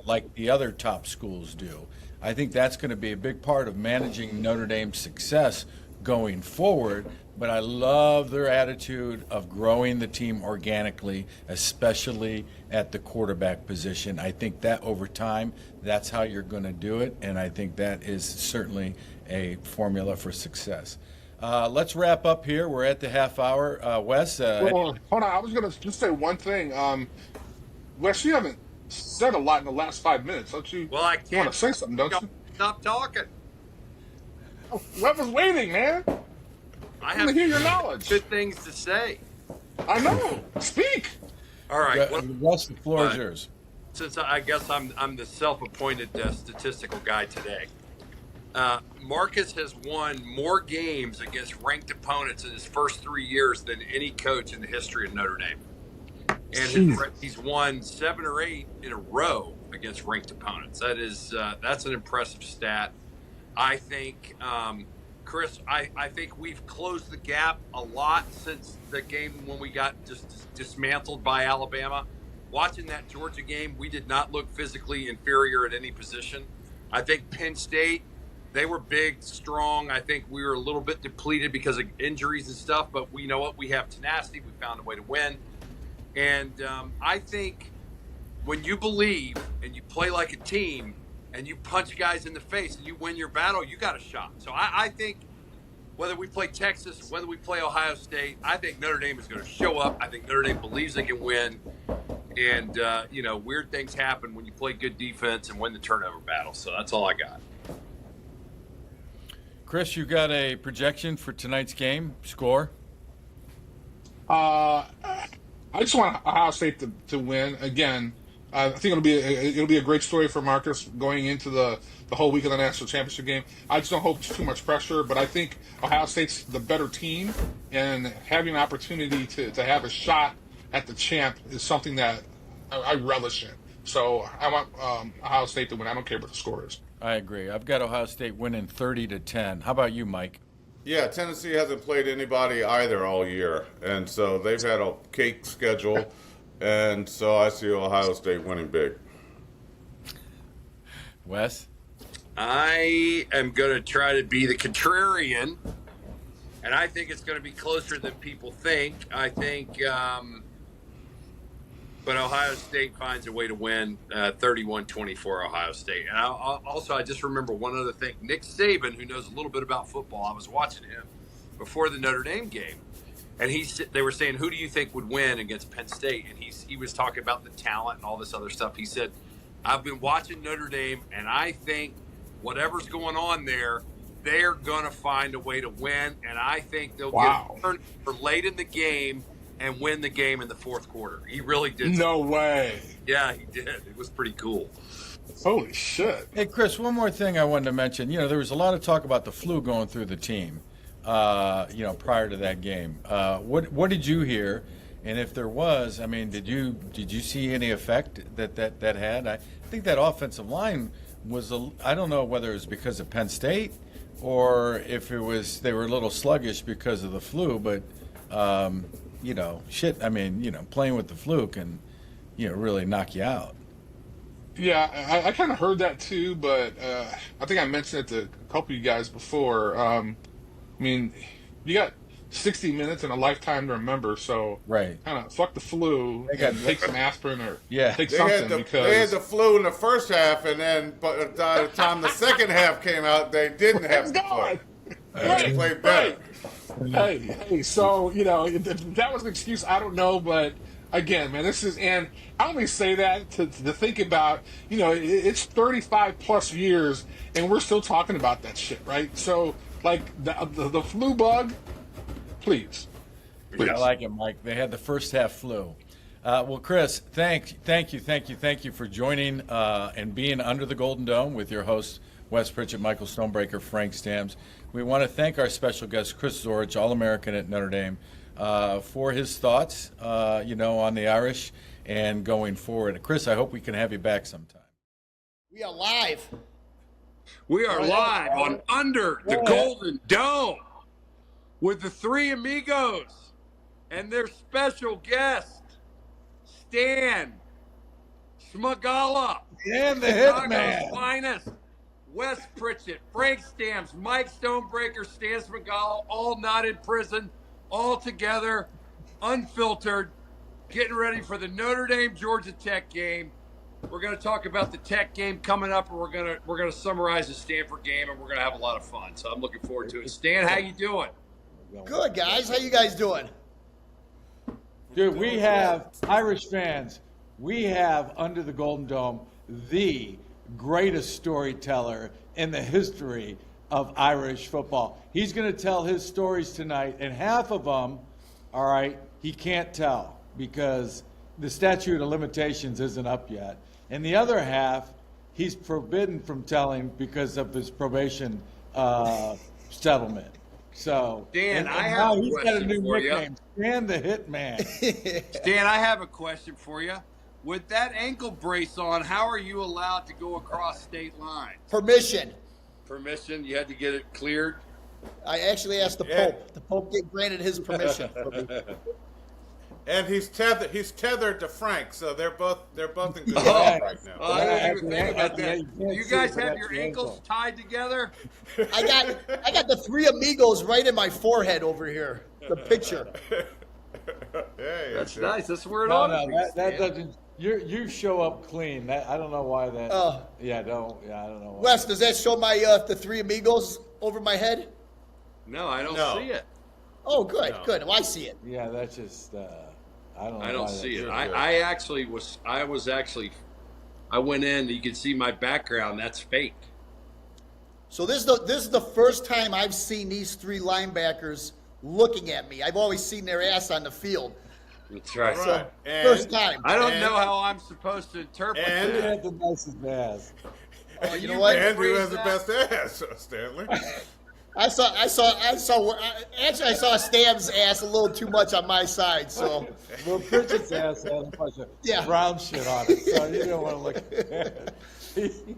like the other top schools do. I think that's going to be a big part of managing Notre Dame's success going forward. But I love their attitude of growing the team organically, especially at the quarterback position. I think that over time, that's how you're going to do it. And I think that is certainly a formula for success. Let's wrap up here. We're at the half hour. Wes? Hold on. I was going to just say one thing. Wes, you haven't said a lot in the last 5 minutes, don't you? Well, I can't. You want to say something, don't you? Stop talking. Wes was waiting, man. I want to hear your knowledge. Good things to say. I know. Speak. All right. Wes, the floor is yours. Since I guess I'm the self-appointed statistical guy today. Marcus has won more games against ranked opponents in his first 3 years than any coach in the history of Notre Dame. And he's won 7 or 8 in a row against ranked opponents. That's an impressive stat. I think, Chris, I think we've closed the gap a lot since the game when we got just dismantled by Alabama. Watching that Georgia game, we did not look physically inferior at any position. I think Penn State, they were big, strong. I think we were a little bit depleted because of injuries and stuff, but you know what? We have tenacity. We found a way to win. And I think when you believe and you play like a team and you punch guys in the face and you win your battle, you got a shot. So I think whether we play Texas, whether we play Ohio State, I think Notre Dame is going to show up. I think Notre Dame believes they can win. And, weird things happen when you play good defense and win the turnover battle. So that's all I got. Chris, you got a projection for tonight's game? Score? I just want Ohio State to win again. I think it'll be a great story for Marcus going into the whole week of the national championship game. I just don't hope it's too much pressure, but I think Ohio State's the better team, and having an opportunity to have a shot at the champ is something that I relish in. So I want Ohio State to win. I don't care what the score is. I agree. I've got Ohio State winning 30-10. How about you, Mike? Yeah, Tennessee hasn't played anybody either all year, and so they've had a cake schedule, and so I see Ohio State winning big. Wes? I am going to try to be the contrarian, and I think it's going to be closer than people think. I think, but Ohio State finds a way to win 31-24 Ohio State. And I just remember one other thing. Nick Saban, who knows a little bit about football, I was watching him before the Notre Dame game, and they were saying, who do you think would win against Penn State? And he was talking about the talent and all this other stuff. He said, I've been watching Notre Dame, and I think whatever's going on there, they're going to find a way to win, and I think they'll get a turn for late in the game and win the game in the fourth quarter. He really did. No way. Yeah, he did. It was pretty cool. Holy shit. Hey, Chris, one more thing I wanted to mention. There was a lot of talk about the flu going through the team, prior to that game. What did you hear? And if there was, I mean, did you see any effect that had? I think that offensive line was I don't know whether it was because of Penn State or if they were a little sluggish because of the flu, but shit. I mean, playing with the flu can, really knock you out. Yeah, I kind of heard that too, but I think I mentioned it to a couple of you guys before. I mean, you got 60 minutes and a lifetime to remember, so right. Kind of fuck the flu and take some asprin or take they something. They had the flu in the first half, and then by the time the second half came out, they didn't have the flu. They played better. Hey, so, if that was an excuse, I don't know, but again, man, and I only say that to think about, it's 35 plus years and we're still talking about that shit, right? So, like, the flu bug, please. I like it, Mike. They had the first half flu. Well, Chris, thank you for joining and being under the Golden Dome with your hosts, Wes Pritchett, Michael Stonebreaker, Frank Stamms. We want to thank our special guest, Chris Zorich, All-American at Notre Dame, for his thoughts, on the Irish and going forward. Chris, I hope we can have you back sometime. We are live. We are live on Under the Golden Dome with the three amigos and their special guest, Stan Smagala. And the Hitman. Finest. Wes Pritchett, Frank Stamms, Mike Stonebreaker, Stan Smagala, all not in prison, all together, unfiltered, getting ready for the Notre Dame Georgia Tech game. We're going to talk about the Tech game coming up, and we're going to summarize the Stanford game, and we're going to have a lot of fun. So I'm looking forward to it. Stan, how you doing? Good, guys. How you guys doing? Dude, we have Irish fans. We have under the Golden Dome the greatest storyteller in the history of Irish football. He's going to tell his stories tonight, and half of them, all right, he can't tell because the statute of limitations isn't up yet. And the other half, he's forbidden from telling because of his probation settlement. So, Dan, and I have a he's got a question new for you. nickname, Stan the Hitman. Stan, I have a question for you. With that ankle brace on, how are you allowed to go across state lines? Permission. Permission? You had to get it cleared? I actually asked the Pope. The Pope granted his permission for me. And he's tethered to Frank, so they're both in good shape right now. I didn't even think about that. Do you guys have your ankles tied together? I got the three amigos right in my forehead over here. The picture. That's nice. That's where it No, ought to be. that doesn't. You show up clean. I don't know why that. Oh. I don't know. Why. Wes, does that show my the three amigos over my head? No, I don't see it. Oh, good, good. Well, I see it. Yeah, that's just. I don't know. I don't see it. I went in. You can see my background. That's fake. So this is the first time I've seen these three linebackers looking at me. I've always seen their ass on the field. That's right. Right. And, First time. I don't know how I'm supposed to interpret And- He that. had the nicest ass. Oh, you know what? Andrew has the best ass, Stanley. I saw Stam's ass a little too much on my side, so Well, Pritchett's ass had a bunch of Yeah. brown shit on it, so you don't want to look at it.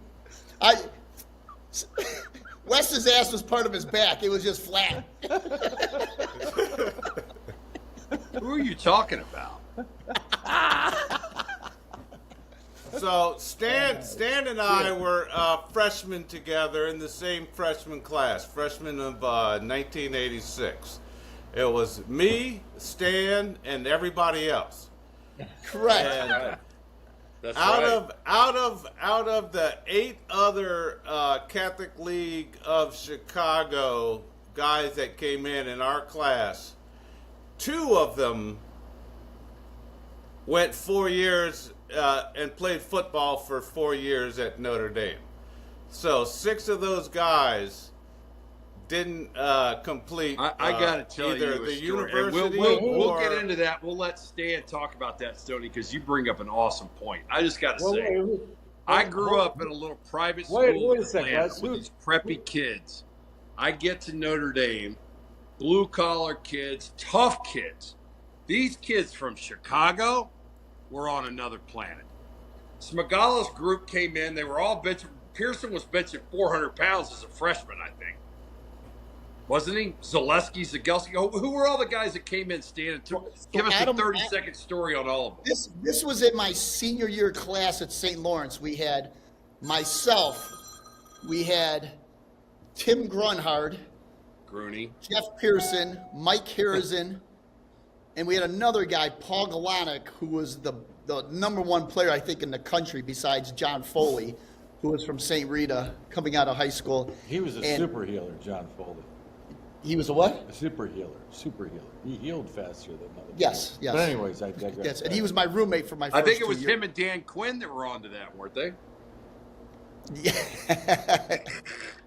Wes's ass was part of his back. It was just flat. Who are you talking about? So Stan and I were freshmen together in the same freshman class, freshmen of 1986. It was me, Stan, and everybody else. Correct. And That's out of the 8 other Catholic League of Chicago guys that came in our class, 2 of them went 4 years and played football for 4 years at Notre Dame. So 6 of those guys didn't complete I got to tell either you a the story. university And we'll or get into that. We'll let Stan talk about that, Stoney, because you bring up an awesome point. I just got to say, I grew up in a little private school Wait a in second, Atlanta Wes. with these preppy kids. I get to Notre Dame, blue-collar kids, tough kids. These kids from Chicago were on another planet. Smagala's group came in. They were all benching. Pearson was benching 400 pounds as a freshman, I think. Wasn't he? Zaleski, Zagelski. Who were all the guys that came in, Stan? Give us a 30-second story on all of them. This was in my senior year class at St. Lawrence. We had myself, we had Tim Grunhard, Grooney. Jeff Pearson, Mike Harrison, and we had another guy, Paul Galanick, who was the number 1 player, I think, in the country besides John Foley, who was from St. Rita coming out of high school. He was a super healer, John Foley. He was a what? A super healer. He healed faster than other Yes, people. yes. But anyways, I digress. Yes, and he was my roommate for my first I think it was 2 years. him and Dan Quinn that were onto that, weren't they?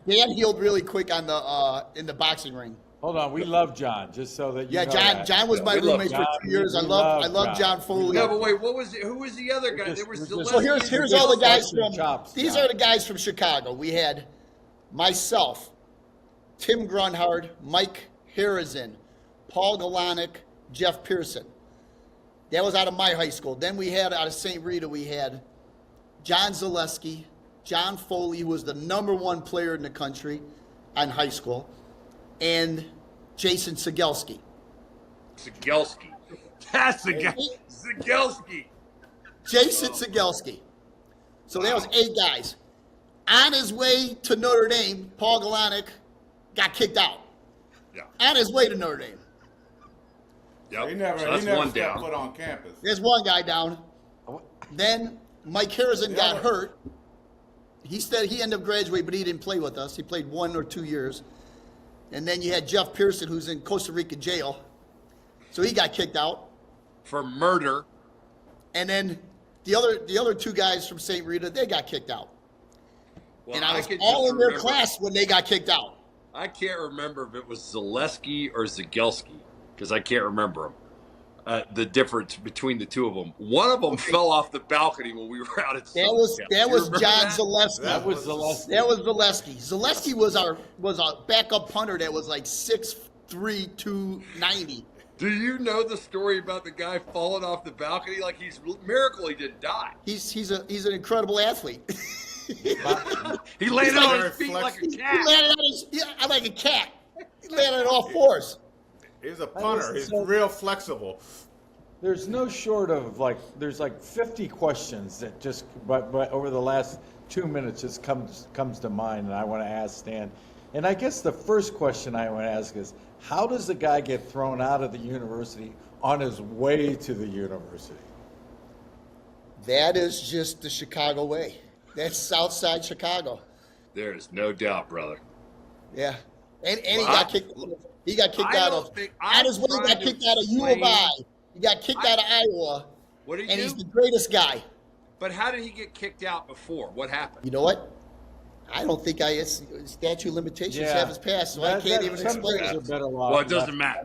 Dan healed really quick on the in the boxing ring. Hold on, we love John, just so that you know that. John was my We love roommate for John. 2 years. I We love love John John. Foley. No, but wait, who was the other guy? There was we're just- So Zaleski. here's all the guys busting from chops, these John. are the guys from Chicago. We had myself, Tim Grunhard, Mike Harrison, Paul Galanick, Jeff Pearson. That was out of my high school. Then we had out of St. Rita, we had John Zaleski, John Foley, who was the number 1 player in the country in high school, and Jason Zagelski. Zagelski. That's the guy. Zagelski. Jason Zagelski. So that was 8 guys. On his way to Notre Dame, Paul Galanick got kicked out. Yeah. On his way to Notre Dame. Yep. he never, So that's he never one stepped down. foot on campus. There's one guy down. Then Mike Harrison got hurt. He said he ended up graduating, but he didn't play with us. He played 1 or 2 years. And then you had Jeff Pearson, who's in Costa Rica jail. So he got kicked out. For murder. And then the other 2 guys from St. Rita, they got kicked out. Well, And I was can all just in their remember- class when they got kicked out. I can't remember if it was Zaleski or Zagelski because I can't remember them. The difference between the 2 of them. One of them fell off the balcony when we were out at That was Summercamp. John Zaleski. That was Zaleski. That was Zaleski. Zaleski was our backup punter that was like 6'3", 290. Do you know the story about the guy falling off the balcony? Like he's miracle he didn't die. He's an incredible athlete. He landed on very his feet like a flexible. He cat. landed on like a cat. He landed on all 4s. He's a punter. He's so- real flexible. There's no short of there's 50 questions that just, but over the last 2 minutes just comes to mind, and I want to ask Stan. And I guess the first question I want to ask is, how does the guy get thrown out of the university on his way to the university? That is just the Chicago way. That's Southside Chicago. There is no doubt, brother. Yeah. And he Well, got kicked. He got kicked I out don't of. think- On his way, he I'm got trying kicked to out of U of explain- I. He got kicked out of Iowa, What did and you he's do? the greatest guy. But how did he get kicked out before? What happened? You know what? I don't think it's statute of limitations have his past, so I can't even explain Some it. things are better Well, it doesn't matter.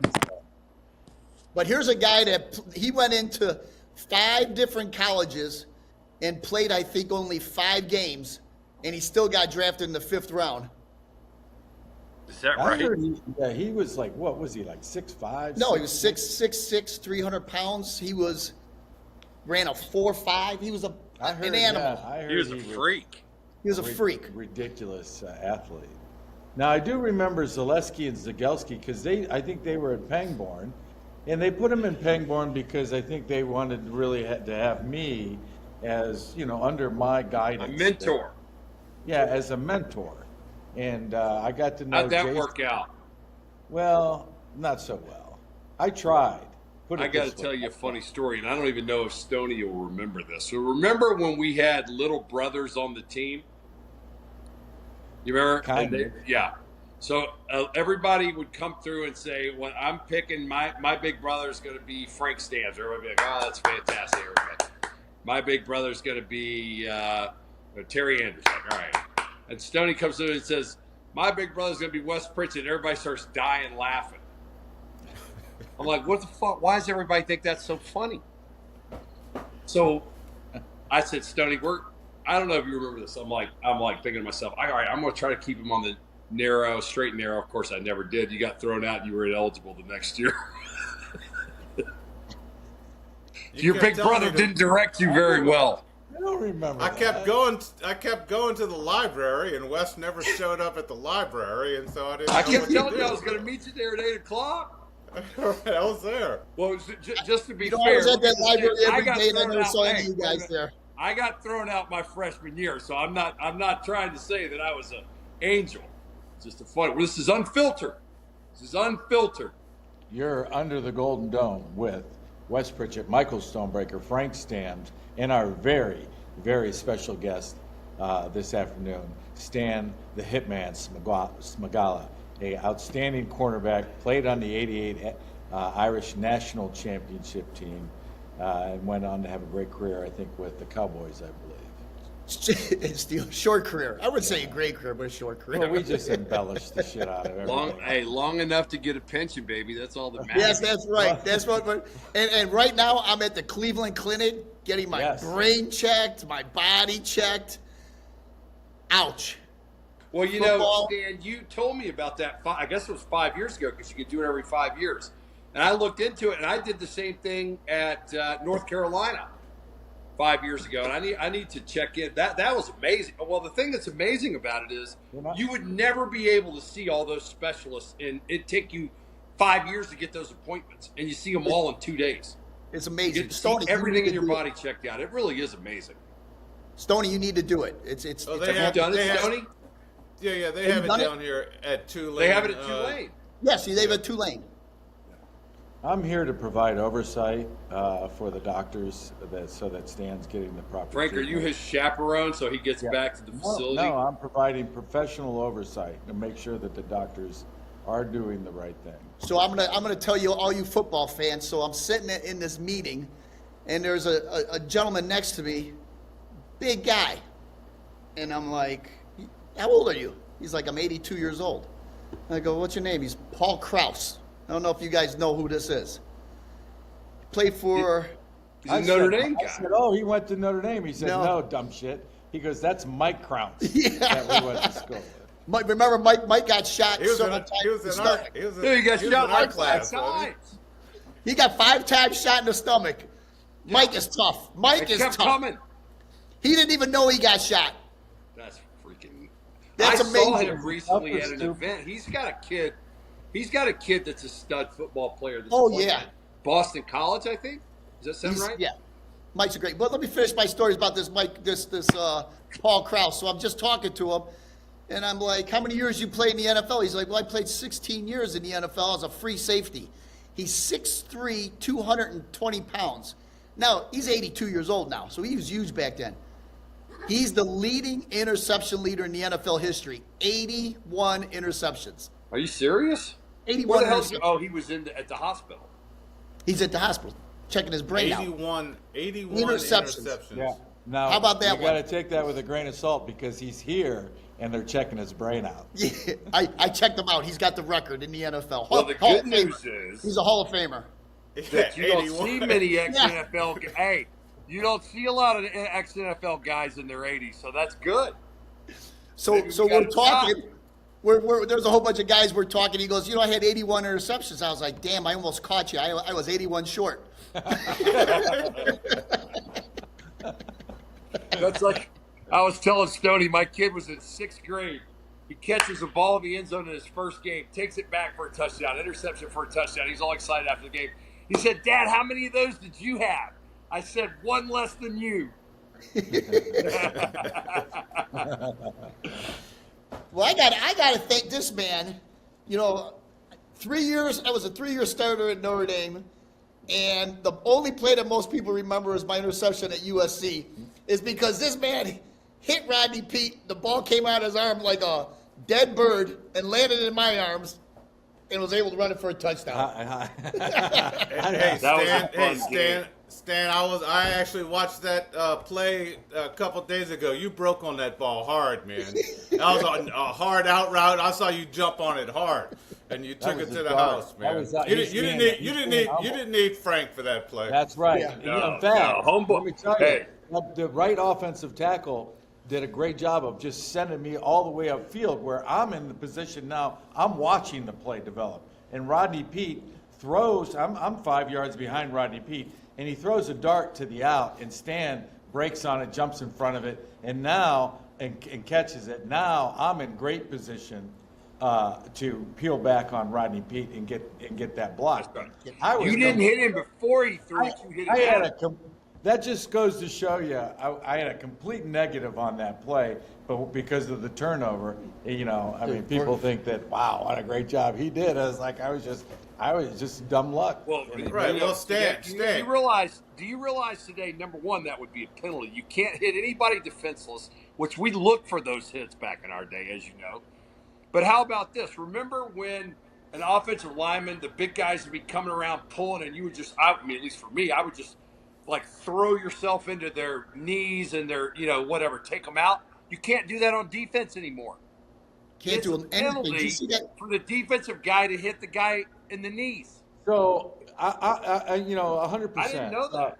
But here's a guy that he went into 5 different colleges and played, I think, only 5 games, and he still got drafted in the 5th round. Is that I right? heard he was like, what was he, like 6'5"? No, he was 6'6", 300 pounds. He ran a 4.5. He was an animal. Yeah, I heard He was a freak. He was a freak. Ridiculous athlete. Now, I do remember Zaleski and Zagelski because I think they were at Pangborn, and they put him in Pangborn because I think they wanted really to have me as, under my guidance. A mentor. Yeah, as a mentor. And I got to know How'd that Jason. work out? Well, not so well. I tried. I got to tell you a funny story, and I don't even know if Stoney will remember this. So remember when we had little brothers on the team? You remember? Kind of. Yeah. So everybody would come through and say, "Well, I'm picking my big brother is going to be Frank Stams." Everybody would be like, "Oh, that's fantastic." Everybody. My big brother is going to be Terry Andrews. Like, all right. And Stoney comes through and says, "My big brother is going to be Wes Pritchett." Everybody starts dying laughing. I'm like, what the fuck? Why does everybody think that's so funny? So I said, Stoney, I don't know if you remember this. I'm like thinking to myself, all right, I'm going to try to keep him on the straight and narrow. Of course, I never did. You got thrown out. You were ineligible the next year. Your big brother didn't direct you very well. I don't remember. I kept going to the library, and Wes never showed up at the library, and so I didn't. I kept telling you I was going to meet you there at 8:00. I was there. Well, just to be fair, I was at that library every day, and I never saw any of you out. guys there. I got thrown out my freshman year, so I'm not trying to say that I was an angel. It's just a fun. This is unfiltered. You're under the Golden Dome with Wes Pritchett, Michael Stonebreaker, Frank Stams, and our very, very special guest this afternoon, Stan the Hitman Smagala, a outstanding cornerback, played on the '88 Irish National Championship team, and went on to have a great career, I think, with the Cowboys, I believe. It's the short career. I would say a great career, but a short career. Well, we just embellished the shit out of everything. Long enough to get a pension, baby. That's all that matters. Yes, that's right. That's what. And right now, I'm at the Cleveland Clinic getting my brain checked, my body checked. Ouch. Well, you Football. know, Stan, you told me about that. I guess it was 5 years ago because you could do it every 5 years. And I looked into it, and I did the same thing at North Carolina 5 years ago. And I need to check in. That was amazing. Well, the thing that's amazing about it is you would never be able to see all those specialists, and it'd take you 5 years to get those appointments, and you see them all in 2 days. It's amazing. You get to see everything in your body checked out. It really is amazing. Stoney, you need to do it. It's have you done it, Stoney? Yeah, they have it down here at Tulane. They have it at Tulane. Yes, they have a Tulane. I'm here to provide oversight for the doctors so that Stan's getting the proper Frank, treatment. are you his chaperone so he gets back to the facility? No, I'm providing professional oversight to make sure that the doctors are doing the right thing. So I'm gonna tell you, all you football fans. So I'm sitting in this meeting, and there's a gentleman next to me, big guy, and I'm like, "How old are you?" He's like, "I'm 82 years old." And I go, "What's your name?" He's Paul Krause. I don't know if you guys know who this is. Played for. He's a Notre Dame guy. I said, "Oh, he went to Notre Dame." He said, "No, dumb shit." He goes, "That's Mike Krause that we went to school with." Remember, Mike got shot. He was in our class. He got 5 times shot in the stomach. Yeah. Mike is tough. Mike is tough. Coming. He didn't even know he got shot. That's freaking. That's amazing. I saw him recently at an event. He's got a kid. He's got a kid that's a stud football player. That's at Boston College, I think. Does that sound right? Yeah. Mike's a great. But let me finish my stories about this Mike, this Paul Krause. So I'm just talking to him, and I'm like, "How many years you played in the NFL?" He's like, "Well, I played 16 years in the NFL as a free safety." He's 6'3", 220 pounds. Now, he's 82 years old now, so he was huge back then. He's the leading interception leader in the NFL history. 81 interceptions. Are you serious? 81 Where the hell? Oh, he was at the hospital. He's at the hospital, checking his brain out. 81 interceptions. Yeah. Now, how about that one? You got to take that with a grain of salt because he's here and they're checking his brain out. Yeah, I checked him out. He's got the record in the NFL. Well, the good news is he's a Hall of Famer. that you don't 81. see many ex-NFL. Hey, you don't see a lot of ex-NFL guys in their 80s, so that's good. So we're talking. There's a whole bunch of guys we're talking. He goes, I had 81 interceptions. I was like, damn, I almost caught you. I was 81 short. That's like I was telling Stoney, my kid was in 6th grade. He catches a ball in the end zone in his first game, takes it back for a touchdown, interception for a touchdown. He's all excited after the game. He said, Dad, how many of those did you have? I said, 1 less than you. Well, I got to thank this man. 3 years, I was a 3-year starter at Notre Dame, and the only play that most people remember is my interception at USC is because this man hit Rodney Peete. The ball came out of his arm like a dead bird and landed in my arms and was able to run it for a touchdown. Stan, I actually watched that play a couple days ago. You broke on that ball hard, man. That was a hard out route. I saw you jump on it hard, and you took it to the house, man. You didn't need Frank for that play. That's right. Yeah. In fact, let me tell you, Hey. the right offensive tackle did a great job of just sending me all the way upfield where I'm in the position now. I'm watching the play develop. And Rodney Peete throws, I'm 5 yards behind Rodney Peete, and he throws a dart to the out, and Stan breaks on it, jumps in front of it, and catches it. Now I'm in great position to peel back on Rodney Peete and get that block. You didn't hit him before he threw it. You hit him. That just goes to show you, I had a complete negative on that play, but because of the turnover, people think that, wow, what a great job he did. I was just dumb luck. Well, right. Well, Stan. Do you realize today, number one, that would be a penalty. You can't hit anybody defenseless, which we looked for those hits back in our day, as you know. But how about this? Remember when an offensive lineman, the big guys would be coming around pulling, and you would just, at least for me, I would just throw yourself into their knees and their, whatever, take them out. You can't do that on defense anymore. Can't do anything. Did you see that? For the defensive guy to hit the guy in the knees. So, 100%. I didn't know that.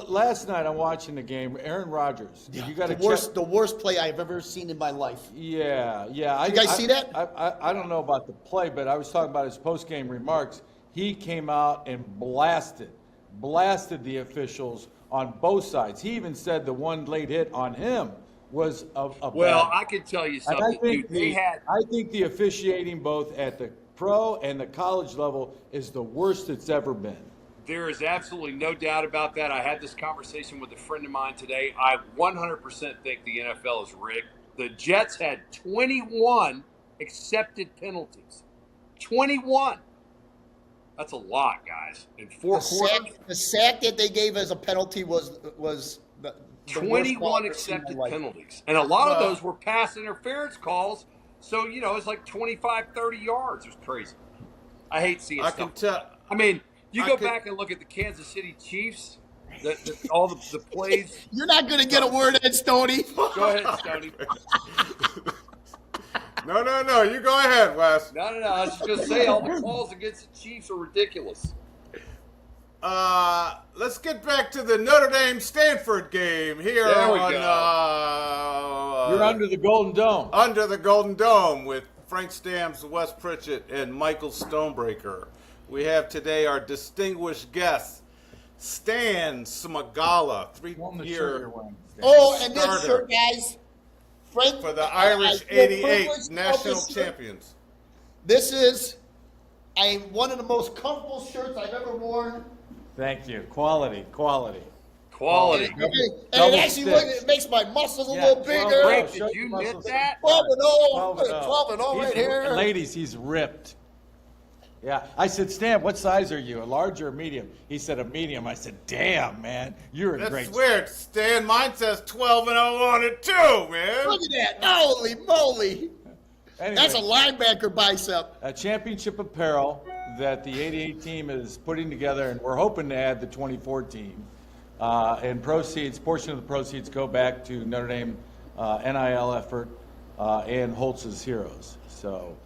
Last night I'm watching the game. Aaron Rodgers. The worst play I've ever seen in my life. Yeah. You guys see that? I don't know about the play, but I was talking about his post-game remarks. He came out and blasted the officials on both sides. He even said the one late hit on him was well, I can tell you something. I think the officiating both at the pro and the college level is the worst it's ever been. There is absolutely no doubt about that. I had this conversation with a friend of mine today. I 100% think the NFL is rigged. The Jets had 21 accepted penalties. 21. That's a lot, guys. In 4 quarters. The sack that they gave as a penalty was the 21 accepted penalties. And a lot of those were pass interference calls. So, it's like 25, 30 yards. It was crazy. I hate seeing stuff. You go back and look at the Kansas City Chiefs, all the plays. You're not going to get a word in, Stoney. Go ahead, Stoney. No. You go ahead, Wes. No. I was just going to say all the calls against the Chiefs are ridiculous. Let's get back to the Notre Dame Stanford game here on. You're under the Golden Dome. Under the Golden Dome with Frank Stamms, Wes Pritchett, and Michael Stonebreaker. We have today our distinguished guest, Stan Smagala, 3-year and this shirt, guys. Frank, for the Irish 88 national champions. This is one of the most comfortable shirts I've ever worn. Thank you. Quality. Quality. And it actually makes my muscles a little bigger. Frank, did you knit that? 12 and 0 right here. Ladies, he's ripped. Yeah. I said, Stan, what size are you, a large or a medium? He said a medium. I said, damn, man, you're in great shape. That's weird, Stan. Mine says 12 and 0 on it too, man. Look at that. Holy moly. Anyway, that's a linebacker bicep. A championship apparel that the 88 team is putting together, and we're hoping to add the 24 team. And portion of the proceeds go back to Notre Dame NIL effort. and Holtz's heroes. So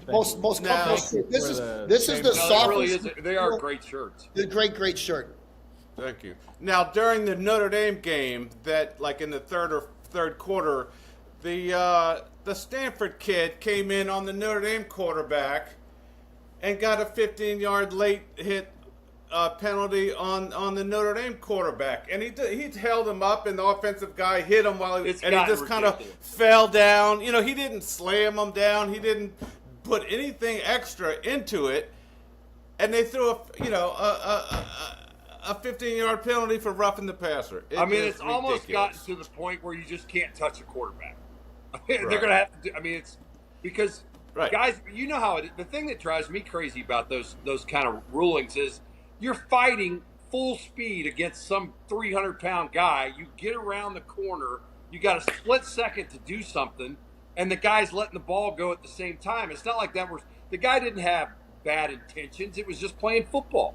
most comfortable shirt. This is the softest. Really they are great shirts. The great shirt. Thank you. Now, during the Notre Dame game, that like in the third quarter, the Stanford kid came in on the Notre Dame quarterback and got a 15-yard late hit penalty on the Notre Dame quarterback, and he held him up, and the offensive guy hit him while he just kind of fell down. You know, he didn't slam him down. He didn't put anything extra into it, and they threw a 15-yard penalty for roughing the passer. It's ridiculous. Almost gotten to the point where you just can't touch a quarterback. They're going to have to do. It's because guys, you know how the thing that drives me crazy about those kind of rulings is you're fighting full speed against some 300-pound guy. You get around the corner, you got a split second to do something, and the guy's letting the ball go at the same time. It's not like that. The guy didn't have bad intentions. It was just playing football.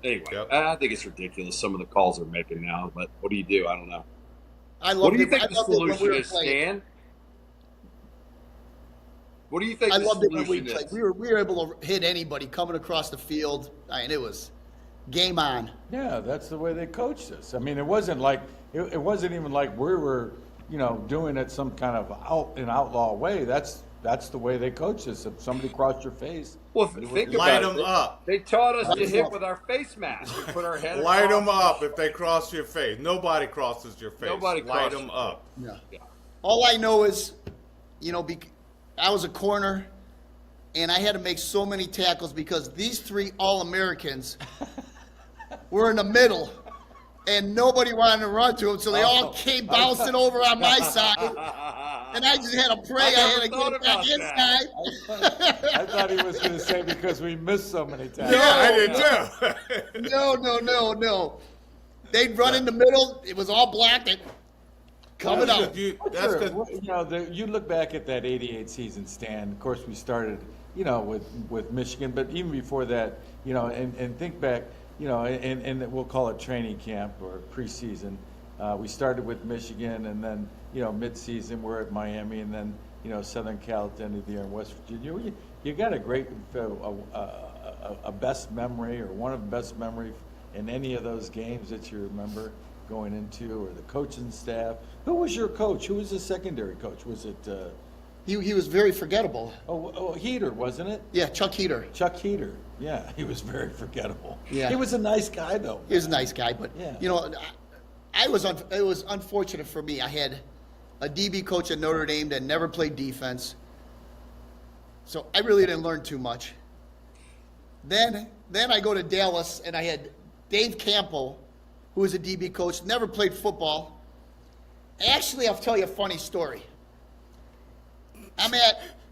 Anyway, I think it's ridiculous some of the calls they're making now, but what do you do? I don't know. What do you think the solution is, Stan? What do you think the solution is? We were able to hit anybody coming across the field. It was game on. Yeah, that's the way they coached us. I mean, it wasn't even like we were, doing it some kind of outlaw way. That's the way they coached us. If somebody crossed your face, light them up. They taught us to hit with our face mask. We put our head. Light them up if they cross your face. Nobody crosses your face. Light them up. Yeah. All I know is, I was a corner, and I had to make so many tackles because these 3 All-Americans were in the middle, and nobody wanted to run to them, so they all came bouncing over on my side. And I just had to pray I had to get it back inside. I thought he was going to say because we missed so many times. Yeah, I did too. No. They'd run in the middle. It was all black. They'd coming up. That's good. You look back at that '88 season, Stan. Of course, we started, with Michigan, but even before that, and think back, and we'll call it training camp or preseason. We started with Michigan, and then mid-season we're at Miami, and then Southern Cal at the end of the year in West Virginia. You got a great a best memory or one of the best memory in any of those games that you remember going into, or the coaching staff. Who was your coach? Who was the secondary coach? Was it? He was very forgettable. Oh, Heater, wasn't it? Yeah, Chuck Heater. Chuck Heater. Yeah, he was very forgettable. Yeah, he was a nice guy though. He was a nice guy, but it was unfortunate for me. I had a DB coach at Notre Dame that never played defense, so I really didn't learn too much. Then I go to Dallas, and I had Dave Campbell, who was a DB coach, never played football. Actually, I'll tell you a funny story.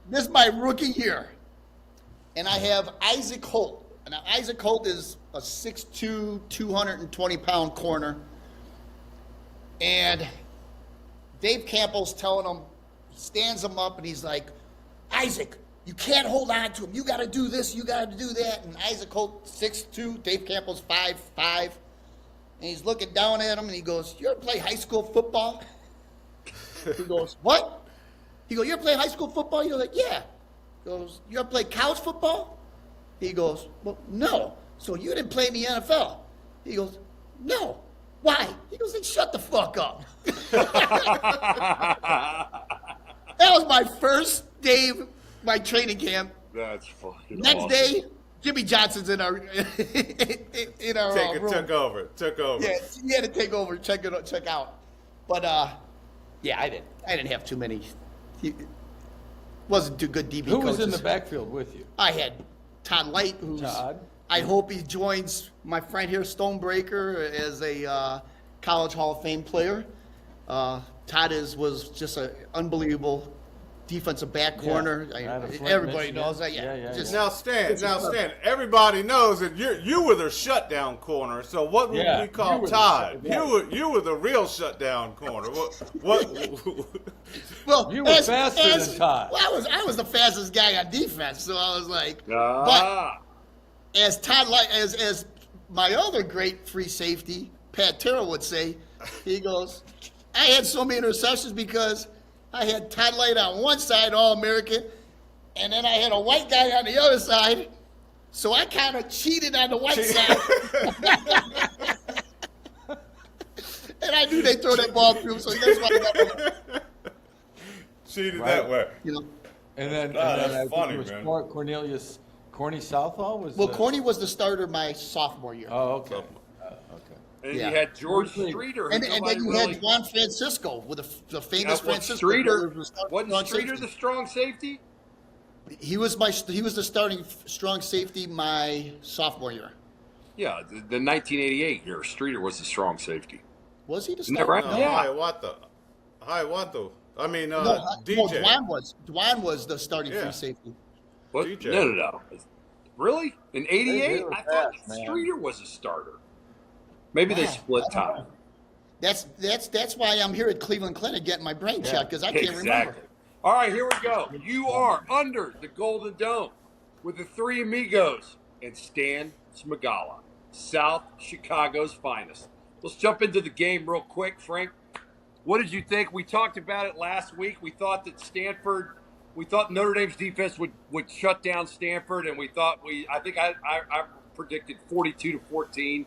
This is my rookie year, and I have Isaac Holt. Now, Isaac Holt is a 6'2", 220-pound corner. And Dave Campbell's telling him, stands him up, and he's like, Isaac, you can't hold on to him. You got to do this, you got to do that. And Isaac Holt, 6'2", Dave Campbell's 5'5". And he's looking down at him, and he goes, you ever play high school football? He goes, what? He goes, you ever play high school football? You're like, yeah. He goes, you ever play college football? He goes, well, no. So you didn't play in the NFL? He goes, no. Why? He goes, then shut the fuck up. That was my first day of my training camp. That's fucking Next awesome. day, Jimmy Johnson's in our room. Took over. Yeah, he had to take over, check out. But yeah, I didn't have too many. He wasn't too good DB coaches. Who was in the backfield with you? I had Todd Light, who's Todd. I hope he joins my friend here, Stonebreaker, as a college Hall of Fame player. Todd was just an unbelievable defensive back corner. Everybody knows that. Now, Stan, everybody knows that you were the shutdown corner. So what would we call Todd? You were the real shutdown corner. Well, you were faster than Todd. Well, I was the fastest guy on defense, so I was like, but as Todd, as my other great free safety, Pat Terrell would say, he goes, I had so many interceptions because I had Todd Light on one side, All-American, and then I had a white guy on the other side. So I kind of cheated on the white side. And I knew they'd throw that ball through, so that's why I got cheated that way. You know. And then, that's funny, it was man. Corny Southall was. Well, Corny was the starter my sophomore year. Oh, okay. And you had George Streeter. And then you had Juan Francisco with the famous Francisco. Streeter. Wasn't Streeter the strong safety? He was the starting strong safety my sophomore year. Yeah, the 1988 year, Streeter was the strong safety. Was he the Isn't that starting? right? No, Yeah. Hiawatha. I mean, No, DJ. Dwan was the starting free safety. What? DJ. No. Really? In 88? I thought Streeter was a starter. Maybe they split time. That's why I'm here at Cleveland Clinic getting my brain checked, because I can't remember. All right, here we go. You are under the Golden Dome with the three amigos and Stan Smagala, South Chicago's finest. Let's jump into the game real quick, Frank. What did you think? We talked about it last week. We thought that we thought Notre Dame's defense would shut down Stanford, and I think I predicted 42-14.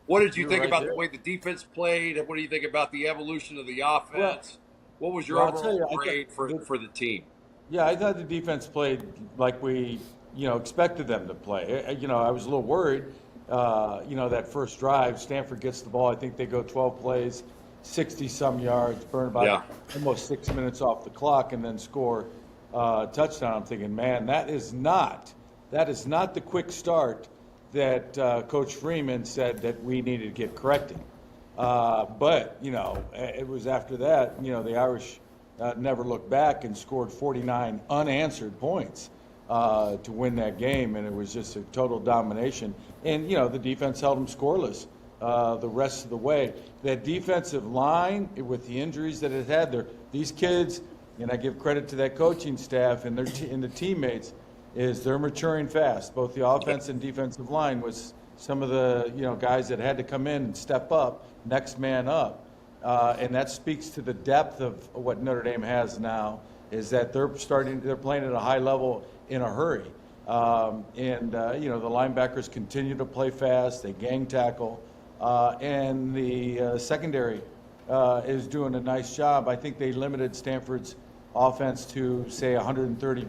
What did you think about the way the defense played? And what do you think about the evolution of the offense? What was your overall grade for the team? Yeah, I thought the defense played like we, expected them to play. I was a little worried. That first drive, Stanford gets the ball. I think they go 12 plays, 60-some yards, burn about almost 6 minutes off the clock, and then score a touchdown. I'm thinking, man, that is not the quick start that Coach Freeman said that we needed to get corrected. But it was after that, the Irish never looked back and scored 49 unanswered points to win that game, and it was just a total domination. And, the defense held them scoreless the rest of the way. That defensive line, with the injuries that it had there, these kids, and I give credit to that coaching staff and the teammates, is they're maturing fast. Both the offense and defensive line was some of the guys that had to come in and step up, next man up, and that speaks to the depth of what Notre Dame has now. Is that they're playing at a high level in a hurry, and the linebackers continue to play fast. They gang tackle, and the secondary is doing a nice job. I think they limited Stanford's offense to say 130.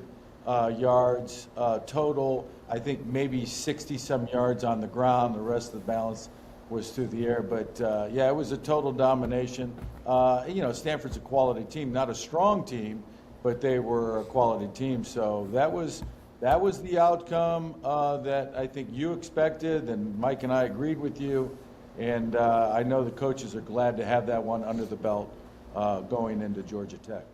Yards total. I think maybe 60-some yards on the ground. The rest of the balance was through the air. But, it was a total domination. Stanford's a quality team, not a strong team, but they were a quality team. So that was the outcome that I think you expected, and Mike and I agreed with you. And I know the coaches are glad to have that one under the belt going into Georgia Tech.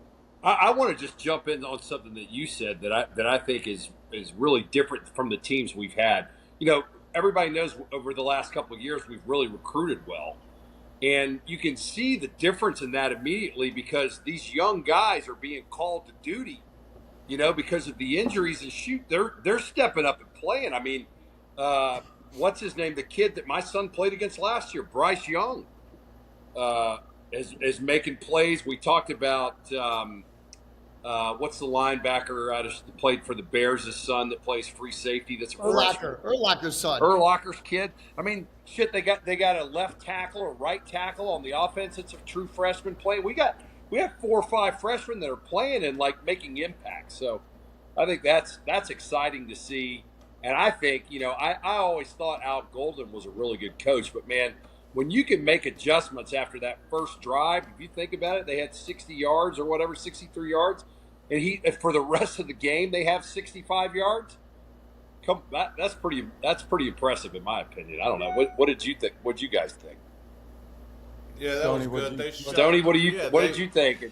I want to just jump in on something that you said that I think is really different from the teams we've had. Everybody knows over the last couple of years we've really recruited well, and you can see the difference in that immediately because these young guys are being called to duty, because of the injuries, and they're stepping up and playing. I mean, what's his name? The kid that my son played against last year, Bryce Young, is making plays. We talked about what's the linebacker that played for the Bears' his son that plays free safety? That's Urlacher's son. Urlacher's kid. I mean, shit. They got a left tackle or right tackle on the offense. It's a true freshman play. We have 4 or 5 freshmen that are playing and making impacts. So I think that's exciting to see. And I think I always thought Al Golden was a really good coach, but man, when you can make adjustments after that first drive, if you think about it, they had 60 yards or whatever, 63 yards, and for the rest of the game they have 65 yards. That's pretty impressive in my opinion. I don't know. What did you think? What did you guys think? Yeah, that was good. Stoney, what did you think?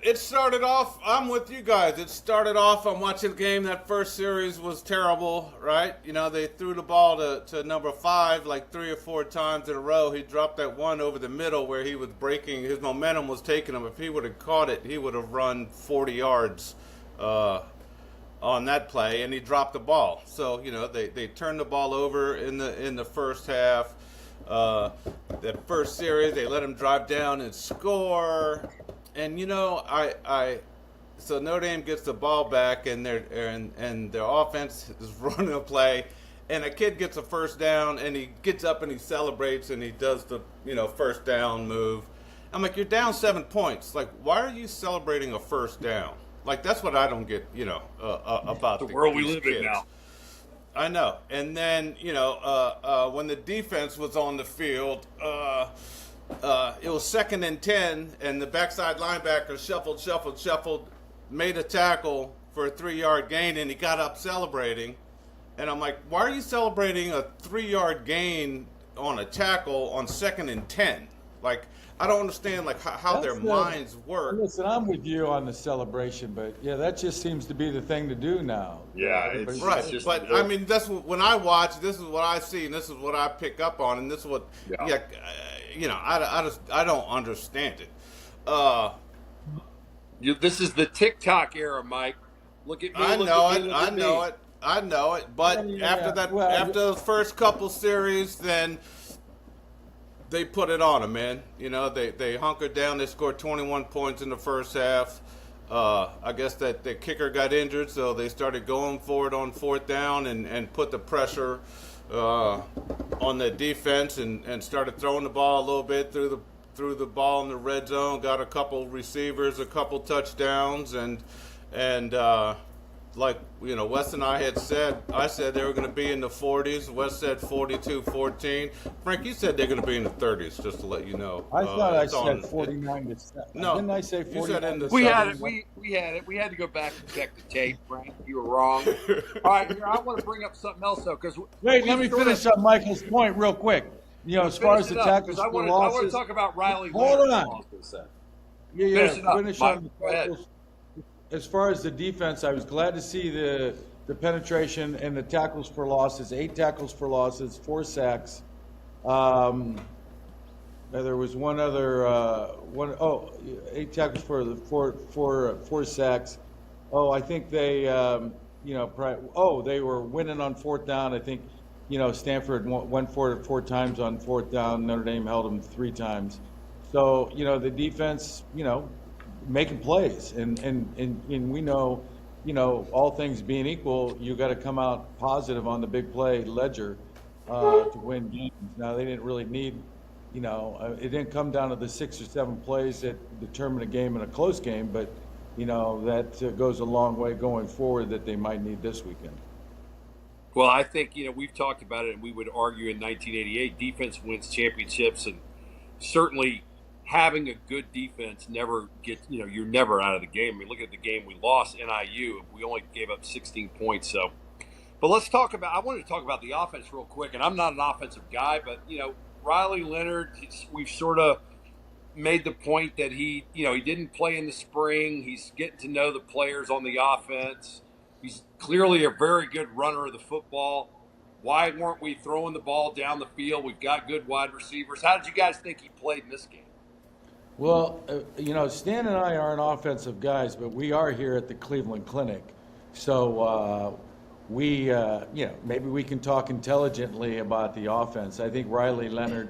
It started off, I'm with you guys. It started off, I'm watching the game. That first series was terrible, right? They threw the ball to number 5 like 3 or 4 times in a row. He dropped that one over the middle where he was breaking. His momentum was taking him. If he would have caught it, he would have run 40 yards on that play, and he dropped the ball. So, they turned the ball over in the first half. That first series, they let him drive down and score. And so Notre Dame gets the ball back, and their offense is running a play, and a kid gets a first down, and he gets up and he celebrates, and he does the first down move. I'm like, you're down 7 points. Like, why are you celebrating a first down? Like, that's what I don't get, about the world we live in now. I know. And then, when the defense was on the field, it was 2nd and 10, and the backside linebacker shuffled, made a tackle for a 3-yard gain, and he got up celebrating. And I'm like, why are you celebrating a 3-yard gain on a tackle on 2nd and 10? Like, I don't understand how their minds work. Listen, I'm with you on the celebration, but yeah, that just seems to be the thing to do now. Yeah, it's right. It's just but I mean, that's when I watch. This is what I see, and this is what I pick up on, and this is what. I don't understand it. This is the TikTok era, Mike. Look at me. I know it. But after those first couple series, then they put it on them, man. They hunkered down. They scored 21 points in the first half. I guess that the kicker got injured, so they started going for it on 4th down and put the pressure on the defense and started throwing the ball a little bit through the ball in the red zone. Got a couple receivers, a couple touchdowns, and like Wes and I said they were going to be in the 40s. Wes said 42-14. Frank, you said they're going to be in the 30s. Just to let you know. I thought I said 49-7. No, didn't I say 49? We had it. We had it. We had to go back and check the tape, Frank. You were wrong. All right, here, I want to bring up something else though, because wait, let me finish up Michael's point real quick. As far as the tackles for losses, I want to talk about Riley. Hold on. Finish it up, Mike. Go ahead. As far as the defense, I was glad to see the penetration and the tackles for losses. 8 tackles for losses, 4 sacks. There was one other 8 tackles for 4 sacks. I think they they were winning on 4th down. I think Stanford went for it 4 times on 4th down. Notre Dame held them 3 times. So the defense making plays, and we know, all things being equal, you got to come out positive on the big play ledger to win games. Now they didn't really need, it didn't come down to the 6 or 7 plays that determine a game in a close game, but that goes a long way going forward that they might need this weekend. Well, I think we've talked about it, and we would argue in 1988, defense wins championships, and certainly having a good defense never gets, you're never out of the game. I mean, look at the game we lost, NIU. We only gave up 16 points. So, but I wanted to talk about the offense real quick. And I'm not an offensive guy, but, Riley Leonard, we've sort of made the point that he didn't play in the spring. He's getting to know the players on the offense. He's clearly a very good runner of the football. Why weren't we throwing the ball down the field? We've got good wide receivers. How did you guys think he played in this game? Well, Stan and I aren't offensive guys, but we are here at the Cleveland Clinic. So maybe we can talk intelligently about the offense. I think Riley Leonard,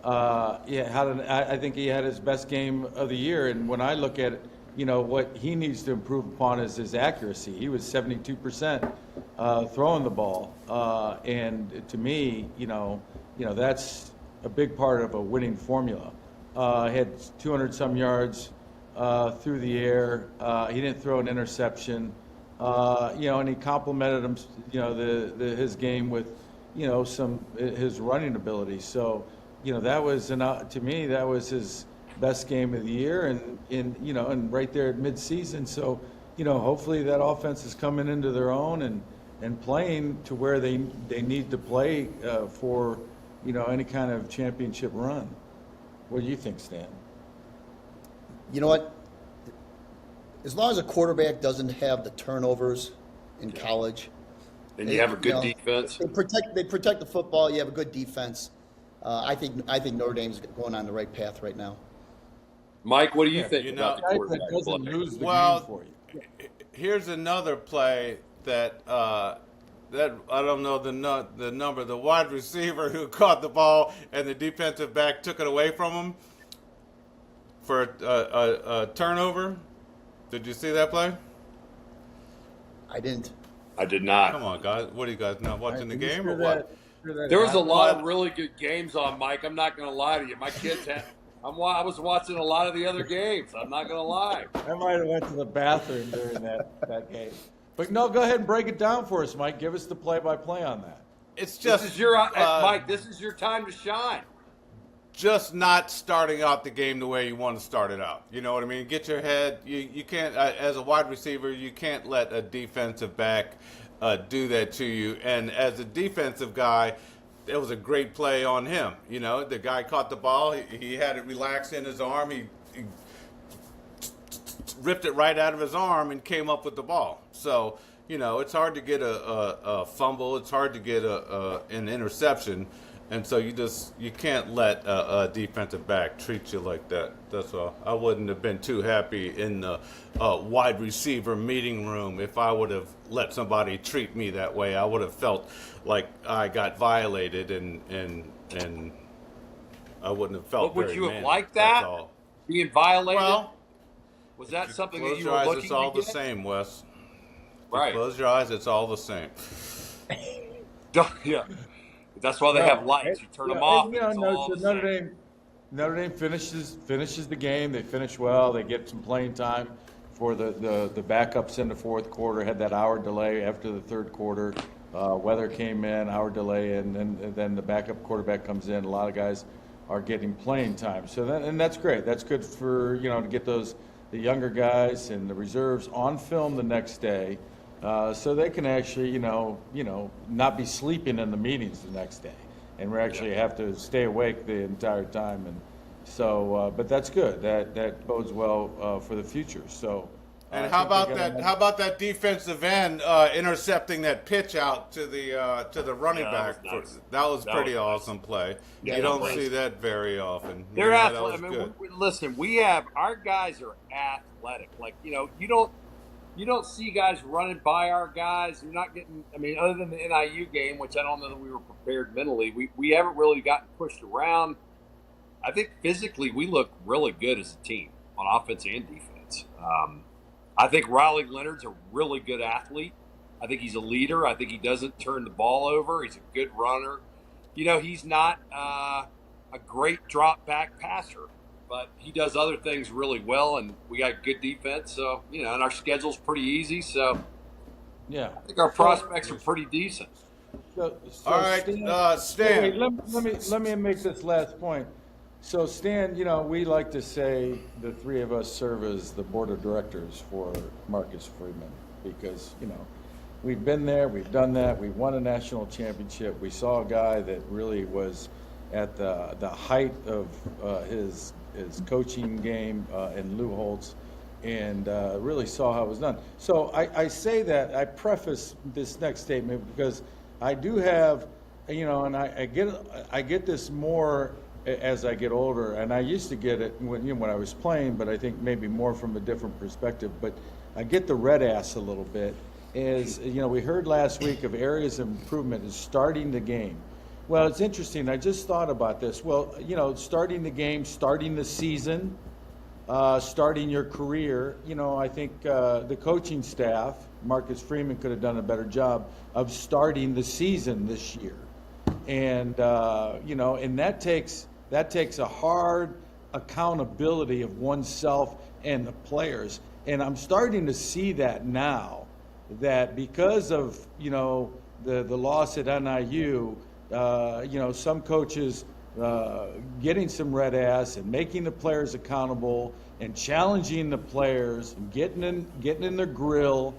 I think he had his best game of the year. And when I look at it, what he needs to improve upon is his accuracy. He was 72% throwing the ball. And to me, that's a big part of a winning formula. Had 200-some yards through the air. He didn't throw an interception. And he complimented him, his game with, his running ability. So, that was to me that was his best game of the year, and right there at midseason. So, hopefully that offense is coming into their own and playing to where they need to play for, any kind of championship run. What do you think, Stan? You know what? As long as a quarterback doesn't have the turnovers in college, and you have a good defense, they protect the football. You have a good defense. I think Notre Dame's going on the right path right now. Mike, what do you think about the quarterback play? Well, here's another play that I don't know the number. The wide receiver who caught the ball and the defensive back took it away from him. for a turnover. Did you see that play? I didn't. I did not. Come on, guys. What are you guys not watching the game or what? There was a lot of really good games on, Mike. I'm not going to lie to you. My kids had. I was watching a lot of the other games. I'm not going to lie. I might have went to the bathroom during that game. But no, go ahead and break it down for us, Mike. Give us the play-by-play on that. It's just This is your Mike. This is your time to shine. just not starting out the game the way you want to start it out. You know what I mean? Get your head. You can't, as a wide receiver, you can't let a defensive back do that to you. And as a defensive guy, it was a great play on him. You know, the guy caught the ball. He had it relaxed in his arm. He ripped it right out of his arm and came up with the ball. So, you know, it's hard to get a fumble. It's hard to get an interception. And so you can't let a defensive back treat you like that. That's all. I wouldn't have been too happy in the wide receiver meeting room if I would have let somebody treat me that way. I would have felt like I got violated, and I wouldn't have felt. But would very you have manly. liked that? That's all. Being violated? Well, was that something close that you your were eyes, looking it's all to the get? same, Wes. Right. Close your eyes, it's all the same. Yeah. That's why they have lights. You turn them off. You and it's all know, the Notre same. Dame finishes the game. They finish well. They get some playing time for the backups in the fourth quarter. Had that hour delay after the third quarter. Weather came in, hour delay, and then the backup quarterback comes in. A lot of guys are getting playing time. So that's great. That's good for, you know, to get the younger guys and the reserves on film the next day. So they can actually, you know, not be sleeping in the meetings the next day, and we actually have to stay awake the entire time. And so, but that's good. That bodes well for the future. So, And how about that? How about that defensive end intercepting that pitch out to the running back? That was nice. That was That pretty was nice. awesome play. Yeah, you don't that was see that very often. They're Yeah, that athletic. was I mean, good. listen, we have our guys are athletic. Like, you know, you don't see guys running by our guys. You're not getting. I mean, other than the NIU game, which I don't know that we were prepared mentally. We haven't really gotten pushed around. I think physically we look really good as a team on offense and defense. I think Riley Leonard's a really good athlete. I think he's a leader. I think he doesn't turn the ball over. He's a good runner. You know, he's not a great drop back passer, but he does other things really well, and we got good defense. So, you know, and our schedule's pretty easy. So, yeah, I think our prospects are pretty decent. So All right, Stan. Wait, let me make this last point. So, Stan, you know, we like to say the three of us serve as the board of directors for Marcus Freeman because, you know, we've been there, we've done that, we won a national championship. We saw a guy that really was at the height of his coaching game in Lou Holtz, and really saw how it was done. So I say that, I preface this next statement because I do have, you know, and I get this more as I get older, and I used to get it when I was playing, but I think maybe more from a different perspective. But I get the red ass a little bit. Is, you know, we heard last week of areas of improvement is starting the game. Well, it's interesting. I just thought about this. Well, you know, starting the game, starting the season, starting your career. You know, I think the coaching staff, Marcus Freeman, could have done a better job of starting the season this year. And you know, and that takes a hard accountability of oneself and the players. And I'm starting to see that now, that because of, you know, the loss at NIU, you know, some coaches getting some red ass and making the players accountable and challenging the players and getting in their grill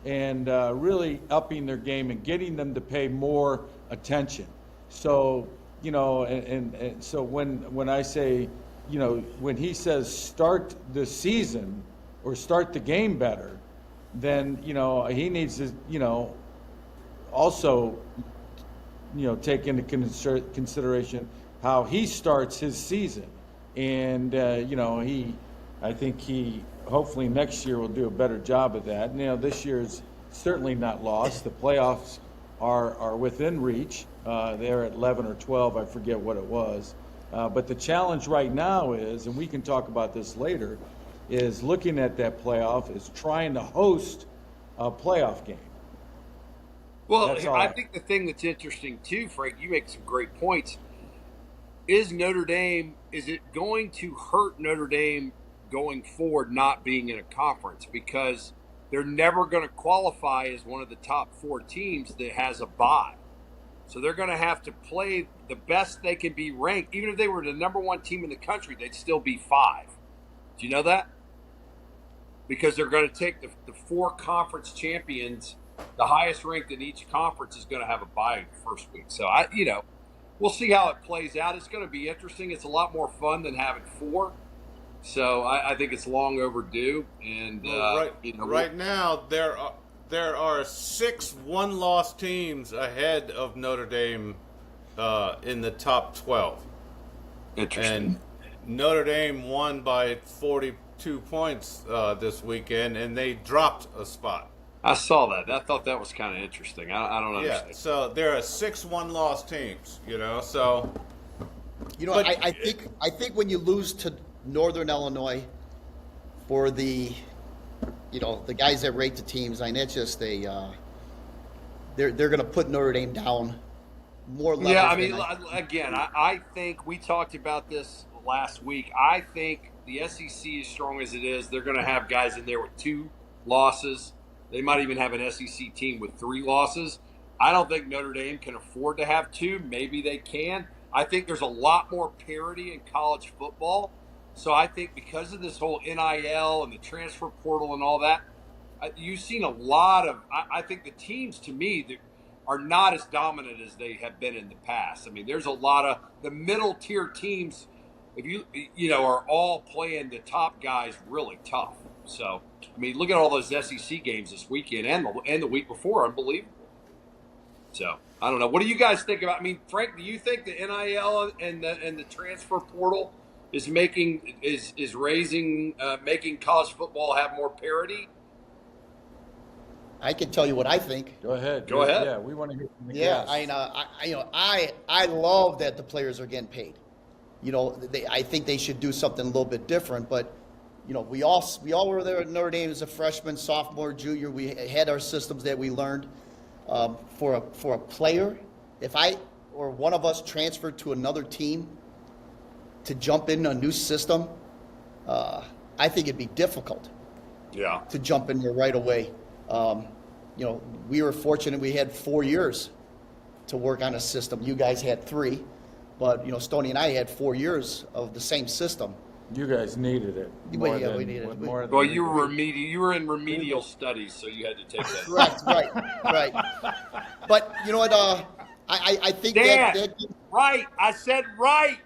and really upping their game and getting them to pay more attention. So, you know, and so when I say, you know, when he says start the season or start the game better, then, you know, he needs to, you know, also, you know, take into consideration how he starts his season. And, you know, I think he hopefully next year will do a better job of that. You know, this year is certainly not lost. The playoffs are within reach. They're at 11 or 12, I forget what it was. But the challenge right now is, and we can talk about this later, is looking at that playoff is trying to host a playoff game. Well, I think the thing that's interesting too, Frank, you make some great points. Is it going to hurt Notre Dame going forward not being in a conference? Because they're never going to qualify as one of the top 4 teams that has a bye. So they're going to have to play the best they can be ranked. Even if they were the number 1 team in the country, they'd still be 5. Do you know that? Because they're going to take the 4 conference champions, the highest ranked in each conference is going to have a bye the first week. So, we'll see how it plays out. It's going to be interesting. It's a lot more fun than having 4. So I think it's long overdue. And right now there are 6 one-loss teams ahead of Notre Dame in the top 12. Interesting. And Notre Dame won by 42 points this weekend, and they dropped a spot. I saw that. I thought that was kind of interesting. I don't understand. Yeah, so there are 6 one-loss teams, so... I think when you lose to Northern Illinois for the guys that rate the teams, it's just they're going to put Notre Dame down more levels. Yeah, again, I think we talked about this last week. I think the SEC, as strong as it is, they're going to have guys in there with 2 losses. They might even have an SEC team with 3 losses. I don't think Notre Dame can afford to have 2. Maybe they can. I think there's a lot more parity in college football. So I think because of this whole NIL and the transfer portal and all that, you've seen a lot of – I think the teams, to me, are not as dominant as they have been in the past. I mean, there's a lot of – the middle-tier teams, if you are all playing the top guys really tough. So, I mean, look at all those SEC games this weekend and the week before. Unbelievable. So, I don't know. What do you guys think about? I mean, Frank, do you think the NIL and the transfer portal is making college football have more parity? I can tell you what I think. Go ahead. Yeah, we want to hear from the guys. I love that the players are getting paid. I think they should do something a little bit different, but we all were there at Notre Dame as a freshman, sophomore, junior. We had our systems that we learned. For a player, if I or one of us transferred to another team to jump in a new system, I think it'd be difficult. Yeah. To jump in there right away. We were fortunate; we had 4 years to work on a system. You guys had 3, but Stoney and I had 4 years of the same system. You guys needed it. We needed it. Well, you were in remedial studies, so you had to take that. Right. But you know what? I think Dan, that right. I said right.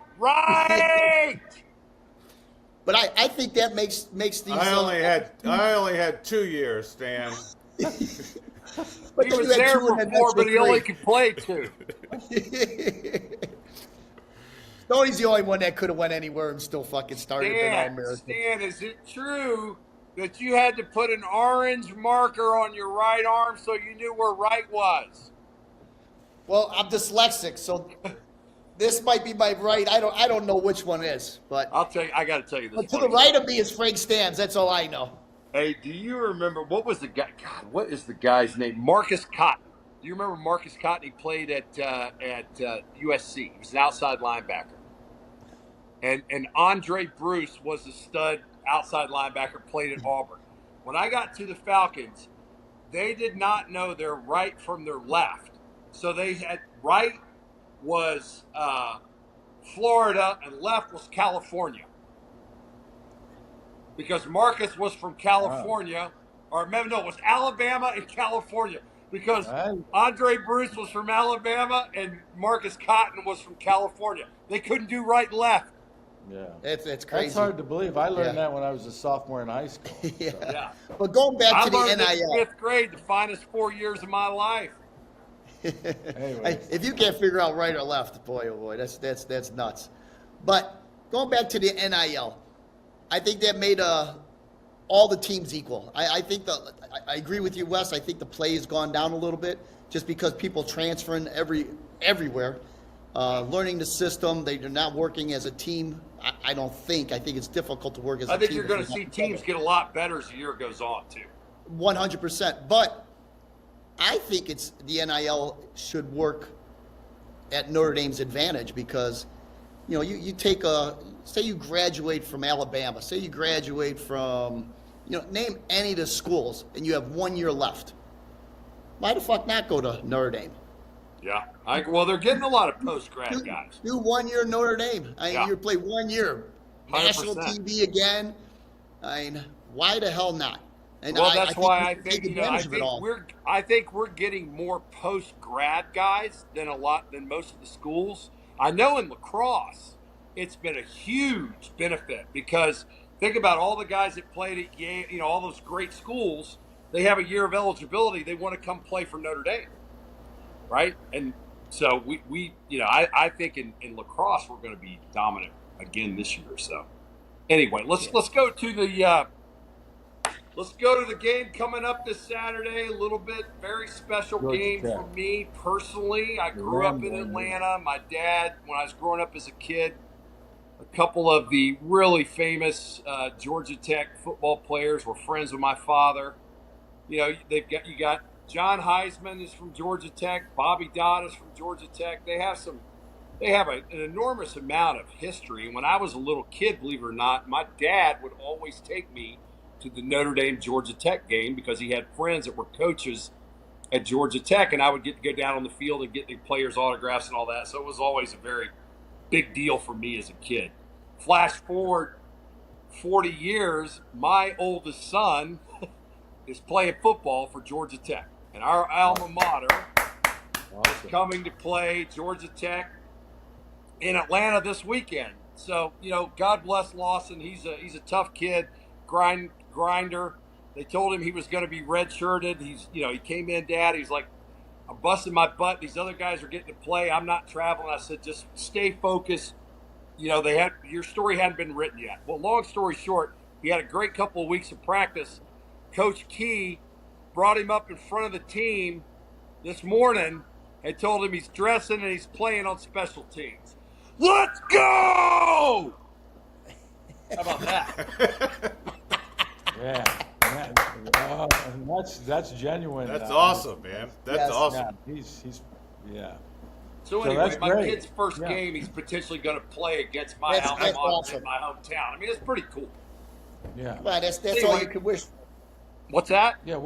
But I think that makes these. I only had 2 years, Dan. But he was there for 4, but he only could play 2. Stoney's the only one that could have went anywhere and still fucking started the All-American. Stan, is it true that you had to put an orange marker on your right arm so you knew where right was? Well, I'm dyslexic, so this might be my right. I don't know which one is, but I'll tell you. I got to tell you this. But to the right of me is Frank Stams. That's all I know. Hey, do you remember what was the guy? God, what is the guy's name? Marcus Cotton. Do you remember Marcus Cotton? He played at USC. He was an outside linebacker. And Andre Bruce was a stud outside linebacker, played at Auburn. When I got to the Falcons, they did not know their right from their left. So they had right was Florida and left was California. Because Marcus was from California, it was Alabama and California. Because Andre Bruce was from Alabama and Marcus Cotton was from California. They couldn't do right and left. Yeah, it's crazy. That's hard to believe. I learned that when I was a sophomore in high school. Yeah. But going back to the NIL, in 5th grade, the finest 4 years of my life. If you can't figure out right or left, boy, oh boy, that's nuts. But going back to the NIL, I think that made all the teams equal. I think I agree with you, Wes. I think the play has gone down a little bit just because people transferring everywhere. learning the system. They're not working as a team. I don't think. I think it's difficult to work as a team. I think you're going to see teams get a lot better as the year goes on, too. 100%. But I think it's the NIL should work at Notre Dame's advantage because, you take say you graduate from Alabama, say you graduate from, name any of the schools, and you have 1 year left. Why the fuck not go to Notre Dame? Yeah. Well, they're getting a lot of post-grad guys. Do 1 year Notre Dame. You play 1 year. 100%. National TV again. Why the hell not? And well, that's why I think we're getting more post-grad guys than most of the schools. I know in lacrosse, it's been a huge benefit because think about all the guys that played at Yale, all those great schools. They have a year of eligibility. They want to come play for Notre Dame, right? And so I think in lacrosse we're going to be dominant again this year. So anyway, let's go to the. Let's go to the game coming up this Saturday. A little bit very special game for me personally. I grew up in Atlanta. My dad, when I was growing up as a kid, a couple of the really famous Georgia Tech football players were friends with my father. You got John Heisman is from Georgia Tech. Bobby Dodd is from Georgia Tech. They have an enormous amount of history. And when I was a little kid, believe it or not, my dad would always take me to the Notre Dame Georgia Tech game because he had friends that were coaches at Georgia Tech, and I would get to go down on the field and get the players' autographs and all that. So it was always a very big deal for me as a kid. Flash forward 40 years, my oldest son is playing football for Georgia Tech, and our alma mater is coming to play Georgia Tech in Atlanta this weekend. So, God bless Lawson. He's a tough kid, grinder. They told him he was going to be redshirted. He came in, Dad. He's like, I'm busting my butt. These other guys are getting to play. I'm not traveling. I said, just stay focused. Your story hadn't been written yet. Well, long story short, he had a great couple of weeks of practice. Coach Key brought him up in front of the team this morning and told him he's dressing and he's playing on special teams. Let's go! How about that? Yeah, that's genuine. That's awesome, man. That's awesome. Yeah, he's So anyway, my kid's first game, he's potentially going to play against my alma mater in my hometown. I mean, it's pretty cool. Yeah. Well, that's all you could wish. What's that? Yeah.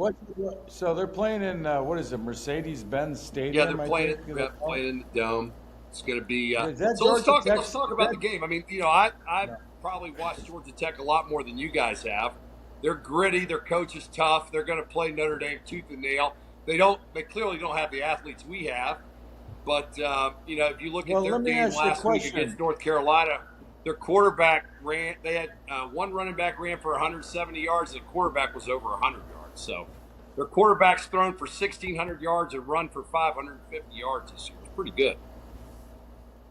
So they're playing in what is it, Mercedes-Benz Stadium? Yeah, they're playing in the Dome. It's going to be. So let's talk about the game. I mean, I probably watched Georgia Tech a lot more than you guys have. They're gritty. Their coach is tough. They're going to play Notre Dame tooth and nail. They clearly don't have the athletes we have. But if you look at their game last week against North Carolina, their quarterback ran. They had one running back ran for 170 yards, and the quarterback was over 100 yards. So their quarterback's thrown for 1,600 yards and run for 550 yards this year. It's pretty good.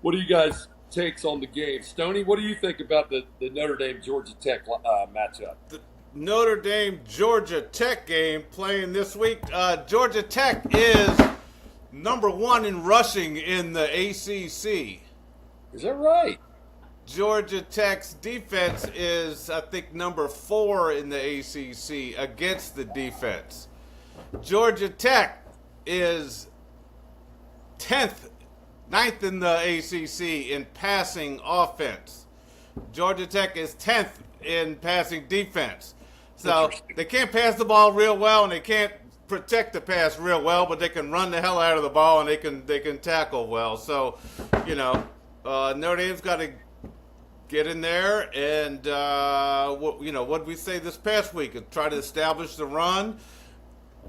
What do you guys takes on the game? Stoney, what do you think about the Notre Dame Georgia Tech matchup? The Notre Dame Georgia Tech game playing this week. Georgia Tech is number 1 in rushing in the ACC. Is that right? Georgia Tech's defense is, I think, number 4 in the ACC against the defense. Georgia Tech is 9th in the ACC in passing offense. Georgia Tech is 10th in passing defense. So they can't pass the ball real well, and they can't protect the pass real well, but they can run the hell out of the ball, and they can tackle well. So, Notre Dame's got to get in there and what did we say this past week? Try to establish the run.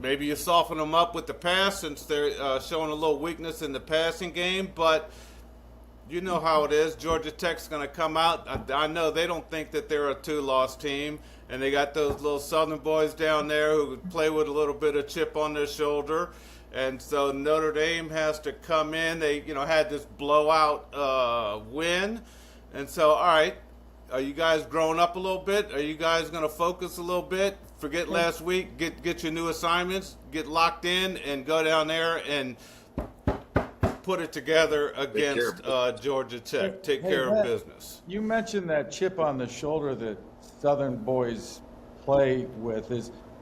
Maybe you soften them up with the pass since they're showing a little weakness in the passing game, but you know how it is. Georgia Tech's going to come out. I know they don't think that they're a 2-loss team, and they got those little Southern boys down there who play with a little bit of chip on their shoulder. And so Notre Dame has to come in. They, had this blowout win. And so, all right, are you guys growing up a little bit? Are you guys going to focus a little bit? Forget last week. Get your new assignments. Get locked in and go down there and put it together against Georgia Tech. Take care of business. You mentioned that chip on the shoulder that Southern boys play with.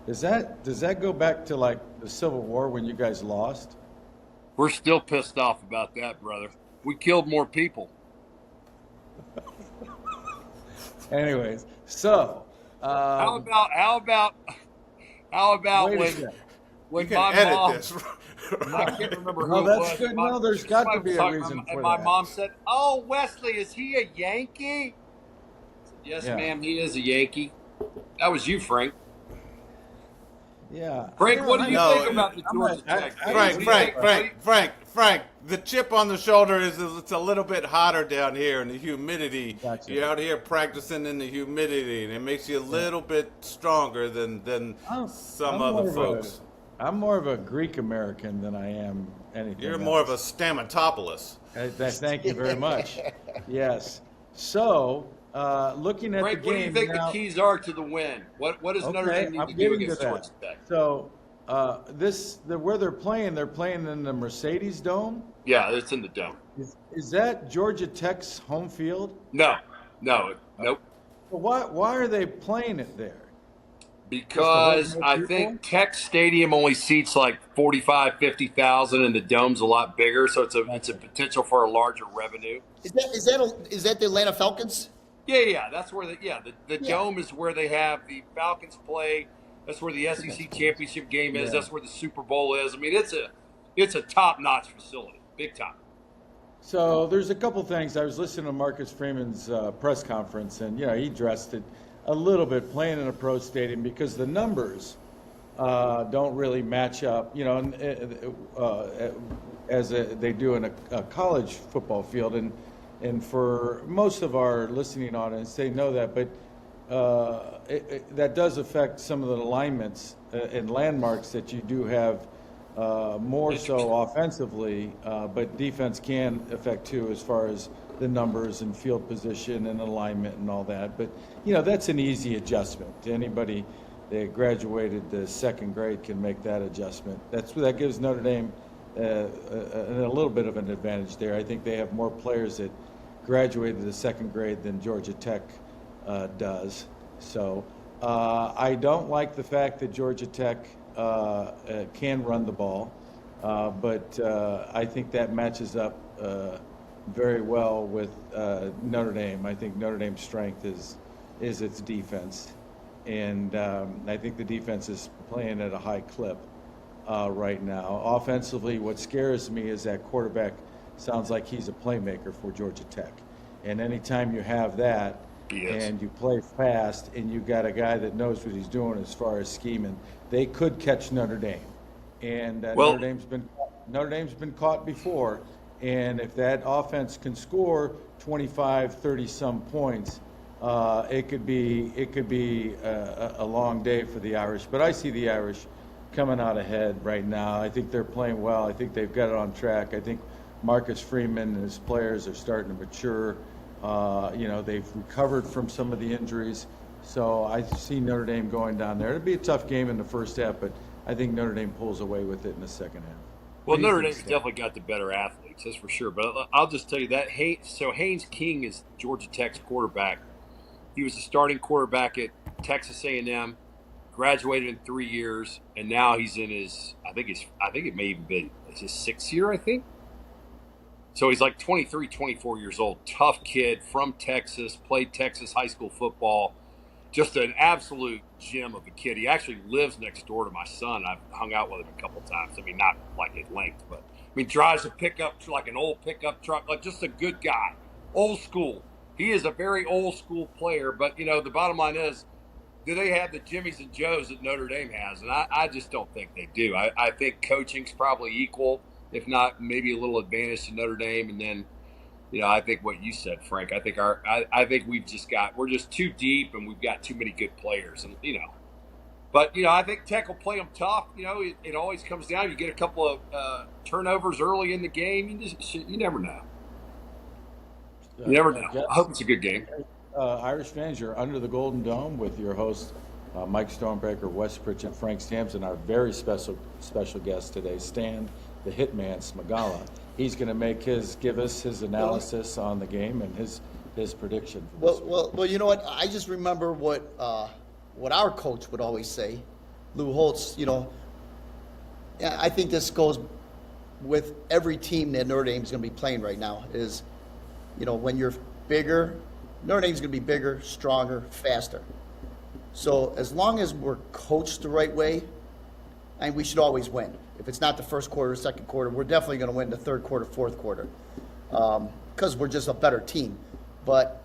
Does that go back to like the Civil War when you guys lost? We're still pissed off about that, brother. We killed more people. Anyways, so how about when my mom? I can't remember who no, it that's was. good. No, there's got to be a reason for that. My mom said, "Oh, Wesley, is he a Yankee?" I said, yes, ma'am, he is a Yankee. That was you, Frank. Yeah. Frank, what do you think about the Georgia Tech? Frank, the chip on the shoulder is it's a little bit hotter down here, and the humidity. Gotcha. You're out here practicing in the humidity, and it makes you a little bit stronger than some other folks. I'm more of a Greek American than I am anything You're else. more of a Stamatopoulos. Thank you very much. Yes. So, looking at Frank, the game what do you think now, the keys are to the win? What does Notre Dame need to do against Georgia Tech? So, where they're playing in the Mercedes Dome. Yeah, it's in the dome. Is that Georgia Tech's home field? No, nope. Well, why are they playing it there? Because I think Tech Stadium only seats like 45, 50,000, and the dome's a lot bigger, so it's a potential for a larger revenue. Is that the Atlanta Falcons? Yeah. That's where the dome is where they have the Falcons play. That's where the SEC championship game is. That's where the Super Bowl is. I mean, it's a top-notch facility, big time. So there's a couple things. I was listening to Marcus Freeman's press conference, and he addressed it a little bit, playing in a pro stadium because the numbers don't really match up, as they do in a college football field. And for most of our listening audience, they know that, but that does affect some of the alignments and landmarks that you do have more so offensively, but defense can affect too as far as the numbers and field position and alignment and all that. But, that's an easy adjustment. Anybody that graduated the second grade can make that adjustment. That gives Notre Dame a little bit of an advantage there. I think they have more players that graduated the second grade than Georgia Tech does. So I don't like the fact that Georgia Tech can run the ball, but I think that matches up very well with Notre Dame. I think Notre Dame's strength is its defense, and I think the defense is playing at a high clip right now. Offensively, what scares me is that quarterback sounds like he's a playmaker for Georgia Tech, and anytime you have that and you play fast and you got a guy that knows what he's doing as far as scheming, they could catch Notre Dame, and Notre Dame's been caught before. And if that offense can score 25, 30 some points, it could be a long day for the Irish. But I see the Irish coming out ahead right now. I think they're playing well. I think they've got it on track. I think Marcus Freeman and his players are starting to mature. They've recovered from some of the injuries. So I see Notre Dame going down there. It'll be a tough game in the first half, but I think Notre Dame pulls away with it in the second half. Well, Notre Dame's definitely got the better athletes, that's for sure. But I'll just tell you that. Haynes King is Georgia Tech's quarterback. He was a starting quarterback at Texas A&M, graduated in 3 years, and now he's in his I think it may even be his 6th year, I think. So he's like 23, 24 years old. Tough kid from Texas, played Texas high school football. Just an absolute gem of a kid. He actually lives next door to my son. I've hung out with him a couple times. I mean, not like at length, but drives a pickup, like an old pickup truck, like just a good guy. Old school. He is a very old school player, but the bottom line is, do they have the Jimmies and Joes that Notre Dame has? And I just don't think they do. I think coaching's probably equal, if not maybe a little advantage to Notre Dame. And then, I think what you said, Frank. I think I think we're just too deep, and we've got too many good players, and But I think Tech will play them tough. It always comes down. You get a couple of turnovers early in the game. You never know. You never know. I hope it's a good game. Irish fans, you're under the Golden Dome with your host Mike Stonebreaker, Wes Pritchett, Frank Stamps, and our very special guest today, Stan the Hitman Smagala. he's going to give us his analysis on the game and his prediction. For this week. Well, you know what? I just remember what our coach would always say, Lou Holtz. Yeah, I think this goes with every team that Notre Dame is going to be playing right now. Is when you're bigger, Notre Dame's going to be bigger, stronger, faster. So as long as we're coached the right way, and we should always win. If it's not the first quarter, second quarter, we're definitely going to win the third quarter, fourth quarter, because we're just a better team. But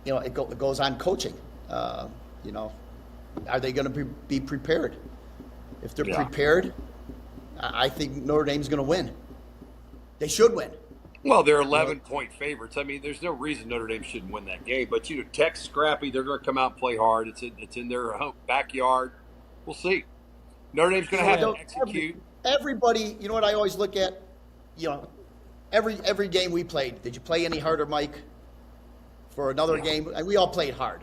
it goes on coaching. Are they going to be prepared? If they're prepared, I think Notre Dame's going to win. They should win. Well, they're 11-point favorites. I mean, there's no reason Notre Dame shouldn't win that game. But Tech's scrappy. They're going to come out and play hard. It's in their backyard. We'll see. Notre Dame's going to have to execute. Everybody, you know what I always look at? Every game we played, did you play any harder, Mike? For another game, we all played hard.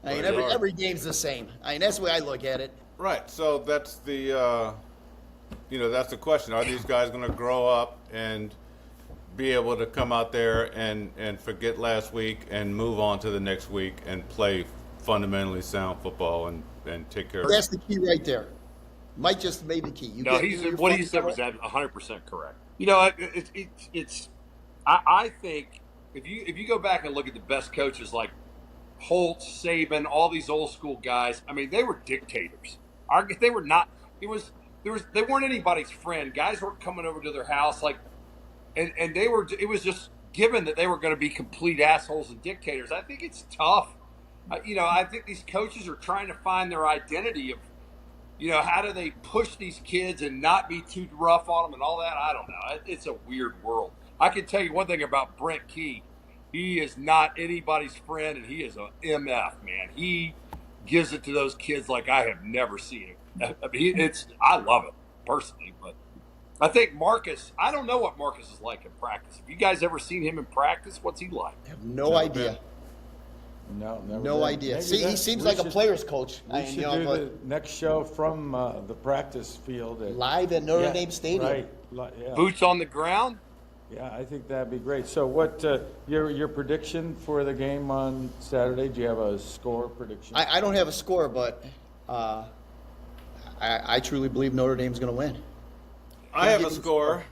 I mean, every game's the same. I mean, that's the way I look at it. Right. So that's the that's the question. Are these guys going to grow up and be able to come out there and forget last week and move on to the next week and play fundamentally sound football and take care of it? That's the key right there. Mike just made the key. What he said was 100% correct. I think if you go back and look at the best coaches like Holtz, Saban, all these old school guys, I mean, they were dictators. They were not. They weren't anybody's friend. Guys weren't coming over to their house and they were. It was just given that they were going to be complete assholes and dictators. I think it's tough. I think these coaches are trying to find their identity of, how do they push these kids and not be too rough on them and all that? I don't know. It's a weird world. I can tell you one thing about Brent Key. He is not anybody's friend, and he is a MF, man. He gives it to those kids like I have never seen it. I mean, I love it personally, but I think Marcus. I don't know what Marcus is like in practice. Have you guys ever seen him in practice? What's he like? I have no idea. No idea. Maybe he seems like a player's coach. We should do the next show from the practice field. Live at Notre Dame Stadium. Right. Yeah. Boots on the ground? Yeah, I think that'd be great. So what your prediction for the game on Saturday? Do you have a score prediction? I don't have a score, but I truly believe Notre Dame's going to win. I have a score.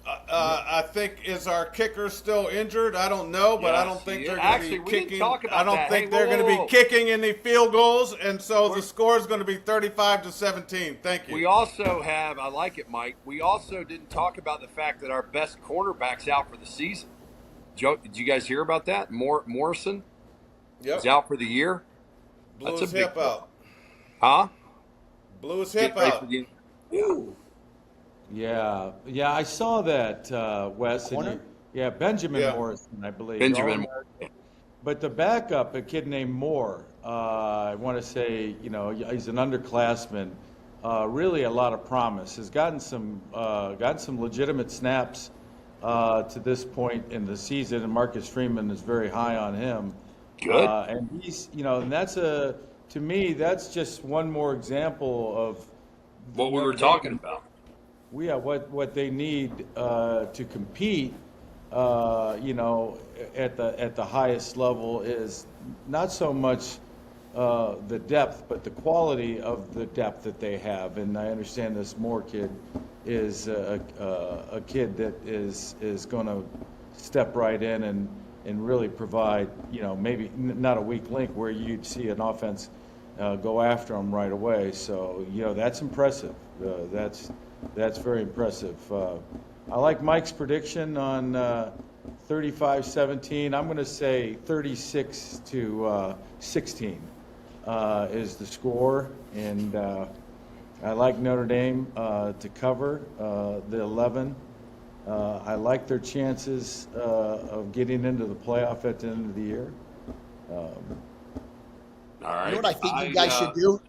I think is our kicker still injured? I don't know, but I don't think they're going to be kicking. I don't think they're going to be kicking any field goals, and so the score is going to be 35-17. Thank you. We also have. I like it, Mike. We also didn't talk about the fact that our best cornerback's out for the season. Joe, did you guys hear about that? Morrison. Yep. He's out for the year. Blew his hip out. Huh? Blew his hip out. Ooh. Yeah, I saw that, Wes. Benjamin Morrison, I believe. Benjamin. But the backup, a kid named Moore, I want to say, he's an underclassman. Really, a lot of promise. Has gotten some legitimate snaps to this point in the season, and Marcus Freeman is very high on him. Good. And he's, and that's to me, that's just one more example of what we were talking about. What they need to compete, at the highest level is not so much the depth, but the quality of the depth that they have. And I understand this Moore kid is a kid that is going to step right in and really provide, maybe not a weak link where you'd see an offense go after them right away. So, that's impressive. That's very impressive. I like Mike's prediction on 35-17. I'm going to say 36-16 is the score, and I like Notre Dame to cover the 11. I like their chances of getting into the playoff at the end of the year. All right. You know what I think you guys should do?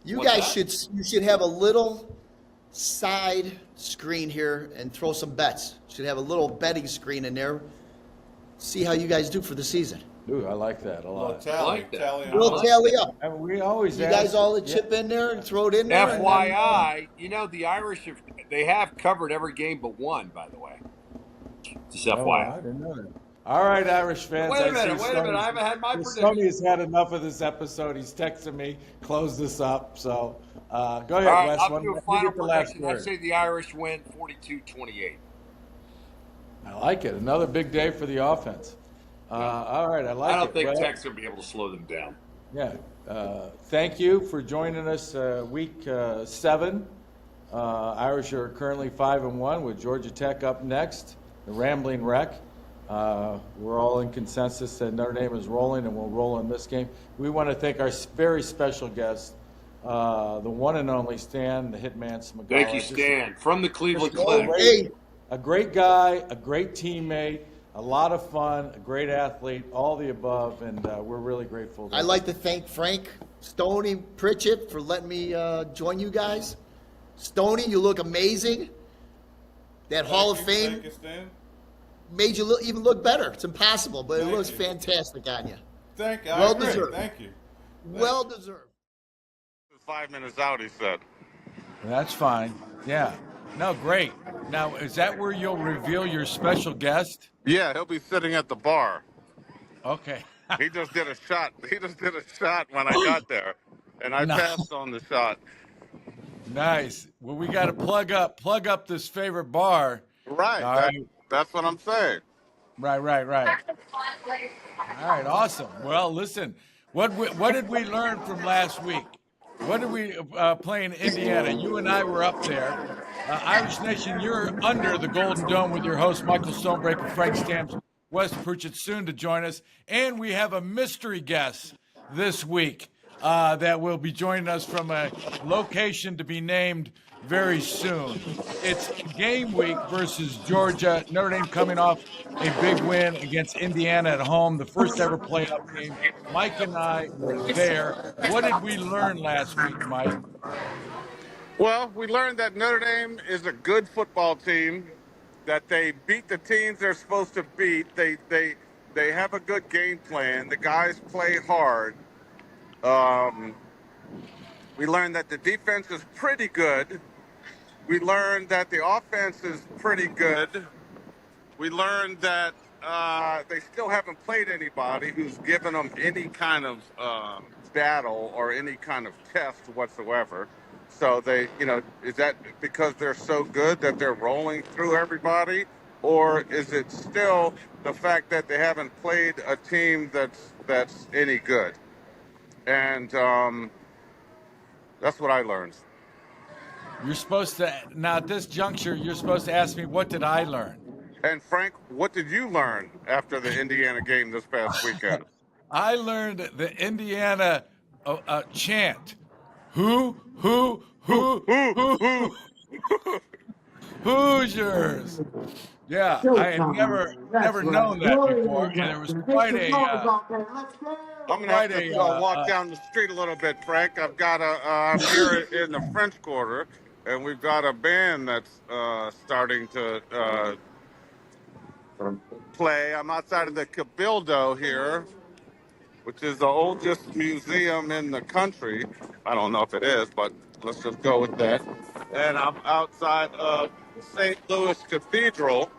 You should have a little side screen here and throw some bets. Should have a little betting screen in there. See how you guys do for the season. Ooh, I like that a lot. We'll tally up. And we always you guys all chip in there and throw it in there. FYI, the Irish they have covered every game but one, by the way. Just FYI. I didn't know that. All right, Irish fans. Wait a minute. I haven't had my prediction. Stoney's had enough of this episode. He's texting me, close this up. So go ahead, All right, Wes. I'll do a final prediction. I word. say the Irish win 42-28. I like it. Another big day for the offense. All right, I like it. I don't think Tech's going to be able to slow them down. Yeah. Thank you for joining us week 7. Irish are currently 5-1 with Georgia Tech up next, the Rambling Wreck. We're all in consensus that Notre Dame is rolling and will roll in this game. We want to thank our very special guest, the one and only Stan, the Hitman Smagala. Thank you, Stan, from the Cleveland Clinic. A great guy, a great teammate, a lot of fun, a great athlete, all the above, and we're really grateful. I'd like to thank Frank, Stoney, Pritchett for letting me join you guys. Stoney, you look amazing. That Hall of Fame made you even look better. It's impossible, but it looks fantastic on you. Thank you. Well deserved. Thank you. Well deserved. 5 minutes out, he said. That's fine. Yeah. No, great. Now, is that where you'll reveal your special guest? Yeah, he'll be sitting at the bar. Okay. He just did a shot. He just did a shot when I got there, and I passed on the shot. Nice. Well, we got to plug up this favorite bar. Right. That's what I'm saying. Right. All right. Awesome. Well, listen. What did we learn from last week? What did we play in Indiana? You and I were up there. Irish Nation, you're under the Golden Dome with your host, Michael Stonebreaker, Frank Stamps, Wes Pritchett, soon to join us. And we have a mystery guest this week that will be joining us from a location to be named very soon. It's game week versus Georgia. Notre Dame coming off a big win against Indiana at home, the first ever playoff game. Mike and I were there. What did we learn last week, Mike? Well, we learned that Notre Dame is a good football team, that they beat the teams they're supposed to beat. They have a good game plan. The guys play hard. We learned that the defense is pretty good. We learned that the offense is pretty good. We learned that they still haven't played anybody who's given them any kind of battle or any kind of test whatsoever. So is that because they're so good that they're rolling through everybody? Or is it still the fact that they haven't played a team that's any good? And that's what I learned. You're supposed to, now at this juncture, you're supposed to ask me, what did I learn? And Frank, what did you learn after the Indiana game this past weekend? I learned the Indiana chant. Hoosiers. Yeah, I had never known that before, and it was quite a. I'm gonna have to walk down the street a little bit, Frank. I've got I'm here in the French Quarter, and we've got a band that's starting to play. I'm outside of the Cabildo here, which is the oldest museum in the country. I don't know if it is, but let's just go with that. And I'm outside of St. Louis Cathedral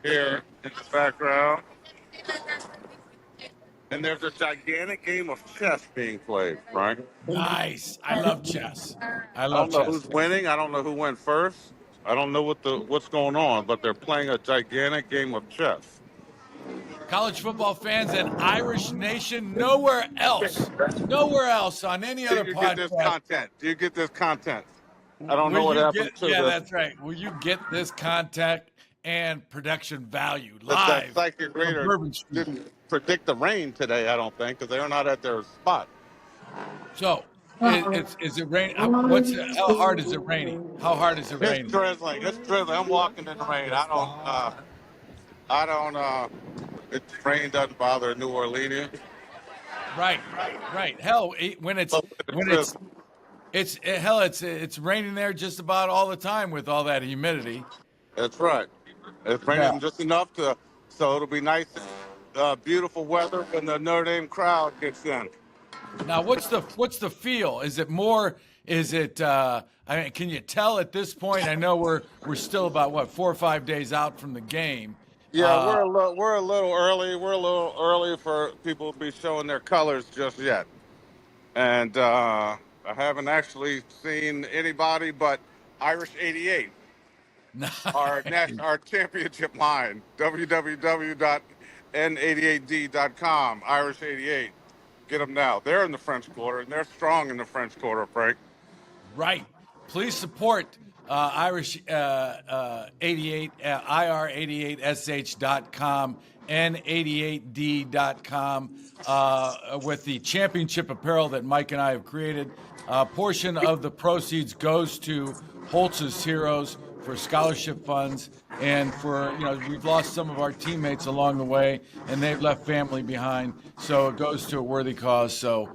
here in the background. And there's a gigantic game of chess being played, right? Nice. I love chess. I don't know chess. who's winning. I don't know who went first. I don't know what's going on, but they're playing a gigantic game of chess. College football fans and Irish Nation, nowhere else on any other podcast. Do you get this content? I don't know what happened to Yeah, this. that's right. Will you get this content and production value That live? psychic reader didn't predict the rain today, I don't think, because they're not at their spot. So, is it raining? How hard is it raining? How hard is it raining? It's drizzling. I'm walking in the rain. Rain doesn't bother New Orleans. Right. Hell, when it's raining there just about all the time with all that humidity. That's right. It's raining just enough so it'll be nice, beautiful weather when the Notre Dame crowd gets in. Now, what's the feel? Is it more? Is it? I mean, can you tell at this point? I know we're still about what 4 or 5 days out from the game. Yeah, we're a little early. We're a little early for people to be showing their colors just yet. And I haven't actually seen anybody but Irish 88, our championship line, www.n88d.com, Irish 88. Get them now. They're in the French Quarter, and they're strong in the French Quarter, Frank. Right. Please support Irish 88, ir88sh.com, n88d.com with the championship apparel that Mike and I have created. A portion of the proceeds goes to Holtz's Heroes for scholarship funds, and for, we've lost some of our teammates along the way, and they've left family behind, so it goes to a worthy cause. So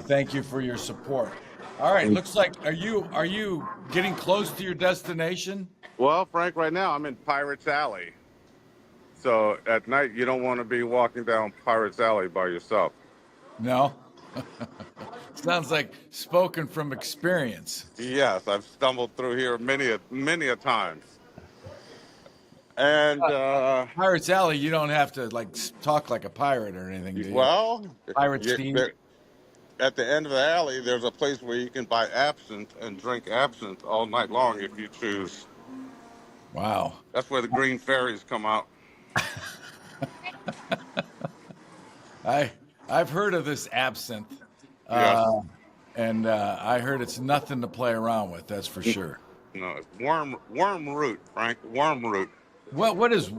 thank you for your support. All right, looks like, are you getting close to your destination? Well, Frank, right now I'm in Pirates Alley. So at night you don't want to be walking down Pirates Alley by yourself. No. Sounds like spoken from experience. Yes, I've stumbled through here many a times. And Pirates Alley, you don't have to talk like a pirate or anything, do you? Well, Pirates team. At the end of the alley, there's a place where you can buy absinthe and drink absinthe all night long if you choose. Wow. That's where the green fairies come out. I've heard of this absinthe. Yes. And I heard it's nothing to play around with, that's for sure. No, it's worm root, Frank. Worm root. What is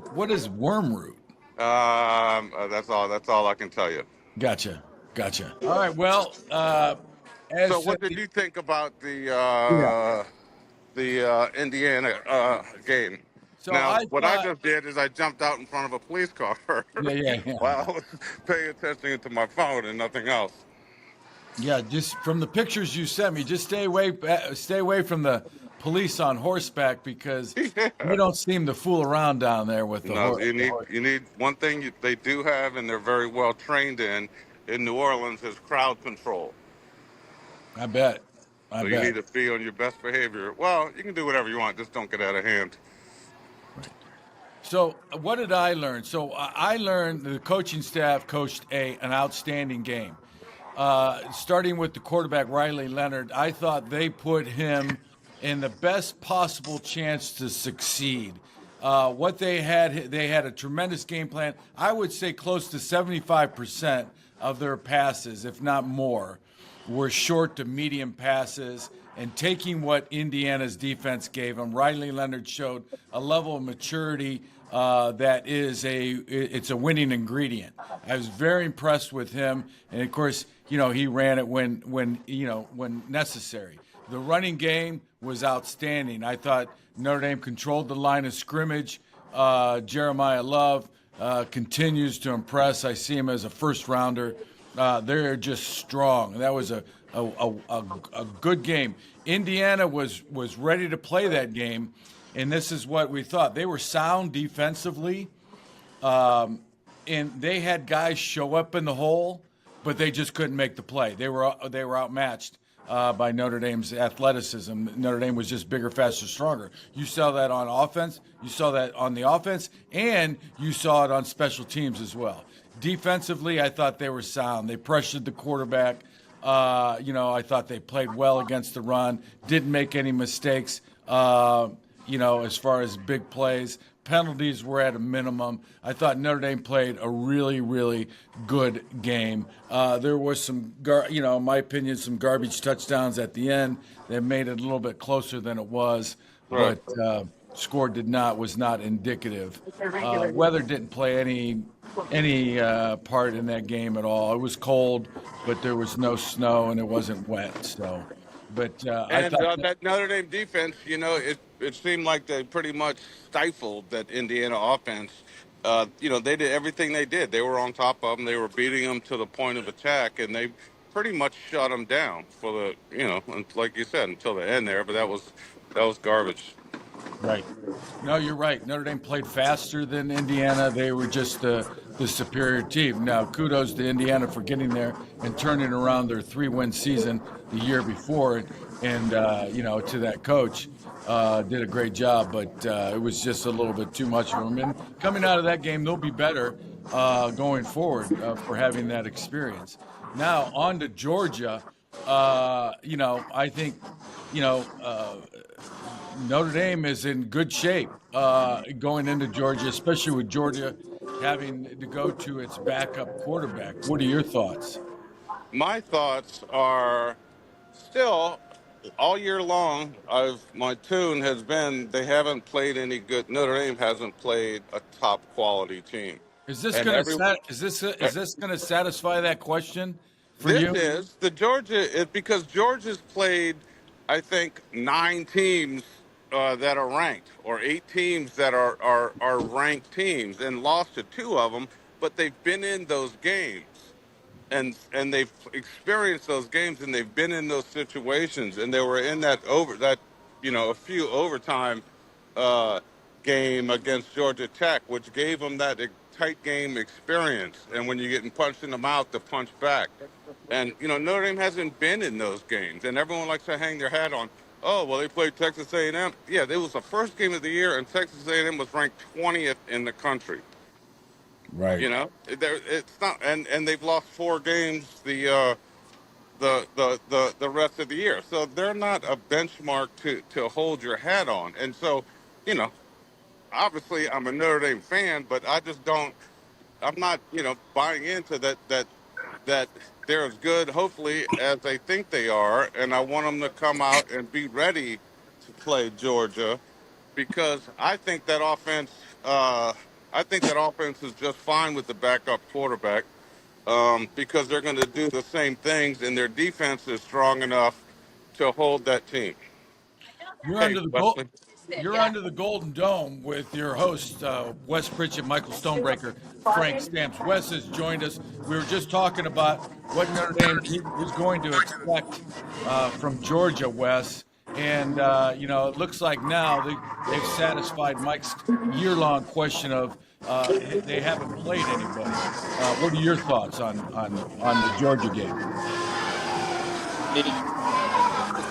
worm root? That's all I can tell you. Gotcha. All right. Well, so what did you think about the Indiana game? So now, I just did is I jumped out in front of a police car. Yeah. While I was paying attention to my phone and nothing else. Yeah, just from the pictures you sent me, just stay away from the police on horseback, because you don't seem to fool around down there with the horse. You need one thing they do have, and they're very well trained in New Orleans, is crowd control. I bet. You need to be on your best behavior. Well, you can do whatever you want, just don't get out of hand. So what did I learn? So I learned the coaching staff coached an outstanding game. Starting with the quarterback, Riley Leonard, I thought they put him in the best possible chance to succeed. What they had a tremendous game plan. I would say close to 75% of their passes, if not more, were short to medium passes, and taking what Indiana's defense gave them. Riley Leonard showed a level of maturity that is it's a winning ingredient. I was very impressed with him, and of course, he ran it when necessary. The running game was outstanding. I thought Notre Dame controlled the line of scrimmage. Jeremiah Love continues to impress. I see him as a first rounder. They're just strong. That was a good game. Indiana was ready to play that game, and this is what we thought. They were sound defensively, and they had guys show up in the hole, but they just couldn't make the play. They were outmatched by Notre Dame's athleticism. Notre Dame was just bigger, faster, stronger. You saw that on offense. You saw that on the offense, and you saw it on special teams as well. Defensively, I thought they were sound. They pressured the quarterback. I thought they played well against the run. Didn't make any mistakes. As far as big plays. Penalties were at a minimum. I thought Notre Dame played a really, really good game. There was some, in my opinion, some garbage touchdowns at the end that made it a little bit closer than it was. Right. But score was not indicative. Weather didn't play any part in that game at all. It was cold, but there was no snow and it wasn't wet. So, but I thought that Notre Dame defense, it seemed like they pretty much stifled that Indiana offense. They did everything they did. They were on top of them. They were beating them to the point of attack, and they pretty much shut them down for the, like you said, until the end there. But that was garbage. Right. No, you're right. Notre Dame played faster than Indiana. They were just the superior team. Now, kudos to Indiana for getting there and turning around their 3-win season the year before. And to that coach, did a great job. But it was just a little bit too much for them. And coming out of that game, they'll be better going forward for having that experience. Now, on to Georgia. I think, Notre Dame is in good shape going into Georgia, especially with Georgia having to go to its backup quarterback. What are your thoughts? My thoughts are still all year long. My tune has been they haven't played any good. Notre Dame hasn't played a top quality team. Is this going to satisfy that question for you? This is the Georgia because Georgia's played, I think, 9 teams that are ranked, or 8 teams that are ranked teams, and lost to 2 of them. But they've been in those games, and they've experienced those games, and they've been in those situations, and they were in a few overtime game against Georgia Tech, which gave them that tight game experience. And when you're getting punched in the mouth, to punch back. And, Notre Dame hasn't been in those games. And everyone likes to hang their hat on, oh, well, they played Texas A&M. Yeah, it was the first game of the year, and Texas A&M was ranked 20th in the country. Right. It's not, and they've lost 4 games the rest of the year. So they're not a benchmark to hold your hat on. And so, obviously I'm a Notre Dame fan, but I'm not, buying into that they're as good, hopefully, as they think they are. And I want them to come out and be ready to play Georgia, because I think that offense is just fine with the backup quarterback, because they're going to do the same things, and their defense is strong enough to hold that team. You're under the Golden Dome with your host, Wes Pritchett, Michael Stonebreaker, Frank Stamps. Wes has joined us. We were just talking about what Notre Dame is going to expect from Georgia, Wes. And, it looks like now they've satisfied Mike's year-long question of they haven't played anybody. What are your thoughts on the Georgia game?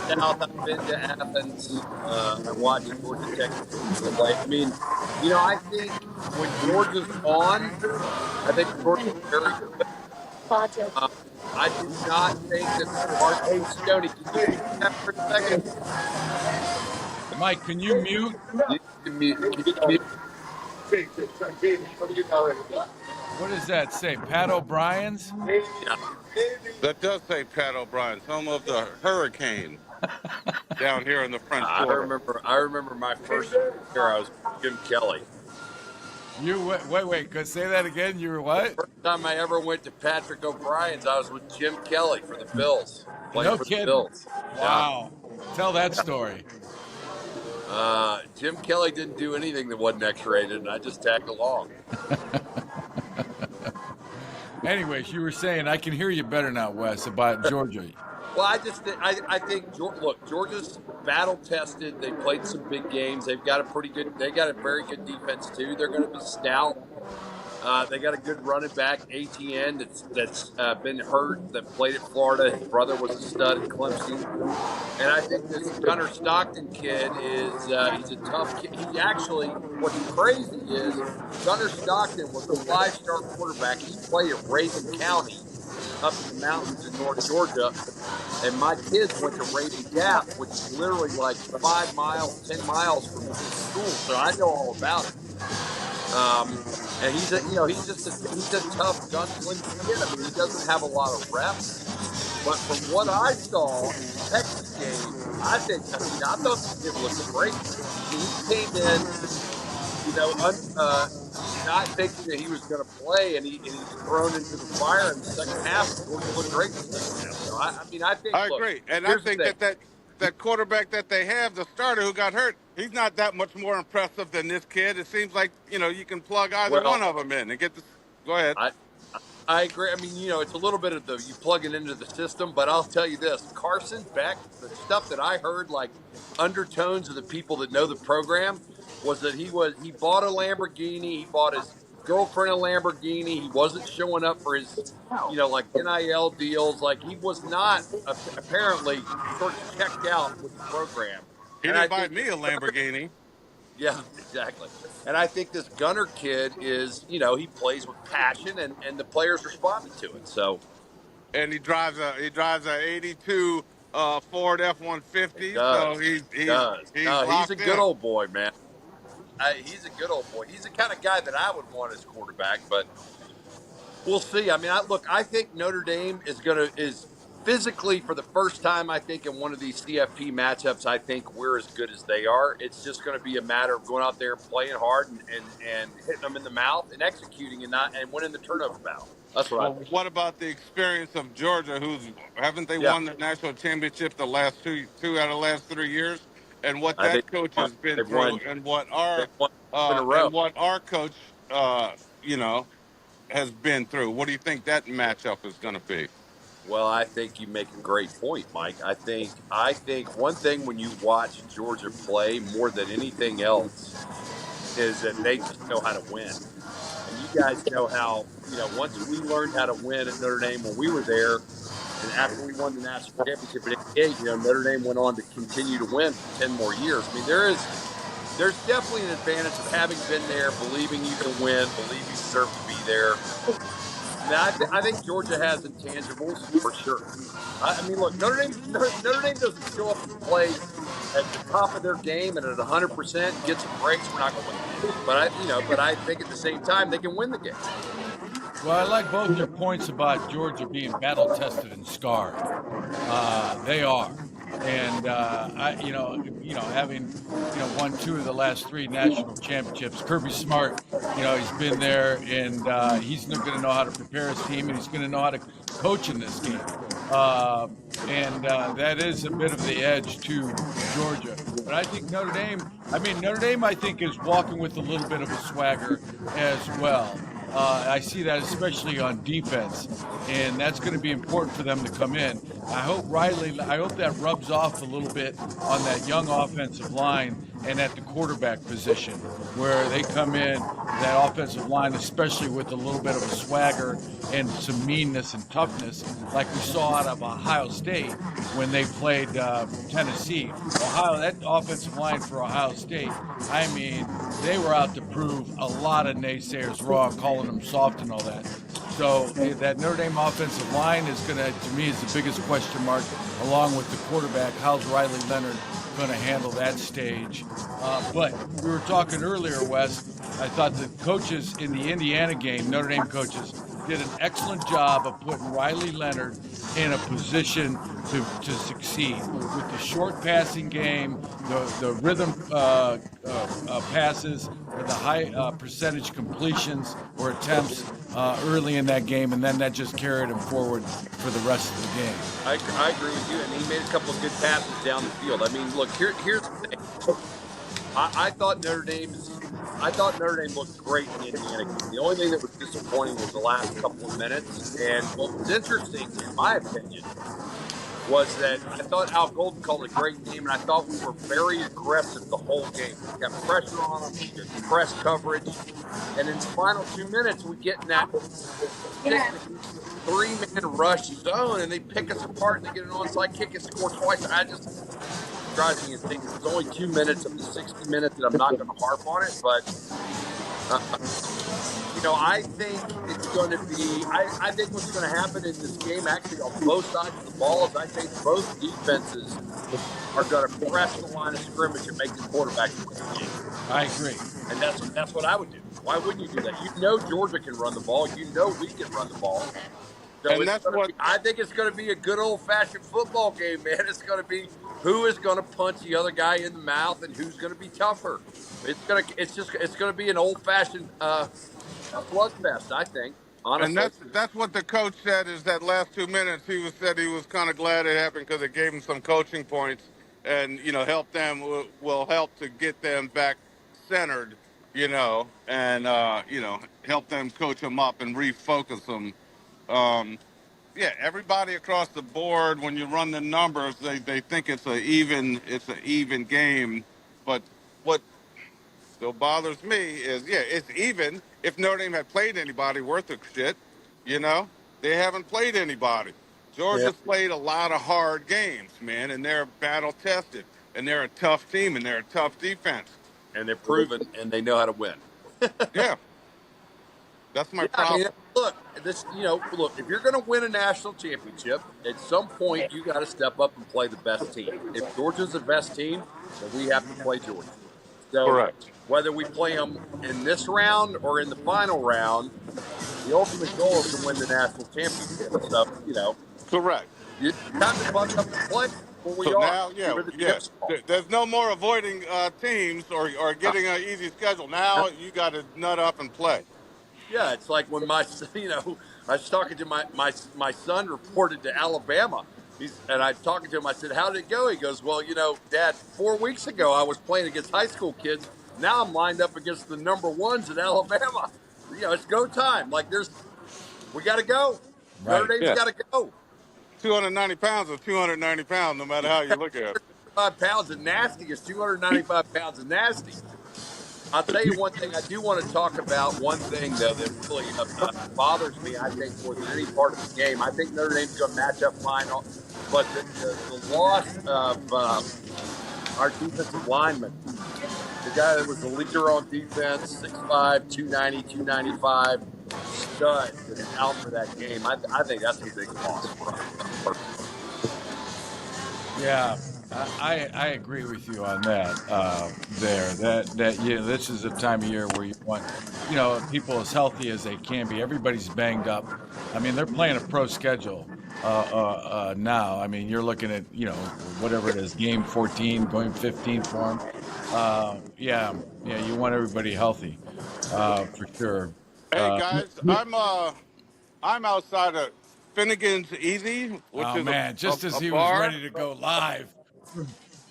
South, I've been to Athens. I watched Georgia Tech play. I mean, I think when Georgia's on, I think Georgia's very good. I do not think that Hey, Stoney, can you mute that for a second? Mike, can you mute? You can mute. What does that say? Pat O'Brien's? Yeah. That does say Pat O'Brien's, home of the Hurricane, down here in the French Quarter. I remember my first year. I was with Jim Kelly. You wait. Could say that again? You were what? First time I ever went to Patrick O'Brien's, I was with Jim Kelly for the Bills. No kidding. The Bills. Wow. Yeah. Tell that story. Jim Kelly didn't do anything that wasn't X-rated, and I just tagged along. Anyways, you were saying, I can hear you better now, Wes, about Georgia. Well, I think Georgia's battle tested. They played some big games. They got a very good defense too. They're going to be stout. They got a good running back, ATN, that's been hurt, that played at Florida. His brother was a stud at Clemson. And I think this Gunnar Stockton kid he's a tough kid. He actually, what's crazy is Gunnar Stockton was a 5-star quarterback. He played at Raven County up in the mountains in North Georgia. And my kids went to Raven Gap, which is literally like 10 miles from the school. So I know all about it. And he's a tough gunsling kid. I mean, he doesn't have a lot of reps, but from what I saw in the Texas game, I thought the kid looked great. He came in, not thinking that he was going to play, and he was thrown into the fire in the second half. He looked great in the second half. So I think. I agree, and I think that quarterback that they have, the starter who got hurt, he's not that much more impressive than this kid. It seems like, you can plug either one of them in and get this. Go ahead. I agree. I mean, it's a little bit of you plug it into the system, but I'll tell you this: Carson Beck, the stuff that I heard, like undertones of the people that know the program, was that he bought a Lamborghini, he bought his girlfriend a Lamborghini, he wasn't showing up for his, like NIL deals, like he was not apparently sort of checked out with the program. He didn't buy me a Lamborghini. Yeah, exactly. And I think this Gunner kid is, he plays with passion, and the players responded to it. So, and he drives a '82 Ford F-150. So he's he's a good old boy, man. He's a good old boy. He's the kind of guy that I would want as quarterback, but we'll see. I mean, I think Notre Dame is physically, for the first time, I think, in one of these CFP matchups, I think we're as good as they are. It's just going to be a matter of going out there, playing hard, and hitting them in the mouth, and executing, and winning the turnover battle. That's what I think. What about the experience of Georgia? Haven't they won the national championship the last two out of the last 3 years? And what that coach has been through, and what our coach, has been through. What do you think that matchup is going to be? Well, I think you make a great point, Mike. I think one thing when you watch Georgia play more than anything else is that they just know how to win. And you guys know how, once we learned how to win at Notre Dame when we were there, and after we won the national championship at 88, Notre Dame went on to continue to win for 10 more years. I mean, there's definitely an advantage of having been there, believing you can win, believing you deserve to be there. I think Georgia has intangibles for sure. I mean, look, Notre Dame doesn't show up and play at the top of their game and at 100%, get some breaks. We're not going to win the game. But I think at the same time they can win the game. Well, I like both your points about Georgia being battle tested and scarred. They are. And having won 2 of the last 3 national championships, Kirby Smart, he's been there, and he's going to know how to prepare his team, and he's going to know how to coach in this game. That is a bit of the edge to Georgia. But I think Notre Dame, I think, is walking with a little bit of a swagger as well. I see that especially on defense, and that's going to be important for them to come in. I hope that rubs off a little bit on that young offensive line and at the quarterback position, where they come in, that offensive line, especially with a little bit of a swagger and some meanness and toughness, like we saw out of Ohio State when they played Tennessee. That offensive line for Ohio State, they were out to prove a lot of naysayers wrong, calling them soft and all that. So that Notre Dame offensive line is to me, is the biggest question mark, along with the quarterback. How's Riley Leonard going to handle that stage? But we were talking earlier, Wes, I thought the coaches in the Indiana game, Notre Dame coaches, did an excellent job of putting Riley Leonard in a position to succeed with the short passing game, the rhythm passes, the high percentage completions or attempts early in that game, and then that just carried him forward for the rest of the game. I agree with you, and he made a couple of good passes down the field. I mean, look, here's the thing. I thought Notre Dame looked great in the Indiana game. The only thing that was disappointing was the last couple of minutes. And what was interesting, in my opinion, was that I thought Al Golden called a great game, and I thought we were very aggressive the whole game. We kept pressure on them, we did press coverage, and in the final 2 minutes, we get in that 3-man rush zone, and they pick us apart, and they get an onside kick and score twice. I just drives me insane. It was only 2 minutes of the 60 minutes, and I'm not going to harp on it, but I think it's going to be. I think what's going to happen in this game, actually, on both sides of the ball, is I think both defenses are going to press the line of scrimmage and make the quarterback win the game. I agree, and that's what I would do. Why wouldn't you do that? Georgia can run the ball. We can run the ball. So I think it's going to be a good old-fashioned football game, man. It's going to be who is going to punch the other guy in the mouth and who's going to be tougher. It's going to be an old-fashioned bloodfest, I think. Honestly. And that's what the coach said. Is that last 2 minutes he said he was kind of glad it happened because it gave him some coaching points and help them will help to get them back centered, and help them coach them up and refocus them Yeah, everybody across the board, when you run the numbers, they think it's an even game. But what still bothers me is, yeah, it's even if Notre Dame had played anybody worth a shit. You know, they haven't played anybody. Yeah. Georgia's played a lot of hard games, man, and they're battle tested, and they're a tough team, and they're a tough defense. And they're proven, and they know how to win. Yeah, that's my Yeah, I mean, problem. look, look, if you're going to win a national championship, at some point you got to step up and play the best team. If Georgia's the best team, then we have to play Georgia. So Correct. whether we play them in this round or in the final round, the ultimate goal is to win the national championship. So, Correct. time to buck up and play where we So are. now, yeah, Where the yeah. chips fall. There's no more avoiding teams or getting an easy schedule. Now you got to nut up and play. Yeah, it's like when I was talking to my son reported to Alabama. And I'm talking to him. I said, "How did it go?" He goes, "Well, Dad, 4 weeks ago I was playing against high school kids. Now I'm lined up against the number ones at Alabama. It's go time. Like we got to go. Right. Notre Dame's got to go. 290 pounds is 290 pounds, no matter how you look at it. 5 pounds of nasty is 295 pounds of nasty." I'll tell you one thing. I do want to talk about one thing, though, that really bothers me, I think, more than any part of the game. I think Notre Dame's going to match up fine, but the loss of our defensive lineman, the guy that was the leader on defense, 6'5", 290, 295, stud, was out for that game. I think that's a big loss for us. Yeah, I agree with you on that. This is a time of year where you want, people as healthy as they can be. Everybody's banged up. I mean, they're playing a pro schedule now. I mean, you're looking at whatever it is, game 14, going 15 for them. Yeah, you want everybody healthy for sure. Hey guys, I'm outside of Finnegan's Easy, which is man, just as he bar, was ready to go live from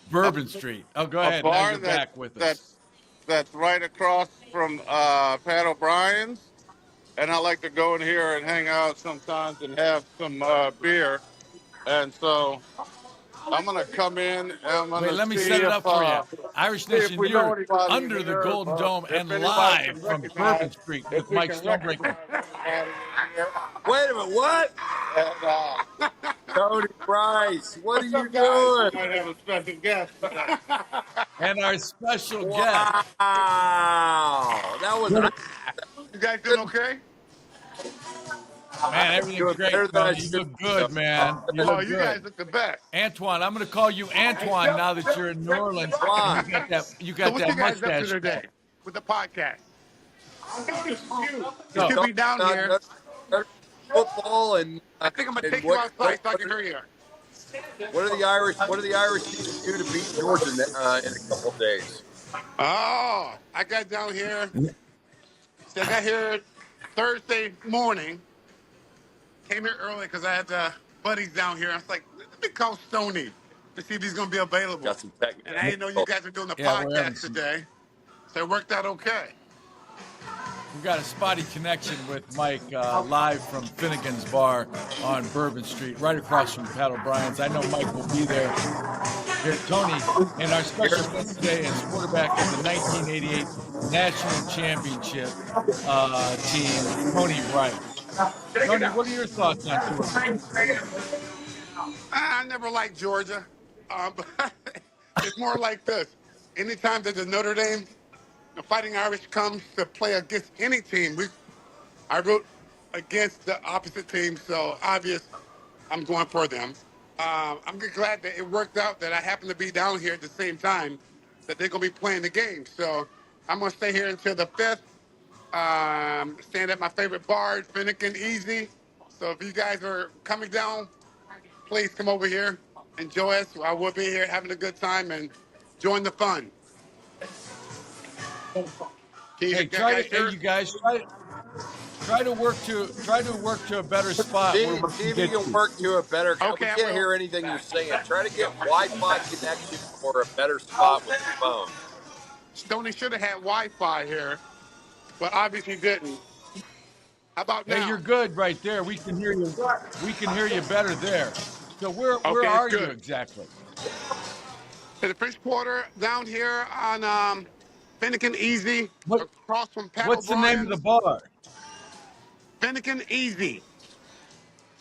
Bourbon Street. Oh, go ahead. A bar now you're back with us. that's right across from Pat O'Brien's, and I like to go in here and hang out sometimes and have some beer, and so I'm gonna come in and I'm gonna let me set it up for you. Irish Nation, you're under the Golden Dome and live from Bourbon Street with Mike Stonebreaker. Wait a minute, what? Tony Price, what are you doing? Might have a special guest. And our special guest. Wow, that was. You guys doing okay? Man, everything's great, Tony. You look good, man. You look good. You guys look the best. Antoine, I'm going to call you Antoine now that you're in New Orleans. You got What's that you guys up mustache. to today with the podcast? No. You should be down here. Football and I think I'm gonna take you outside so I can hear you. What are the Irish teams do to beat Georgia in a couple of days? Oh, I got down here. So I got here Thursday morning. Came here early because I had buddies down here. I was like, let me call Stoney to see if he's gonna be available. Got some technical. And I didn't know you guys were doing the podcast today, so it worked out okay. We've got a spotty connection with Mike live from Finnegan's Bar on Bourbon Street, right across from Pat O'Brien's. I know Mike will be there. Here, Tony, and our special guest today is quarterback of the 1988 National Championship team, Tony Wright. Tony, what are your thoughts on Georgia? I never liked Georgia. But it's more like this. Anytime that the Notre Dame, the Fighting Irish comes to play against any team, I root against the opposite team, so obvious I'm going for them. I'm glad that it worked out that I happen to be down here at the same time that they're going to be playing the game. So I'm going to stay here until the 5th. Stand at my favorite bar, Finnegan Easy. So if you guys are coming down, please come over here, enjoy us. I will be here having a good time and join the fun. Hey, you guys try to work to a better spot. See if you can work to a better. Okay, I can't hear anything you're saying. Try to get Wi-Fi connection or a better spot with your phone. Stoney should have had Wi-Fi here, but obviously didn't. How about now? Hey, you're good right there. We can hear you. We can hear you better there. So where Okay, are you good. exactly? In the first quarter, down here on Finnegan Easy, What across from Pat What's the name of the O'Brien's. bar? Finnegan Easy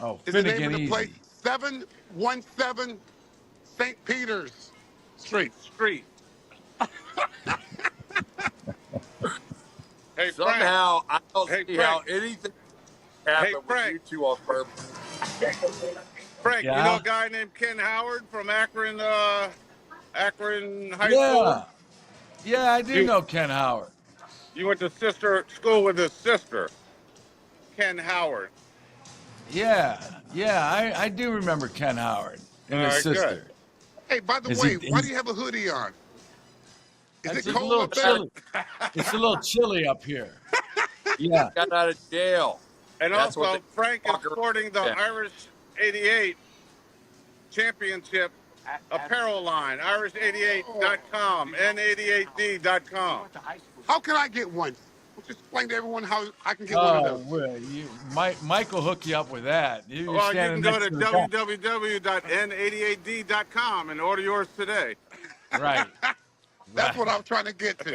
Oh, is the name of Finnegan the place. Easy. 717 St. Peter's Street. Hey, Frank. Somehow I don't Hey, see how Frank. anything Hey, happened with Frank. you two on purpose. Frank, you know Yeah. a guy named Ken Howard from Akron, Akron High School? Yeah. Yeah, I do You know Ken Howard. you went to school with his sister, Ken Howard. Yeah. Yeah, I do remember Ken Howard All and his right, good. sister. Hey, by the Is way, he? why do you have a hoodie on? Is It's it a cold little up there? chilly. It's a little chilly up here. Yeah. Got out of jail. And That's what also, they Frank is fucker- sporting the Yeah. Irish '88 championship apparel line. Irish88.com, N88D.com. How can I get one? Just explain to everyone how I can get one of Oh, those. well, Mike will hook you up with that. You're Well, you standing can go next to to the guy. www.n88d.com and order yours today. Right. That's what I'm trying to get to.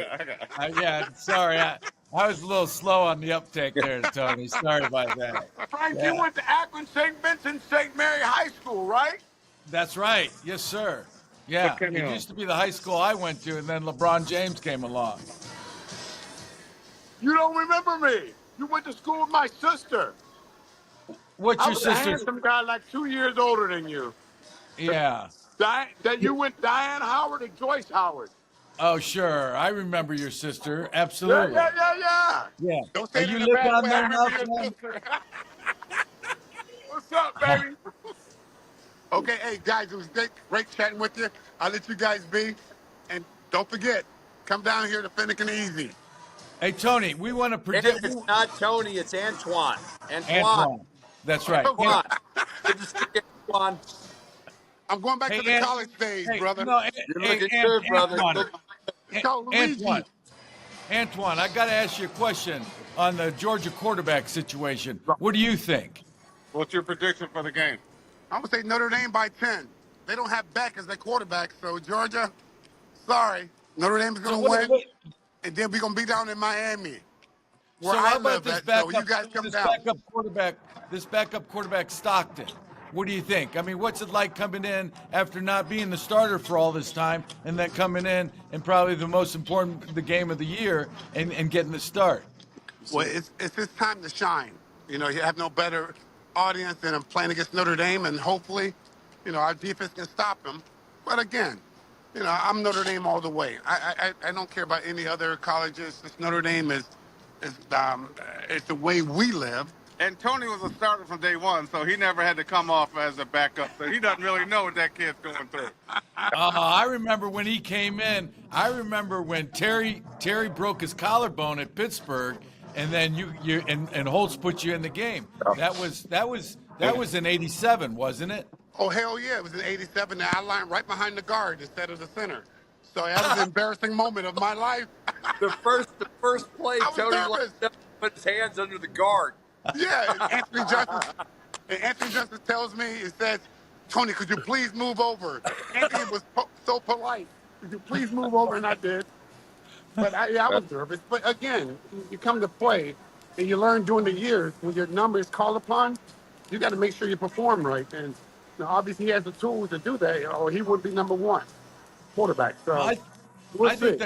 Yeah, sorry. I was a little slow on the uptake there, Tony. Sorry about that. Frank, Yeah. you went to Akron St. Vincent St. Mary High School, right? That's right. Yes, sir. Yeah. Put Kenny It on. used to be the high school I went to, and then LeBron James came along. You don't remember me. You went to school with my sister. What's I your was a sister's? handsome guy like 2 years older than you. Yeah. That you went Diane Howard and Joyce Howard. Oh, sure. I remember your sister. Yeah, Absolutely. yeah. Yeah. Don't Oh, say it you in a live bad down way. I there now, remember your Sam? sister. What's up, baby? Okay, hey, guys, it was great chatting with you. I'll let you guys be. And don't forget, come down here to Finnegan Easy. Hey, Tony, we want to predict. It's not Tony, it's Antoine. Antoine. That's right. Antoine. Good to see you, Antoine. I'm going back to the college days, brother. No, You're looking good, brother. Antoine. Call Luigi. Antoine, I got to ask you a question on the Georgia quarterback situation. What do you think? What's your prediction for the game? I'm going to say Notre Dame by 10. They don't have Beck as their quarterback, so Georgia, sorry. Notre Dame's going to win, and then we're going to be down in Miami, where So I how about live this at, so you guys come down. This backup quarterback Stockton? What do you think? I mean, what's it like coming in after not being the starter for all this time, and then coming in and probably the most important the game of the year and getting the start? Well, it's his time to shine. You know, you have no better audience than him playing against Notre Dame, and hopefully, you know, our defense can stop him. But again, you know, I'm Notre Dame all the way. I don't care about any other colleges. This Notre Dame is the way we live. And Tony was a starter from day one, so he never had to come off as a backup. So he doesn't really know what that kid's going through. I remember when he came in. I remember when Terry broke his collarbone at Pittsburgh, and then you and Holtz put you in the game. That was in '87, wasn't it? Oh, hell yeah. It was in 87. I lined right behind the guard instead of the center. So that was an embarrassing moment of my life. The first play, I was Tony nervous. put his hands under the guard. Yeah, and Anthony Justice tells me, he says, Tony, could you please move over? Anthony was so polite. Could you please move over? And I did. But I was nervous. But again, you come to play, and you learn during the years, when your number is called upon, you got to make sure you perform right. And you know, obviously he has the tools to do that, or he would be number one quarterback. So we'll see.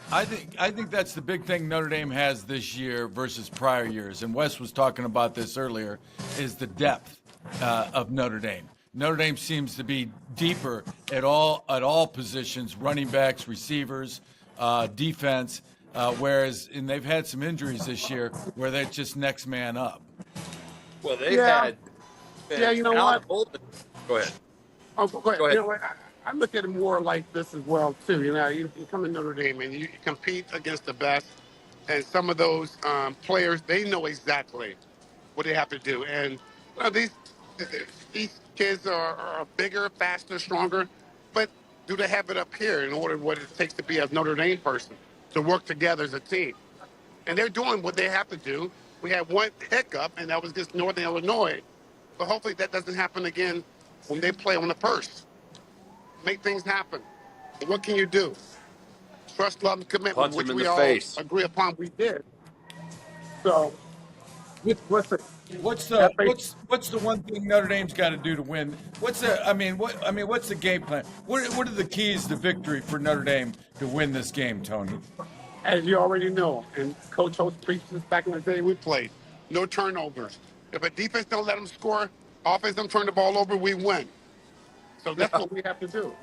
I think that's the big thing Notre Dame has this year versus prior years, and Wes was talking about this earlier, is the depth of Notre Dame. Notre Dame seems to be deeper at all positions, running backs, receivers, defense, whereas and they've had some injuries this year where they're just next man up. Well, they've had. Yeah, you know Alan what? Bolden. Go ahead. Oh, go ahead. Go ahead. You know what? I look at it more like this as well too. You know, you come to Notre Dame and you compete against the best, and some of those players, they know exactly what they have to do. And you know, these kids are bigger, faster, stronger, but do they have it up here in order what it takes to be a Notre Dame person to work together as a team? And they're doing what they have to do. We had one hiccup, and that was against Northern Illinois. But hopefully that doesn't happen again when they play on the first. Make things happen. And what can you do? Trust, love, and commitment, Punch him which in we the all face. agree upon we did. So, what's What's the one thing Notre Dame's got to do to win? What's the game plan? What are the keys to victory for Notre Dame to win this game, Tony? As you already know, and Coach Host preached this back in the day we played, no turnovers. If a defense don't let them score, offense don't turn the ball over, we win. So that's what we have to do.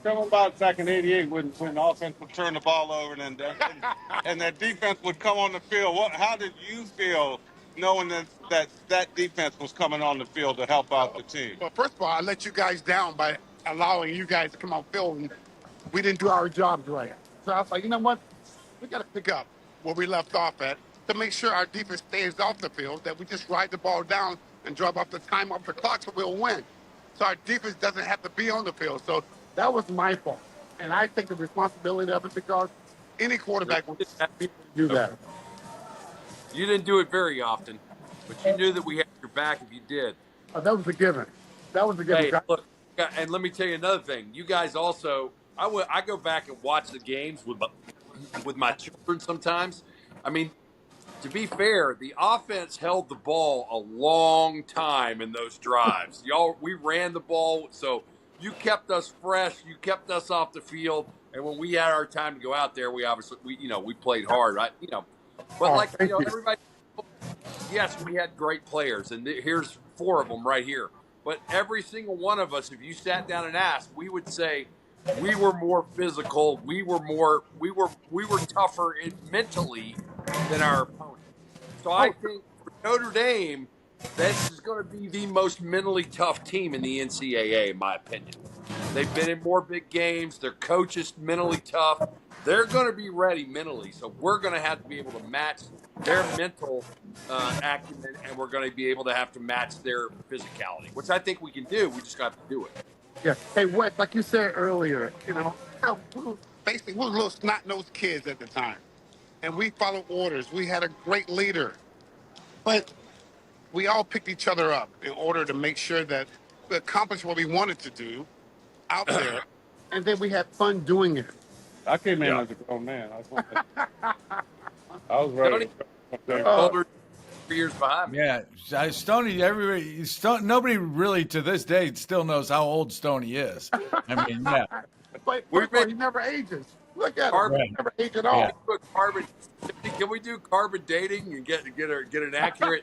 Tell them about back in '88 when the offense would turn the ball over and that defense would come on the field. How did you feel knowing that defense was coming on the field to help out the team? Well, first of all, I let you guys down by allowing you guys to come on field, and we didn't do our jobs right. So I was like, you know what? We got to pick up where we left off at to make sure our defense stays off the field, that we just ride the ball down and drop off the time off the clock so we'll win. So our defense doesn't have to be on the field. So that was my fault. And I take the responsibility of it because any quarterback will be able to do that. You didn't do it very often, but you knew that we had your back if you did. Oh, that was a given. That was a given. Hey, look, and let me tell you another thing. You guys also, I go back and watch the games with my children sometimes. I mean, to be fair, the offense held the ball a long time in those drives. We ran the ball, so you kept us fresh. You kept us off the field, and when we had our time to go out there, we played hard, right? But everybody. Yes, we had great players, and here's 4 of them right here. But every single one of us, if you sat down and asked, we would say we were more physical. We were tougher mentally than our opponent. So I think for Notre Dame, this is going to be the most mentally tough team in the NCAA, in my opinion. They've been in more big games. Their coach is mentally tough. They're going to be ready mentally. So we're going to have to be able to match their mental acumen, and we're going to be able to have to match their physicality, which I think we can do. We just got to do it. Yeah. Hey, Wes, like you said earlier, basically we were little snot-nosed kids at the time, and we followed orders. We had a great leader, but we all picked each other up in order to make sure that we accomplished what we wanted to do out there, and then we had fun doing it. I came in as a grown man. I was ready. Older 3 years behind me. Yeah, Stoney. Nobody really to this day still knows how old Stoney is. I mean, yeah. But he never ages. Look at him. He never ages at all. Yeah. Can we do carbon dating and get an accurate?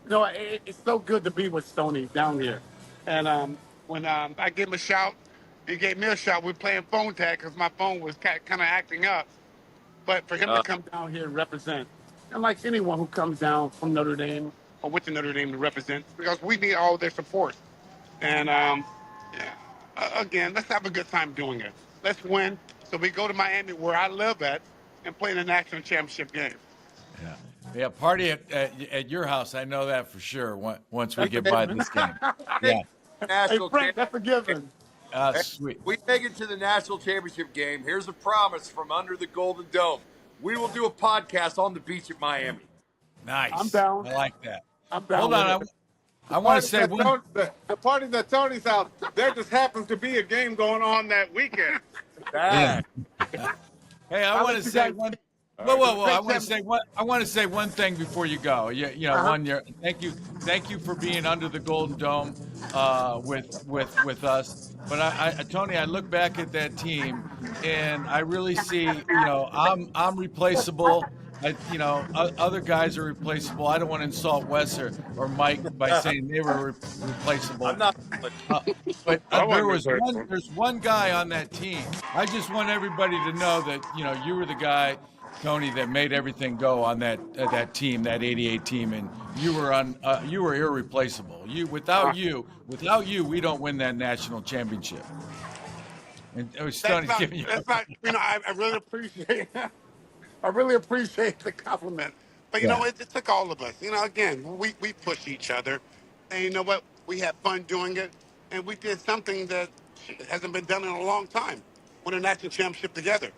No, it's so good to be with Stoney down here. And when I gave him a shout, he gave me a shout. We were playing phone tag because my phone was kind of acting up. But for him to come down here and represent, and like anyone who comes down from Notre Dame or with the Notre Dame to represent, because we need all their support. And again, let's have a good time doing it. Let's win. So we go to Miami, where I live at, and play in the national championship game. Yeah, party at your house. I know that for sure. Once we get by this game. Yeah. Hey, Frank, that's a given. Sweet. We make it to the national championship game. Here's a promise from under the Golden Dome. We will do a podcast on the beach at Miami. Nice. I'm down. I like that. I'm down. Hold on. I want to say one. The party that Tony's house, there just happens to be a game going on that weekend. Yeah. Hey, I want to say one. Whoa! I want to say one thing before you go. One year. Thank you for being under the Golden Dome with us. But Tony, I look back at that team, and I really see, I'm replaceable. Other guys are replaceable. I don't want to insult Wes or Mike by saying they were replaceable. I'm not. But there's one guy on that team. I just want everybody to know that you were the guy, Tony, that made everything go on that team, that '88 team, and you were irreplaceable. Without you, we don't win that national championship. And Tony's giving you. I really appreciate. I really appreciate the compliment. But it took all of us. Again, we push each other, and you know what? We had fun doing it, and we did something that hasn't been done in a long time. Win a national championship together.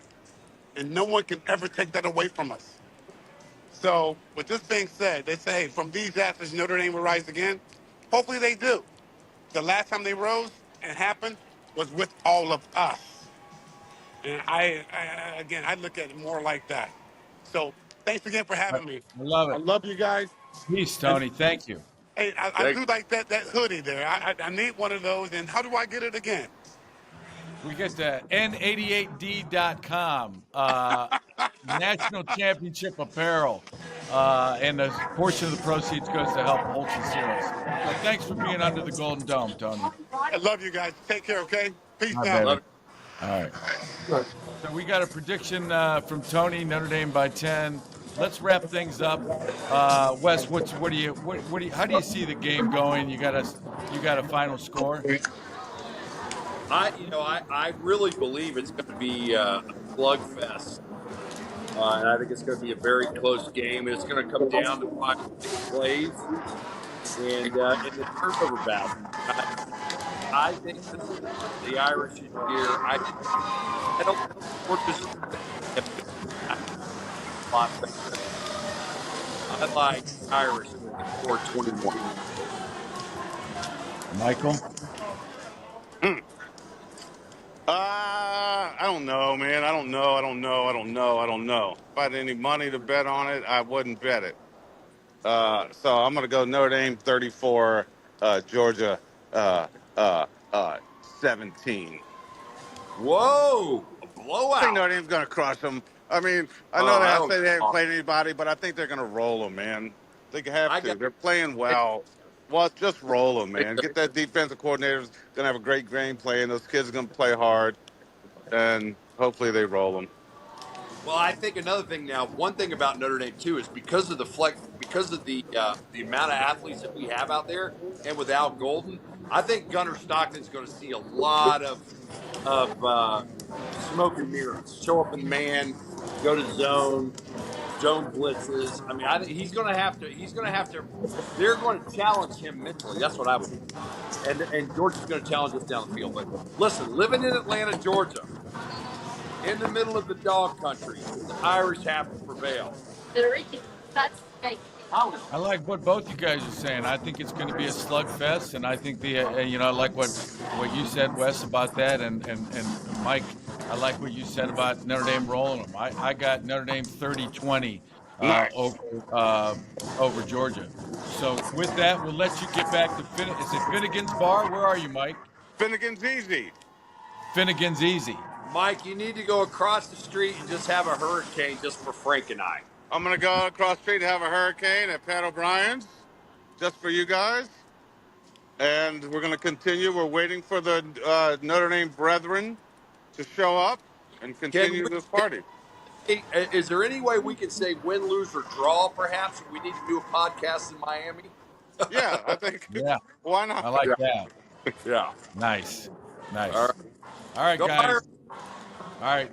And no one can ever take that away from us. So with this being said, they say, hey, from these ashes, Notre Dame will rise again. Hopefully they do. The last time they rose and happened was with all of us. And I look at it more like that. So thanks again for having me. I love I it. love you guys. Peace, Tony. Thank you. Hey, I do like that hoodie there. I need one of those. And how do I get it again? We get to n88d.com, National Championship Apparel, and a portion of the proceeds goes to help Holtz and Seals. So thanks for being under the Golden Dome, Tony. I love you guys. Take care, okay? Peace Hi, now. baby. All right. So we got a prediction from Tony, Notre Dame by 10. Let's wrap things up. Wes, how do you see the game going? You got a final score? I really believe it's going to be a slugfest. And I think it's going to be a very close game. It's going to come down to 5-6 plays and the turnover battle. I think the Irish is here. I don't support this. I like Irish with the 421. Michael? I don't know, man. I don't know. If I had any money to bet on it, I wouldn't bet it. So I'm going to go Notre Dame 34, Georgia 17. Whoa! A blowout. I think Notre Dame's going to crush them. I mean, I know they haven't played anybody, but I think they're going to roll them, man. They have to. They're playing well. Well, just roll them, man. Get that defensive coordinator's going to have a great game plan. Those kids are going to play hard, and hopefully they roll them. Well, I think another thing now, one thing about Notre Dame too is because of the amount of athletes that we have out there, and with Al Golden, I think Gunnar Stockton's going to see a lot of smoke and mirrors. Show up in man, go to zone blitzes. I mean, I think he's going to have to. They're going to challenge him mentally. That's what I would do. And Georgia's going to challenge us down the field. But listen, living in Atlanta, Georgia, in the middle of the dog country, the Irish have to prevail. I like what both you guys are saying. I think it's going to be a slugfest, and I think I like what you said, Wes, about that, and Mike, I like what you said about Notre Dame rolling them. I got Notre Dame 30-20 over Georgia. So with that, we'll let you get back to is it Finnegan's Bar? Where are you, Mike? Finnegan's Easy. Finnegan's Easy. Mike, you need to go across the street and just have a hurricane just for Frank and I. I'm going to go across the street and have a hurricane at Pat O'Brien's just for you guys. And we're going to continue. We're waiting for the Notre Dame brethren to show up and continue this party. Is there any way we can say win, lose, or draw, perhaps? We need to do a podcast in Miami? Yeah, I think. Yeah. Why not? I like that. Yeah. Nice. All right, guys. Fire. All right.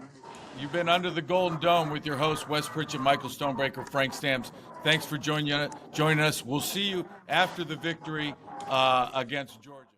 You've been under the Golden Dome with your hosts, Wes Pritchett, Michael Stonebreaker, Frank Stamps. Thanks for joining us. We'll see you after the victory against Georgia.